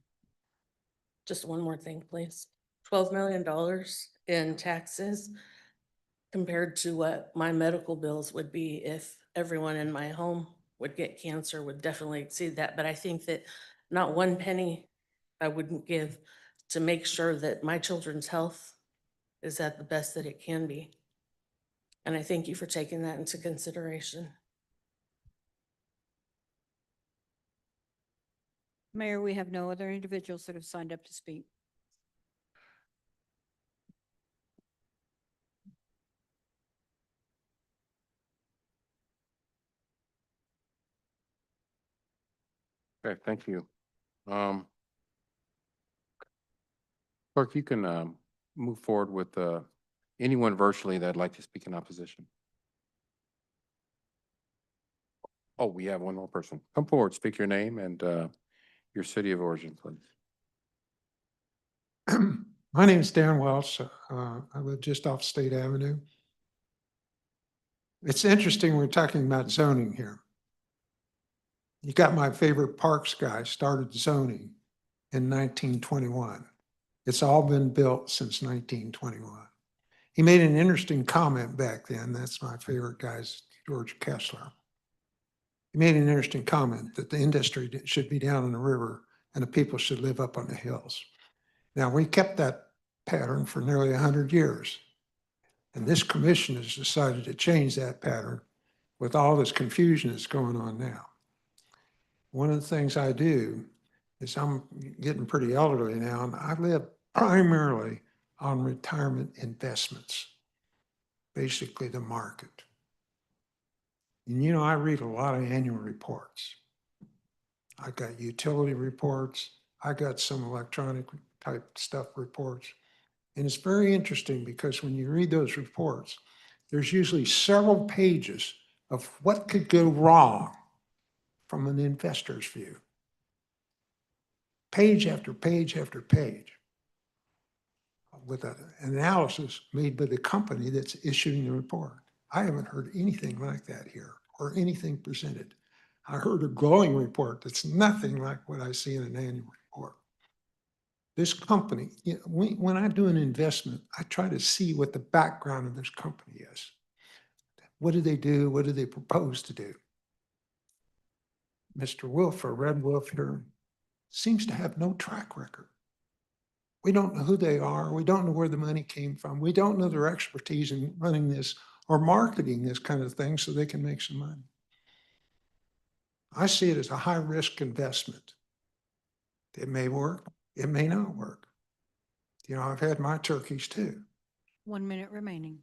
Just one more thing, please. $12 million in taxes compared to what my medical bills would be if everyone in my home would get cancer would definitely exceed that. But I think that not one penny I wouldn't give to make sure that my children's health is at the best that it can be. And I thank you for taking that into consideration. Mayor, we have no other individuals that have signed up to speak. Okay, thank you. Clerk, you can move forward with anyone virtually that'd like to speak in opposition. Oh, we have one more person. Come forward, speak your name and your city of origin, please. My name is Dan Welch. I live just off State Avenue. It's interesting we're talking about zoning here. You got my favorite parks guy started zoning in 1921. It's all been built since 1921. He made an interesting comment back then. That's my favorite guy's George Kessler. He made an interesting comment that the industry should be down in the river and the people should live up on the hills. Now, we kept that pattern for nearly 100 years. And this commission has decided to change that pattern with all this confusion that's going on now. One of the things I do is I'm getting pretty elderly now, and I live primarily on retirement investments, basically the market. And you know, I read a lot of annual reports. I got utility reports. I got some electronic type stuff reports. And it's very interesting because when you read those reports, there's usually several pages of what could go wrong from an investor's view. Page after page after page with an analysis made by the company that's issuing the report. I haven't heard anything like that here or anything presented. I heard a glowing report that's nothing like what I see in an annual report. This company, you know, when I do an investment, I try to see what the background of this company is. What do they do? What do they propose to do? Mr. Wolf or Red Wolf here seems to have no track record. We don't know who they are. We don't know where the money came from. We don't know their expertise in running this or marketing this kind of thing so they can make some money. I see it as a high-risk investment. It may work. It may not work. You know, I've had my turkeys too. 1 minute remaining.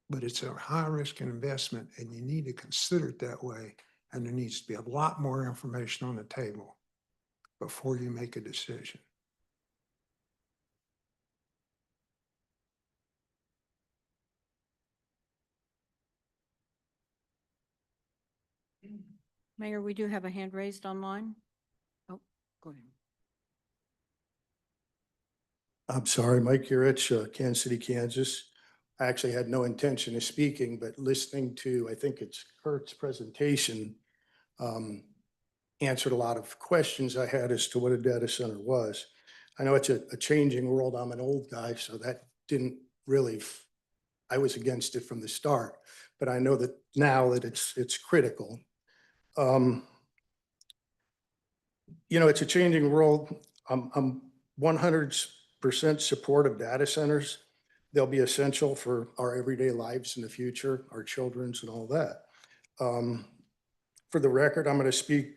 But it's a high-risk investment, and you need to consider it that way. And there needs to be a lot more information on the table before you make a decision. Mayor, we do have a hand raised online. Oh, go ahead. I'm sorry, Mike Urich, Kansas City, Kansas. I actually had no intention of speaking, but listening to, I think it's Kurt's presentation, answered a lot of questions I had as to what a data center was. I know it's a changing world. I'm an old guy, so that didn't really, I was against it from the start, but I know that now that it's critical. You know, it's a changing world. I'm 100% support of data centers. They'll be essential for our everyday lives in the future, our children's and all that. For the record, I'm going to speak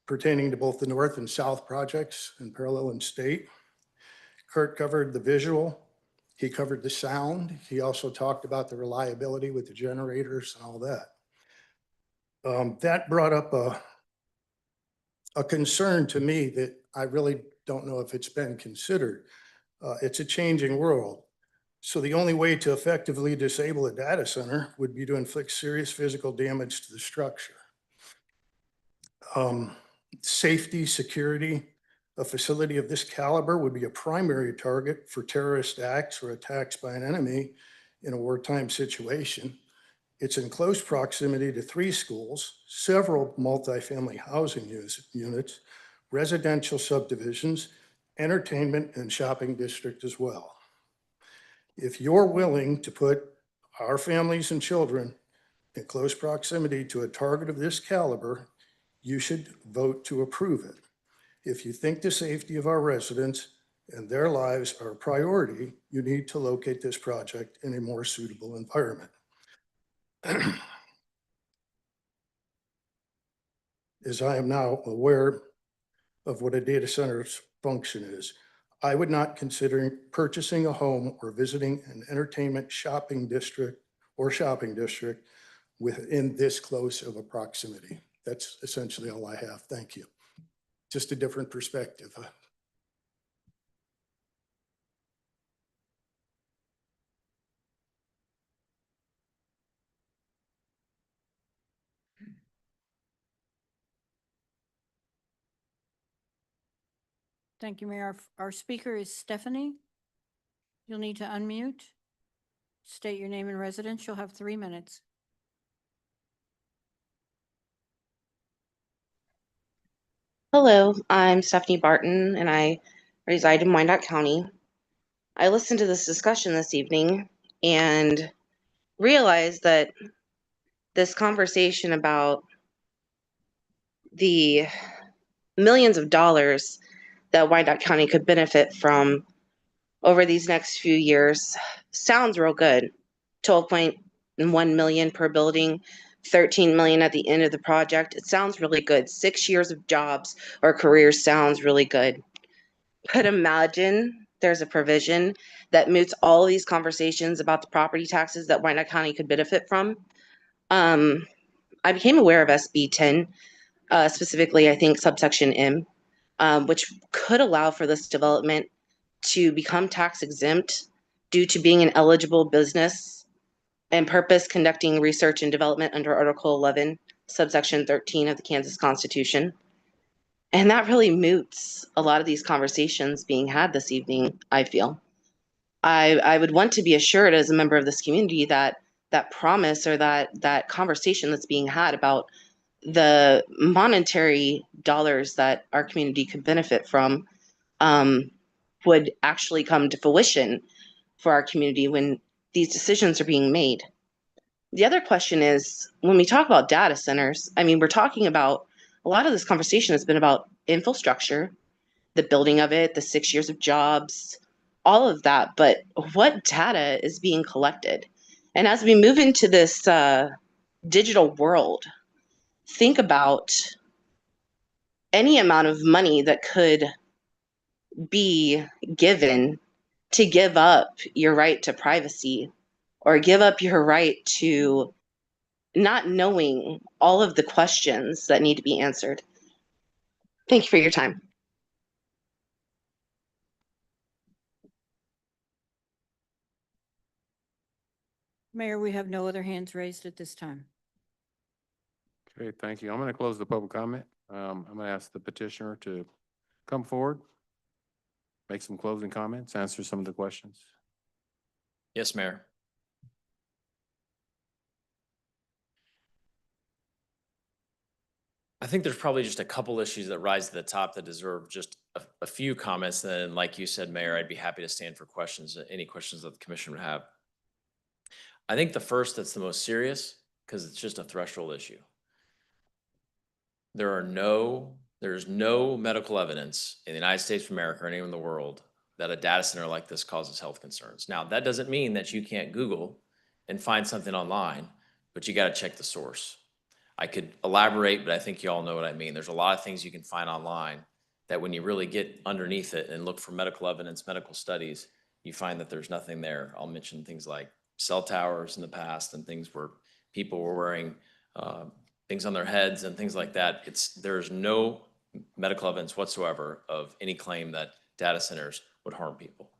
pertaining to both the North and South projects in parallel and state. Kurt covered the visual. He covered the sound. He also talked about the reliability with the generators and all that. That brought up a concern to me that I really don't know if it's been considered. It's a changing world. So the only way to effectively disable a data center would be to inflict serious physical damage to the structure. Safety, security, a facility of this caliber would be a primary target for terrorist acts or attacks by an enemy in a wartime situation. It's in close proximity to 3 schools, several multifamily housing units, residential subdivisions, entertainment and shopping district as well. If you're willing to put our families and children in close proximity to a target of this caliber, you should vote to approve it. If you think the safety of our residents and their lives are a priority, you need to locate this project in a more suitable environment. As I am now aware of what a data center's function is, I would not consider purchasing a home or visiting an entertainment shopping district within this close of a proximity. That's essentially all I have. Thank you. Just a different perspective. Thank you, Mayor. Our speaker is Stephanie. You'll need to unmute. State your name and residence. You'll have 3 minutes. Hello, I'm Stephanie Barton and I reside in Wyandotte County. I listened to this discussion this evening and realized that this conversation about the millions of dollars that Wyandotte County could benefit from over these next few years sounds real good. 12.1 million per building, 13 million at the end of the project. It sounds really good. 6 years of jobs or careers sounds really good. But imagine there's a provision that moots all of these conversations about the property taxes that Wyandotte County could benefit from. I became aware of SB 10, specifically, I think subsection M, which could allow for this development to become tax exempt due to being an eligible business and purpose conducting research and development under Article 11, subsection 13 of the Kansas Constitution. And that really moots a lot of these conversations being had this evening, I feel. I would want to be assured as a member of this community that that promise or that conversation that's being had about the monetary dollars that our community could benefit from would actually come to fruition for our community when these decisions are being made. The other question is, when we talk about data centers, I mean, we're talking about a lot of this conversation has been about infrastructure, the building of it, the 6 years of jobs, all of that. But what data is being collected? And as we move into this digital world, think about any amount of money that could be given to give up your right to privacy or give up your right to not knowing all of the questions that need to be answered. Thank you for your time. Mayor, we have no other hands raised at this time. Okay, thank you. I'm going to close the public comment. I'm going to ask the petitioner to come forward, make some closing comments, answer some of the questions. Yes, Mayor. I think there's probably just a couple issues that rise to the top that deserve just a few comments. Then, like you said, Mayor, I'd be happy to stand for questions, any questions that the commission would have. I think the first that's the most serious, because it's just a threshold issue. There's no medical evidence in the United States of America or anywhere in the world that a data center like this causes health concerns. Now, that doesn't mean that you can't Google and find something online, but you got to check the source. I could elaborate, but I think you all know what I mean. There's a lot of things you can find online that when you really get underneath it and look for medical evidence, medical studies, you find that there's nothing there. I'll mention things like cell towers in the past and things where people were wearing things on their heads and things like that. There's no medical evidence whatsoever of any claim that data centers would harm people.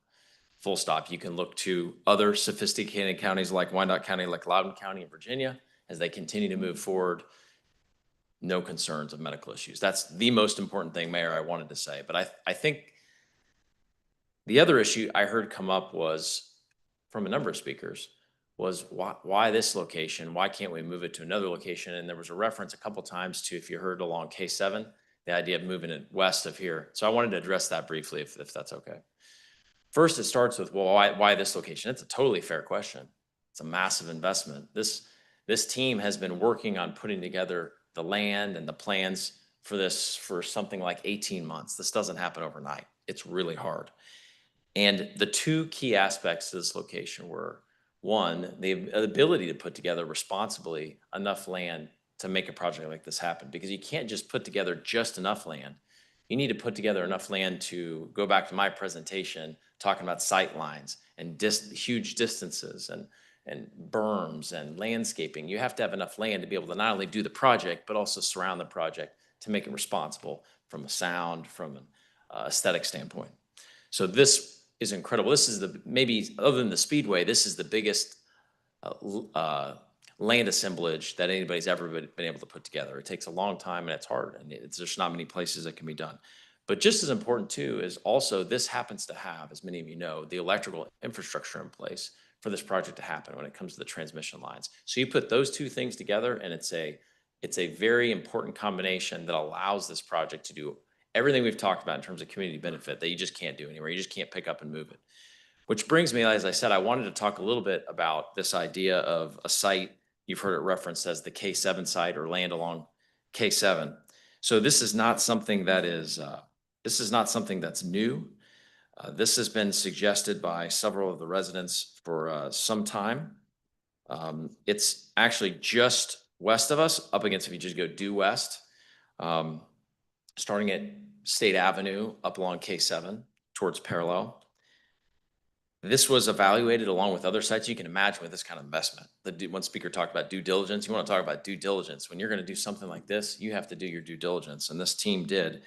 Full stop. You can look to other sophisticated counties like Wyandotte County, like Loudoun County in Virginia, as they continue to move forward. No concerns of medical issues. That's the most important thing, Mayor, I wanted to say. But I think the other issue I heard come up was from a number of speakers was why this location? Why can't we move it to another location? And there was a reference a couple times to, if you heard along K7, the idea of moving it west of here. So I wanted to address that briefly, if that's okay. First, it starts with, well, why this location? It's a totally fair question. It's a massive investment. This team has been working on putting together the land and the plans for this for something like 18 months. This doesn't happen overnight. It's really hard. And the two key aspects to this location were, one, the ability to put together responsibly enough land to make a project like this happen, because you can't just put together just enough land. You need to put together enough land to go back to my presentation, talking about sight lines and huge distances and berms and landscaping. You have to have enough land to be able to not only do the project, but also surround the project to make it responsible from a sound, from an aesthetic standpoint. So this is incredible. This is maybe other than the Speedway, this is the biggest land assemblage that anybody's ever been able to put together. It takes a long time and it's hard, and there's not many places that can be done. But just as important too is also this happens to have, as many of you know, the electrical infrastructure in place for this project to happen when it comes to the transmission lines. So you put those two things together and it's a very important combination that allows this project to do everything we've talked about in terms of community benefit that you just can't do anywhere. You just can't pick up and move it. Which brings me, as I said, I wanted to talk a little bit about this idea of a site, you've heard it referenced as the K7 site or land along K7. So this is not something that is, this is not something that's new. This has been suggested by several of the residents for some time. It's actually just west of us, up against, if you just go due west, starting at State Avenue up along K7 towards Parallel. This was evaluated along with other sites. You can imagine with this kind of investment. One speaker talked about due diligence. You want to talk about due diligence. When you're going to do something like this, you have to do your due diligence. And this team did.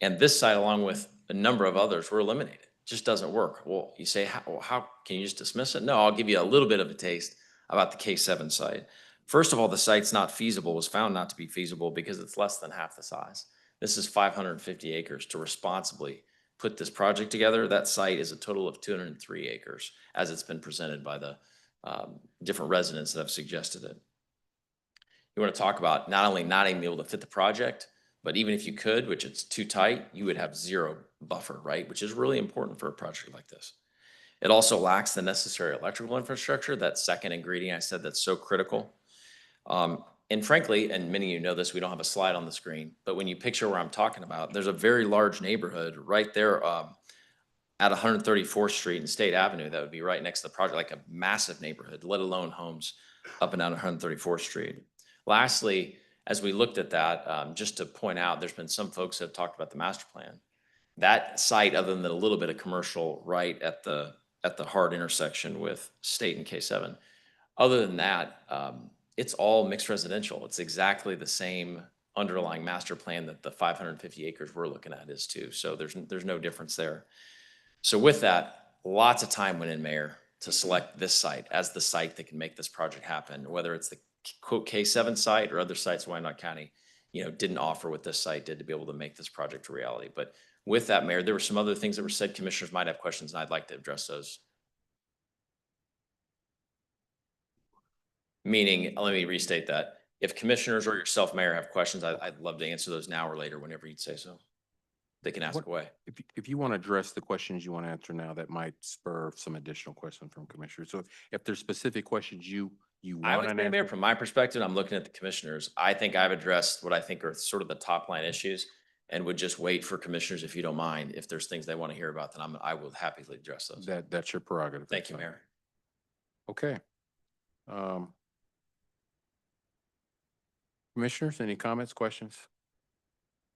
And this site, along with a number of others, were eliminated. It just doesn't work. Well, you say, how can you just dismiss it? No, I'll give you a little bit of a taste about the K7 site. First of all, the site's not feasible, was found not to be feasible because it's less than half the size. This is 550 acres to responsibly put this project together. That site is a total of 203 acres as it's been presented by the different residents that have suggested it. You want to talk about not only not being able to fit the project, but even if you could, which it's too tight, you would have zero buffer, right? Which is really important for a project like this. It also lacks the necessary electrical infrastructure, that second ingredient I said that's so critical. And frankly, and many of you know this, we don't have a slide on the screen, but when you picture where I'm talking about, there's a very large neighborhood right there at 134th Street and State Avenue that would be right next to the project, like a massive neighborhood, let alone homes up and down 134th Street. Lastly, as we looked at that, just to point out, there's been some folks that have talked about the master plan. That site, other than a little bit of commercial right at the hard intersection with State and K7, other than that, it's all mixed residential. It's exactly the same underlying master plan that the 550 acres we're looking at is too. So there's no difference there. So with that, lots of time went in, Mayor, to select this site as the site that can make this project happen, whether it's the quote K7 site or other sites in Wyandotte County, didn't offer what this site did to be able to make this project a reality. But with that, Mayor, there were some other things that were said. Commissioners might have questions, and I'd like to address those. Meaning, let me restate that. If commissioners or yourself, Mayor, have questions, I'd love to answer those now or later, whenever you'd say so. They can ask away. If you want to address the questions you want to answer now, that might spur some additional questions from commissioners. So if there's specific questions you I want would to say, Mayor, answer. from my perspective, I'm looking at the commissioners. I think I've addressed what I think are sort of the top line issues and would just wait for commissioners, if you don't mind, if there's things they want to hear about, then I will happily address those. That's your prerogative. Thank you, Mayor. Okay. Commissioners, any comments, questions?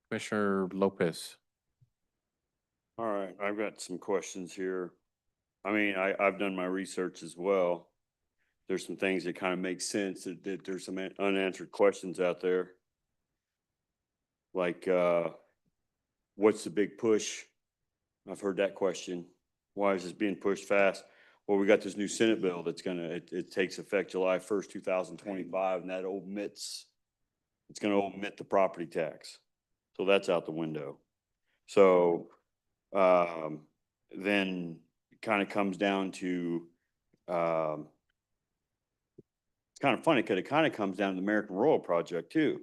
Commissioner Lopez. All right, I've got some questions here. I mean, I've done my research as well. There's some things that kind of make sense, that there's some unanswered questions out there. Like, what's the big push? I've heard that question. Why is this being pushed fast? Well, we got this new Senate bill that's it takes effect July 1st, 2025, and that it's gonna omit the property tax. So that's out the window. So, then it kind of comes down to, it's kind of funny because it kind of comes down to the American Royal Project too.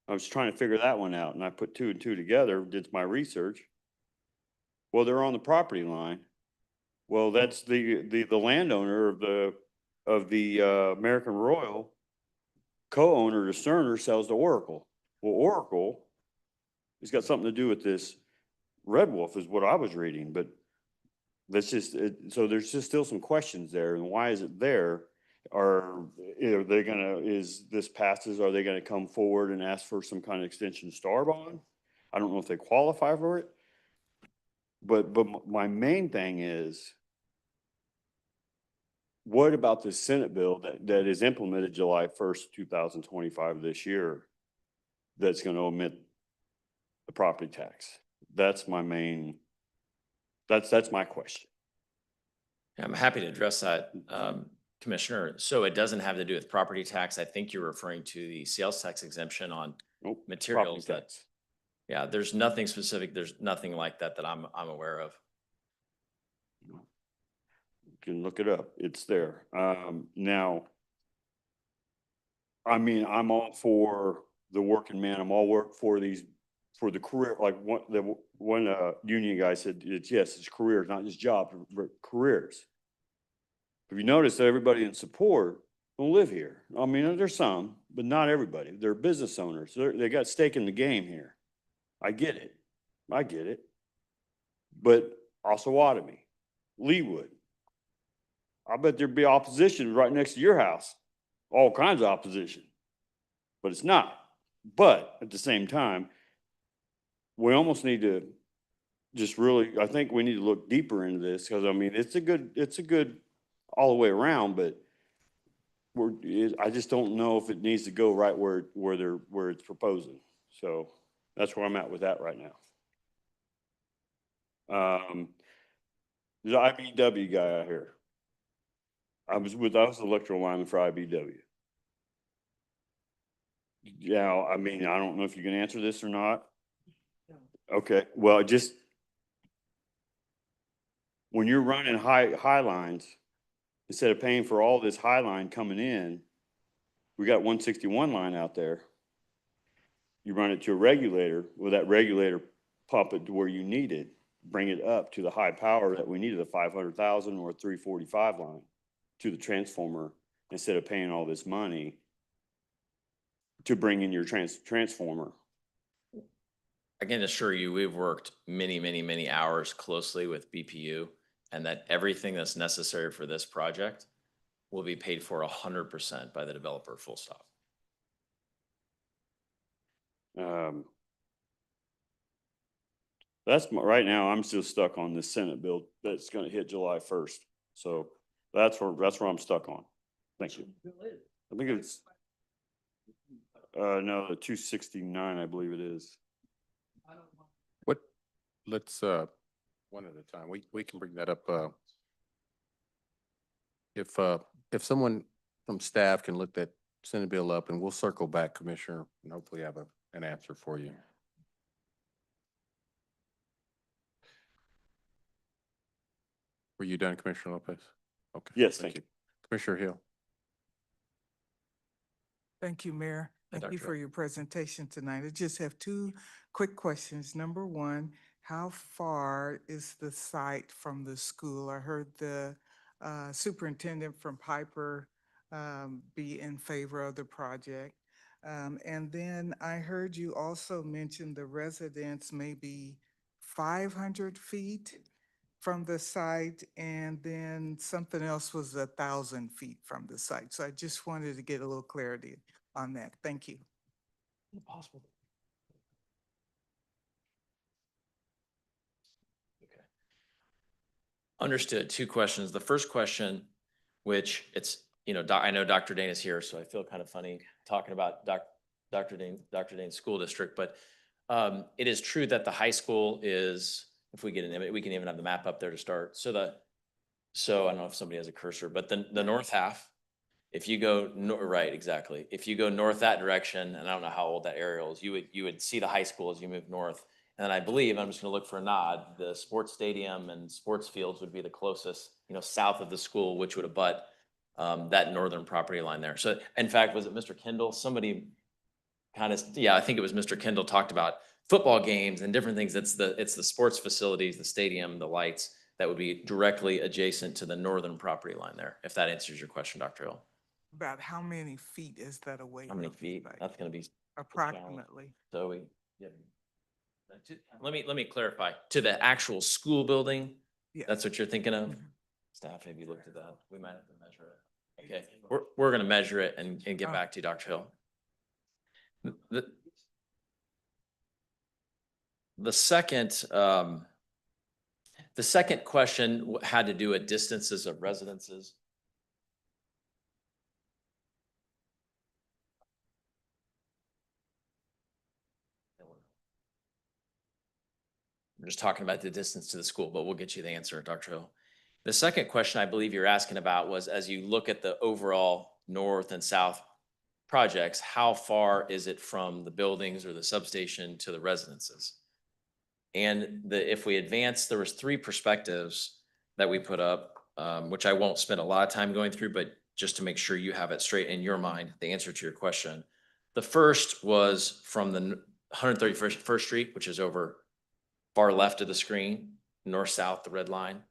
I was trying to figure that one out, and I put two and two together, did my research. Well, they're on the property line. Well, that's the landowner of the American Royal. Co-owner to Cerner sells to Oracle. Well, Oracle has got something to do with this Red Wolf, is what I was reading, but that's just so there's just still some questions there. And why is it there? Are they is this passes, are they gonna come forward and ask for some kind of extension star bond? I don't know if they qualify for it. But my main thing is, what about the Senate bill that is implemented July 1st, 2025 this year, that's going to omit the property tax? That's my main, that's my question. I'm happy to address that, Commissioner. So it doesn't have to do with property tax. I think you're referring to the sales tax exemption on materials Property tax. Yeah, there's nothing specific. There's nothing like that that I'm aware of. You can look it up. It's there. Now, I mean, I'm all for the working man. I'm all work for these, for the career, like one union guy said, it's careers, not just jobs, but careers. If you notice that everybody in support don't live here. I mean, there's some, but not everybody. They're business owners. They got stake in the game here. I get it. I get it. But Osawatomie, Leewood. I bet there'd be opposition right next to your house. All kinds of opposition. But it's not. But at the same time, we almost need to just really, I think we need to look deeper into this, because I mean, it's a good all the way around, but I just don't know if it needs to go right where it's proposing. So that's where I'm at with that right now. The IBW guy out here. I was the electrical lineman for IBW. Yeah, I mean, I don't know if you can answer this or not. Okay, well, just when you're running high lines, instead of paying for all this high line coming in, we got 161 line out there. You run it to a regulator, well, that regulator pump it to where you need it, bring it up to the high power that we needed, a 500,000 or 345 line to the transformer, instead of paying all this money to bring in your transformer. I can assure you, we've worked many hours closely with BPU, and that everything that's necessary for this project will be paid for 100% by the developer, full stop. Right now, I'm still stuck on this Senate bill that's gonna hit July 1st. So that's where I'm stuck on. Thank you. I think it's, no, the 269, I believe it is. Let's, one at a time. We can bring that up. If someone from staff can look that Senate bill up, and we'll circle back, Commissioner, and hopefully have an answer for you. Were you done, Commissioner Lopez? Okay. Yes, thank you. Commissioner Hill. Thank you, Mayor. Thank you Dr. for your presentation tonight. I just have two quick questions. Number one, how far is the site from the school? I heard the superintendent from Piper be in favor of the project. And then I heard you also mention the residents may be 500 feet from the site, and then something else was 1,000 feet from the site. So I just wanted to get a little clarity on that. Thank you. Possible. Okay. Understood. Two questions. The first question, which it's, I know Dr. Dane is here, so I feel kind of funny talking about Dr. Dane's school district, but it is true that the high school is, if we get an image, we can even have the map up there to start. So I don't know if somebody has a cursor, but the north half, if you go, right, exactly. If you go north that direction, and I don't know how old that aerial is, you would see the high school as you move north. And then I believe, I'm just gonna look for a nod, the sports stadium and sports fields would be the closest, south of the school, which would abut that northern property line there. So in fact, was it Mr. Kendall? Somebody I think it was Mr. Kendall talked about football games and different things. It's the sports facilities, the stadium, the lights that would be directly adjacent to the northern property line there, if that answers your question, Dr. Hill. About how many feet is that away? How many from the feet? site? That's gonna be Approximately. so let me clarify. To the actual school building, Yeah. that's what you're thinking of? Mhm. Staff, have you looked at that? We might have to measure it. Okay, we're gonna measure it and get back to you, Dr. Hill. The second question had to do with distances of residences. We're just talking about the distance to the school, but we'll get you the answer, Dr. Hill. The second question I believe you're asking about was, as you look at the overall north and south projects, how far is it from the buildings or the substation to the residences? And if we advance, there was 3 perspectives that we put up, which I won't spend a lot of time going through, but just to make sure you have it straight in your mind, the answer to your question. The first was from the 131st Street, which is over far left of the screen, north-south, the red line.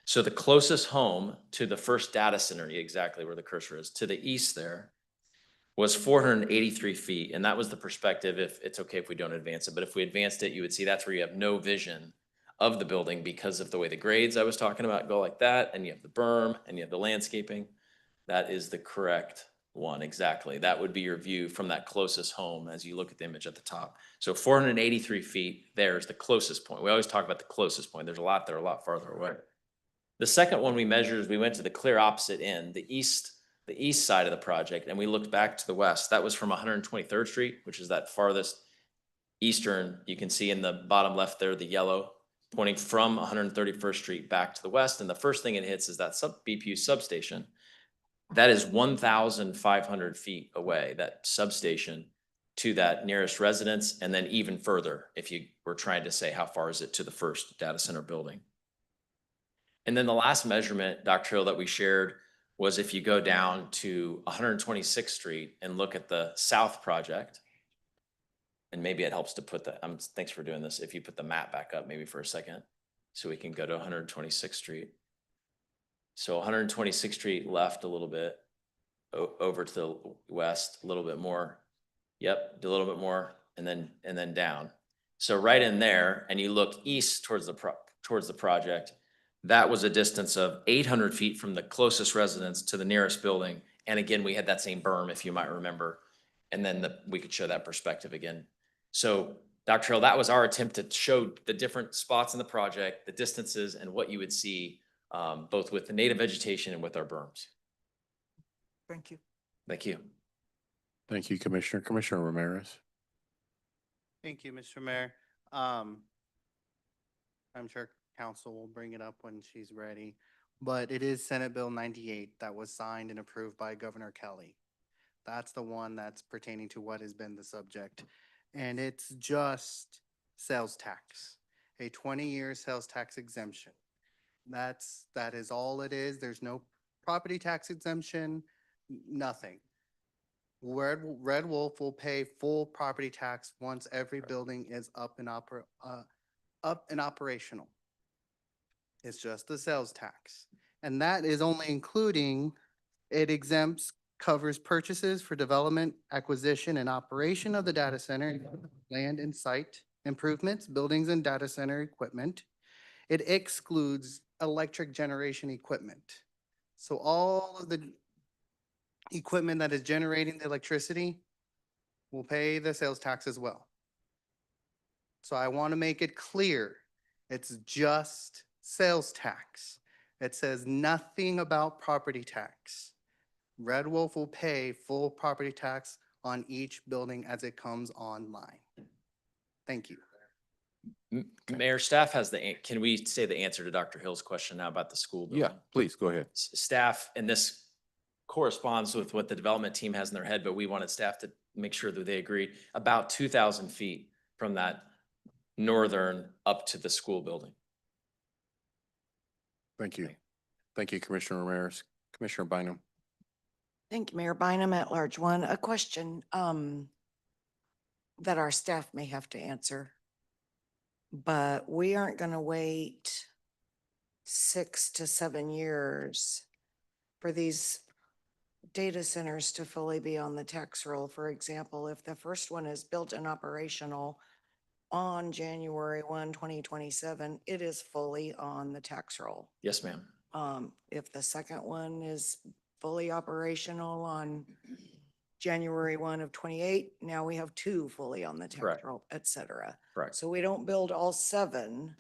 So the closest home to the first data center, exactly where the cursor is, to the east there, was 483 feet. And that was the perspective, if it's okay if we don't advance it, but if we advanced it, you would see that's where you have no vision of the building because of the way the grades I was talking about go like that, and you have the berm, and you have the landscaping. That is the correct one, exactly. That would be your view from that closest home as you look at the image at the top. So 483 feet there is the closest point. We always talk about the closest point. There's a lot that are a lot farther away. The second one we measured is we went to the clear opposite end, the east side of the project, and we looked back to the west. That was from 123rd Street, which is that farthest eastern. You can see in the bottom left there, the yellow, pointing from 131st Street back to the west. And the first thing it hits is that BPU substation. That is 1,500 feet away, that substation, to that nearest residence, and then even further if you were trying to say how far is it to the first data center building. And then the last measurement, Dr. Hill, that we shared was if you go down to 126th Street and look at the south project, and maybe it helps to put the, thanks for doing this, if you put the map back up maybe for a second, so we can go to 126th Street. So 126th Street left a little bit, over to the west a little bit more. Yep, a little bit more, and then down. So right in there, and you look east towards the project, that was a distance of 800 feet from the closest residence to the nearest building. And again, we had that same berm, if you might remember, and then we could show that perspective again. So Dr. Hill, that was our attempt to show the different spots in the project, the distances, and what you would see both with the native vegetation and with our berms. Thank you. Thank you. Thank you, Commissioner. Commissioner Ramirez. Thank you, Mr. Mayor. I'm sure council will bring it up when she's ready, but it is Senate Bill 98 that was signed and approved by Governor Kelly. That's the one that's pertaining to what has been the subject. And it's just sales tax, a 20-year sales tax exemption. That is all it is. There's no property tax exemption, nothing. Red Wolf will pay full property tax once every building is up and operational. It's just the sales tax. And that is only including, it exempts, covers purchases for development, acquisition, and operation of the data center, land and site improvements, buildings and data center equipment. It excludes electric generation equipment. So all of the equipment that is generating the electricity will pay the sales tax as well. So I want to make it clear, it's just sales tax. It says nothing about property tax. Red Wolf will pay full property tax on each building as it comes online. Thank you. Mayor, staff has can we say the answer to Dr. Hill's question now about the school building? Yeah, please go ahead. Staff, and this corresponds with what the development team has in their head, but we wanted staff to make sure that they agreed, about 2,000 feet from that northern up to the school building. Thank you. Thank you, Commissioner Ramirez. Commissioner Bynum. Thank you, Mayor Bynum, at large one. A question that our staff may have to answer, but we aren't going to wait 6 to 7 years for these data centers to fully be on the tax roll. For example, if the first one is built and operational on January 1, 2027, it is fully on the tax roll. Yes, ma'am. If the second one is fully operational on January 1 of 28, now we have 2 fully on the tax Correct. roll, et cetera. Correct. So we don't build all 7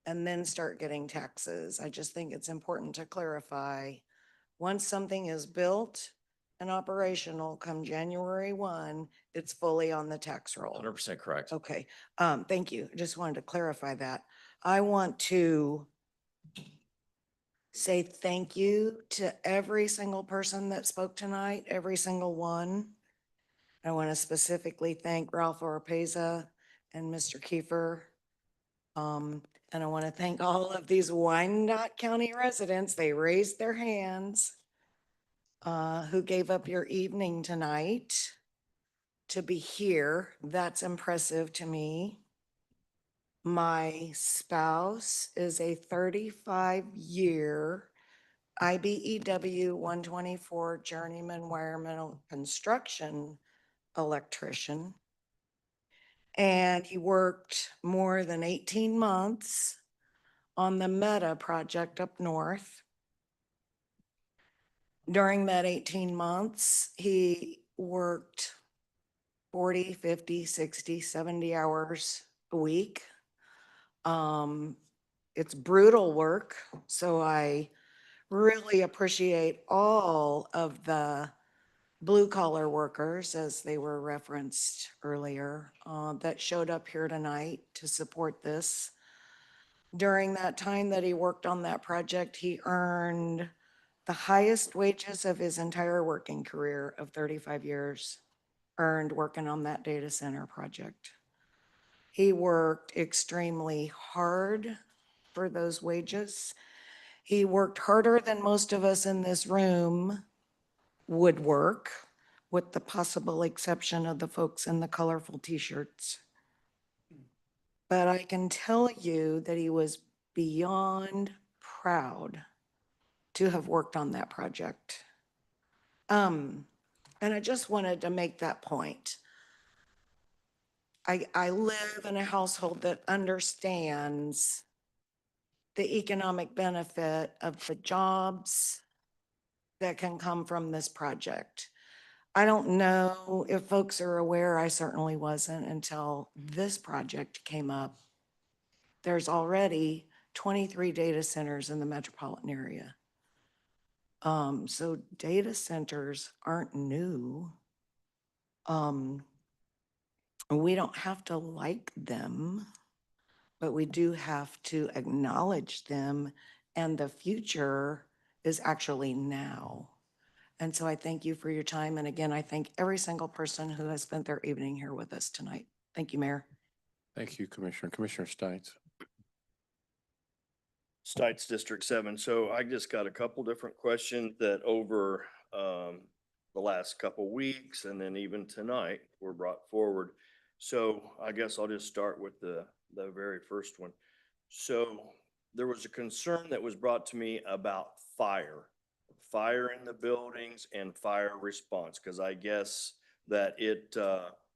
and then start getting taxes. I just think it's important to clarify, once something is built and operational come January 1, it's fully on the tax roll. 100% correct. Okay, thank you. I just wanted to clarify that. I want to say thank you to every single person that spoke tonight, every single one. I want to specifically thank Ralph Oropeza and Mr. Kiefer. And I want to thank all of these Wyandotte County residents. They raised their hands, who gave up your evening tonight to be here. That's impressive to me. My spouse is a 35-year IBEW 124 journeyman environmental construction electrician. And he worked more than 18 months on the Meta project up north. During that 18 months, he worked 40, 50, 60, 70 hours a week. It's brutal work, so I really appreciate all of the blue collar workers, as they were referenced earlier, that showed up here tonight to support this. During that time that he worked on that project, he earned the highest wages of his entire working career of 35 years, earned working on that data center project. He worked extremely hard for those wages. He worked harder than most of us in this room would work, with the possible exception of the folks in the colorful t-shirts. But I can tell you that he was beyond proud to have worked on that project. And I just wanted to make that point. I live in a household that understands the economic benefit of the jobs that can come from this project. I don't know if folks are aware, I certainly wasn't until this project came up. There's already 23 data centers in the metropolitan area. So data centers aren't new. We don't have to like them, but we do have to acknowledge them, and the future is actually now. And so I thank you for your time. And again, I thank every single person who has spent their evening here with us tonight. Thank you, Mayor. Thank you, Commissioner. Commissioner Stites. Stites District 7. So I just got a couple different questions that over the last couple weeks and then even tonight were brought forward. So I guess I'll just start with the very first one. So there was a concern that was brought to me about fire in the buildings and fire response, because I guess that it,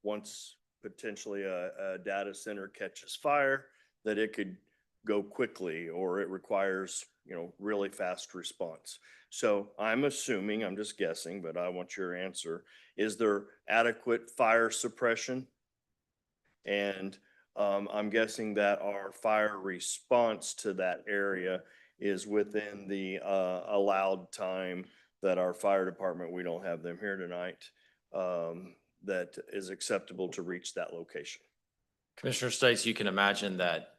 once potentially a data center catches fire, that it could go quickly, or it requires, really fast response. So I'm assuming, I'm just guessing, but I want your answer. Is there adequate fire suppression? And I'm guessing that our fire response to that area is within the allowed time that our fire department, we don't have them here tonight, that is acceptable to reach that location. Commissioner Stites, you can imagine that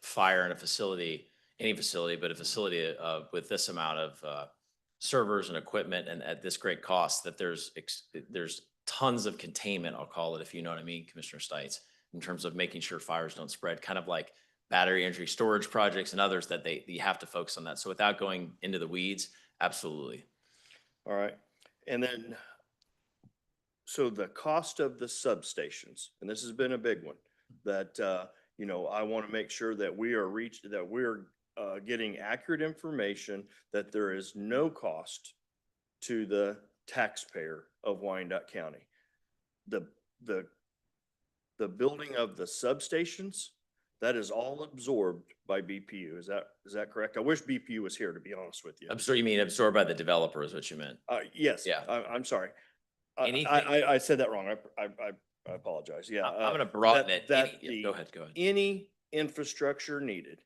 fire in a facility, any facility, but a facility with this amount of servers and equipment and at this great cost, that there's tons of containment, I'll call it, if you know what I mean, Commissioner Stites, in terms of making sure fires don't spread, kind of like battery energy storage projects and others that you have to focus on that. So without going into the weeds, absolutely. All right. And then, so the cost of the substations, and this has been a big one, that, I want to make sure that we are getting accurate information, that there is no cost to the taxpayer of Wyandotte County. The building of the substations, that is all absorbed by BPU. Is that correct? I wish BPU was here, to be honest with you. You mean absorbed by the developer is what you meant? Yes. Yeah. I'm sorry. Anything- I said that wrong. I apologize. Yeah. I'm going to broaden it. Go ahead. Any infrastructure needed,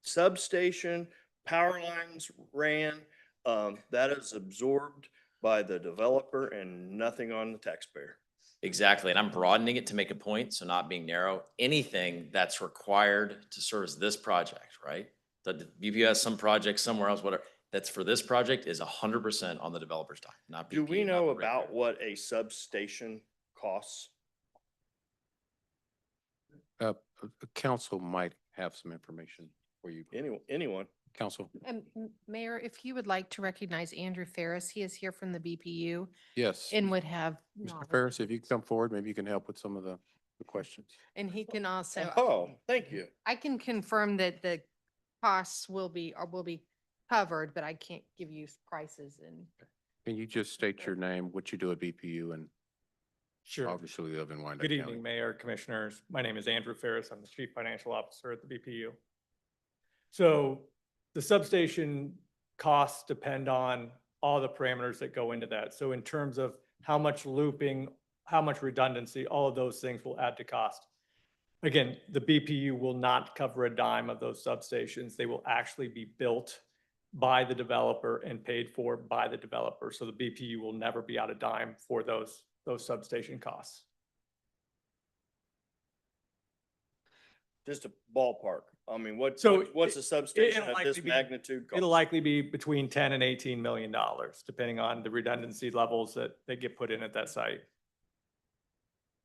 substation, power lines ran, that is absorbed by the developer and nothing on the taxpayer. Exactly. And I'm broadening it to make a point, so not being narrow. Anything that's required to service this project, right? The BPU has some project somewhere else, whatever, that's for this project is 100% on the developer's time, not BPU. Do we know about what a substation costs? Council might have some information for you. Anyone? Council, Mayor, if you would like to recognize Andrew Ferris, he is here from the BPU yes. and would have Mr. knowledge. Ferris, if you come forward, maybe you can help with some of the questions. And he can also, Oh, thank you. I can confirm that the costs will be covered, but I can't give you prices and. Can you just state your name, what you do at BPU, and Sure. obviously live in Wyandotte Good County? evening, Mayor, Commissioners. My name is Andrew Ferris. I'm the Chief Financial Officer at the BPU. So the substation costs depend on all the parameters that go into that. So in terms of how much looping, how much redundancy, all of those things will add to cost. Again, the BPU will not cover a dime of those substations. They will actually be built by the developer and paid for by the developer. So the BPU will never be out a dime for those substation costs. Just a ballpark. I mean, what's So a substation it'll of likely this be- magnitude cost? It'll likely be between 10 and 18 million dollars, depending on the redundancy levels that get put in at that site.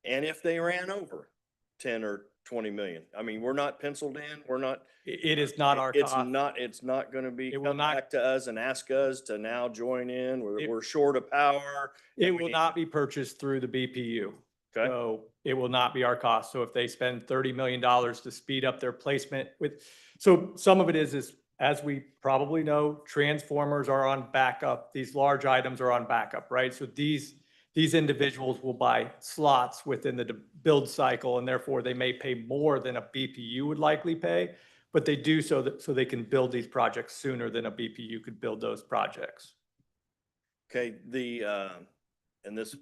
And if they ran over 10 or 20 million, I mean, we're not penciled in, we're not. It is not our It's cost. it's not gonna be, It will come not- back to us and ask us to now join in, It- we're short of power. It and we will need not be purchased through the BPU. Okay. So it will not be our cost. So if they spend $30 million to speed up their placement so some of it is, as we probably know, transformers are on backup. These large items are on backup, right? So these individuals will buy slots within the build cycle, and therefore they may pay more than a BPU would likely pay, but they do so they can build these projects sooner than a BPU could build those projects. Okay, and this,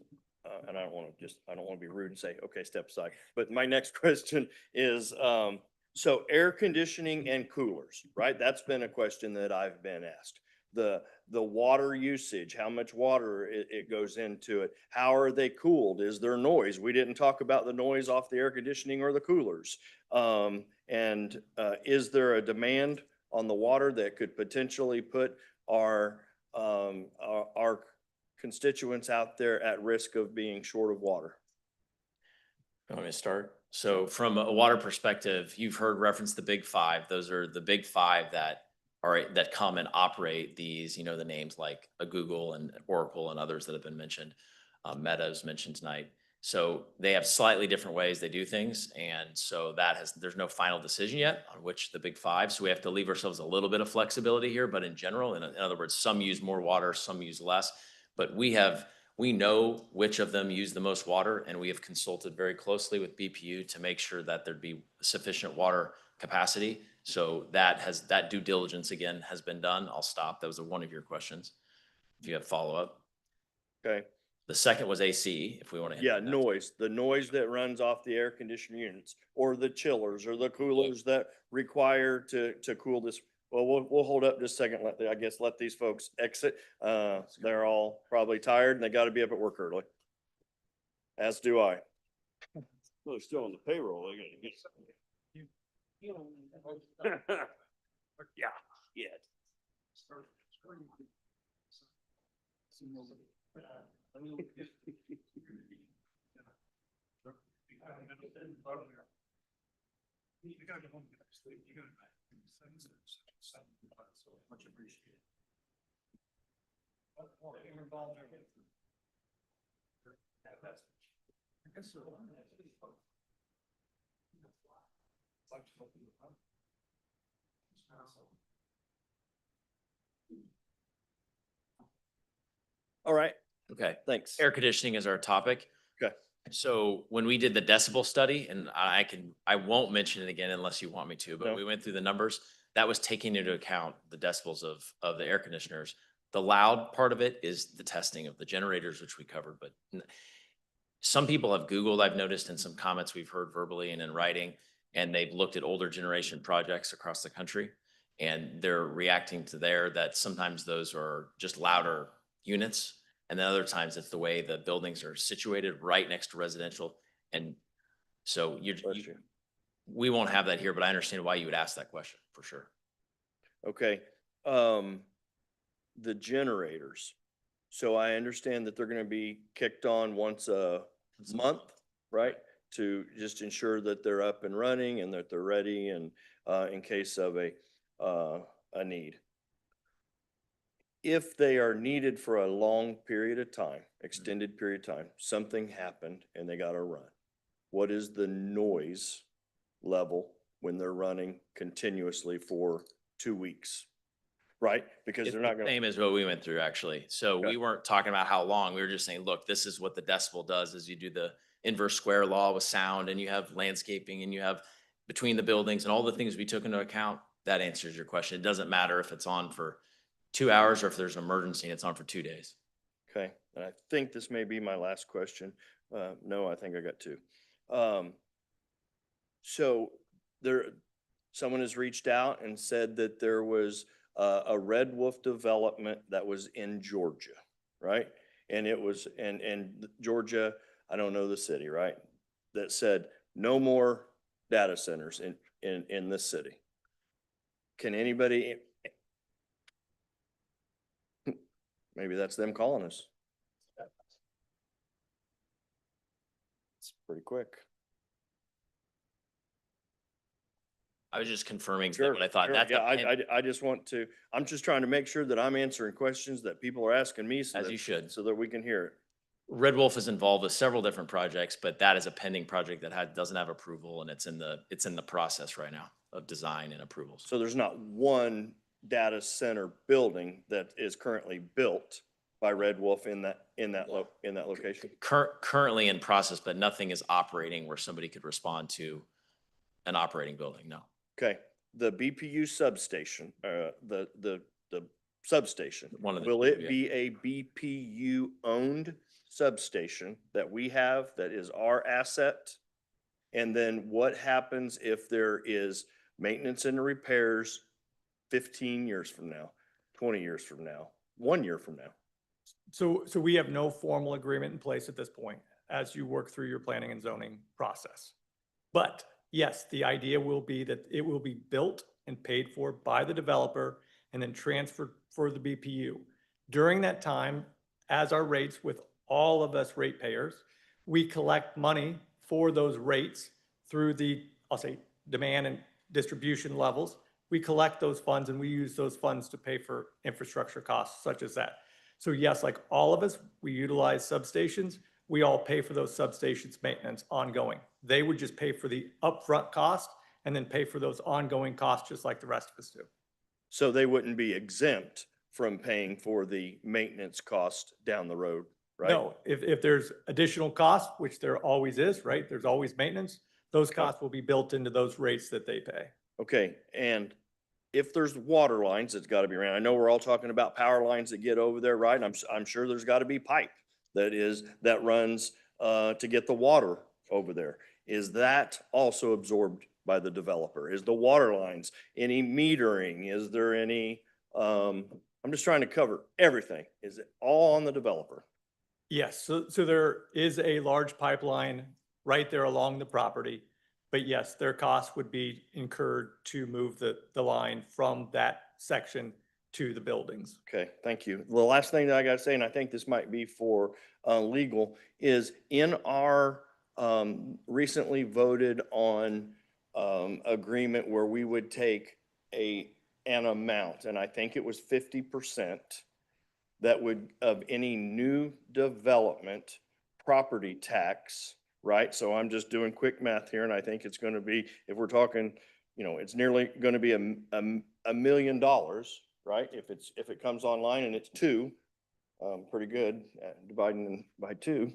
and I don't want to be rude and say, okay, step aside. But my next question is, so air conditioning and coolers, right? That's been a question that I've been asked. The water usage, how much water it goes into it? How are they cooled? Is there noise? We didn't talk about the noise off the air conditioning or the coolers. And is there a demand on the water that could potentially put our constituents out there at risk of being short of water? You want me to start? So from a water perspective, you've heard reference the big five. Those are the big five that come and operate these, the names like a Google and Oracle and others that have been mentioned. Meta's mentioned tonight. So they have slightly different ways they do things. And so there's no final decision yet on which the big five. So we have to leave ourselves a little bit of flexibility here, but in general, in other words, some use more water, some use less. But we know which of them use the most water, and we have consulted very closely with BPU to make sure that there'd be sufficient water capacity. So that due diligence again has been done. I'll stop. That was one of your questions. If you have follow-up. Okay. The second was AC, if we want to. Yeah, noise, the noise that runs off the air conditioning units or the chillers or the coolers that require to cool this. Well, we'll hold up just a second. Let these folks exit. They're all probably tired and they got to be up at work early. As do I. Well, they're still on the payroll. They gotta get yeah, yeah. Much appreciated. All right. Okay. Thanks. Air conditioning is our topic. Okay. So when we did the decibel study, and I won't mention it again unless you want me to, but No. we went through the numbers. That was taking into account the decibels of the air conditioners. The loud part of it is the testing of the generators, which we covered, but some people have Googled, I've noticed in some comments we've heard verbally and in writing, and they've looked at older generation projects across the country, and they're reacting to that sometimes those are just louder units. And then other times it's the way the buildings are situated right next to residential. And so we won't have that here, but I understand why you would ask that question for sure. Okay. The generators. So I understand that they're going to be kicked on once a month, right? To just ensure that they're up and running and that they're ready and, in case of a need. If they are needed for a long period of time, extended period of time, something happened and they gotta run. What is the noise level when they're running continuously for 2 weeks? Right? Because It's they're the not gonna. same as what we went through, actually. So Okay. we weren't talking about how long. We were just saying, look, this is what the decibel does is you do the inverse square law with sound and you have landscaping and you have between the buildings and all the things we took into account. That answers your question. It doesn't matter if it's on for 2 hours or if there's an emergency and it's on for 2 days. Okay, and I think this may be my last question. No, I think I got two. So there, someone has reached out and said that there was a Red Wolf development that was in Georgia, right? And it was, and Georgia, I don't know the city, right? That said, no more data centers in this city. Can anybody, maybe that's them calling us. It's pretty quick. I was just confirming Sure, what I thought. sure. That's Yeah, a pen- I just want to, I'm just trying to make sure that I'm answering questions that people are asking me. As you should. So that we can hear it. Red Wolf is involved with several different projects, but that is a pending project that doesn't have approval and it's in the process right now of design and approvals. So there's not one data center building that is currently built by Red Wolf in that location? Currently in process, but nothing is operating where somebody could respond to an operating building, no. Okay, the BPU substation, the substation. One of the Will two, it yeah. be a BPU owned substation that we have that is our asset? And then what happens if there is maintenance and repairs 15 years from now, 20 years from now, 1 year from now? So we have no formal agreement in place at this point as you work through your planning and zoning process. But yes, the idea will be that it will be built and paid for by the developer and then transferred for the BPU. During that time, as our rates with all of us ratepayers, we collect money for those rates through the, I'll say, demand and distribution levels. We collect those funds and we use those funds to pay for infrastructure costs such as that. So yes, like all of us, we utilize substations. We all pay for those substations maintenance ongoing. They would just pay for the upfront cost and then pay for those ongoing costs just like the rest of us do. So they wouldn't be exempt from paying for the maintenance cost down the road, right? No, if there's additional costs, which there always is, right? There's always maintenance. Those costs will be built into those rates that they pay. Okay, and if there's water lines, it's gotta be ran. I know we're all talking about power lines that get over there, right? And I'm sure there's gotta be pipe that runs to get the water over there. Is that also absorbed by the developer? Is the water lines, any metering? Is there any, I'm just trying to cover everything. Is it all on the developer? Yes, so there is a large pipeline right there along the property. But yes, their costs would be incurred to move the line from that section to the buildings. Okay, thank you. The last thing that I gotta say, and I think this might be for legal, is in our recently voted on agreement where we would take an amount, and I think it was 50% that would, of any new development property tax, right? So I'm just doing quick math here, and I think it's gonna be, if we're talking, it's nearly gonna be $1 million, right? If it comes online and it's 2, pretty good at dividing them by 2.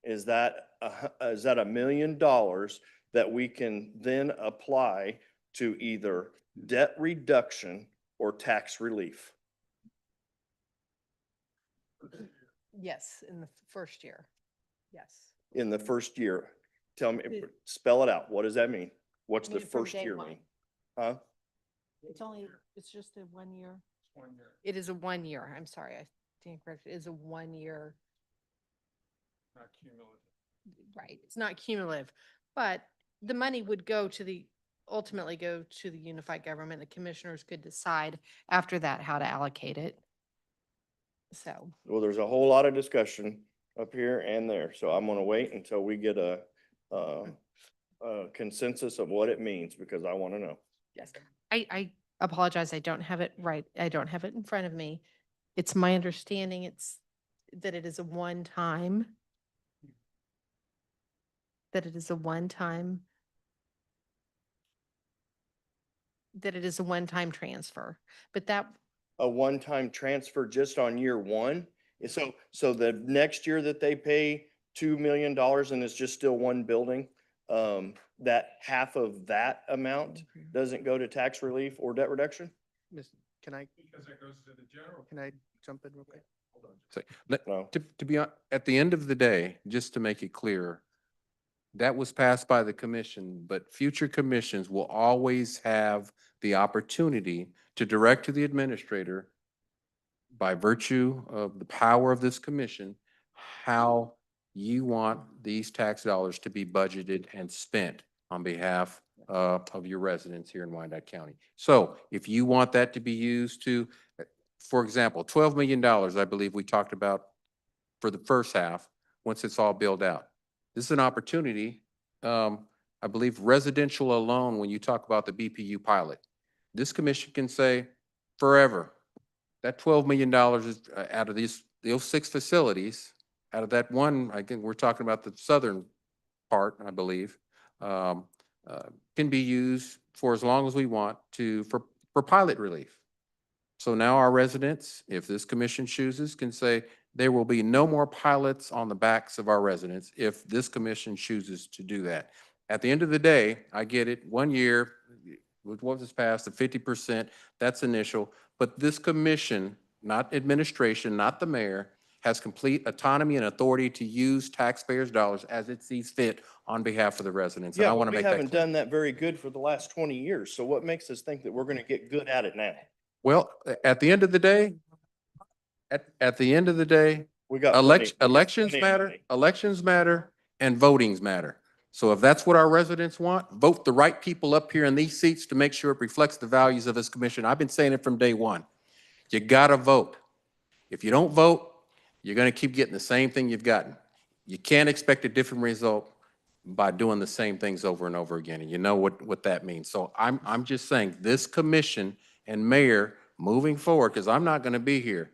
Is that $1 million that we can then apply to either debt reduction or tax relief? Yes, in the first year. Yes. In the first year? Tell me, spell it out. What does that mean? What's I the mean, from first day year one. mean? Huh? It's just a 1 year. It is a 1 year. I'm sorry, I didn't correct. It is a 1 year. Not cumulative. Right, it's not cumulative, but the money would ultimately go to the unified government. The commissioners could decide after that how to allocate it. So, Well, there's a whole lot of discussion up here and there. So I'm gonna wait until we get a consensus of what it means because I want to know. Yes. I apologize. I don't have it right. I don't have it in front of me. It's my understanding that it is a one-time, that it is a one-time, that it is a one-time transfer, but that, A one-time transfer just on year one? So the next year that they pay $2 million and it's just still one building, that half of that amount doesn't go to tax relief or debt reduction? Can I, Because that goes to the general. can I jump in real quick? No. To be, at the end of the day, just to make it clear, that was passed by the commission, but future commissions will always have the opportunity to direct to the administrator by virtue of the power of this commission, how you want these tax dollars to be budgeted and spent on behalf of your residents here in Wyandotte County. So if you want that to be used to, for example, $12 million, I believe we talked about for the first half, once it's all built out. This is an opportunity, I believe residential alone, when you talk about the BPU pilot, this commission can say forever, that $12 million is out of those 6 facilities, out of that one, I think we're talking about the southern part, I believe, can be used for as long as we want for pilot relief. So now our residents, if this commission chooses, can say there will be no more pilots on the backs of our residents if this commission chooses to do that. At the end of the day, I get it, 1 year, with what was passed, the 50%, that's initial, but this commission, not administration, not the mayor, has complete autonomy and authority to use taxpayers' dollars as it sees fit on behalf of the residents. And I Yeah, want but to we make that haven't clear. done that very good for the last 20 years. So what makes us think that we're going to get good at it now? Well, at the end of the day, at the end of the day, We got plenty- elections plenty of matter, money. elections matter, and votings matter. So if that's what our residents want, vote the right people up here in these seats to make sure it reflects the values of this commission. I've been saying it from day one. You gotta vote. If you don't vote, you're gonna keep getting the same thing you've gotten. You can't expect a different result by doing the same things over and over again. And you know what that means. So I'm just saying, this commission and mayor moving forward, because I'm not gonna be here,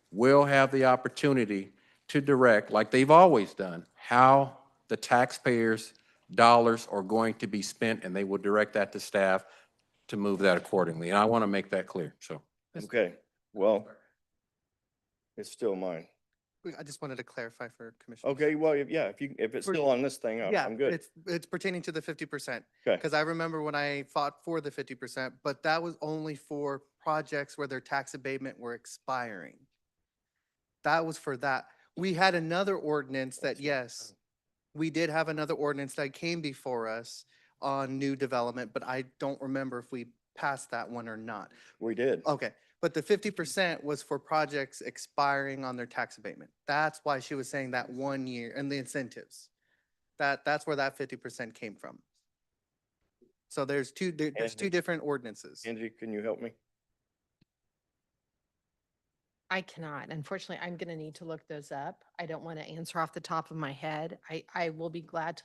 will have the opportunity to direct, like they've always done, how the taxpayers' dollars are going to be spent, and they will direct that to staff to move that accordingly. And I want to make that clear, so. Okay, well, it's still mine. I just wanted to clarify for Commissioner. Okay, well, yeah, if it's still on this thing, Yeah, I'm good. it's pertaining to the 50%. Okay. Because I remember when I fought for the 50%, but that was only for projects where their tax abatement were expiring. That was for that. We had another ordinance that, yes, we did have another ordinance that came before us on new development, but I don't remember if we passed that one or not. We did. Okay, but the 50% was for projects expiring on their tax abatement. That's why she was saying that 1 year and the incentives. That's where that 50% came from. So there's two different ordinances. Angie, can you help me? I cannot. Unfortunately, I'm going to need to look those up. I don't want to answer off the top of my head. I will be glad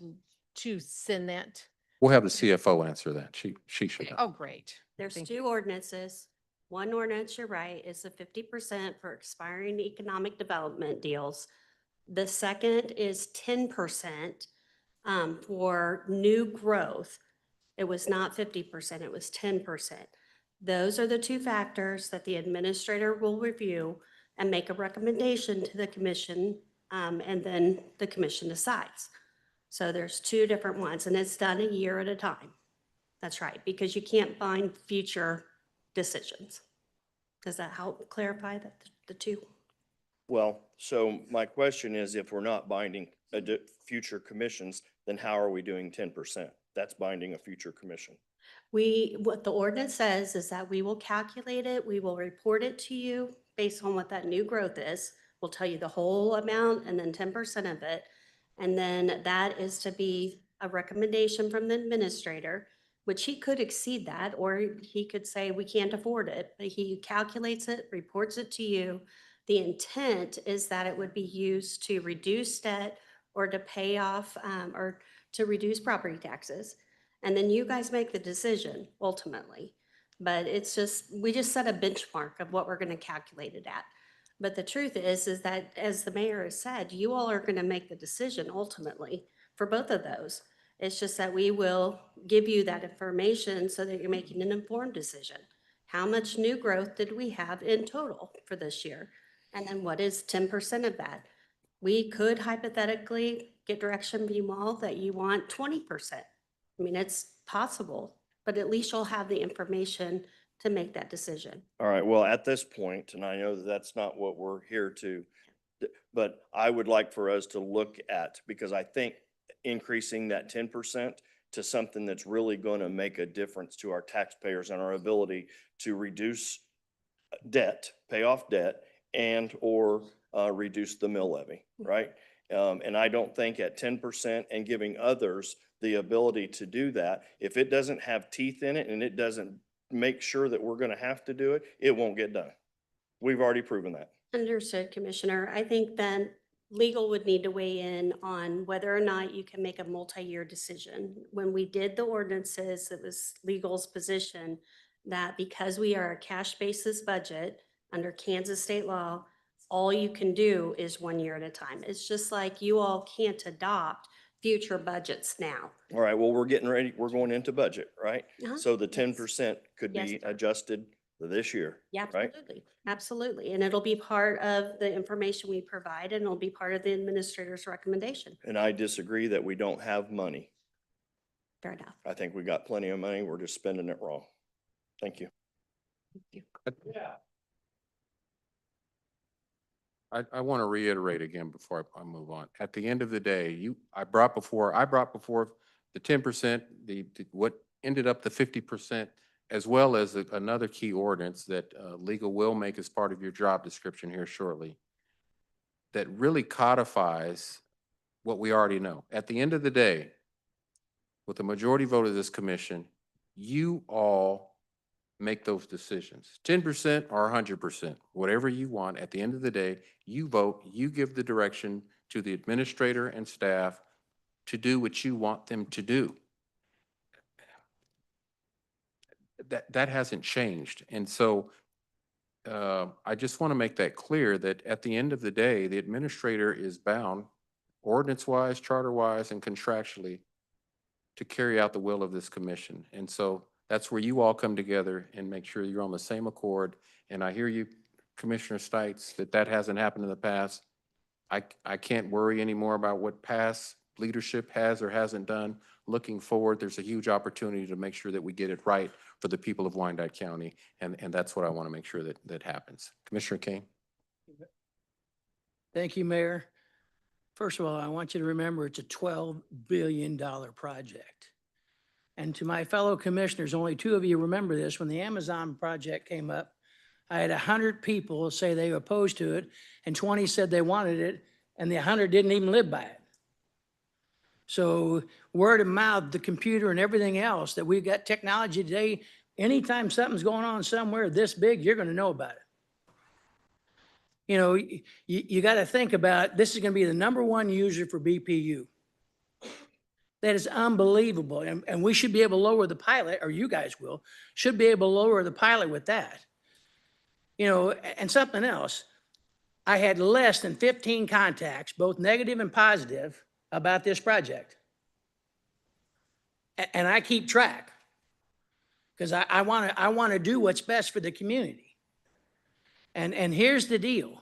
to send that. We'll have the CFO answer that. She should know. Oh, great. There's Thank 2 ordinances. One ordinance, you're right, is the 50% for expiring economic development deals. The second is 10% for new growth. It was not 50%, it was 10%. Those are the 2 factors that the administrator will review and make a recommendation to the commission, and then the commission decides. So there's 2 different ones, and it's done a year at a time. That's right, because you can't bind future decisions. Does that help clarify that, the 2? Well, so my question is, if we're not binding future commissions, then how are we doing 10%? That's binding a future commission. What the ordinance says is that we will calculate it, we will report it to you based on what that new growth is. We'll tell you the whole amount and then 10% of it. And then that is to be a recommendation from the administrator, which he could exceed that, or he could say we can't afford it, but he calculates it, reports it to you. The intent is that it would be used to reduce debt or to pay off, or to reduce property taxes. And then you guys make the decision ultimately. But it's just, we just set a benchmark of what we're gonna calculate it at. But the truth is that, as the mayor has said, you all are gonna make the decision ultimately for both of those. It's just that we will give you that information so that you're making an informed decision. How much new growth did we have in total for this year? And then what is 10% of that? We could hypothetically get direction from you all that you want 20%. I mean, it's possible, but at least you'll have the information to make that decision. All right, well, at this point, and I know that that's not what we're here to, but I would like for us to look at, because I think increasing that 10% to something that's really going to make a difference to our taxpayers and our ability to reduce debt, pay off debt, and or reduce the mill levy, right? And I don't think at 10% and giving others the ability to do that, if it doesn't have teeth in it and it doesn't make sure that we're going to have to do it, it won't get done. We've already proven that. Understood, Commissioner. I think then legal would need to weigh in on whether or not you can make a multi-year decision. When we did the ordinances, it was legal's position that because we are a cash basis budget under Kansas state law, all you can do is 1 year at a time. It's just like you all can't adopt future budgets now. All right, well, we're getting ready, we're going into budget, right? Uh-huh. So the 10% could Yes, be sir. adjusted this year, Yeah, right? absolutely, absolutely. And it'll be part of the information we provide, and it'll be part of the administrator's recommendation. And I disagree that we don't have money. Fair enough. I think we got plenty of money. We're just spending it wrong. Thank you. I want to reiterate again before I move on. At the end of the day, I brought before the 10%, what ended up the 50%, as well as another key ordinance that legal will make as part of your job description here shortly, that really codifies what we already know. At the end of the day, with the majority vote of this commission, you all make those decisions. 10% or 100%, whatever you want. At the end of the day, you vote, you give the direction to the administrator and staff to do what you want them to do. That hasn't changed. And so I just want to make that clear that at the end of the day, the administrator is bound, ordinance-wise, charter-wise, and contractually, to carry out the will of this commission. And so that's where you all come together and make sure you're on the same accord. And I hear you, Commissioner Stites, that hasn't happened in the past. I can't worry anymore about what past leadership has or hasn't done. Looking forward, there's a huge opportunity to make sure that we get it right for the people of Wyandotte County. And that's what I want to make sure that happens. Commissioner Kane. Thank you, Mayor. First of all, I want you to remember it's a $12 billion project. And to my fellow commissioners, only 2 of you remember this. When the Amazon project came up, I had 100 people say they were opposed to it, and 20 said they wanted it, and the 100 didn't even live by it. So word of mouth, the computer and everything else, that we've got technology today, anytime something's going on somewhere this big, you're going to know about it. You know, you got to think about, this is going to be the #1 user for BPU. That is unbelievable. And we should be able to lower the pilot, or you guys will, should be able to lower the pilot with that. You know, and something else, I had less than 15 contacts, both negative and positive, about this project. And I keep track because I want to do what's best for the community. And here's the deal.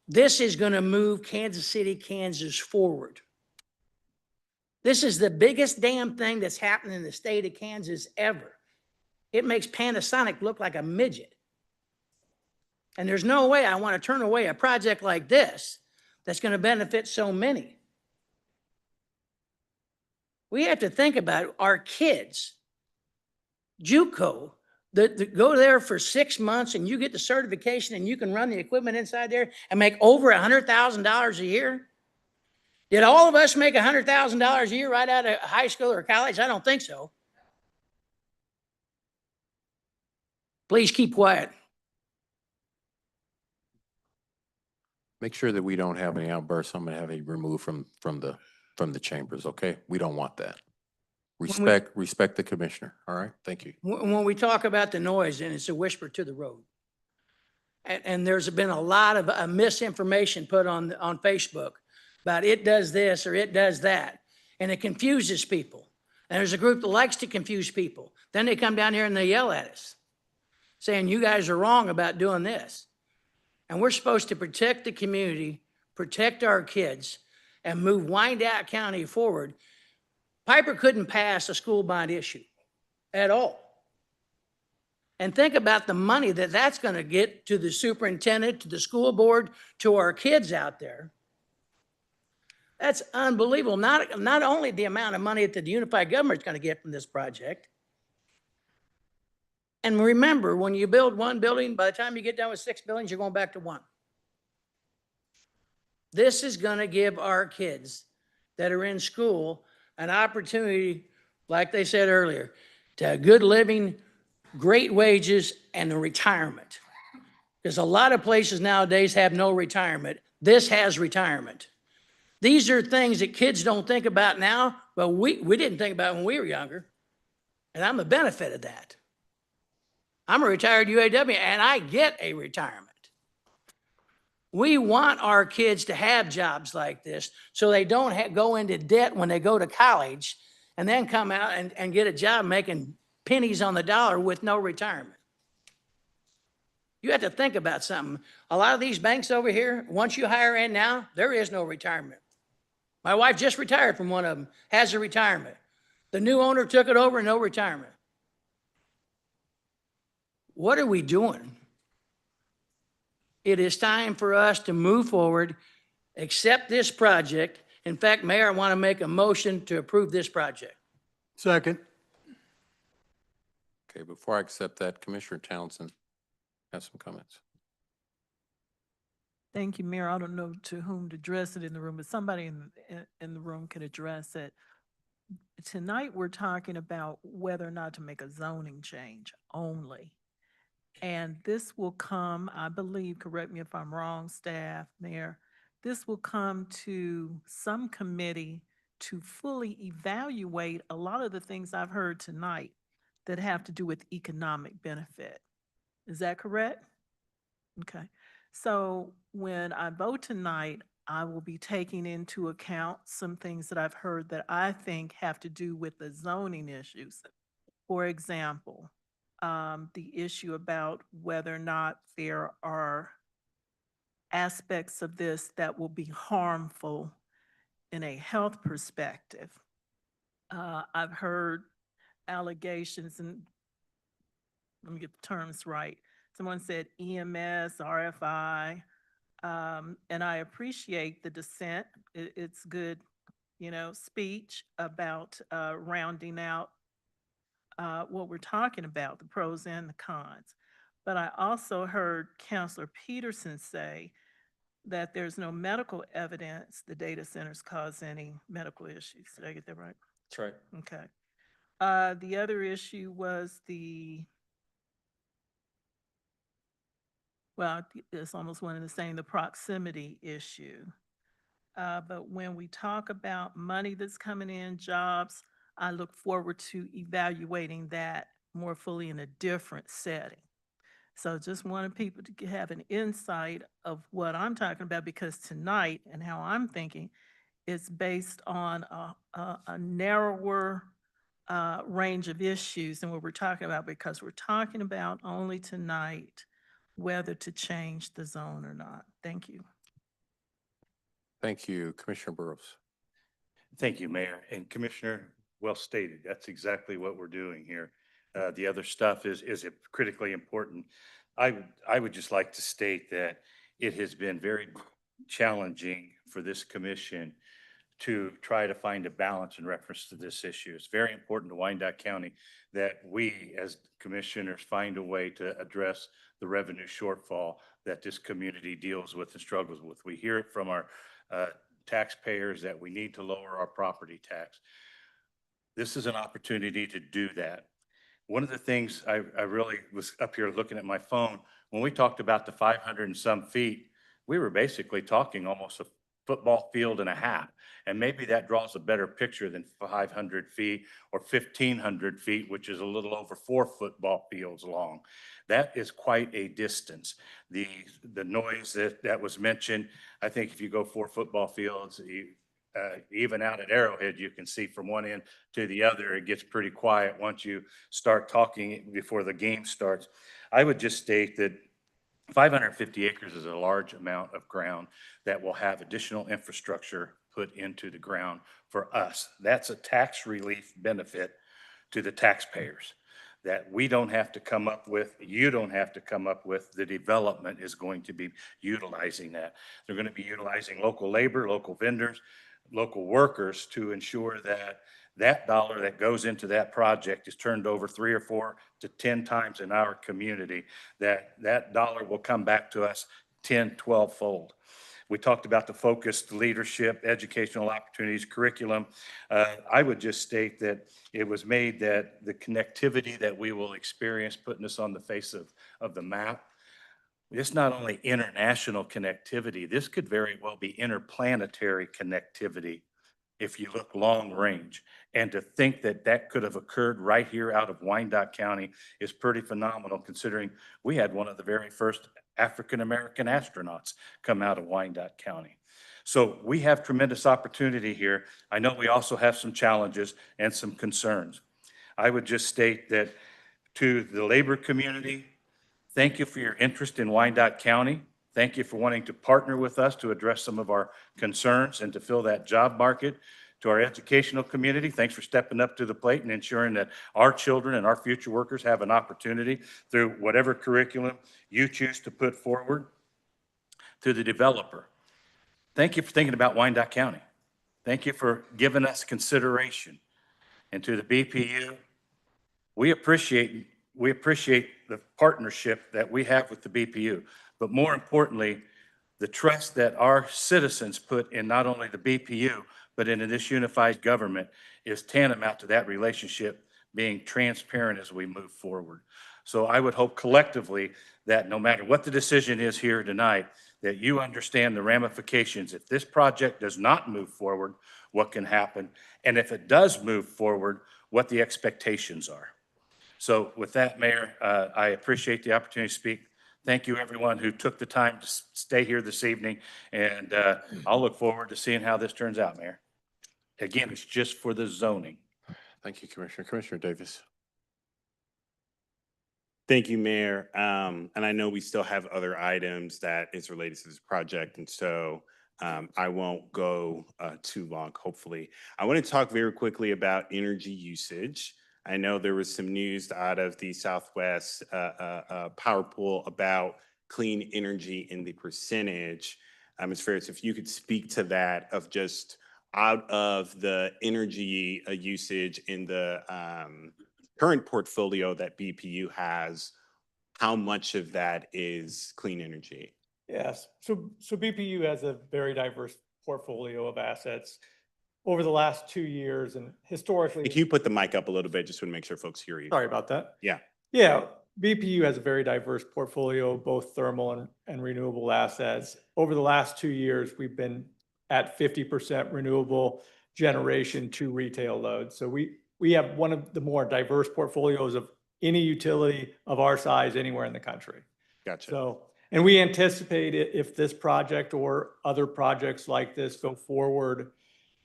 This is going to move Kansas City, Kansas forward. This is the biggest damn thing that's happened in the state of Kansas ever. It makes Panasonic look like a midget. And there's no way I want to turn away a project like this that's going to benefit so many. We have to think about our kids. JUCO, go there for 6 months and you get the certification and you can run the equipment inside there and make over $100,000 a year. Did all of us make $100,000 a year right out of high school or college? I don't think so. Please keep quiet. Make sure that we don't have any outbursts. I'm gonna have you removed from the chambers, okay? We don't want that. Respect the commissioner, all right? Thank you. When we talk about the noise, and it's a whisper to the road. And there's been a lot of misinformation put on Facebook about it does this or it does that. And it confuses people. And there's a group that likes to confuse people. Then they come down here and they yell at us, saying you guys are wrong about doing this. And we're supposed to protect the community, protect our kids, and move Wyandotte County forward. Piper couldn't pass a school bond issue at all. And think about the money that that's going to get to the superintendent, to the school board, to our kids out there. That's unbelievable. Not only the amount of money that the unified government is going to get from this project. And remember, when you build one building, by the time you get done with 6 buildings, you're going back to one. This is going to give our kids that are in school an opportunity, like they said earlier, to have good living, great wages, and a retirement. Because a lot of places nowadays have no retirement. This has retirement. These are things that kids don't think about now, but we didn't think about when we were younger. And I'm a benefit of that. I'm a retired UAW and I get a retirement. We want our kids to have jobs like this so they don't go into debt when they go to college and then come out and get a job making pennies on the dollar with no retirement. You have to think about something. A lot of these banks over here, once you hire in now, there is no retirement. My wife just retired from one of them, has a retirement. The new owner took it over, no retirement. What are we doing? It is time for us to move forward, accept this project. In fact, Mayor, I want to make a motion to approve this project. Second. Okay, before I accept that, Commissioner Townsend has some comments. Thank you, Mayor. I don't know to whom to address it in the room, but somebody in the room could address it. Tonight, we're talking about whether or not to make a zoning change only. And this will come, I believe, correct me if I'm wrong, staff, Mayor, this will come to some committee to fully evaluate a lot of the things I've heard tonight that have to do with economic benefit. Is that correct? Okay. So when I vote tonight, I will be taking into account some things that I've heard that I think have to do with the zoning issues. For example, the issue about whether or not there are aspects of this that will be harmful in a health perspective. I've heard allegations, and let me get the terms right. Someone said EMS, RFI, and I appreciate the dissent. It's good, speech about rounding out what we're talking about, the pros and the cons. But I also heard Councilor Peterson say that there's no medical evidence the data centers cause any medical issues. Did I get that right? That's right. Okay. The other issue was it's almost one and the same, the proximity issue. But when we talk about money that's coming in, jobs, I look forward to evaluating that more fully in a different setting. So just wanted people to have an insight of what I'm talking about, because tonight and how I'm thinking is based on a narrower range of issues than what we're talking about, because we're talking about only tonight whether to change the zone or not. Thank you. Thank you, Commissioner Burrows. Thank you, Mayor. And Commissioner, well stated. That's exactly what we're doing here. The other stuff is critically important. I would just like to state that it has been very challenging for this commission to try to find a balance in reference to this issue. It's very important to Wyandotte County that we as commissioners find a way to address the revenue shortfall that this community deals with and struggles with. We hear it from our taxpayers that we need to lower our property tax. This is an opportunity to do that. One of the things I really was up here looking at my phone, when we talked about the 500 and some feet we were basically talking almost a football field and a half. And maybe that draws a better picture than 500 feet or 1,500 feet, which is a little over 4 football fields long. That is quite a distance. The noise that was mentioned, I think if you go 4 football fields, even out at Arrowhead, you can see from one end to the other, it gets pretty quiet once you start talking before the game starts. I would just state that 550 acres is a large amount of ground that will have additional infrastructure put into the ground for us. That's a tax relief benefit to the taxpayers that we don't have to come up with, you don't have to come up with. The development is going to be utilizing that. They're going to be utilizing local labor, local vendors, local workers to ensure that that dollar that goes into that project is turned over 3 or 4 to 10 times in our community, that dollar will come back to us 10, 12-fold. We talked about the focused leadership, educational opportunities, curriculum. I would just state that it was made that the connectivity that we will experience, putting us on the face of the map, it's not only international connectivity, this could very well be interplanetary connectivity if you look long range. And to think that that could have occurred right here out of Wyandotte County is pretty phenomenal, considering we had one of the very first African-American astronauts come out of Wyandotte County. So we have tremendous opportunity here. I know we also have some challenges and some concerns. I would just state that to the labor community, thank you for your interest in Wyandotte County. Thank you for wanting to partner with us to address some of our concerns and to fill that job market. To our educational community, thanks for stepping up to the plate and ensuring that our children and our future workers have an opportunity through whatever curriculum you choose to put forward. To the developer, thank you for thinking about Wyandotte County. Thank you for giving us consideration. And to the BPU, we appreciate the partnership that we have with the BPU, but more importantly, the trust that our citizens put in not only the BPU, but in this unified government is tantamount to that relationship being transparent as we move forward. So I would hope collectively that no matter what the decision is here tonight, that you understand the ramifications. If this project does not move forward, what can happen? And if it does move forward, what the expectations are. So with that, Mayor, I appreciate the opportunity to speak. Thank you, everyone who took the time to stay here this evening, and I'll look forward to seeing how this turns out, Mayor. Again, it's just for the zoning. Thank you, Commissioner. Commissioner Davis. Thank you, Mayor. And I know we still have other items that is related to this project, and so I won't go too long, hopefully. I want to talk very quickly about energy usage. I know there was some news out of the Southwest Power Pool about clean energy and the percentage. Ms. Ferris, if you could speak to that of just out of the energy usage in the current portfolio that BPU has, how much of that is clean energy? Yes, so BPU has a very diverse portfolio of assets. Over the last 2 years and historically. Can you put the mic up a little bit, just want to make sure folks hear you? Sorry about that. Yeah. Yeah, BPU has a very diverse portfolio of both thermal and renewable assets. Over the last 2 years, we've been at 50% renewable generation to retail load. So we have one of the more diverse portfolios of any utility of our size anywhere in the country. Gotcha. So, and we anticipate if this project or other projects like this go forward,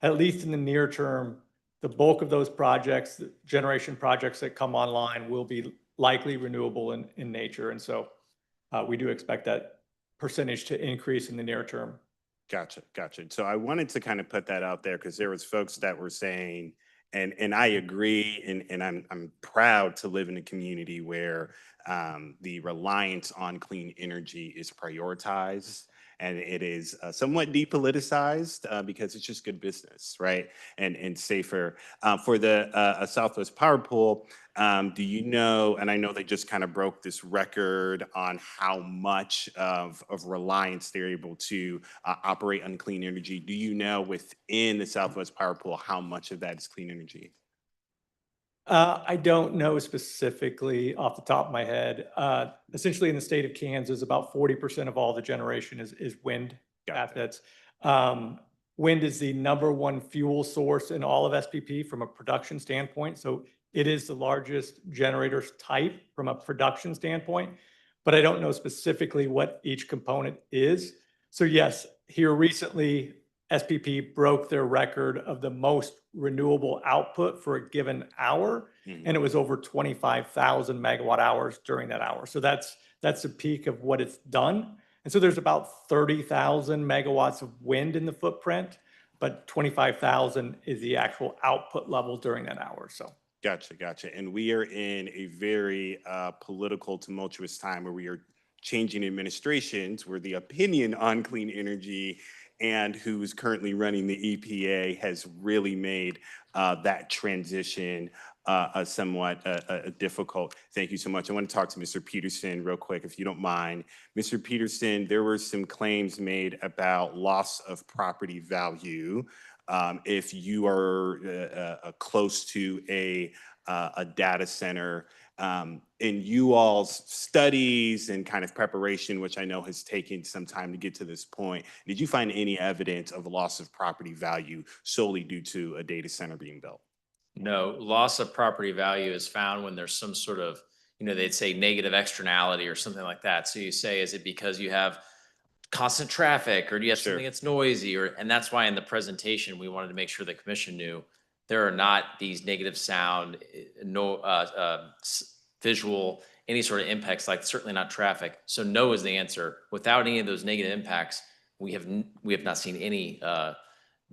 at least in the near term, the bulk of those projects, generation projects that come online will be likely renewable in nature. And so we do expect that percentage to increase in the near term. Gotcha. So I wanted to kind of put that out there because there was folks that were saying, and I agree, and I'm proud to live in a community where the reliance on clean energy is prioritized. And it is somewhat depoliticized because it's just good business, right? And safer. For the Southwest Power Pool, do you know, and I know they just kind of broke this record on how much of reliance they're able to operate on clean energy. Do you know within the Southwest Power Pool how much of that is clean energy? I don't know specifically off the top of my head. Essentially, in the state of Kansas, about 40% of all the generation is wind assets. Wind is the #1 fuel source in all of SPP from a production standpoint. So it is the largest generators type from a production standpoint, but I don't know specifically what each component is. So yes, here recently, SPP broke their record of the most renewable output for a given hour, and it was over 25,000 megawatt hours during that hour. So that's the peak of what it's done. And so there's about 30,000 megawatts of wind in the footprint, but 25,000 is the actual output level during that hour. So. Gotcha. And we are in a very political, tumultuous time where we are changing administrations, where the opinion on clean energy and who's currently running the EPA has really made that transition somewhat difficult. Thank you so much. I want to talk to Mr. Peterson real quick, if you don't mind. Mr. Peterson, there were some claims made about loss of property value if you are close to a data center. In you all's studies and kind of preparation, which I know has taken some time to get to this point, did you find any evidence of loss of property value solely due to a data center being built? No, loss of property value is found when there's some sort of, they'd say negative externality or something like that. So you say, is it because you have constant traffic, or do you have something that's noisy? And that's why in the presentation, we wanted to make sure the commission knew there are not these negative sound, visual, any sort of impacts, like certainly not traffic. So no is the answer. Without any of those negative impacts, we have not seen any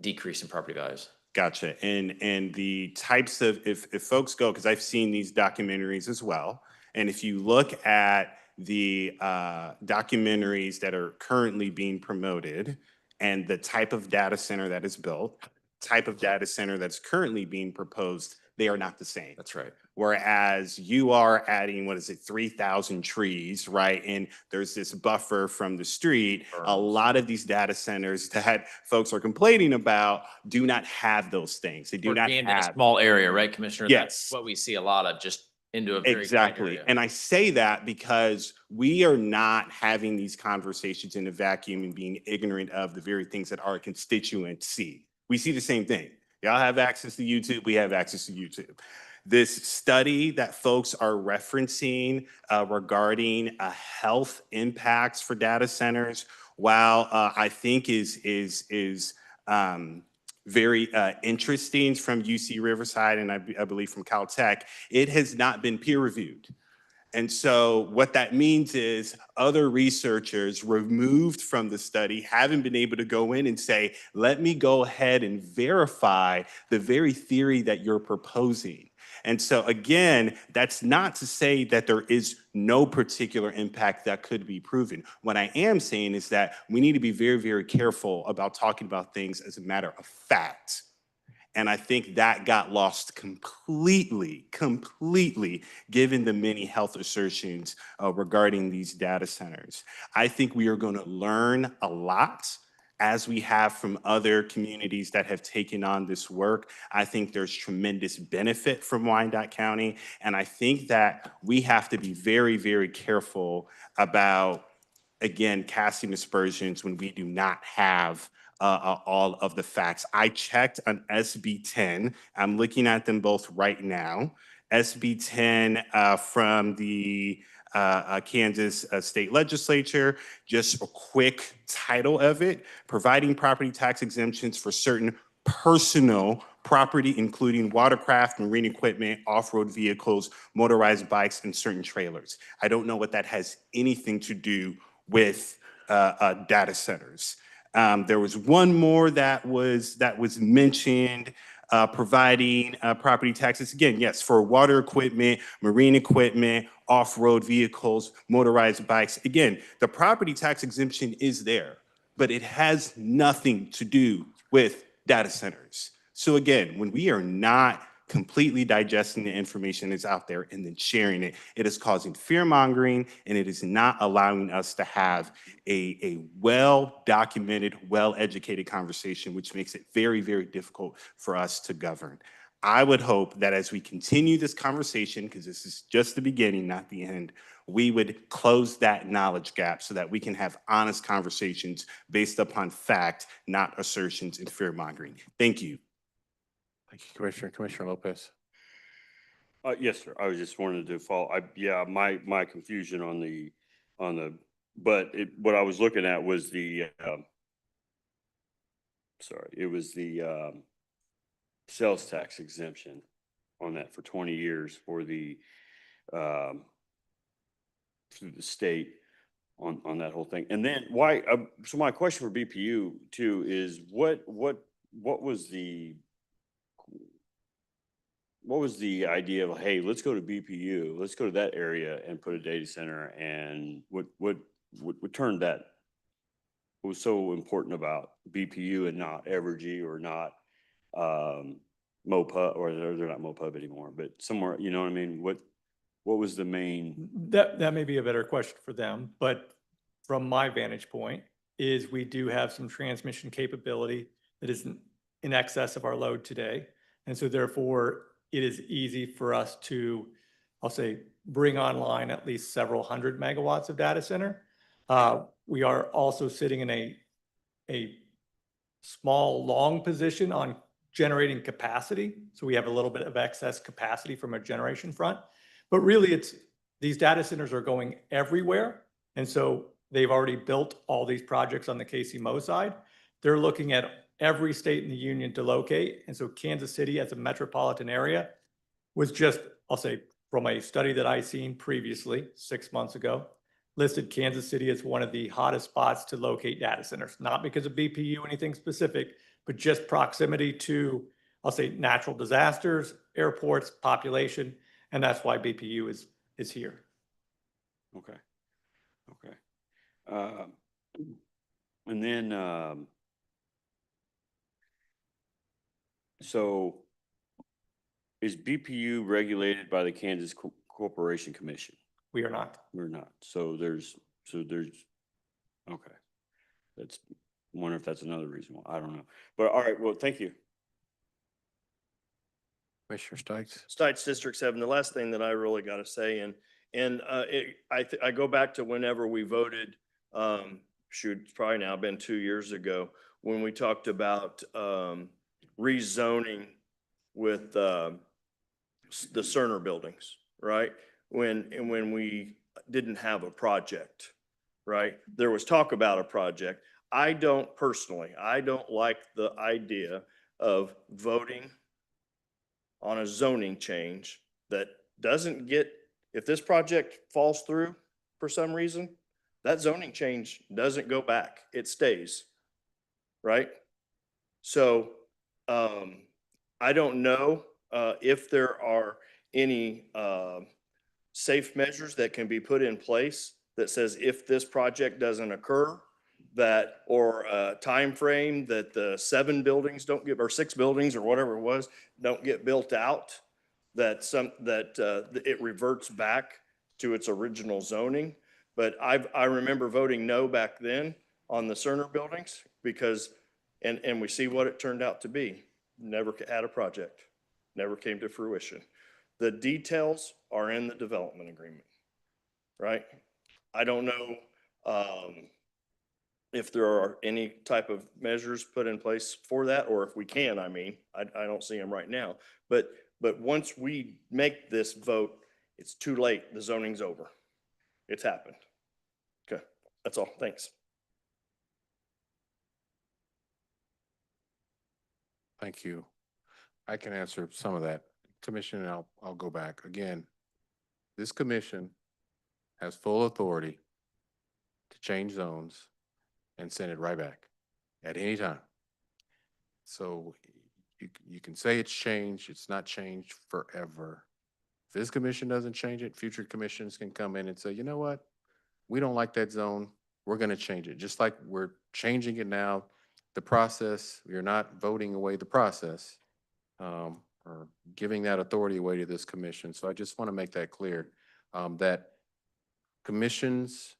decrease in property values. Gotcha. And the types of, if folks go, because I've seen these documentaries as well, and if you look at the documentaries that are currently being promoted and the type of data center that is built, type of data center that's currently being proposed, they are not the same. That's right. Whereas you are adding, 3,000 trees, right? And there's this buffer from the street. A lot of these data centers that folks are complaining about do not have those things. They do Or not jammed in a have. small area, right, Commissioner? Yes. That's what we see a lot of, just into a very tight Exactly. area. And I say that because we are not having these conversations in a vacuum and being ignorant of the very things that our constituents see. We see the same thing. Y'all have access to YouTube. We have access to YouTube. This study that folks are referencing regarding health impacts for data centers, while I think is very interesting from UC Riverside and I believe from Caltech, it has not been peer reviewed. And so what that means is other researchers removed from the study haven't been able to go in and say, let me go ahead and verify the very theory that you're proposing. And so again, that's not to say that there is no particular impact that could be proven. What I am saying is that we need to be very, very careful about talking about things as a matter of fact. And I think that got lost completely, given the many health assertions regarding these data centers. I think we are going to learn a lot as we have from other communities that have taken on this work. I think there's tremendous benefit from Wyandotte County. And I think that we have to be very, very careful about, again, casting aspersions when we do not have all of the facts. I checked on SB 10. I'm looking at them both right now. SB 10 from the Kansas State Legislature, just a quick title of it, providing property tax exemptions for certain personal property, including watercraft, marine equipment, off-road vehicles, motorized bikes, and certain trailers. I don't know what that has anything to do with data centers. There was one more that was mentioned, providing property taxes. Again, yes, for water equipment, marine equipment, off-road vehicles, motorized bikes. Again, the property tax exemption is there, but it has nothing to do with data centers. So again, when we are not completely digesting the information that's out there and then sharing it, it is causing fear mongering, and it is not allowing us to have a well-documented, well-educated conversation, which makes it very, very difficult for us to govern. I would hope that as we continue this conversation, because this is just the beginning, not the end, we would close that knowledge gap so that we can have honest conversations based upon fact, not assertions and fear mongering. Thank you. Thank you, Commissioner. Commissioner Lopez. Yes, sir. I was just wanted to follow. Yeah, my confusion on the, but what I was looking at was the, sorry, it was the, sales tax exemption on that for 20 years for the, through the state on that whole thing. And then why, so my question for BPU too is what was the idea of, hey, let's go to BPU, let's go to that area and put a data center, and what turned that, what was so important about BPU and not Evergy or not MoPub, or they're not MoPub anymore, but somewhere, you know what I mean? What was the main? That may be a better question for them, but from my vantage point is we do have some transmission capability that is in excess of our load today. And so therefore it is easy for us to, I'll say, bring online at least several hundred megawatts of data center. We are also sitting in a small, long position on generating capacity. So we have a little bit of excess capacity from a generation front, but really these data centers are going everywhere. And so they've already built all these projects on the KCMO side. They're looking at every state in the union to locate. And so Kansas City as a metropolitan area was just, I'll say, from a study that I seen previously 6 months ago, listed Kansas City as one of the hottest spots to locate data centers, not because of BPU or anything specific, but just proximity to, I'll say, natural disasters, airports, population, and that's why BPU is here. Okay. And then, so is BPU regulated by the Kansas Corporation Commission? We are not. We're not. So there's, okay. That's, wonder if that's another reason why. I don't know. But all right, well, thank you. Commissioner Stites. Stites District 7, the last thing that I really got to say, I go back to whenever we voted, it's probably now been 2 years ago, when we talked about rezoning with the Cerner buildings, right? When we didn't have a project, right? There was talk about a project. I don't like the idea of voting on a zoning change that doesn't get, if this project falls through for some reason, that zoning change doesn't go back, it stays, right? So I don't know if there are any safe measures that can be put in place that says if this project doesn't occur, that, or a time frame that the 7 buildings don't get, or 6 buildings or whatever it was, don't get built out, that it reverts back to its original zoning. But I remember voting no back then on the Cerner buildings because, and we see what it turned out to be. Never had a project, never came to fruition. The details are in the development agreement, right? I don't know if there are any type of measures put in place for that, or if we can, I mean, I don't see them right now. But once we make this vote, it's too late. The zoning's over. It's happened. Okay, that's all. Thanks. Thank you. I can answer some of that. Commission, and I'll go back. Again, this commission has full authority to change zones and send it right back at any time. So you can say it's changed, it's not changed forever. If this commission doesn't change it, future commissions can come in and say, you know what? We don't like that zone, we're gonna change it. Just like we're changing it now, the process, we're not voting away the process, or giving that authority away to this commission. So I just want to make that clear, that commissions,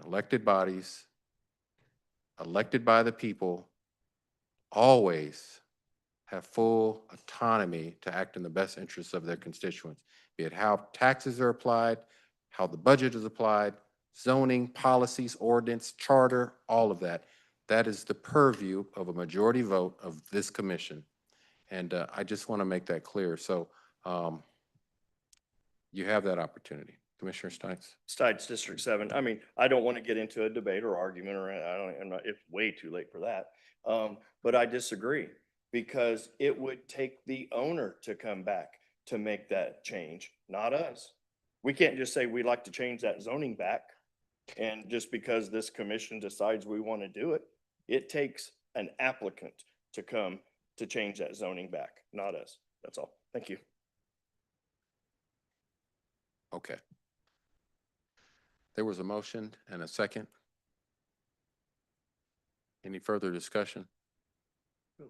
elected bodies, elected by the people, always have full autonomy to act in the best interests of their constituents, be it how taxes are applied, how the budget is applied, zoning, policies, ordinance, charter, all of that. That is the purview of a majority vote of this commission. And I just want to make that clear. So you have that opportunity. Commissioner Stites? Besides District 7, I mean, I don't want to get into a debate or argument or I'm not, it's way too late for that. But I disagree because it would take the owner to come back to make that change, not us. We can't just say we'd like to change that zoning back. And just because this commission decides we want to do it, it takes an applicant to come to change that zoning back, not us. That's all. Thank you. Okay. There was a motion and a second. Any further discussion?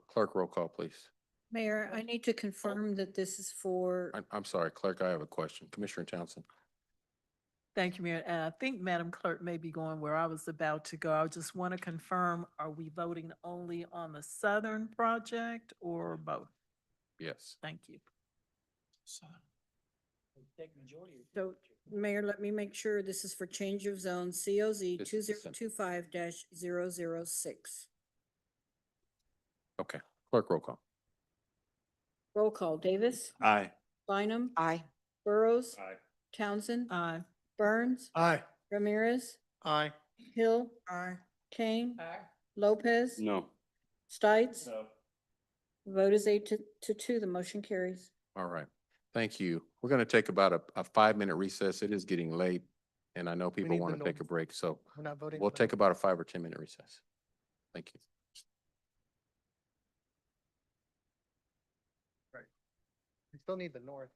Clerk, roll call, please. Mayor, I need to confirm that this is for, I'm sorry, Clerk, I have a question. Commissioner Townsend? Thank you, Mayor. And I think Madam Clerk may be going where I was about to go. I just want to confirm, are we voting only on the southern project or both? Yes. Thank you. so Mayor, let me make sure this is for change of zone, COZ This is the 2025-006. Okay. Clerk, roll call. Roll call, Davis, Aye. Bynum, Aye. Burrows, Aye. Townsend, Aye. Burns, Aye. Ramirez, Aye. Hill, Aye. Kane, Lopez, No. Stites. No. Vote is 8 to 2. The motion carries. All right. Thank you. We're going to take about a 5-minute recess. It is getting late, and I know people need want the to take a break, so We're not voting. we'll take about a 5 or 10-minute recess. Thank you. We still need the north.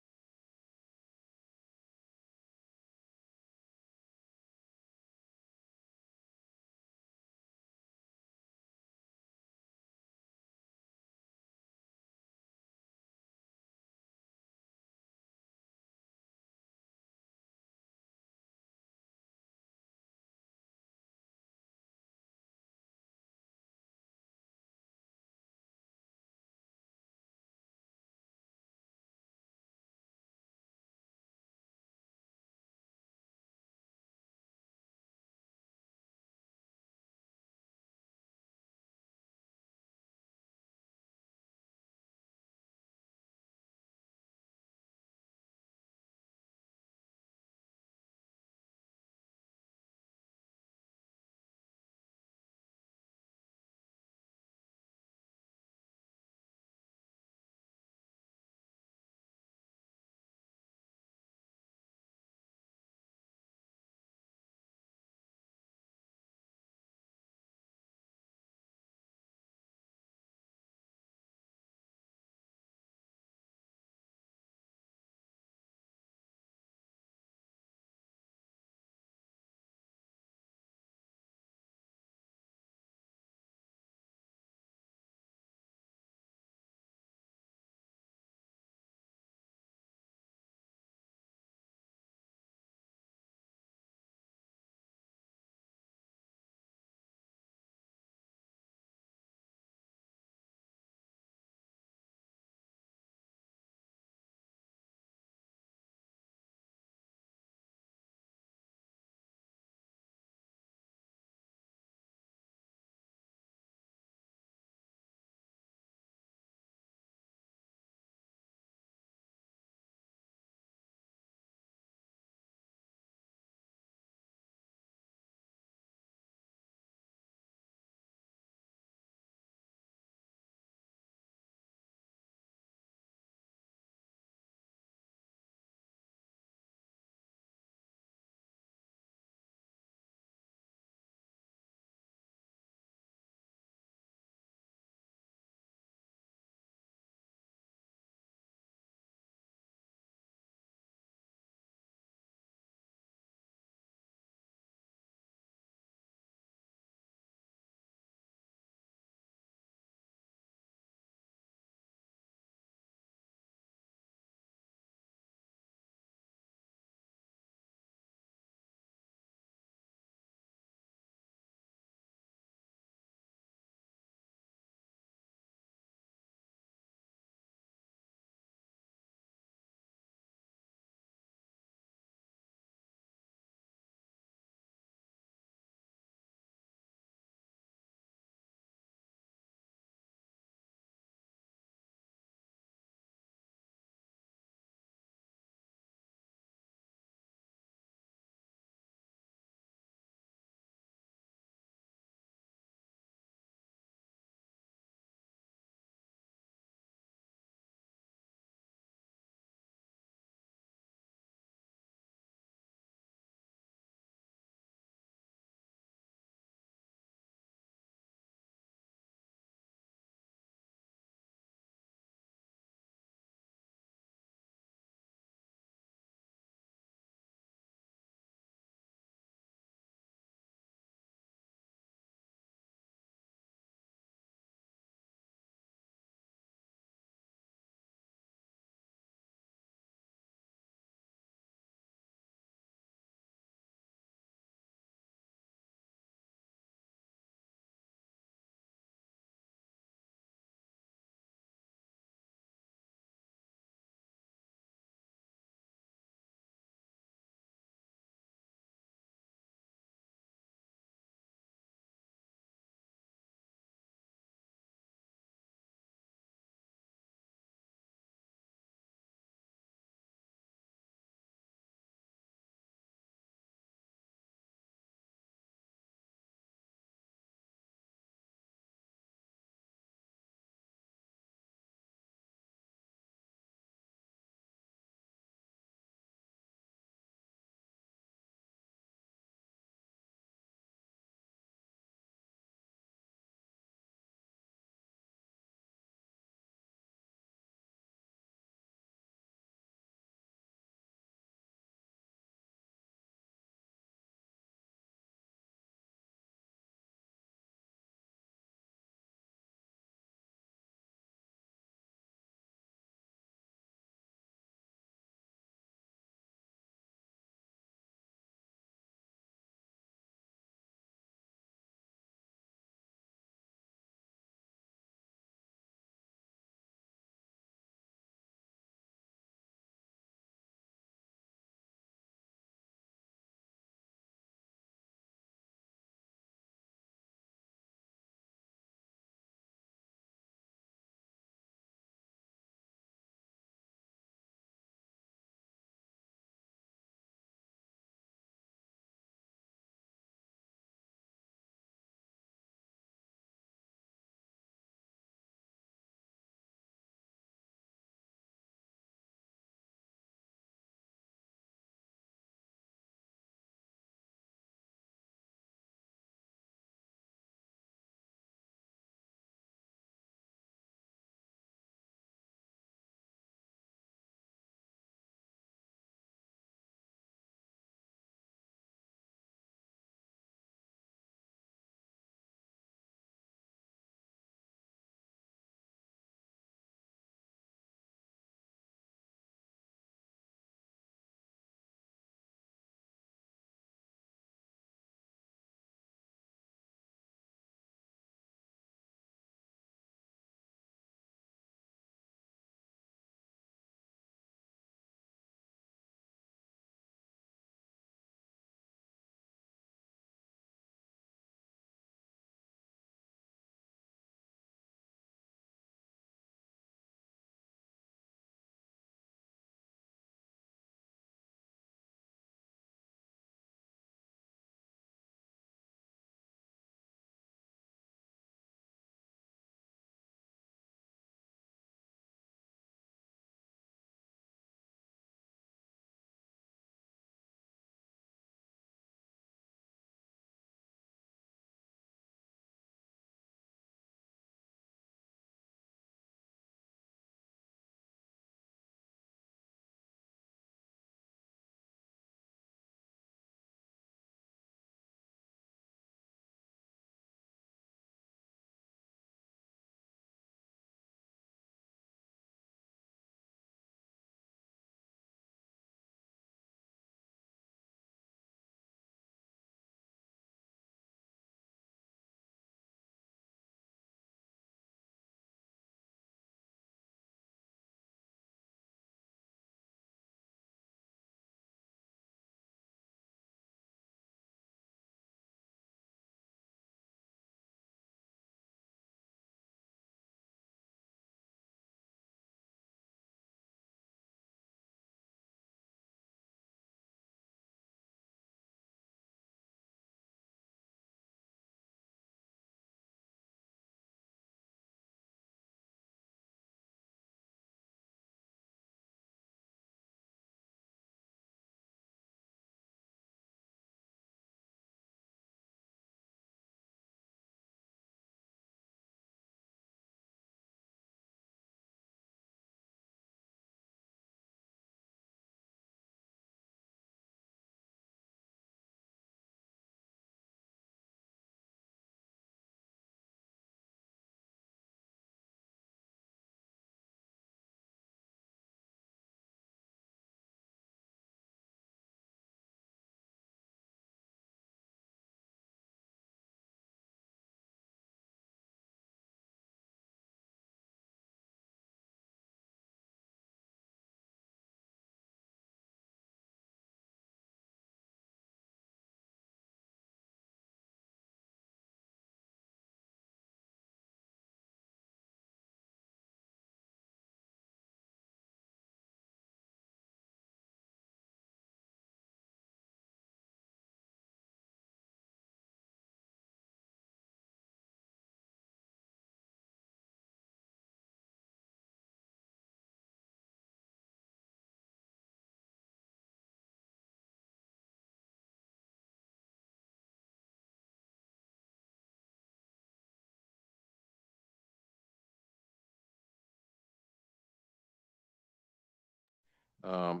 We're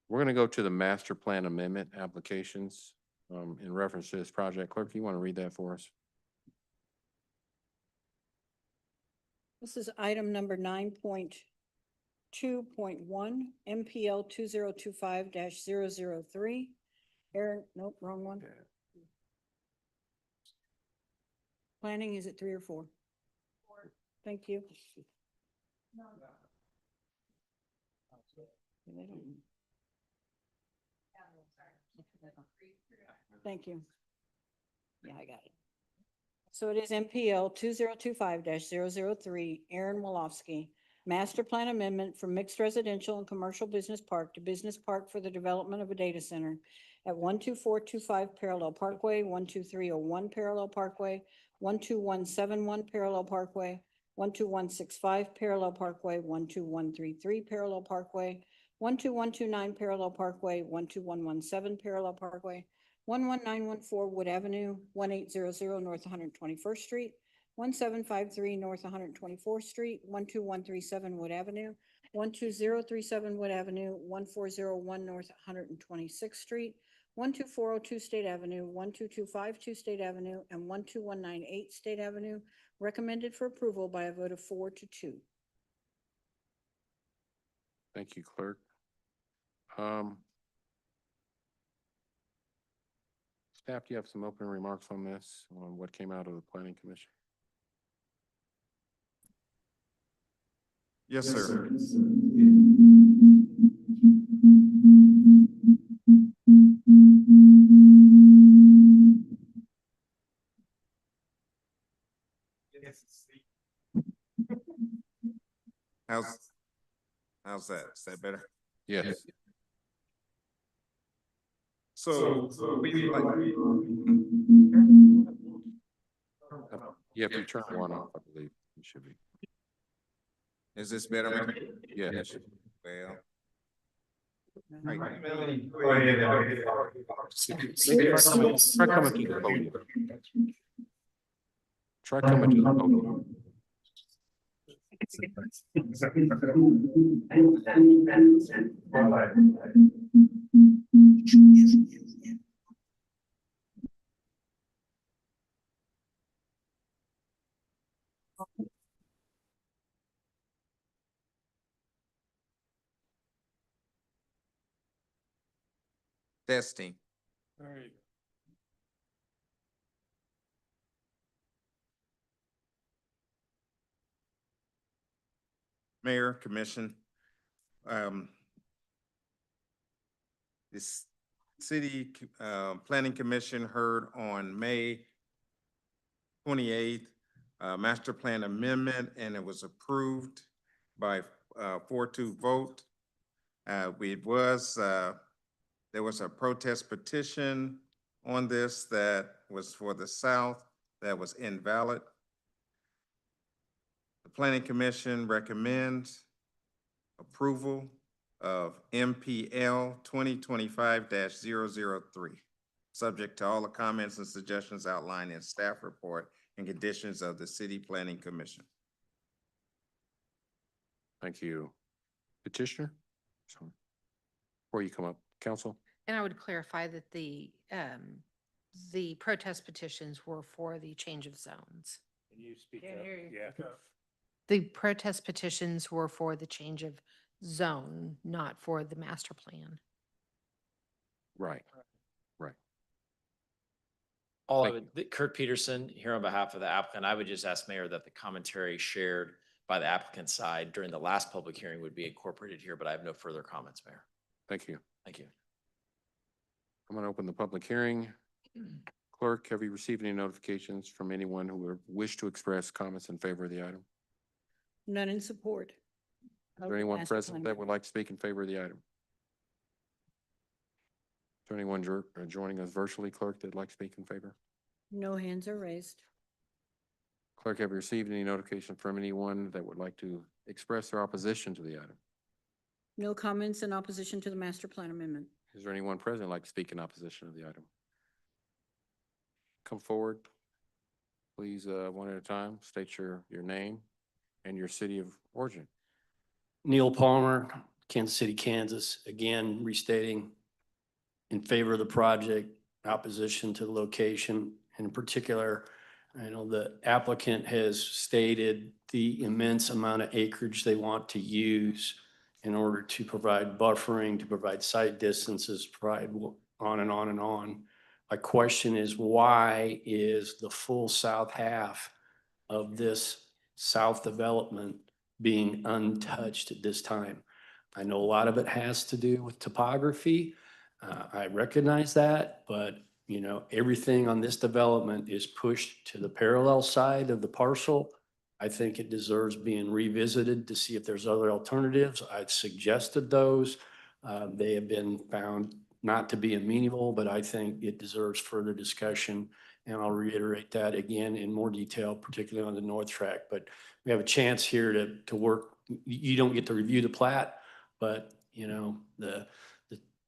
going to go to the master plan amendment applications in reference to this project. Clerk, you want to read that for us? This is item number 9.2.1, MPL 2025-003. Aaron, nope, wrong one. Planning, is it 3 or 4? 4. Thank you. Thank you. Yeah, I got it. So it is MPL 2025-003, Aaron Wolofsky, Master Plan Amendment from Mixed Residential and Commercial Business Park to Business Park for the development of a data center at 12425 Parallel Parkway, 12301 Parallel Parkway, 12171 Parallel Parkway, 12165 Parallel Parkway, 12133 Parallel Parkway, 12129 Parallel Parkway, 12117 Parallel Parkway, 11914 Wood Avenue, 1800 North 121st Street, 1753 North 124th Street, 12137 Wood Avenue, 12037 Wood Avenue, 1401 North 126th Street, 12402 State Avenue, 12252 State Avenue, and 12198 State Avenue, recommended for approval by a vote of 4-2. Thank you, Clerk. Staff, do you have some opening remarks on this, on what came out of the Planning Commission? Yes, sir. How's that? Is that better? Yes. So we like. You have to turn one off, I believe. You should be. Is this better? Mayor? Yes. Well. Try coming to the podium. Try coming to the podium. Testing. Mayor, Commission, this City Planning Commission heard on May 28th, Master Plan Amendment, and it was approved by 4-2 vote. There was a protest petition on this that was for the South that was invalid. The Planning Commission recommends approval of MPL 2025-003, subject to all the comments and suggestions outlined in staff report and conditions of the City Planning Commission. Thank you. Petitioner? Sorry. Before you come up, counsel? And I would clarify that the protest petitions were for the change of zones. Can you speak Can't up? hear you. Yeah. The protest petitions were for the change of zone, not for the master plan. Right. Right. All I Thank would, Kurt Peterson, here on behalf of the applicant, I would just ask Mayor that the commentary shared by the applicant side during the last public hearing would be incorporated here, but I have no further comments, Mayor. Thank you. Thank you. I'm going to open the public hearing. Clerk, have you received any notifications from anyone who would wish to express comments in favor of the item? None in support. Is there anyone present that would like to speak in favor of the item? Is there anyone joining us virtually, Clerk, that'd like to speak in favor? No hands are raised. Clerk, have you received any notification from anyone that would like to express their opposition to the item? No comments in opposition to the master plan amendment. Is there anyone present like to speak in opposition of the item? Come forward. Please, one at a time, state your name and your city of origin. Neil Palmer, Kansas City, Kansas, again restating in favor of the project, opposition to the location. In particular, I know the applicant has stated the immense amount of acreage they want to use in order to provide buffering, to provide site distances, provide on and on and on. My question is, why is the full south half of this south development being untouched at this time? I know a lot of it has to do with topography. I recognize that, but you know, everything on this development is pushed to the parallel side of the parcel. I think it deserves being revisited to see if there's other alternatives. I've suggested those. They have been found not to be amenable, but I think it deserves further discussion. And I'll reiterate that again in more detail, particularly on the north track. But we have a chance here to work. You don't get to review the plat, but you know, the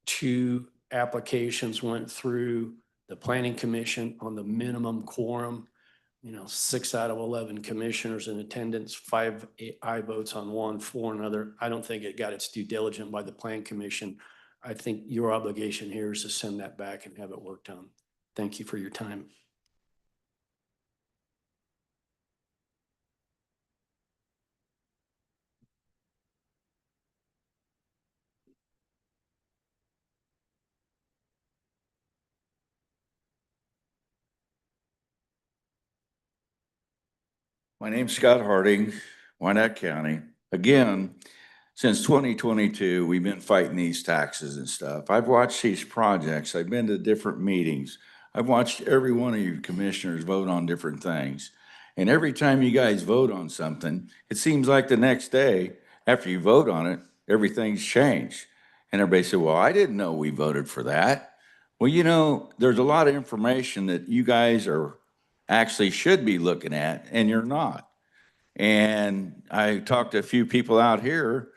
two applications went through the planning commission on the minimum quorum. You know, 6 out of 11 commissioners in attendance, 5 aye votes on one, 4 another. I don't think it got its due diligence by the plan commission. I think your obligation here is to send that back and have it worked on. Thank you for your time. My name's Scott Harding, Wyandotte County. Again, since 2022, we've been fighting these taxes and stuff. I've watched these projects. I've been to different meetings. I've watched every one of you commissioners vote on different things. And every time you guys vote on something, it seems like the next day after you vote on it, everything's changed. And everybody said, well, I didn't know we voted for that. Well, you know, there's a lot of information that you guys are actually should be looking at, and you're not. And I talked to a few people out here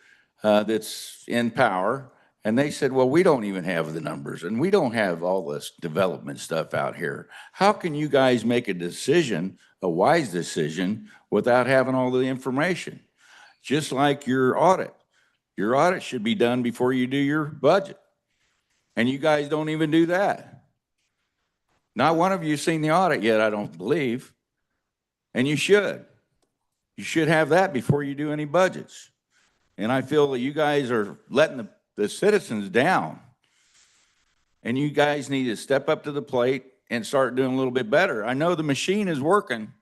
that's in power, and they said, well, we don't even have the numbers, and we don't have all this development stuff out here. How can you guys make a decision, a wise decision, without having all the information? Just like your audit. Your audit should be done before you do your budget. And you guys don't even do that. Not one of you has seen the audit yet, I don't believe. And you should. You should have that before you do any budgets. And I feel that you guys are letting the citizens down. And you guys need to step up to the plate and start doing a little bit better. I know the machine is working,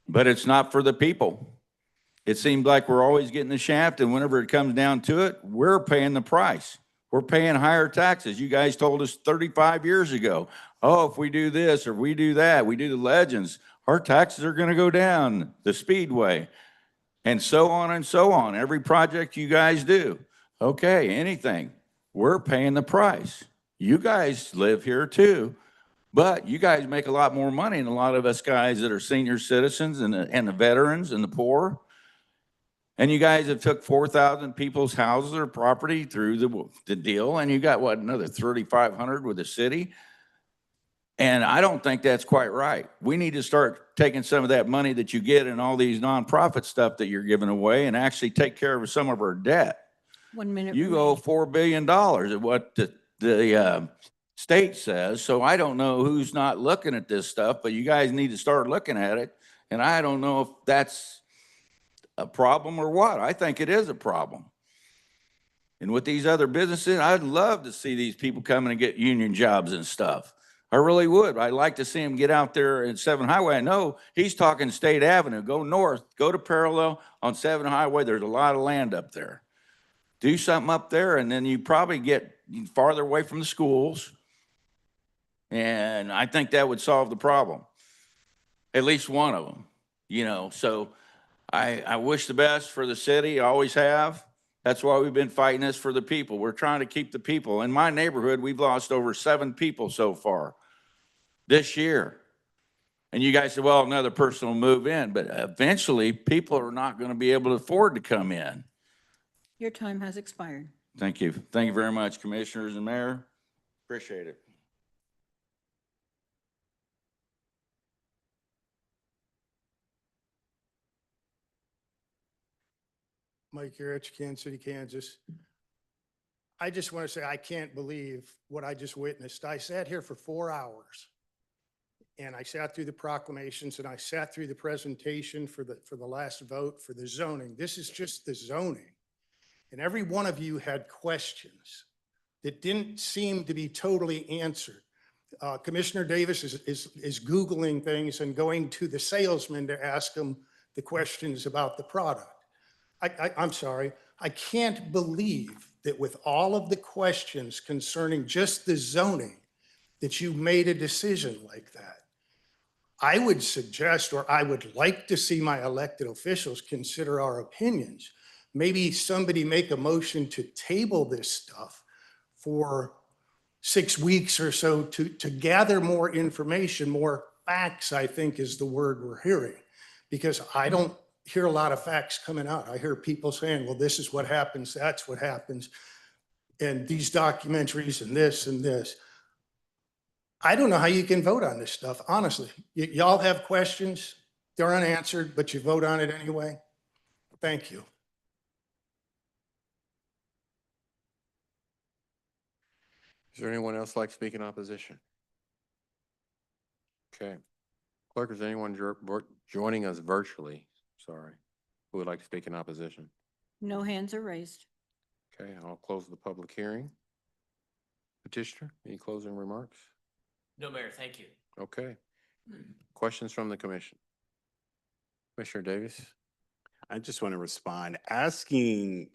but it's not for the people. It seems like we're always getting the shaft, and whenever it comes down to it, we're paying the price. We're paying higher taxes. You guys told us 35 years ago, oh, if we do this or we do that, we do the legends, our taxes are going to go down, the speedway, and so on and so on. Every project you guys do. Okay, anything. We're paying the price. You guys live here too, but you guys make a lot more money than a lot of us guys that are senior citizens and the veterans and the poor. And you guys have took 4,000 people's houses or property through the deal, and you got, what, another 3,500 with the city? And I don't think that's quite right. We need to start taking some of that money that you get in all these nonprofit stuff that you're giving away and actually take care of some of our debt. 1 minute. You owe $4 billion at what the state says, so I don't know who's not looking at this stuff, but you guys need to start looking at it. And I don't know if that's a problem or what. I think it is a problem. And with these other businesses, I'd love to see these people coming and get union jobs and stuff. I really would. I'd like to see them get out there at 7 Highway. I know he's talking State Avenue. Go north, go to parallel on 7 Highway. There's a lot of land up there. Do something up there, and then you probably get farther away from the schools. And I think that would solve the problem. At least one of them, you know, so I wish the best for the city, I always have. That's why we've been fighting this for the people. We're trying to keep the people. In my neighborhood, we've lost over 7 people so far this year. And you guys said, well, another person will move in, but eventually people are not going to be able to afford to come in. Your time has expired. Thank you. Thank you very much, commissioners and mayor. Appreciate it. Mike Yurich, Kansas City, Kansas. I just want to say, I can't believe what I just witnessed. I sat here for 4 hours. And I sat through the proclamations and I sat through the presentation for the last vote for the zoning. This is just the zoning. And every one of you had questions that didn't seem to be totally answered. Commissioner Davis is Googling things and going to the salesman to ask them the questions about the product. I'm sorry, I can't believe that with all of the questions concerning just the zoning, that you made a decision like that. I would suggest, or I would like to see my elected officials consider our opinions. Maybe somebody make a motion to table this stuff for 6 weeks or so to gather more information, more facts, I think is the word we're hearing. Because I don't hear a lot of facts coming out. I hear people saying, well, this is what happens, that's what happens, and these documentaries and this and this. I don't know how you can vote on this stuff, honestly. Y'all have questions, they're unanswered, but you vote on it anyway. Thank you. Is there anyone else like to speak in opposition? Okay. Clerk, is anyone joining us virtually? Sorry. Who would like to speak in opposition? No hands are raised. Okay, I'll close the public hearing. Petitioner, any closing remarks? No, Mayor, thank you. Okay. Questions from the commission? Commissioner Davis? I just want to respond, asking,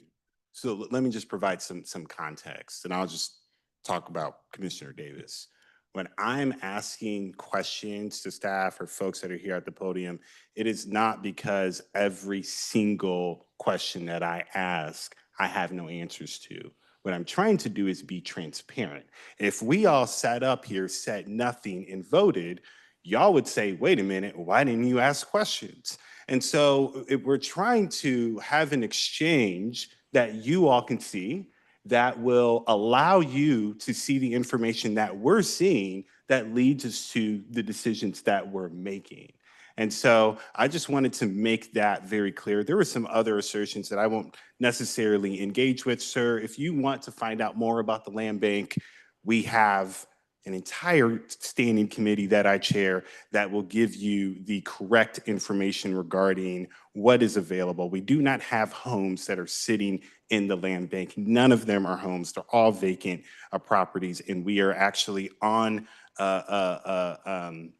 so let me just provide some context, and I'll just talk about Commissioner Davis. When I'm asking questions to staff or folks that are here at the podium, it is not because every single question that I ask, I have no answers to. What I'm trying to do is be transparent. If we all sat up here, said nothing, and voted, y'all would say, wait a minute, why didn't you ask questions? And so we're trying to have an exchange that you all can see that will allow you to see the information that we're seeing that leads us to the decisions that we're making. And so I just wanted to make that very clear. There were some other assertions that I won't necessarily engage with, sir. If you want to find out more about the land bank, we have an entire standing committee that I chair that will give you the correct information regarding what is available. We do not have homes that are sitting in the land bank. None of them are homes. They're all vacant properties, and we are actually on the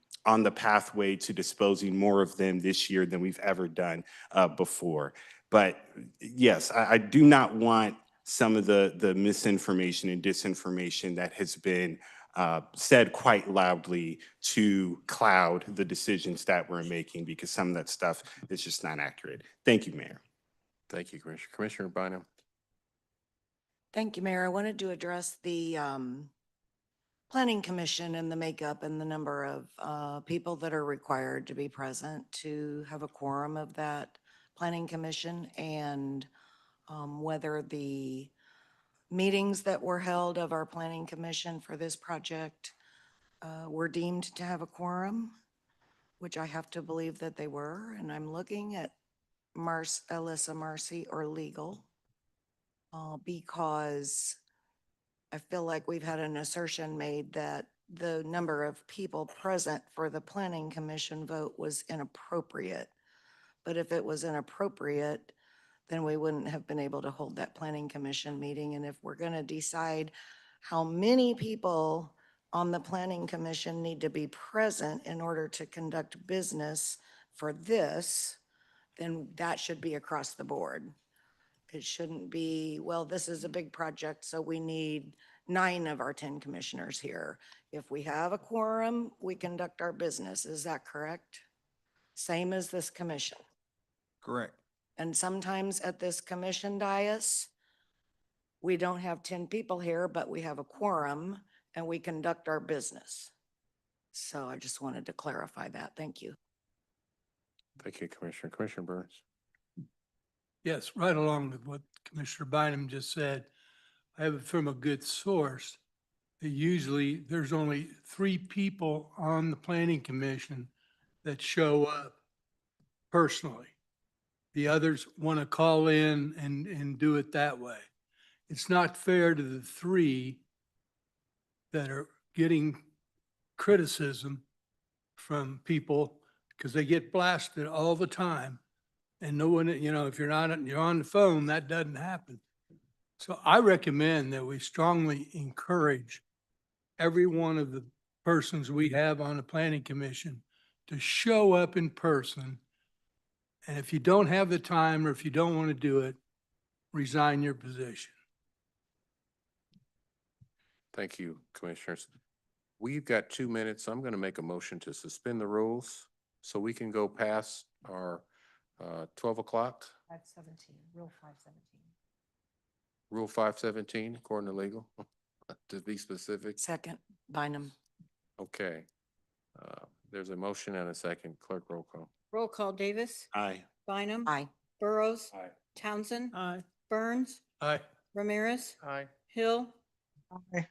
pathway to disposing more of them this year than we've ever done before. But yes, I do not want some of the misinformation and disinformation that has been said quite loudly to cloud the decisions that we're making, because some of that stuff is just not accurate. Thank you, Mayor. Thank you, Commissioner. Commissioner Bynum? Thank you, Mayor. I wanted to address the Planning Commission and the makeup and the number of people that are required to be present to have a quorum of that Planning Commission, and whether the meetings that were held of our Planning Commission for this project were deemed to have a quorum, which I have to believe that they were. And I'm looking at Alyssa Marcy or legal because I feel like we've had an assertion made that the number of people present for the Planning Commission vote was inappropriate. But if it was inappropriate, then we wouldn't have been able to hold that Planning Commission meeting. And if we're going to decide how many people on the Planning Commission need to be present in order to conduct business for this, then that should be across the board. It shouldn't be, well, this is a big project, so we need 9 of our 10 commissioners here. If we have a quorum, we conduct our business. Is that correct? Same as this commission. Correct. And sometimes at this commission dais, we don't have 10 people here, but we have a quorum and we conduct our business. So I just wanted to clarify that. Thank you. Thank you, Commissioner. Commissioner Burns? Yes, right along with what Commissioner Bynum just said. I have it from a good source that usually there's only 3 people on the Planning Commission that show up personally. The others want to call in and do it that way. It's not fair to the three that are getting criticism from people because they get blasted all the time. And no one, you know, if you're on the phone, that doesn't happen. So I recommend that we strongly encourage every one of the persons we have on the planning commission to show up in person. And if you don't have the time or if you don't want to do it, resign your position. Thank you, Commissioners. We've got 2 minutes. I'm going to make a motion to suspend the rules so we can go past our 12 o'clock, 517, Rule 517. Rule 517, according to legal, to be specific. Second, Bynum. Okay. There's a motion and a second. Clerk, roll call. Roll call, Davis. Aye. Bynum. Aye. Burrows. Aye. Townsend. Aye. Burns. Aye. Ramirez. Aye. Hill. Aye.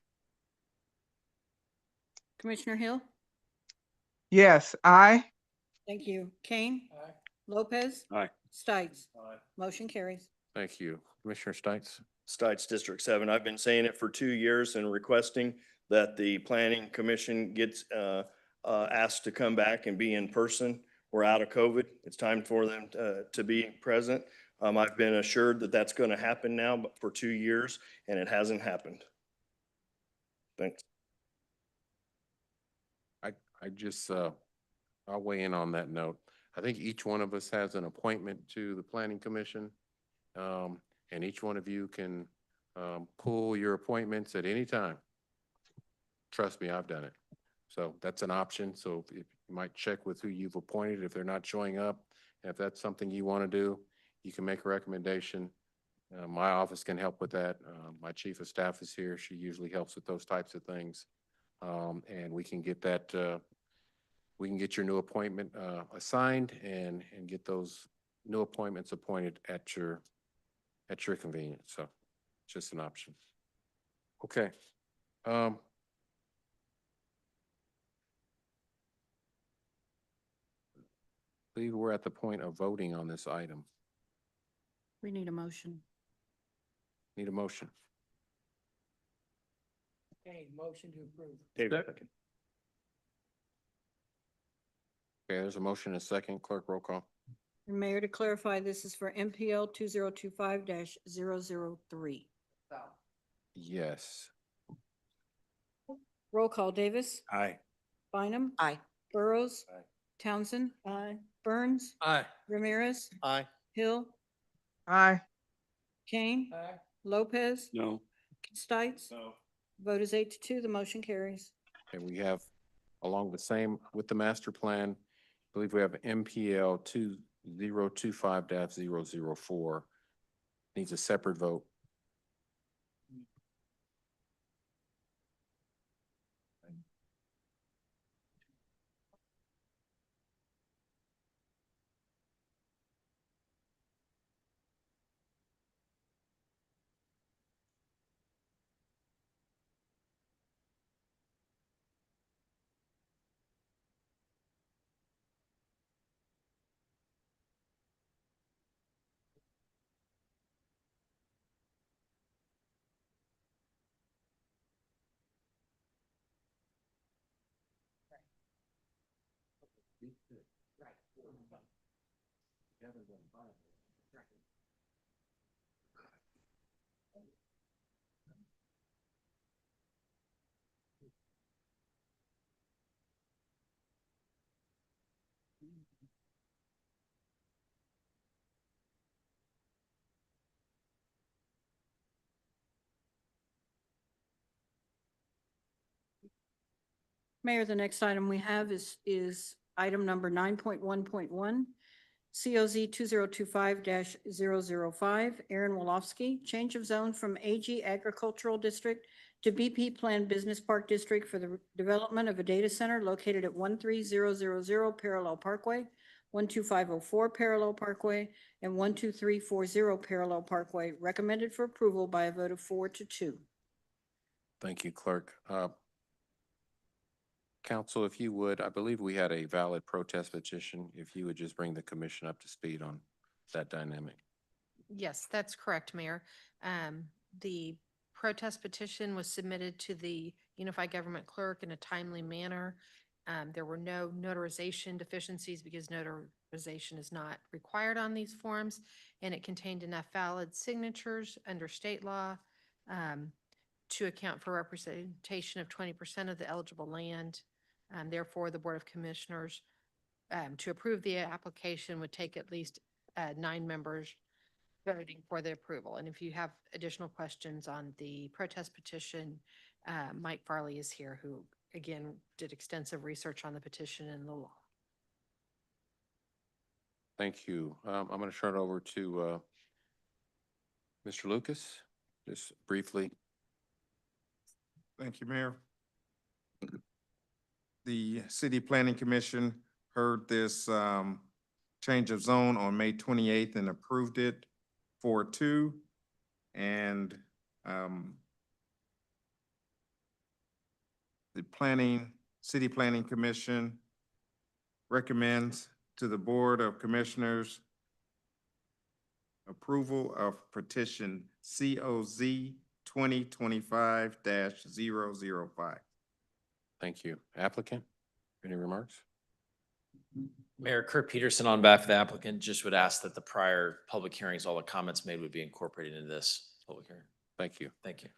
Commissioner Hill. Yes, aye. Thank you. Kane. Lopez. Aye. Stites. Motion carries. Thank you. Commissioner Stites? Stites District 7. I've been saying it for 2 years and requesting that the planning commission gets asked to come back and be in person. We're out of COVID. It's time for them to be present. I've been assured that that's going to happen now but for 2 years, and it hasn't happened. Thanks. I just, I'll weigh in on that note. I think each one of us has an appointment to the Planning Commission. And each one of you can pull your appointments at any time. Trust me, I've done it. So that's an option. So if you might check with who you've appointed, if they're not showing up, and if that's something you want to do, you can make a recommendation. My office can help with that. My chief of staff is here. She usually helps with those types of things. And we can get that, we can get your new appointment assigned and get those new appointments appointed at your convenience. So it's just an option. Okay. I believe we're at the point of voting on this item. We need a motion. Need a motion. Okay, motion to approve. David. Okay, there's a motion and a second. Clerk, roll call. And Mayor, to clarify, this is for MPL 2025-003. Yes. Roll call, Davis. Aye. Bynum. Aye. Burrows. Aye. Townsend. Aye. Burns. Aye. Ramirez. Aye. Hill. Aye. Kane. Lopez. No. Stites. No. Vote is 8-2. The motion carries. And we have, along the same with the master plan, I believe we have MPL 2025-004. Needs a separate vote. Mayor, the next item we have is item number 9.1.1, COZ 2025-005, Aaron Wolofsky, change of zone from AG Agricultural District to BP Planned Business Park District for the development of a data center located at 13000 Parallel Parkway, 12504 Parallel Parkway, and 12340 Parallel Parkway, recommended for approval by a vote of 4-2. Thank you, Clerk. Council, if you would, I believe we had a valid protest petition. If you would just bring the commission up to speed on that dynamic. Yes, that's correct, Mayor. The protest petition was submitted to the Unified Government Clerk in a timely manner. There were no notarization deficiencies because notarization is not required on these forms, and it contained enough valid signatures under state law to account for representation of 20% of the eligible land. Therefore, the Board of Commissioners, to approve the application, would take at least 9 members voting for the approval. And if you have additional questions on the protest petition, Mike Farley is here, who again did extensive research on the petition and the law. Thank you. I'm going to turn it over to Mr. Lucas, just briefly. Thank you, Mayor. The City Planning Commission heard this change of zone on May 28th and approved it 4-2. And the City Planning Commission recommends to the Board of Commissioners approval of petition COZ 2025-005. Thank you. Applicant, any remarks? Mayor Kurt Peterson, on behalf of the applicant, just would ask that the prior public hearings, all the comments made would be incorporated into this public hearing. Thank you. Thank you.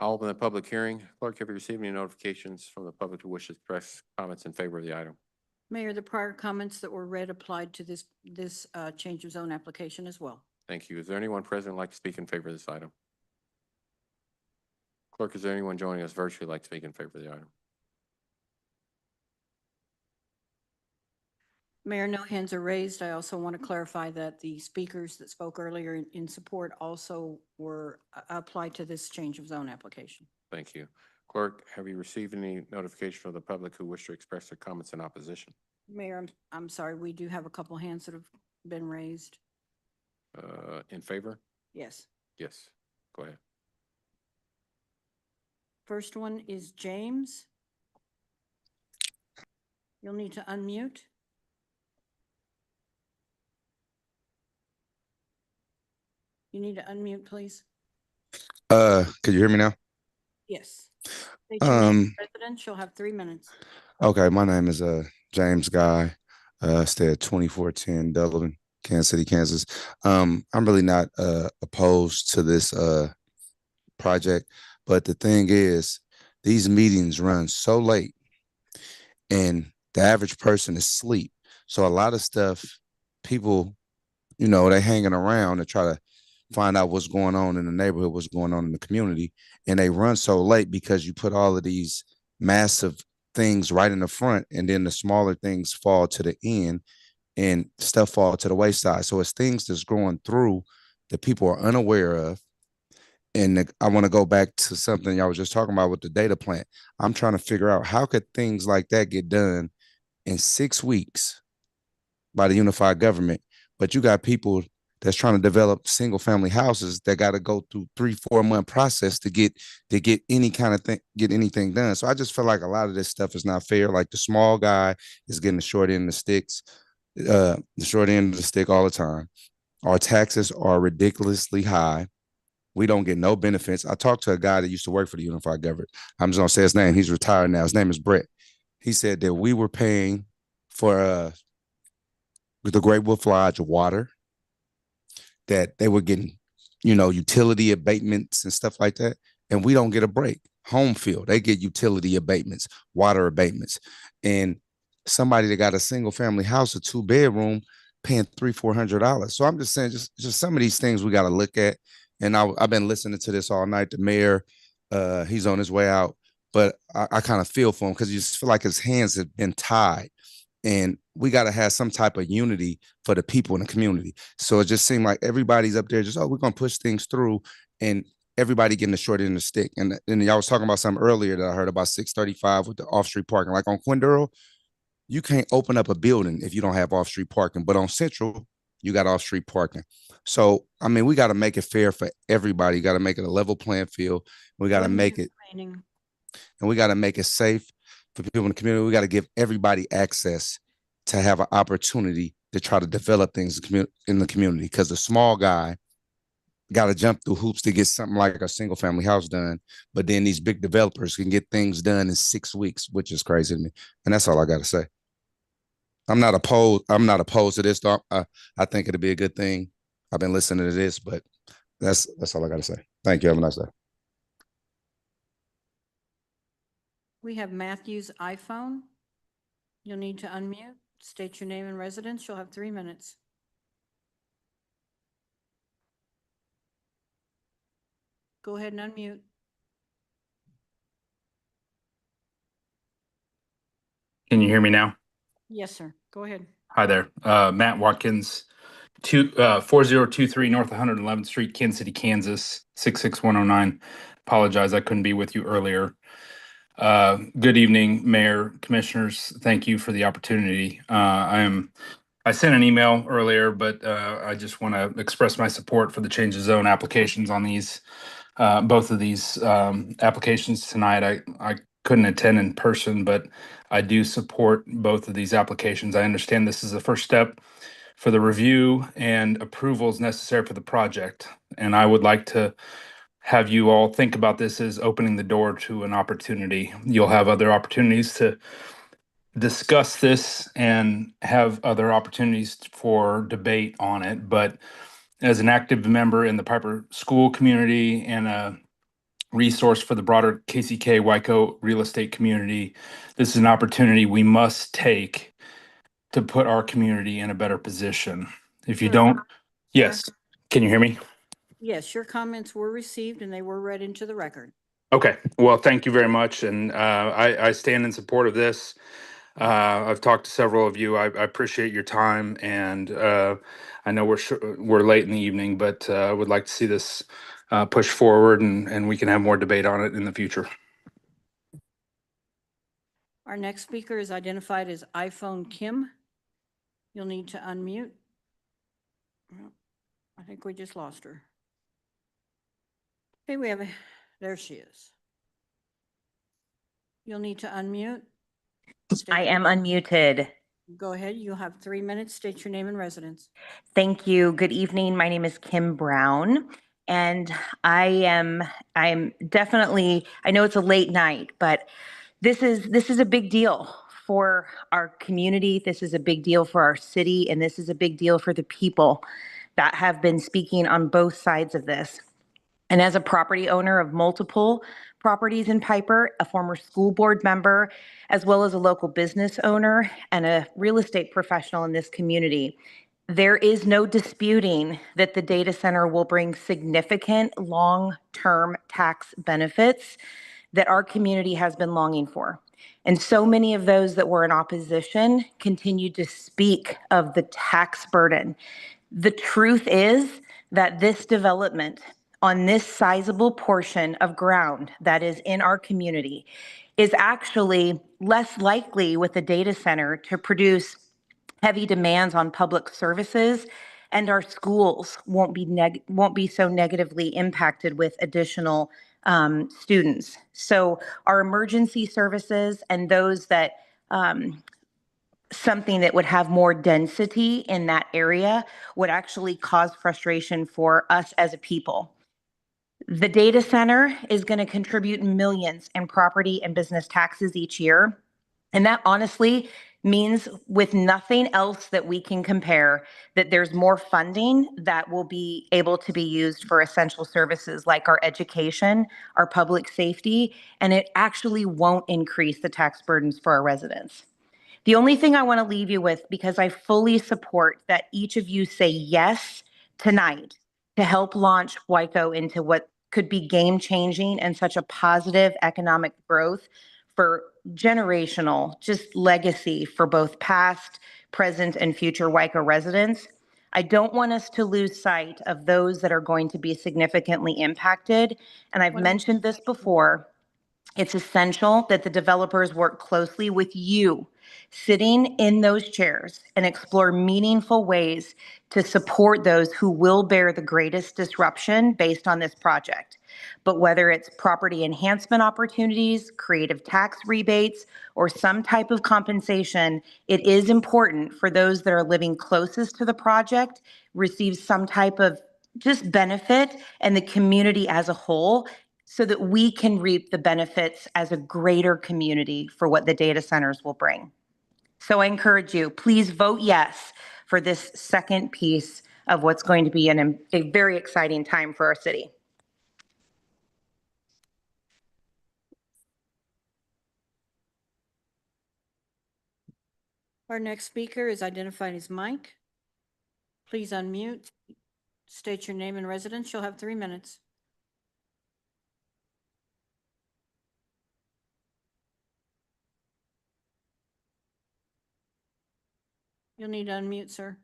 I'll open the public hearing. Clerk, have you received any notifications from the public who wishes to express comments in favor of the item? Mayor, the prior comments that were read applied to this change of zone application as well. Thank you. Is there anyone present who'd like to speak in favor of this item? Clerk, is there anyone joining us virtually who'd like to speak in favor of the item? Mayor, no hands are raised. I also want to clarify that the speakers that spoke earlier in support also were applied to this change of zone application. Thank you. Clerk, have you received any notification from the public who wish to express their comments in opposition? Mayor, I'm sorry, we do have a couple hands that have been raised. In favor? Yes. Yes. Go ahead. First one is James. You'll need to unmute. You need to unmute, please. Could you hear me now? Yes. State your name, Um, President, you'll have 3 minutes. okay, my name is James Guy, stay at 2410 Delavan, Kansas City, Kansas. I'm really not opposed to this project, but the thing is, these meetings run so late and the average person is asleep. So a lot of stuff, people, you know, they hanging around to try to find out what's going on in the neighborhood, what's going on in the community. And they run so late because you put all of these massive things right in the front, and then the smaller things fall to the end and stuff fall to the wayside. So it's things that's going through that people are unaware of. And I want to go back to something y'all was just talking about with the data plant. I'm trying to figure out how could things like that get done in 6 weeks by the unified government, but you got people that's trying to develop single family houses that got to go through 3-4 month process to get any kind of thing, get anything done. So I just feel like a lot of this stuff is not fair. Like the small guy is getting the short end of the stick all the time. Our taxes are ridiculously high. We don't get no benefits. I talked to a guy that used to work for the unified government. I'm just gonna say his name. He's retired now. His name is Brett. He said that we were paying for the Great Wolf Lodge water, that they were getting, you know, utility abatements and stuff like that. And we don't get a break. Home field, they get utility abatements, water abatements. And somebody that got a single family house, a 2-bedroom, paying $300-400. So I'm just saying, just some of these things we got to look at. And I've been listening to this all night. The mayor, he's on his way out, but I kind of feel for him because you just feel like his hands have been tied. And we got to have some type of unity for the people in the community. So it just seemed like everybody's up there just, oh, we're going to push things through, and everybody getting the short end of the stick. And y'all was talking about something earlier that I heard about 635 with the off-street parking. Like on Quindurl, you can't open up a building if you don't have off-street parking. But on Central, you got off-street parking. So, I mean, we got to make it fair for everybody. You got to make it a level playing field. We got to make it, and we got to make it safe for people in the community. We got to give everybody access to have an opportunity to try to develop things in the community, because the small guy got to jump through hoops to get something like a single family house done. But then these big developers can get things done in 6 weeks, which is crazy to me. And that's all I got to say. I'm not opposed to this. I think it'll be a good thing. I've been listening to this, but that's all I got to say. Thank you. Have a nice day. We have Matthew's iPhone. You'll need to unmute, state your name and residence. You'll have 3 minutes. Go ahead and unmute. Can you hear me now? Yes, sir. Go ahead. Hi there. Matt Watkins, 4023 North 111th Street, Kansas City, Kansas, 66109. Apologize, I couldn't be with you earlier. Good evening, Mayor, Commissioners. Thank you for the opportunity. I sent an email earlier, but I just want to express my support for the change of zone applications on these, both of these applications tonight. I couldn't attend in person, but I do support both of these applications. I understand this is the first step for the review and approvals necessary for the project. And I would like to have you all think about this as opening the door to an opportunity. You'll have other opportunities to discuss this and have other opportunities for debate on it. But as an active member in the Piper School community and a resource for the broader KCK Wyco real estate community, this is an opportunity we must take to put our community in a better position. If you Sure. don't, yes, can you hear me? Yes, your comments were received and they were read into the record. Okay, well, thank you very much. And I stand in support of this. I've talked to several of you. I appreciate your time, and I know we're late in the evening, but I would like to see this push forward, and we can have more debate on it in the future. Our next speaker is identified as iPhone Kim. You'll need to unmute. Well, I think we just lost her. Okay, there she is. You'll need to unmute. I am unmuted. Go ahead. You'll have 3 minutes. State your name and residence. Thank you. Good evening. My name is Kim Brown, and I'm definitely, I know it's a late night, but this is a big deal for our community. This is a big deal for our city, and this is a big deal for the people that have been speaking on both sides of this. And as a property owner of multiple properties in Piper, a former school board member, as well as a local business owner and a real estate professional in this community, there is no disputing that the data center will bring significant long-term tax benefits that our community has been longing for. And so many of those that were in opposition continued to speak of the tax burden. The truth is that this development on this sizable portion of ground that is in our community is actually less likely with a data center to produce heavy demands on public services, and our schools won't be so negatively impacted with additional students. So our emergency services and those that something that would have more density in that area would actually cause frustration for us as a people. The data center is going to contribute millions in property and business taxes each year. And that honestly means, with nothing else that we can compare, that there's more funding that will be able to be used for essential services like our education, our public safety, and it actually won't increase the tax burdens for our residents. The only thing I want to leave you with, because I fully support that each of you say yes tonight to help launch Wyco into what could be game-changing and such a positive economic growth for generational, just legacy for both past, present, and future Wyco residents. I don't want us to lose sight of those that are going to be significantly impacted. And I've mentioned this before. It's essential that the developers work closely with you, sitting in those chairs, and explore meaningful ways to support those who will bear the greatest disruption based on this project. But whether it's property enhancement opportunities, creative tax rebates, or some type of compensation, it is important for those that are living closest to the project receive some type of just benefit, and the community as a whole, so that we can reap the benefits as a greater community for what the data centers will bring. So I encourage you, please vote yes for this second piece of what's going to be a very exciting time for our city. Our next speaker is identified as Mike. Please unmute, state your name and residence. You'll have 3 minutes. You'll need to unmute, sir.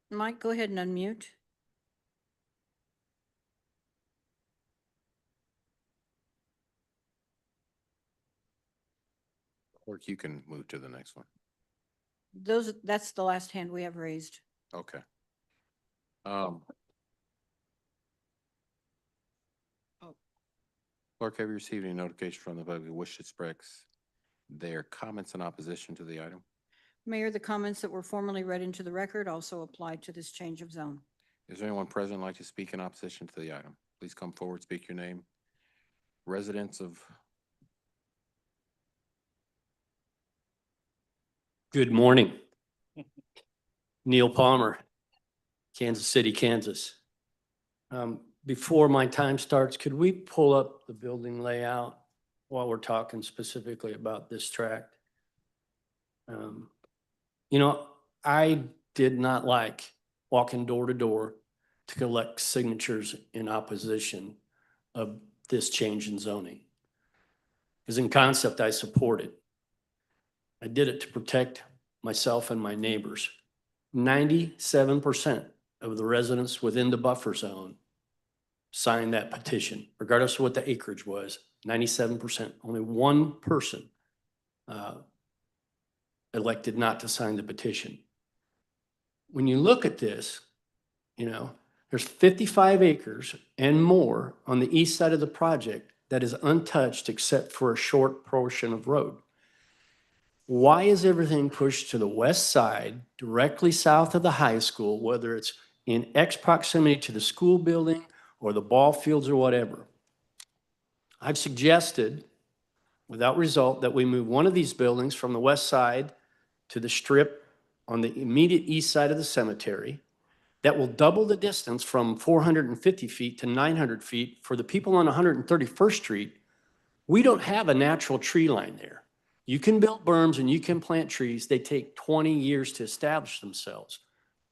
Mike, go ahead and unmute. Or you can move to the next one. That's the last hand we have raised. Okay. Clerk, have you received any notification from the public who wish to express their comments in opposition to the item? Mayor, the comments that were formally read into the record also apply to this change of zone. Is there anyone present like to speak in opposition to the item? Please come forward, speak your name. Residents of. Good morning. Neil Palmer, Kansas City, Kansas. Before my time starts, could we pull up the building layout while we're talking specifically about this tract? You know, I did not like walking door to door to collect signatures in opposition of this change in zoning. Because in concept, I support it. I did it to protect myself and my neighbors. 97% of the residents within the buffer zone signed that petition, regardless of what the acreage was. 97%. Only one person elected not to sign the petition. When you look at this, you know, there's 55 acres and more on the east side of the project that is untouched except for a short portion of road. Why is everything pushed to the west side, directly south of the high school, whether it's in X proximity to the school building or the ball fields or whatever? I've suggested, without result, that we move one of these buildings from the west side to the strip on the immediate east side of the cemetery. That will double the distance from 450 feet to 900 feet. For the people on 131st Street, we don't have a natural tree line there. You can build berms and you can plant trees. They take 20 years to establish themselves.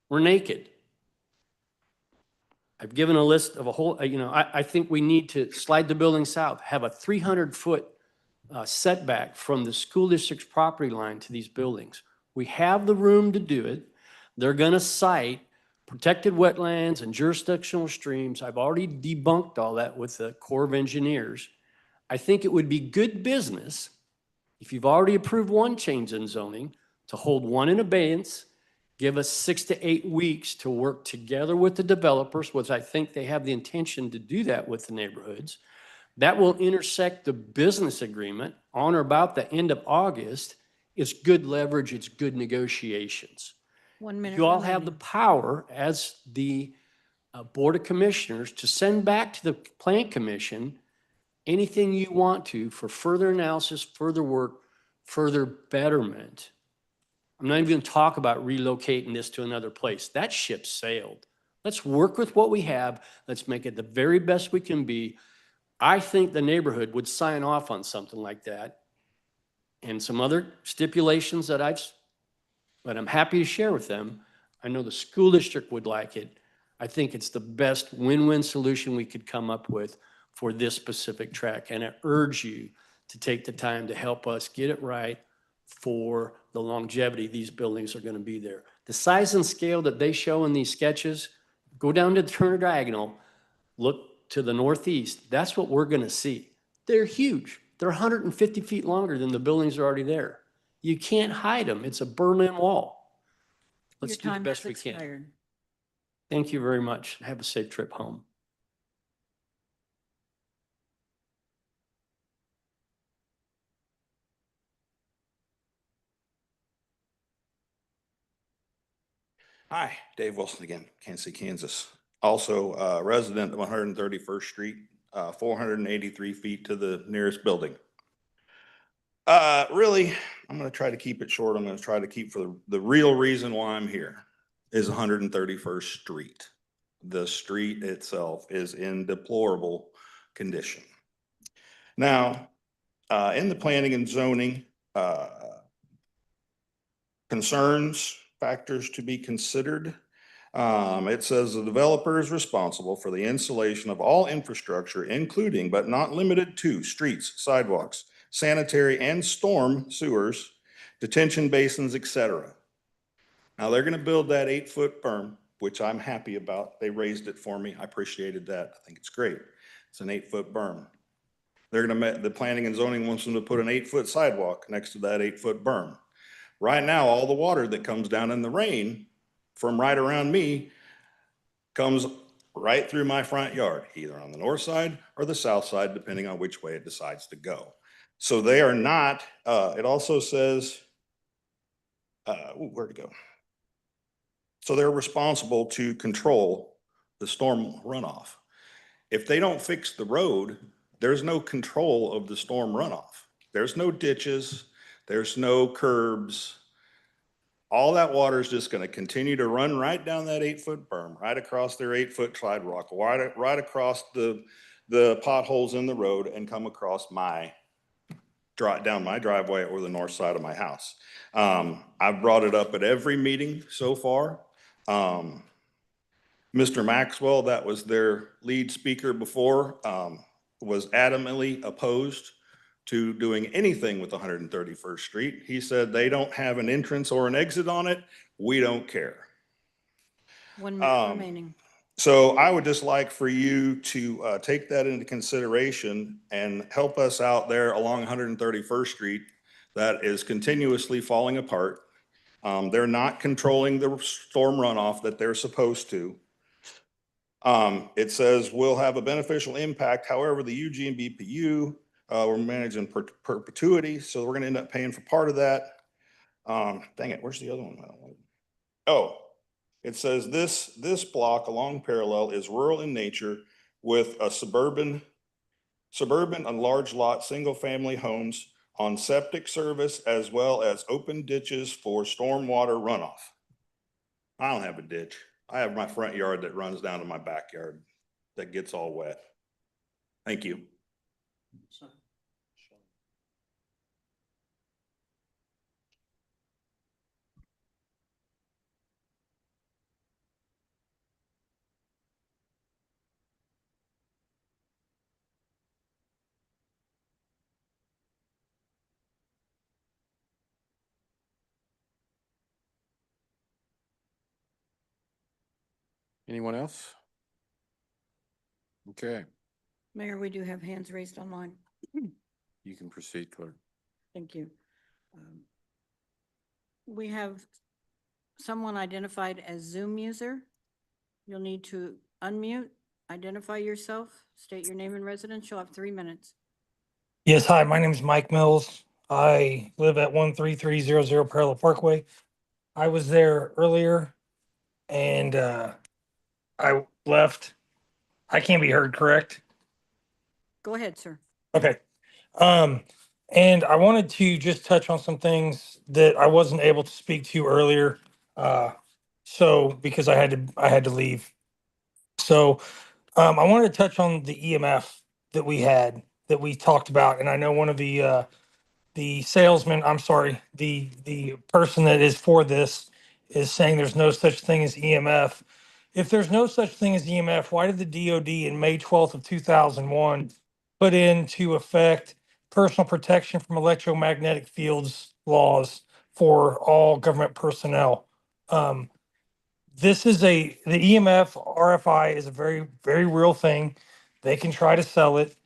We're naked. I've given a list of a whole, I think we need to slide the building south, have a 300-foot setback from the school district's property line to these buildings. We have the room to do it. They're going to cite protected wetlands and jurisdictional streams. I've already debunked all that with the Corps of Engineers. I think it would be good business if you've already approved one change in zoning to hold one in abeyance, give us 6 to 8 weeks to work together with the developers, which I think they have the intention to do that with the neighborhoods. That will intersect the business agreement on or about the end of August. It's good leverage, it's good negotiations. 1 minute. You all have the power as the Board of Commissioners to send back to the Plan Commission anything you want to for further analysis, further work, further betterment. I'm not even going to talk about relocating this to another place. That ship sailed. Let's work with what we have. Let's make it the very best we can be. I think the neighborhood would sign off on something like that and some other stipulations that I'm happy to share with them. I know the school district would like it. I think it's the best win-win solution we could come up with for this specific track. And I urge you to take the time to help us get it right for the longevity these buildings are going to be there. The size and scale that they show in these sketches, go down to the Turner Diagonal, look to the northeast, that's what we're gonna see. They're huge. They're 150 feet longer than the buildings are already there. You can't hide them. It's a Berlin Wall. Let's Your do the time best has we can. expired. Thank you very much. Have a safe trip home. Hi, Dave Wilson again, Kansas City, Kansas. Also, resident of 131st Street, 483 feet to the nearest building. Really, I'm gonna try to keep it short. I'm gonna try to keep for the real reason why I'm here is 131st Street. The street itself is in deplorable condition. Now, in the planning and zoning, concerns, factors to be considered. It says the developer is responsible for the installation of all infrastructure, including but not limited to streets, sidewalks, sanitary and storm sewers, detention basins, etc. Now they're going to build that 8-foot berm, which I'm happy about. They raised it for me. I appreciated that. I think it's great. It's an 8-foot berm. They're going to, the planning and zoning wants them to put an 8-foot sidewalk next to that 8-foot berm. Right now, all the water that comes down in the rain from right around me comes right through my front yard, either on the north side or the south side, depending on which way it decides to go. So they are not, it also says, where to go? So they're responsible to control the storm runoff. If they don't fix the road, there's no control of the storm runoff. There's no ditches, there's no curbs. All that water is just going to continue to run right down that 8-foot berm, right across their 8-foot sidewalk, right across the potholes in the road and come across down my driveway or the north side of my house. I've brought it up at every meeting so far. Mr. Maxwell, that was their lead speaker before, was adamantly opposed to doing anything with 131st Street. He said they don't have an entrance or an exit on it. We don't care. 1 minute remaining. So I would just like for you to take that into consideration and help us out there along 131st Street that is continuously falling apart. They're not controlling the storm runoff that they're supposed to. It says we'll have a beneficial impact. However, the UG and BPU, we're managing perpetuity, so we're gonna end up paying for part of that. Dang it, where's the other one? Oh, it says this block along parallel is rural in nature with a suburban and large lot, single-family homes on septic service as well as open ditches for stormwater runoff. I don't have a ditch. I have my front yard that runs down to my backyard that gets all wet. Thank you. Anyone else? Okay, Mayor, we do have hands raised online. you can proceed, clerk. Thank you. We have someone identified as Zoom user. You'll need to unmute, identify yourself, state your name and residence. You'll have 3 minutes. Yes, hi, my name is Mike Mills. I live at 13300 Parallel Parkway. I was there earlier and I left. I can't be heard, correct? Go ahead, sir. Okay. And I wanted to just touch on some things that I wasn't able to speak to earlier. So because I had to leave. So I wanted to touch on the EMF that we talked about. And I know one of the salesman, I'm sorry, the person that is for this is saying there's no such thing as EMF. If there's no such thing as EMF, why did the DOD in May 12th of 2001 put into effect personal protection from electromagnetic fields laws for all government personnel? this is the EMF RFI is a very, very real thing. They can try to sell it,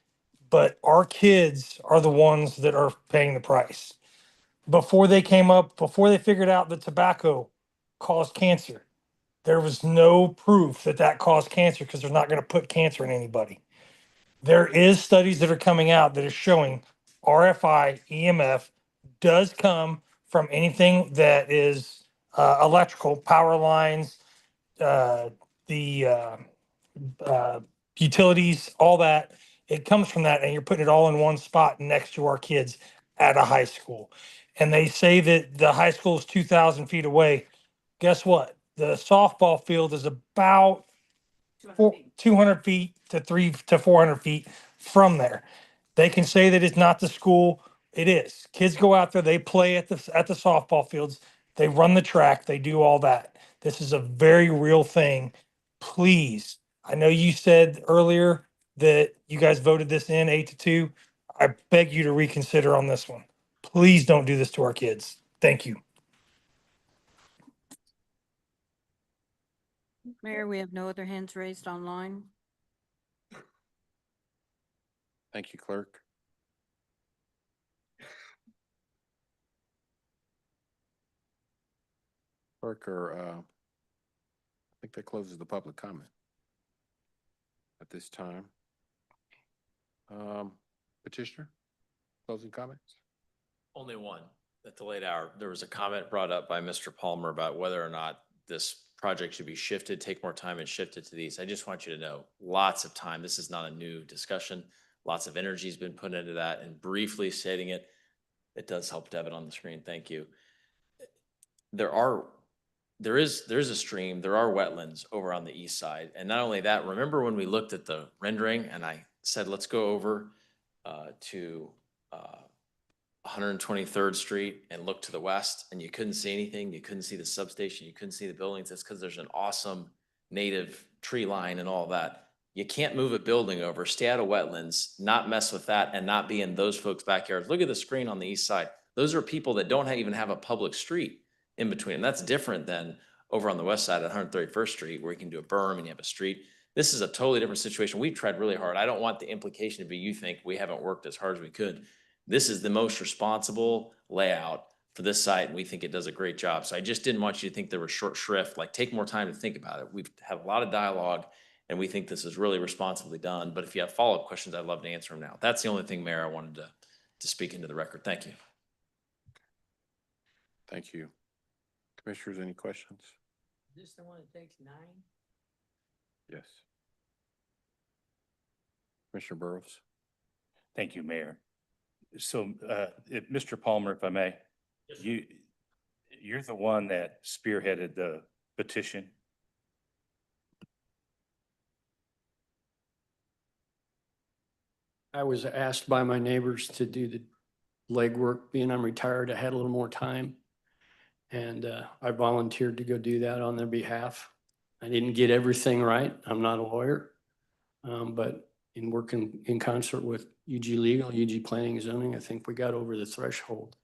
but our kids are the ones that are paying the price. Before they figured out that tobacco caused cancer, there was no proof that that caused cancer because they're not going to put cancer in anybody. There is studies that are coming out that are showing RFI EMF does come from anything that is electrical, power lines, the utilities, all that. It comes from that, and you're putting it all in one spot next to our kids at a high school. And they say that the high school is 2,000 feet away. Guess what? The softball field is about 200 feet to 300 to 400 feet from there. They can say that it's not the school. It is. Kids go out there, they play at the softball fields, they run the track, they do all that. This is a very real thing. Please, I know you said earlier that you guys voted this in 8-2. I beg you to reconsider on this one. Please don't do this to our kids. Thank you. Mayor, we have no other hands raised online. Thank you, clerk. Clerk, I think that closes the public comment at this time. Petitioner, closing comments? Only one. At the late hour, there was a comment brought up by Mr. Palmer about whether or not this project should be shifted, take more time and shift it to these. I just want you to know, lots of time. This is not a new discussion. Lots of energy has been put into that, and briefly stating it, it does help to have it on the screen. Thank you. There is a stream, there are wetlands over on the east side. And not only that, remember when we looked at the rendering and I said, let's go over to 123rd Street and look to the west, and you couldn't see anything. You couldn't see the substation. You couldn't see the buildings. That's because there's an awesome native tree line and all that. You can't move a building over, stay out of wetlands, not mess with that, and not be in those folks' backyards. Look at the screen on the east side. Those are people that don't even have a public street in between. And that's different than over on the west side of 131st Street, where you can do a berm and you have a street. This is a totally different situation. We've tried really hard. I don't want the implication to be you think we haven't worked as hard as we could. This is the most responsible layout for this site, and we think it does a great job. So I just didn't want you to think there was short shrift, like take more time to think about it. We've had a lot of dialogue, and we think this is really responsibly done. But if you have follow-up questions, I'd love to answer them now. That's the only thing, Mayor, I wanted to speak into the record. Thank you. Thank you. Commissioners, any questions? Is this the one that takes 9? Yes. Commissioner Burrows. Thank you, Mayor. So, Mr. Palmer, if I may, you're the one that spearheaded the petition. I was asked by my neighbors to do the legwork. Being I'm retired, I had a little more time. And I volunteered to go do that on their behalf. I didn't get everything right. I'm not a lawyer. But in working in concert with UG Legal, UG Planning and Zoning, I think we got over the threshold.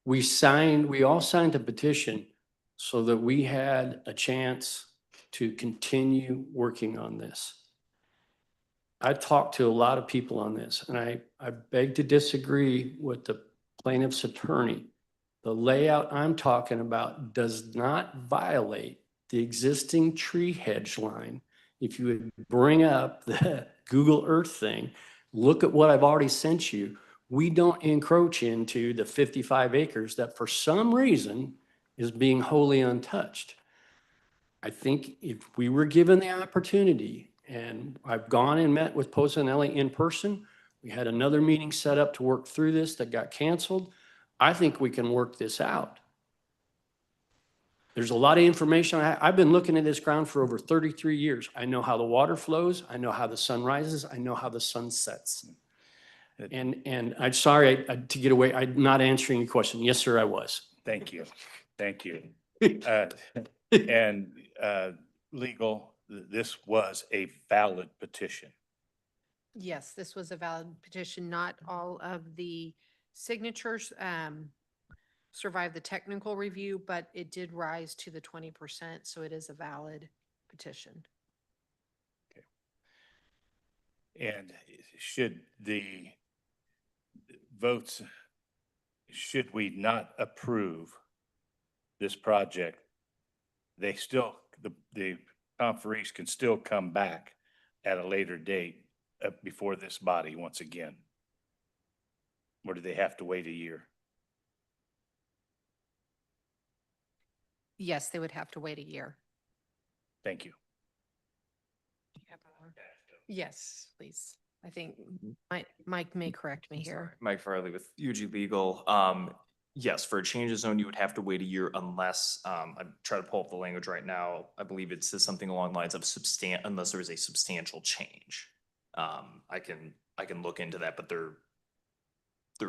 We all signed the petition so that we had a chance to continue working on this. I talked to a lot of people on this, and I beg to disagree with the plaintiff's attorney. The layout I'm talking about does not violate the existing tree hedge line. If you would bring up the Google Earth thing, look at what I've already sent you. We don't encroach into the 55 acres that for some reason is being wholly untouched. I think if we were given the opportunity, and I've gone and met with Posanelli in person, we had another meeting set up to work through this that got canceled. I think we can work this out. There's a lot of information. I've been looking at this ground for over 33 years. I know how the water flows. I know how the sun rises. I know how the sun sets. And I'm sorry to get away. I'm not answering your question. Yes, sir, I was. Thank you. Thank you. And legal, this was a valid petition. Yes, this was a valid petition. Not all of the signatures survive the technical review, but it did rise to the 20%, so it is a valid petition. And should the votes, should we not approve this project, they still, the conferees can still come back at a later date before this body once again? Or do they have to wait a year? Yes, they would have to wait a year. Thank you. Yes, please. I think Mike may correct me here. Mike Farley with UG Legal. Yes, for a change of zone, you would have to wait a year unless, I'm trying to pull up the language right now. I believe it says something along the lines of unless there is a substantial change. I can look into that, but there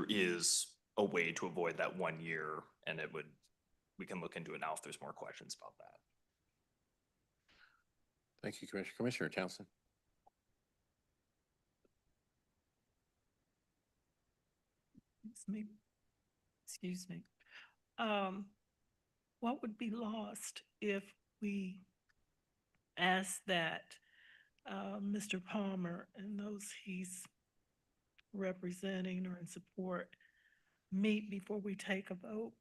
is a way to avoid that 1 year, and we can look into it now if there's more questions about that. Thank you, Commissioner. Commissioner Townsend. Excuse me. What would be lost if we ask that Mr. Palmer and those he's representing or in support meet before we take a vote?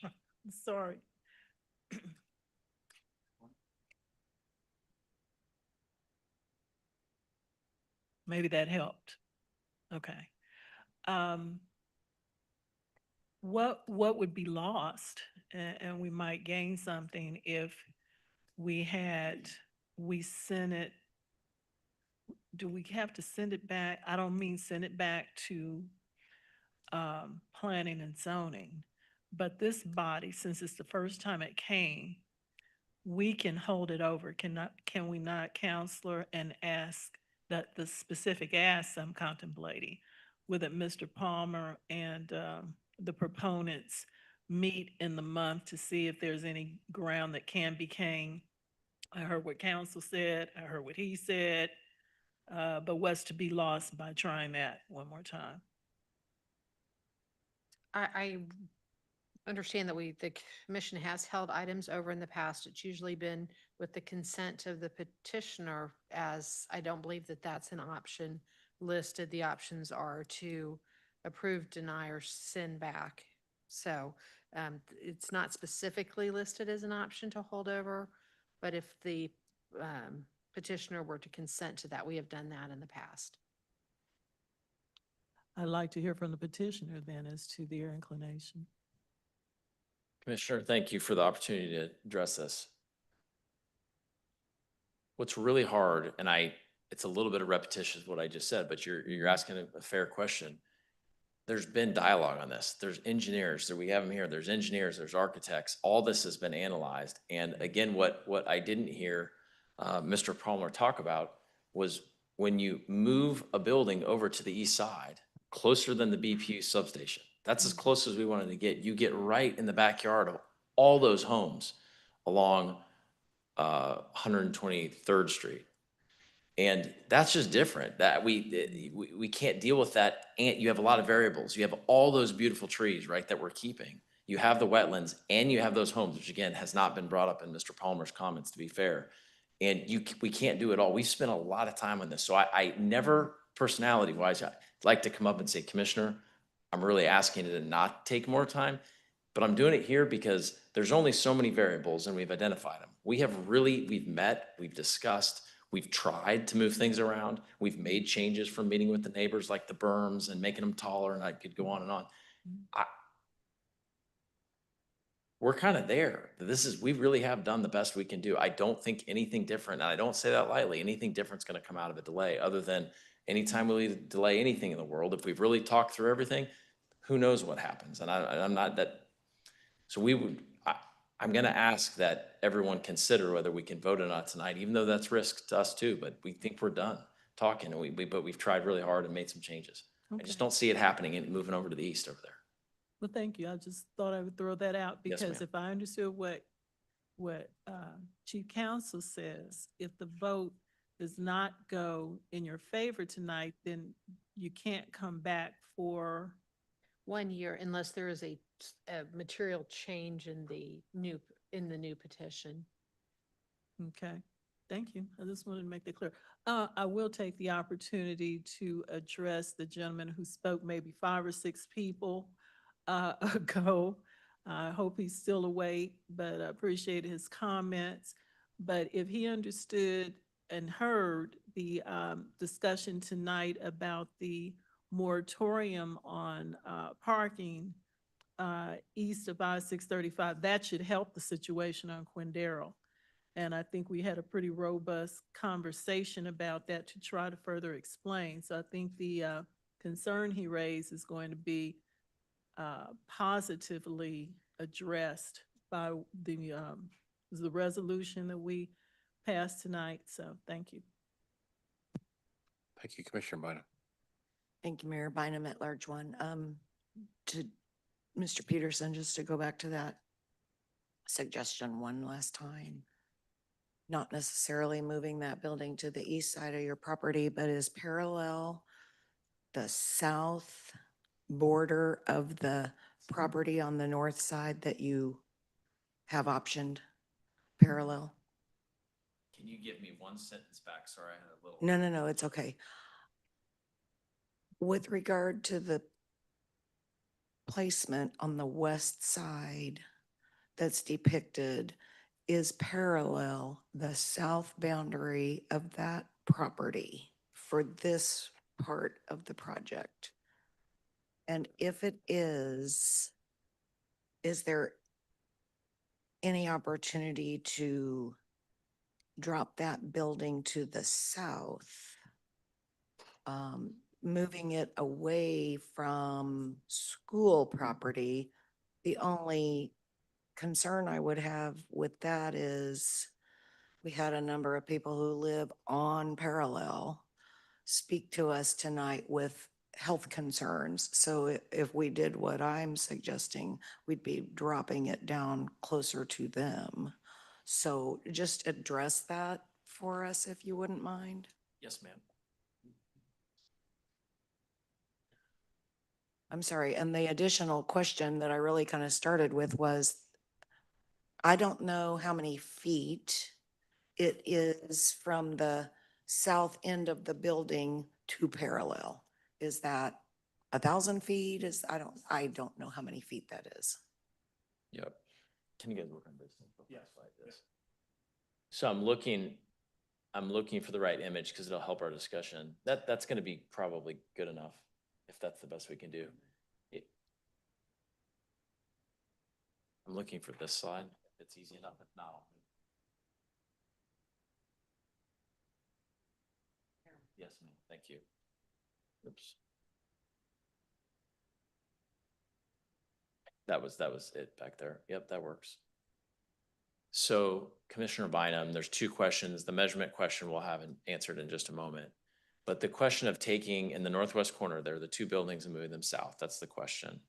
I'm sorry. Maybe that helped. Okay. What would be lost, and we might gain something if we send it, do we have to send it back? I don't mean send it back to planning and zoning, but this body, since it's the first time it came, we can hold it over. Can we not, Counselor, and ask that the specific ask I'm contemplating, with it Mr. Palmer and the proponents meet in the month to see if there's any ground that can be gained. I heard what counsel said, I heard what he said, but what's to be lost by trying that one more time? I understand that the commission has held items over in the past. It's usually been with the consent of the petitioner, as I don't believe that that's an option listed. The options are to approve, deny, or send back. So it's not specifically listed as an option to hold over, but if the petitioner were to consent to that, we have done that in the past. I'd like to hear from the petitioner then as to their inclination. Commissioner, thank you for the opportunity to address this. What's really hard, and it's a little bit of repetition of what I just said, but you're asking a fair question. There's been dialogue on this. There's engineers, we have them here. There's engineers, there's architects. All this has been analyzed. And again, what I didn't hear Mr. Palmer talk about was when you move a building over to the east side, closer than the BPU substation, that's as close as we wanted to get. You get right in the backyard of all those homes along 123rd Street. And that's just different. That we can't deal with that. And you have a lot of variables. You have all those beautiful trees, right, that we're keeping. You have the wetlands and you have those homes, which again has not been brought up in Mr. Palmer's comments, to be fair. And we can't do it all. We've spent a lot of time on this. So I never, personality-wise, I'd like to come up and say, Commissioner, I'm really asking you to not take more time, but I'm doing it here because there's only so many variables and we've identified them. We've met, we've discussed, we've tried to move things around. We've made changes from meeting with the neighbors, like the berms and making them taller, and I could go on and on. We're kind of there. We really have done the best we can do. I don't think anything different, and I don't say that lightly, anything different's going to come out of a delay, other than anytime we delay anything in the world, if we've really talked through everything, who knows what happens? And I'm not that. So I'm going to ask that everyone consider whether we can vote or not tonight, even though that's risk to us too. But we think we're done talking, and but we've tried really hard and made some changes. Okay. I just don't see it happening and moving over to the east over there. Well, thank you. I just thought I would throw that out Yes, because ma'am. if I understood what Chief Counsel says, if the vote does not go in your favor tonight, then you can't come back for, 1 year unless there is a material change in the new petition. okay? Thank you. I just wanted to make that clear. I will take the opportunity to address the gentleman who spoke, maybe 5 or 6 people ago. I hope he's still awake, but I appreciate his comments. But if he understood and heard the discussion tonight about the moratorium on parking east of I-635, that should help the situation on Quindaro. And I think we had a pretty robust conversation about that to try to further explain. So I think the concern he raised is going to be positively addressed by the resolution that we passed tonight. So thank you. Thank you, Commissioner Bynum. Thank you, Mayor Bynum at large one. To Mr. Peterson, just to go back to that suggestion one last time. Not necessarily moving that building to the east side of your property, but is parallel the south border of the property on the north side that you have optioned parallel? Can you give me one sentence back? Sorry, I had a little. No, it's okay. With regard to the placement on the west side that's depicted is parallel the south boundary of that property for this part of the project. And if it is there any opportunity to drop that building to the south, moving it away from school property? The only concern I would have with that is we had a number of people who live on Parallel speak to us tonight with health concerns. So if we did what I'm suggesting, we'd be dropping it down closer to them. So just address that for us if you wouldn't mind. Yes, ma'am. I'm sorry. And the additional question that I really kind of started with was, I don't know how many feet it is from the south end of the building to Parallel. Is that 1,000 feet? I don't know how many feet that is. Yep. Can you guys work on this? Yes. Like this. So I'm looking for the right image because it'll help our discussion. That's going to be probably good enough if that's the best we can do. I'm looking for this slide. If it's easy enough. If not, I'll move. Yes, ma'am. Thank you. Oops. That was it back there. Yep, that works. So Commissioner Bynum, there's 2 questions. The measurement question we'll have answered in just a moment. But the question of taking in the northwest corner there, the 2 buildings and moving them south, that's the question.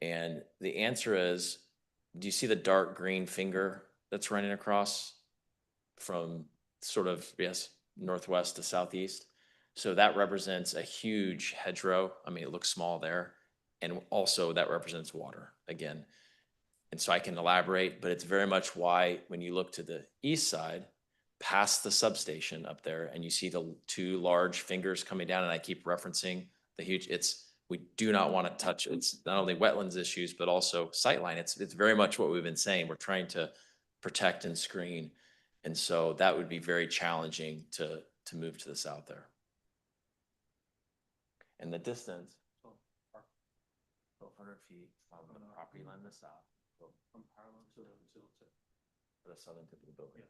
And the answer is, do you see the dark green finger that's running across from sort of, yes, northwest to southeast? So that represents a huge hedgerow. I mean, it looks small there. And also that represents water again. And so I can elaborate, but it's very much why when you look to the east side, past the substation up there, and you see the 2 large fingers coming down, and I keep referencing the huge, we do not want to touch, it's not only wetlands issues, but also sightline. It's very much what we've been saying. We're trying to protect and screen. And so that would be very challenging to move to the south there. And the distance, 1,200 feet from the property line to the south. From parallel to the southern tip of the building.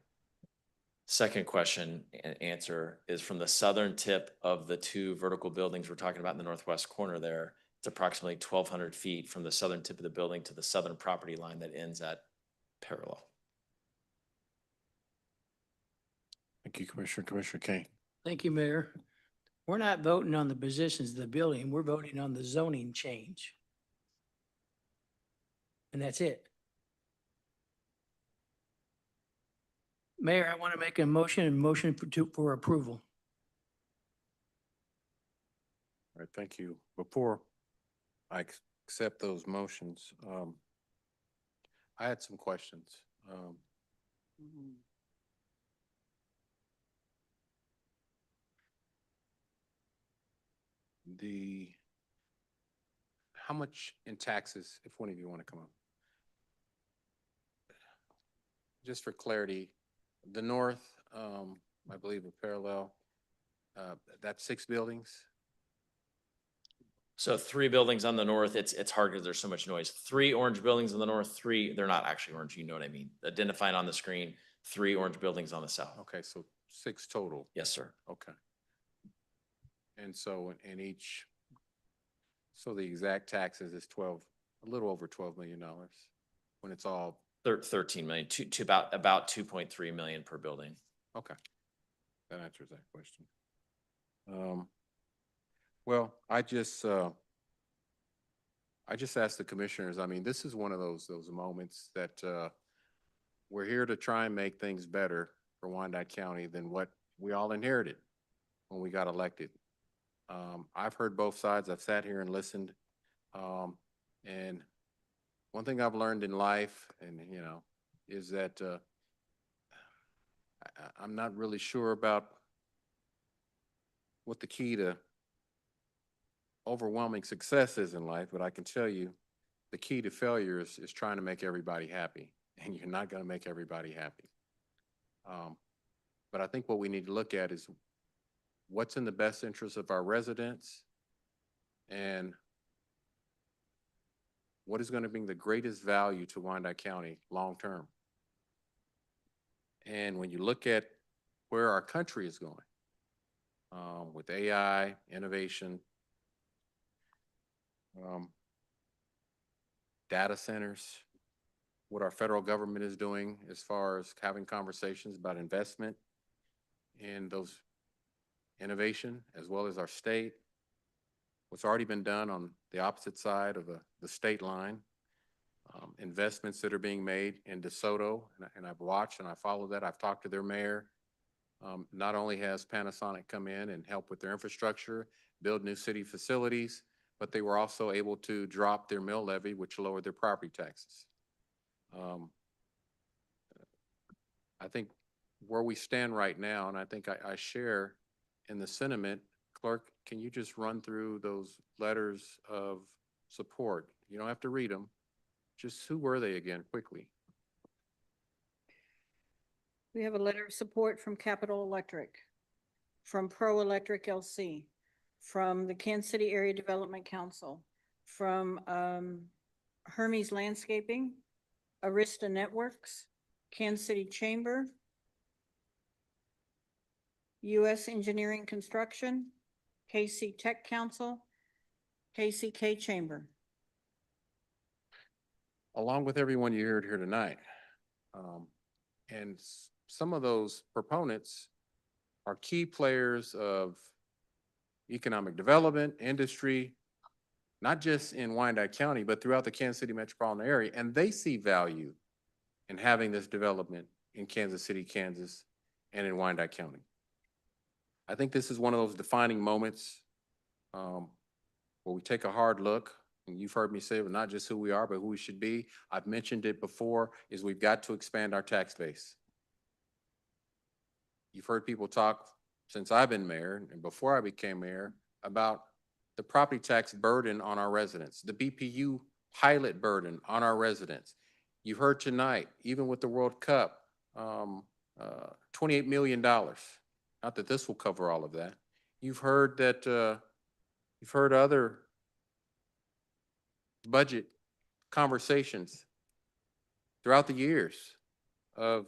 Second question and answer is from the southern tip of the 2 vertical buildings we're talking about in the northwest corner there. It's approximately 1,200 feet from the southern tip of the building to the southern property line that ends at Parallel. Thank you, Commissioner. Commissioner Kane. Thank you, Mayor. We're not voting on the positions of the building. We're voting on the zoning change. And that's it. Mayor, I want to make a motion for approval. All right, thank you. Before I accept those motions, I had some questions. The, how much in taxes, if one of you want to come up? Just for clarity, the north, I believe a parallel, that's 6 buildings. So 3 buildings on the north, it's hard because there's so much noise. 3 orange buildings on the north, 3, they're not actually orange, you know what I mean. Identified on the screen, 3 orange buildings on the south. Okay, so 6 total. Yes, sir. Okay. And so in each, so the exact taxes is 12, a little over $12 million when it's all. 13 million, to about 2.3 million per building. Okay. That answers that question. Well, I just asked the commissioners, I mean, this is one of those moments that we're here to try and make things better for Wyandotte County than what we all inherited when we got elected. I've heard both sides. I've sat here and listened. And one thing I've learned in life, and you know, is that I'm not really sure about what the key to overwhelming success is in life, but I can tell you the key to failure is trying to make everybody happy, and you're not going to make everybody happy. But I think what we need to look at is what's in the best interest of our residents and what is going to bring the greatest value to Wyandotte County long-term. And when you look at where our country is going, with AI, innovation, data centers, what our federal government is doing as far as having conversations about investment in those innovation, as well as our state, what's already been done on the opposite side of the state line, investments that are being made in DeSoto, and I've watched and I follow that. I've talked to their mayor. Not only has Panasonic come in and help with their infrastructure, build new city facilities, but they were also able to drop their mill levy, which lowered their property taxes. I think where we stand right now, and I think I share in the sentiment, Clerk, can you just run through those letters of support? You don't have to read them. Just who were they again, quickly? We have a letter of support from Capital Electric, from Pro Electric LC, from the Kansas City Area Development Council, from Hermes Landscaping, Arista Networks, Kansas City Chamber, U.S. Engineering Construction, KC Tech Council, KCK Chamber. Along with everyone you heard here tonight. And some of those proponents are key players of economic development, industry, not just in Wyandotte County, but throughout the Kansas City metropolitan area. And they see value in having this development in Kansas City, Kansas, and in Wyandotte County. I think this is one of those defining moments where we take a hard look, and you've heard me say, well, not just who we are, but who we should be. I've mentioned it before, is we've got to expand our tax base. You've heard people talk since I've been mayor and before I became mayor about the property tax burden on our residents, the BPU pilot burden on our residents. You've heard tonight, even with the World Cup, $28 million. Not that this will cover all of that. You've heard that, you've heard other budget conversations throughout the years of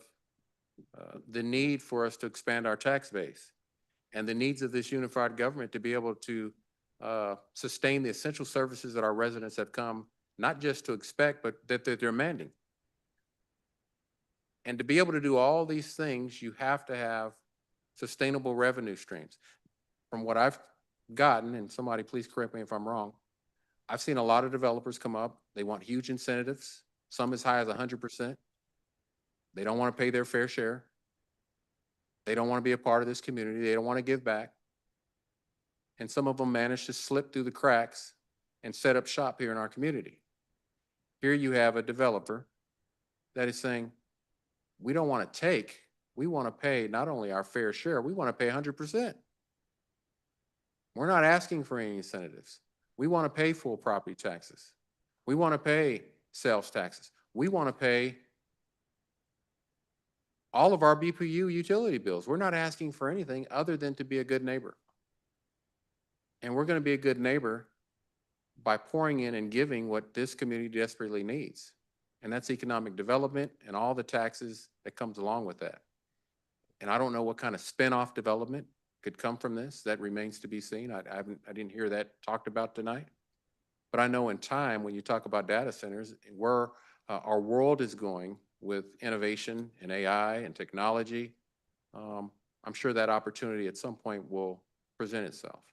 the need for us to expand our tax base and the needs of this unified government to be able to sustain the essential services that our residents have come not just to expect, but that they're demanding. And to be able to do all these things, you have to have sustainable revenue streams. From what I've gotten, and somebody please correct me if I'm wrong, I've seen a lot of developers come up. They want huge incentives, some as high as 100%. They don't want to pay their fair share. They don't want to be a part of this community. They don't want to give back. And some of them manage to slip through the cracks and set up shop here in our community. Here you have a developer that is saying, we don't want to take, we want to pay not only our fair share, we want to pay 100%. We're not asking for any incentives. We want to pay full property taxes. We want to pay sales taxes. We want to pay all of our BPU utility bills. We're not asking for anything other than to be a good neighbor. And we're going to be a good neighbor by pouring in and giving what this community desperately needs. And that's economic development and all the taxes that comes along with that. And I don't know what kind of spin-off development could come from this. That remains to be seen. I didn't hear that talked about tonight. But I know in time, when you talk about data centers, where our world is going with innovation and AI and technology, I'm sure that opportunity at some point will present itself.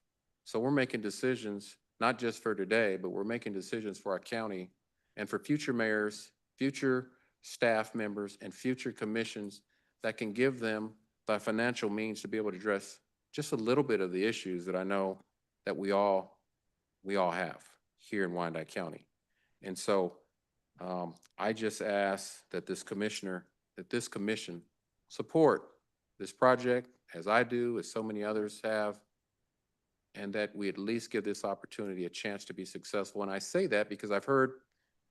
So we're making decisions, not just for today, but we're making decisions for our county and for future mayors, future staff members, and future commissions that can give them the financial means to be able to address just a little bit of the issues that I know that we all have here in Wyandotte County. And so I just ask that this commission support this project as I do, as so many others have, and that we at least give this opportunity a chance to be successful. And I say that because I've heard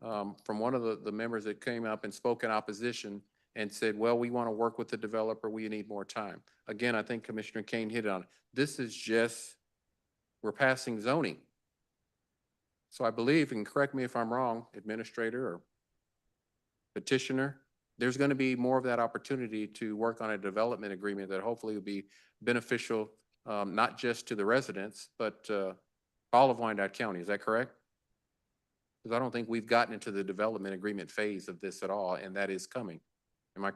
from one of the members that came up and spoke in opposition and said, well, we want to work with the developer, we need more time. Again, I think Commissioner Kane hit it on it. This is just, we're passing zoning. So I believe, and correct me if I'm wrong, administrator or petitioner, there's going to be more of that opportunity to work on a development agreement that hopefully will be beneficial, not just to the residents, but all of Wyandotte County. Is that correct? Because I don't think we've gotten into the development agreement phase of this at all, and that is coming. Am I?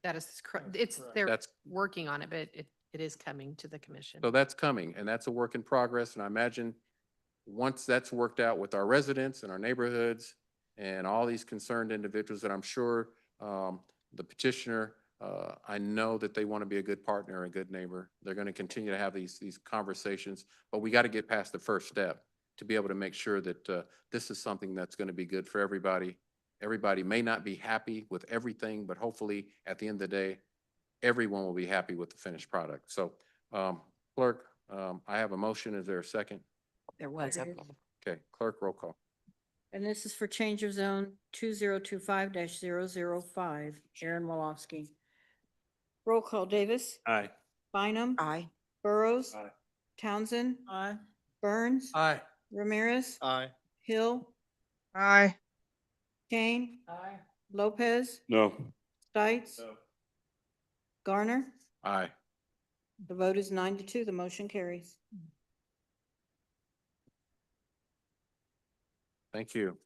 That is correct. They're That's working on it, but it is coming to the commission. So that's coming, and that's a work in progress. And I imagine once that's worked out with our residents and our neighborhoods and all these concerned individuals, that I'm sure the petitioner, I know that they want to be a good partner, a good neighbor. They're going to continue to have these conversations, but we got to get past the first step to be able to make sure that this is something that's going to be good for everybody. Everybody may not be happy with everything, but hopefully at the end of the day, everyone will be happy with the finished product. So clerk, I have a motion. Is there a second? There was. Okay, clerk, roll call. And this is for change of zone 2025-005, Aaron Wolofsky. Roll call, Davis. Aye. Bynum. Aye. Burrows. Aye. Townsend. Aye. Burns. Aye. Ramirez. Aye. Hill. Aye. Kane. Aye. Lopez. No. Stites. Garner. Aye. The vote is 9-2. The motion carries. Thank you.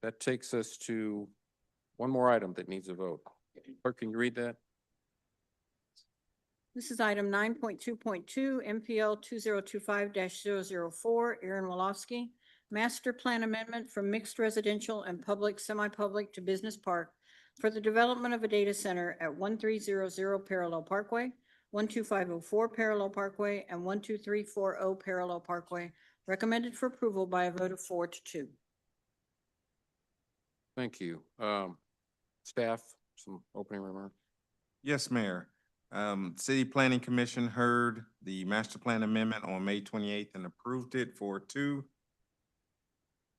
That takes us to one more item that needs a vote. Clerk, can you read that? This is item 9.2.2, MPL 2025-004, Aaron Wolofsky. Master Plan Amendment from Mixed Residential and Public Semi-Public to Business Park for the development of a data center at 1300 Parallel Parkway, 12504 Parallel Parkway, and 12340 Parallel Parkway. Recommended for approval by a vote of 4-2. Thank you. Staff, some opening remarks. Yes, Mayor. City Planning Commission heard the master plan amendment on May 28th and approved it 4-2.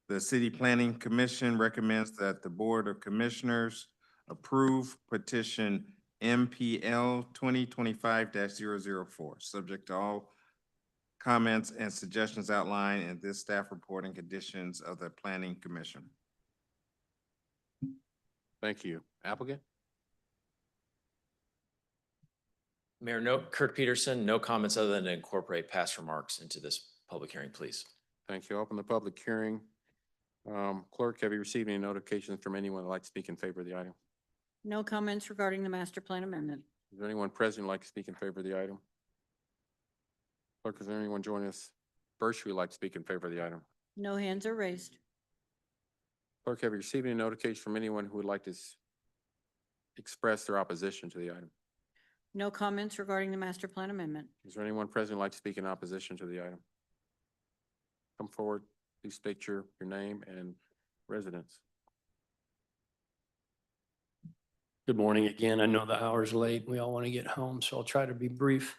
The City Planning Commission recommends that the Board of Commissioners approve petition MPL 2025-004, subject to all comments and suggestions outlined in this staff report and conditions of the Planning Commission. Thank you. Applicant? Mayor, no, Kirk Peterson, no comments other than to incorporate past remarks into this public hearing, please. Thank you. Open the public hearing. Clerk, have you received any notifications from anyone who would like to speak in favor of the item? No comments regarding the Master Plan Amendment. Is there anyone present who would like to speak in favor of the item? Clerk, is there anyone joining us virtually who would like to speak in favor of the item? No hands are raised. Clerk, have you received any notification from anyone who would like to express their opposition to the item? No comments regarding the master plan amendment. Is there anyone present who'd like to speak in opposition to the item? Come forward, please state your name and residence. Good morning again. I know the hour's late. We all want to get home, so I'll try to be brief.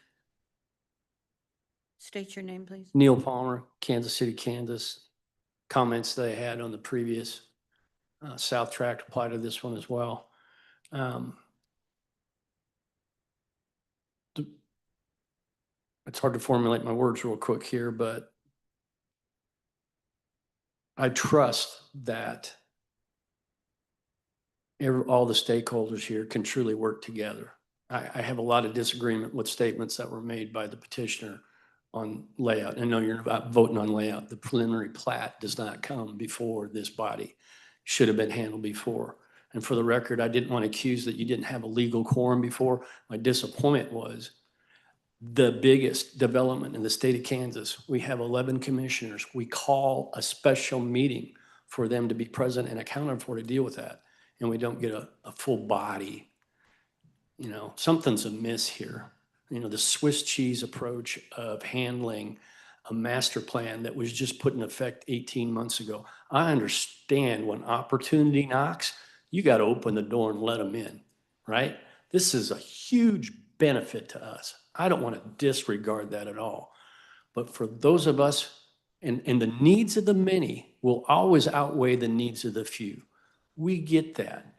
State your name, please. Neil Palmer, Kansas City, Kansas. Comments they had on the previous South Tract apply to this one as well. It's hard to formulate my words real quick here, but I trust that all the stakeholders here can truly work together. I have a lot of disagreement with statements that were made by the petitioner on layout. I know you're about voting on layout. The preliminary plat does not come before this body. Should have been handled before. And for the record, I didn't want to accuse that you didn't have a legal quorum before. My disappointment was the biggest development in the state of Kansas. We have 11 commissioners. We call a special meeting for them to be present and accounted for to deal with that. And we don't get a full body. You know, something's amiss here. You know, the Swiss cheese approach of handling a master plan that was just put in effect 18 months ago. I understand when opportunity knocks, you got to open the door and let them in, right? This is a huge benefit to us. I don't want to disregard that at all. But for those of us, and the needs of the many will always outweigh the needs of the few. We get that.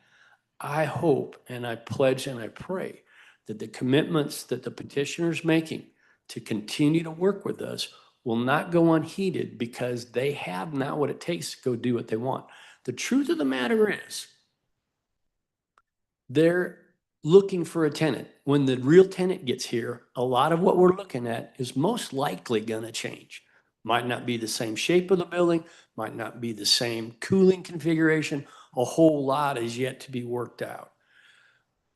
I hope and I pledge and I pray that the commitments that the petitioner's making to continue to work with us will not go unheeded because they have now what it takes to go do what they want. The truth of the matter is, they're looking for a tenant. When the real tenant gets here, a lot of what we're looking at is most likely going to change. Might not be the same shape of the building, might not be the same cooling configuration. A whole lot is yet to be worked out.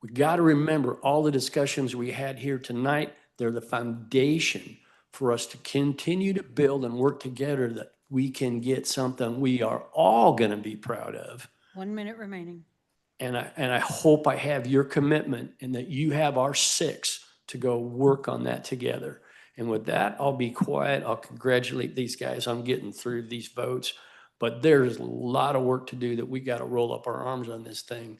We got to remember all the discussions we had here tonight, they're the foundation for us to continue to build and work together that we can get something we are all going to be proud of. 1 minute remaining. And I hope I have your commitment and that you have our 6 to go work on that together. And with that, I'll be quiet. I'll congratulate these guys on getting through these votes. But there's a lot of work to do that we got to roll up our arms on this thing.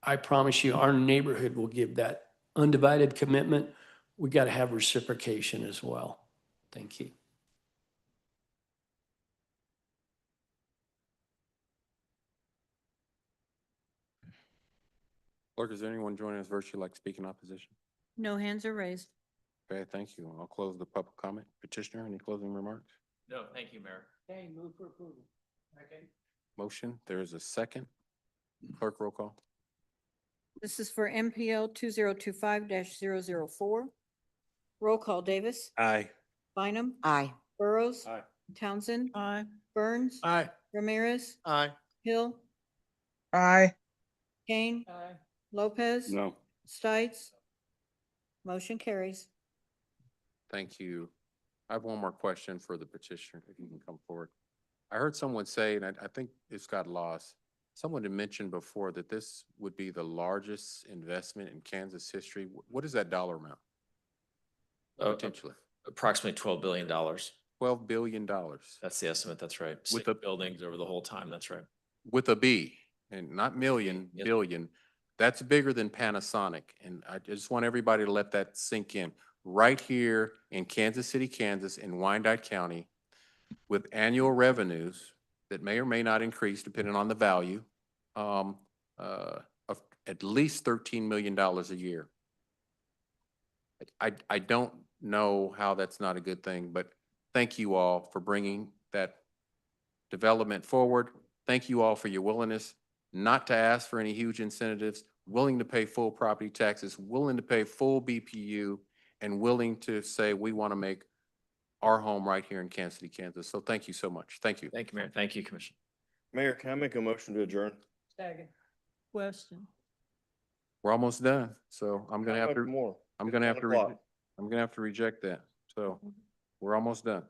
I promise you, our neighborhood will give that undivided commitment. We got to have reciprocation as well. Thank you. Clerk, is there anyone joining us virtually like to speak in opposition? No hands are raised. Okay, thank you. I'll close the public comment. Petitioner, any closing remarks? No, thank you, Mayor. Okay, move for approval. Okay. Motion, there is a second. Clerk, roll call. This is for MPL 2025-004. Roll call, Davis. Aye. Bynum. Aye. Burrows. Aye. Townsend. Aye. Burns. Aye. Ramirez. Aye. Hill. Aye. Kane. Aye. Lopez. No. Stites. Motion carries. Thank you. I have one more question for the petitioner, if you can come forward. I heard someone say, and I think it's got lost, someone had mentioned before that this would be the largest investment in Kansas history. What is that dollar amount? Potentially. Approximately $12 billion. $12 billion. That's the estimate. That's right. With 6 the buildings over the whole time. That's right. With a B, and not million, Yes. billion. That's bigger than Panasonic. And I just want everybody to let that sink in. Right here in Kansas City, Kansas, in Wyandotte County, with annual revenues that may or may not increase depending on the value, of at least $13 million a year. I don't know how that's not a good thing, but thank you all for bringing that development forward. Thank you all for your willingness not to ask for any huge incentives, willing to pay full property taxes, willing to pay full BPU, and willing to say we want to make our home right here in Kansas City, Kansas. So thank you so much. Thank you. Thank you, Mayor. Thank you, Commissioner. Mayor, can I make a motion to adjourn? Second. Question. We're almost done. So I'm gonna have to, More. I'm gonna have to, 10 o'clock. I'm gonna have to reject that. So we're almost done.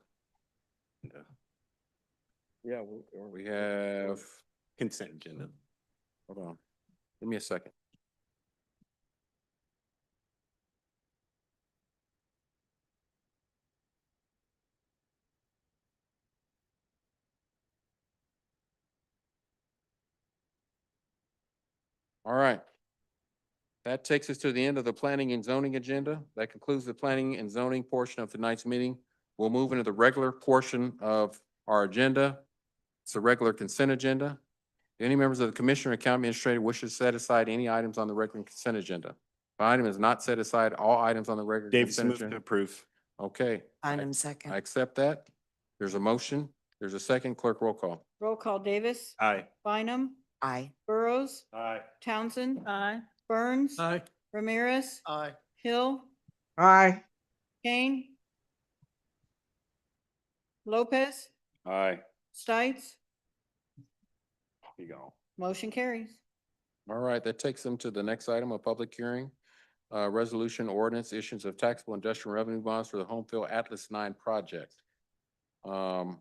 Yeah. We have Consent agenda. Hold on. Give me a second. All right. That takes us to the end of the planning and zoning agenda. That concludes the planning and zoning portion of tonight's meeting. We'll move into the regular portion of our agenda. It's a regular consent agenda. Do any members of the commission or county administrator wish to set aside any items on the regular consent agenda? If an item is not set aside, all items on the regular Davis consent move to agenda. approve. Okay, Item I second. accept that. There's a motion. There's a second. Clerk, roll call. Roll call Davis, Aye. Bynum, Aye. Burrows, Aye. Townsend, Aye. Burns, Aye. Ramirez, Aye. Hill, Aye. Kane, Lopez, Aye. Stites, There you go. motion carries. All right, that takes them to the next item, a public hearing. Resolution ordinance issuance of taxable industrial revenue bonds for the Homefield Atlas 9 project. The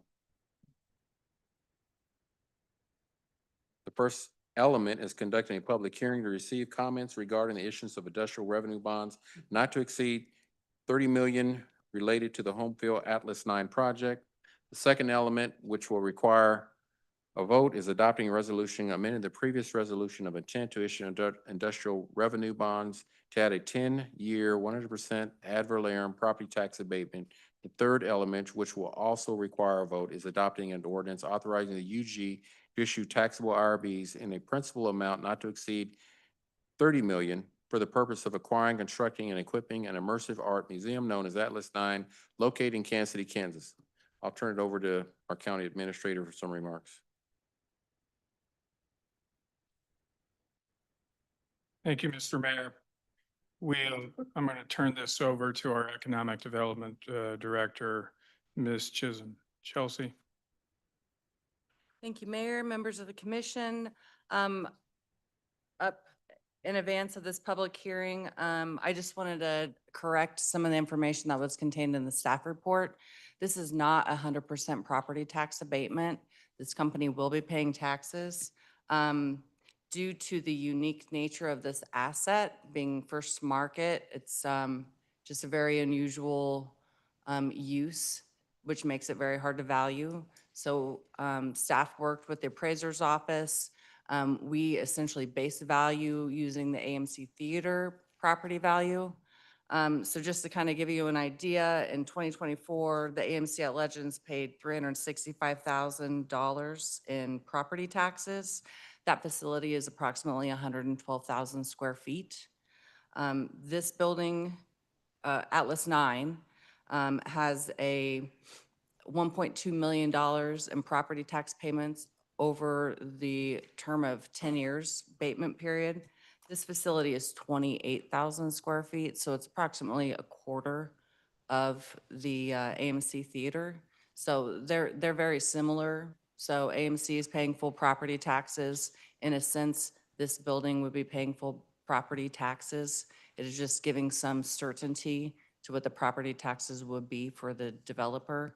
first element is conducting a public hearing to receive comments regarding the issuance of industrial revenue bonds not to exceed 30 million related to the Homefield Atlas 9 project. The second element, which will require a vote, is adopting a resolution amending the previous resolution of intent to issue industrial revenue bonds to add a 10-year, 100% ad valorem property tax abatement. The third element, which will also require a vote, is adopting an ordinance authorizing the UG to issue taxable IRBs in a principal amount not to exceed 30 million for the purpose of acquiring, constructing, and equipping an immersive art museum known as Atlas 9, located in Kansas City, Kansas. I'll turn it over to our county administrator for some remarks. Thank you, Mr. Mayor. I'm going to turn this over to our Economic Development Director, Ms. Chisholm. Chelsea. Thank you, Mayor, members of the commission. Up in advance of this public hearing, I just wanted to correct some of the information that was contained in the staff report. This is not 100% property tax abatement. This company will be paying taxes. Due to the unique nature of this asset being first market, it's just a very unusual use, which makes it very hard to value. So staff worked with the appraiser's office. We essentially base value using the AMC Theater property value. So just to kind of give you an idea, in 2024, the AMC at Legends paid $365,000 in property taxes. That facility is approximately 112,000 square feet. This building, Atlas 9, has a $1.2 million in property tax payments over the term of 10 years abatement period. This facility is 28,000 square feet, so it's approximately a quarter of the AMC Theater. So they're very similar. So AMC is paying full property taxes. In a sense, this building would be paying full property taxes. It is just giving some certainty to what the property taxes would be for the developer.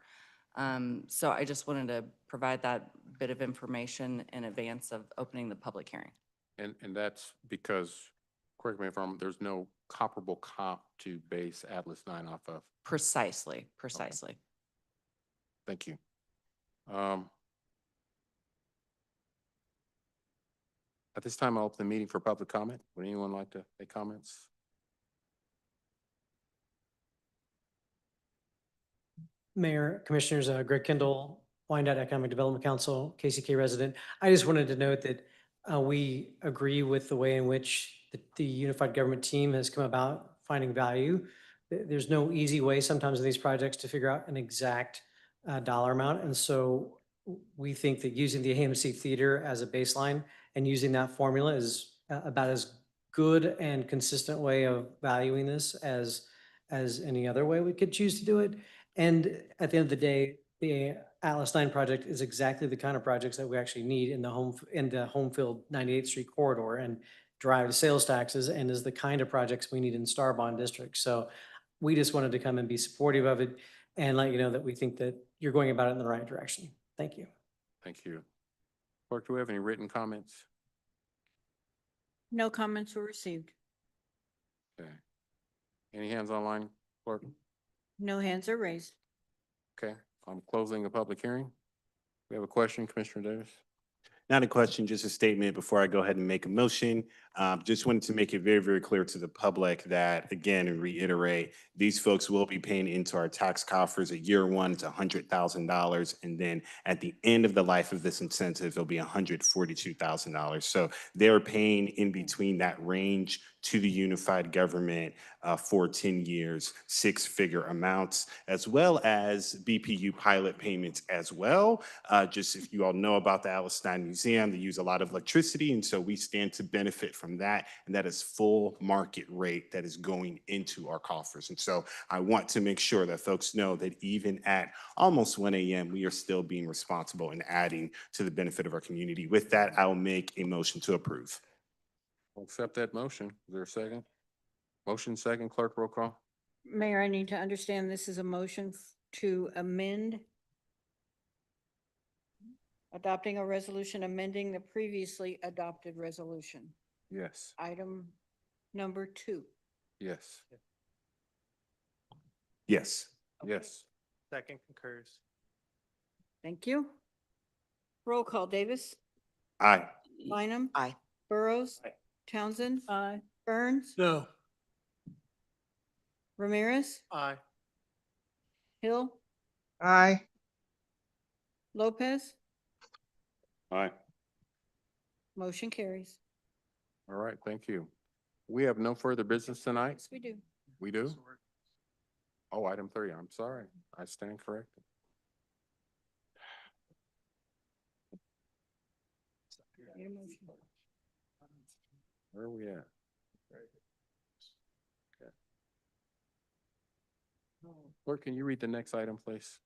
So I just wanted to provide that bit of information in advance of opening the public hearing. And that's because, correct me if I'm, there's no comparable comp to base Atlas 9 off of. Precisely. Thank you. At this time, I'll open the meeting for public comment. Would anyone like to make comments? Mayor, Commissioners, Greg Kendall, Wyandotte Economic Development Council, KCK resident. I just wanted to note that we agree with the way in which the unified government team has come about finding value. There's no easy way sometimes in these projects to figure out an exact dollar amount. And so we think that using the AMC Theater as a baseline and using that formula is about as good and consistent way of valuing this as any other way we could choose to do it. And at the end of the day, the Atlas 9 project is exactly the kind of projects that we actually need in the Homefield 98th Street corridor and drive sales taxes, and is the kind of projects we need in Star Bond District. So we just wanted to come and be supportive of it and let you know that we think that you're going about it in the right direction. Thank you. Thank you. Clerk, do we have any written comments? No comments were received. Okay. Any hands online, clerk? No hands are raised. Okay, I'm closing the public hearing. We have a question, Commissioner Davis? Not a question, just a statement before I go ahead and make a motion. Just wanted to make it very, very clear to the public that, again, and reiterate, these folks will be paying into our tax coffers at year one, it's $100,000. And then at the end of the life of this incentive, it'll be $142,000. So they're paying in between that range to the unified government for 10 years, six-figure amounts, as well as BPU pilot payments as well. Just if you all know about the Alice Stein Museum, they use a lot of electricity, and so we stand to benefit from that, and that is full market rate that is going into our coffers. And so I want to make sure that folks know that even at almost 1 a.m., we are still being responsible and adding to the benefit of our community. With that, I'll make a motion to approve. I'll accept that motion. Is there a second? Motion second, clerk, roll call. Mayor, I need to understand this is a motion to amend, adopting a resolution amending the previously adopted resolution. Yes. Item number 2. Yes. Yes. Yes. Second concurs. Thank you. Roll call, Davis. Aye. Bynum. Aye. Burrows. Aye. Townsend. Aye. Burns. No. Ramirez. Aye. Hill. Aye. Lopez. Aye. Motion carries. All right, thank you. We have no further business tonight. Yes, we do. We do? Oh, item 3, I'm sorry. I stand corrected. Need a motion. Where are we at? Clerk, can you read the next item, please?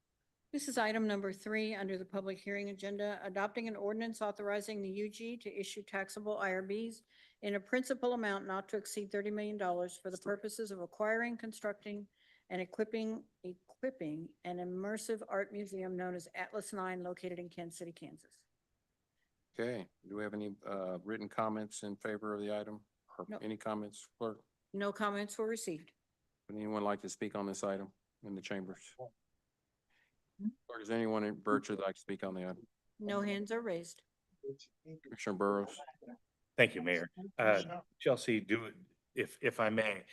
This is item number 3 under the public hearing agenda, adopting an ordinance authorizing the UG to issue taxable IRBs in a principal amount not to exceed $30 million for the purposes of acquiring, constructing, and equipping an immersive art museum known as Atlas 9 located in Kansas City, Kansas. Okay, do we have any written comments in favor of the item? Or No. any comments, clerk? No comments were received. Would anyone like to speak on this item in the chambers? Or does anyone in virtue like to speak on the item? No hands are raised. Commissioner Burrows? Thank you, Mayor. Chelsea, if I may,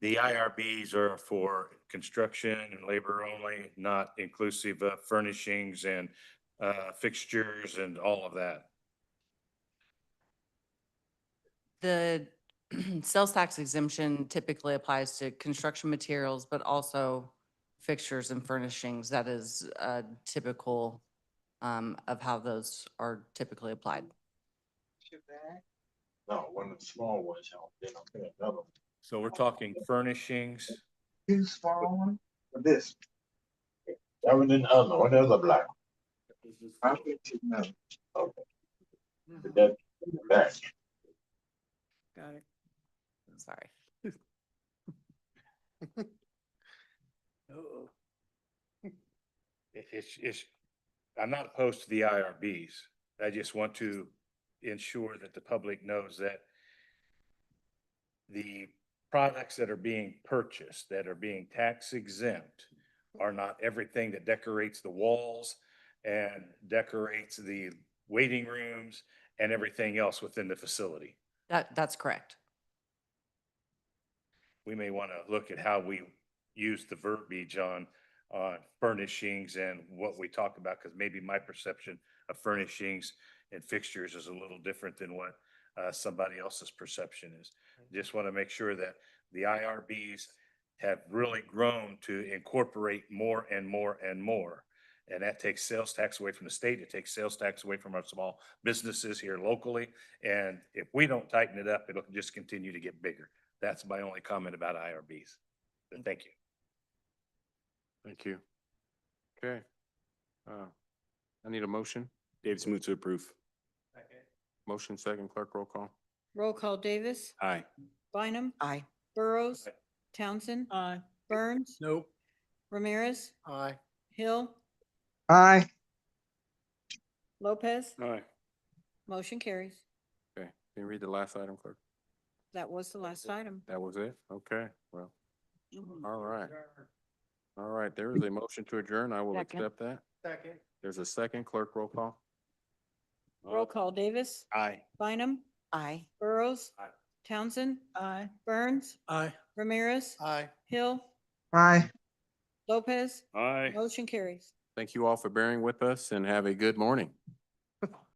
the IRBs are for construction and labor only, not inclusive of furnishings and fixtures and all of that. The sales tax exemption typically applies to construction materials, but also fixtures and furnishings. That is typical of how those are typically applied. No, one of the small ones, then I'll put another one. So we're talking furnishings. Two small one for this. That one and the other one, the other black. I'll get you now. Okay. But that back. Got it. Sorry. It's, I'm not opposed to the IRBs. I just want to ensure that the public knows that the products that are being purchased, that are being tax exempt, are not everything that decorates the walls and decorates the waiting rooms and everything else within the facility. That's correct. We may want to look at how we use the verbiage on furnishings and what we talk about, because maybe my perception of furnishings and fixtures is a little different than what somebody else's perception is. Just want to make sure that the IRBs have really grown to incorporate more and more and more. And that takes sales tax away from the state. It takes sales tax away from our small businesses here locally. And if we don't tighten it up, it'll just continue to get bigger. That's my only comment about IRBs. But thank you. Thank you. Okay. I need a motion. Davis move to approve. Motion second, clerk, roll call. Roll call, Davis. Aye. Bynum. Aye. Burrows. Aye. Townsend. Aye. Burns. Nope. Ramirez. Aye. Hill. Aye. Lopez. Aye. Motion carries. Okay, can you read the last item, clerk? That was the last item. That was it? Okay, well, all right. All right, there is a motion to adjourn. I will Second. accept that. Second. There's a second. Clerk, roll call. Roll call, Davis, Aye. Bynum, Aye. Burrows, Aye. Townsend, Aye. Burns, Aye. Ramirez, Aye. Hill, Aye. Lopez. Aye. Motion carries. Thank you all for bearing with us and have a good morning.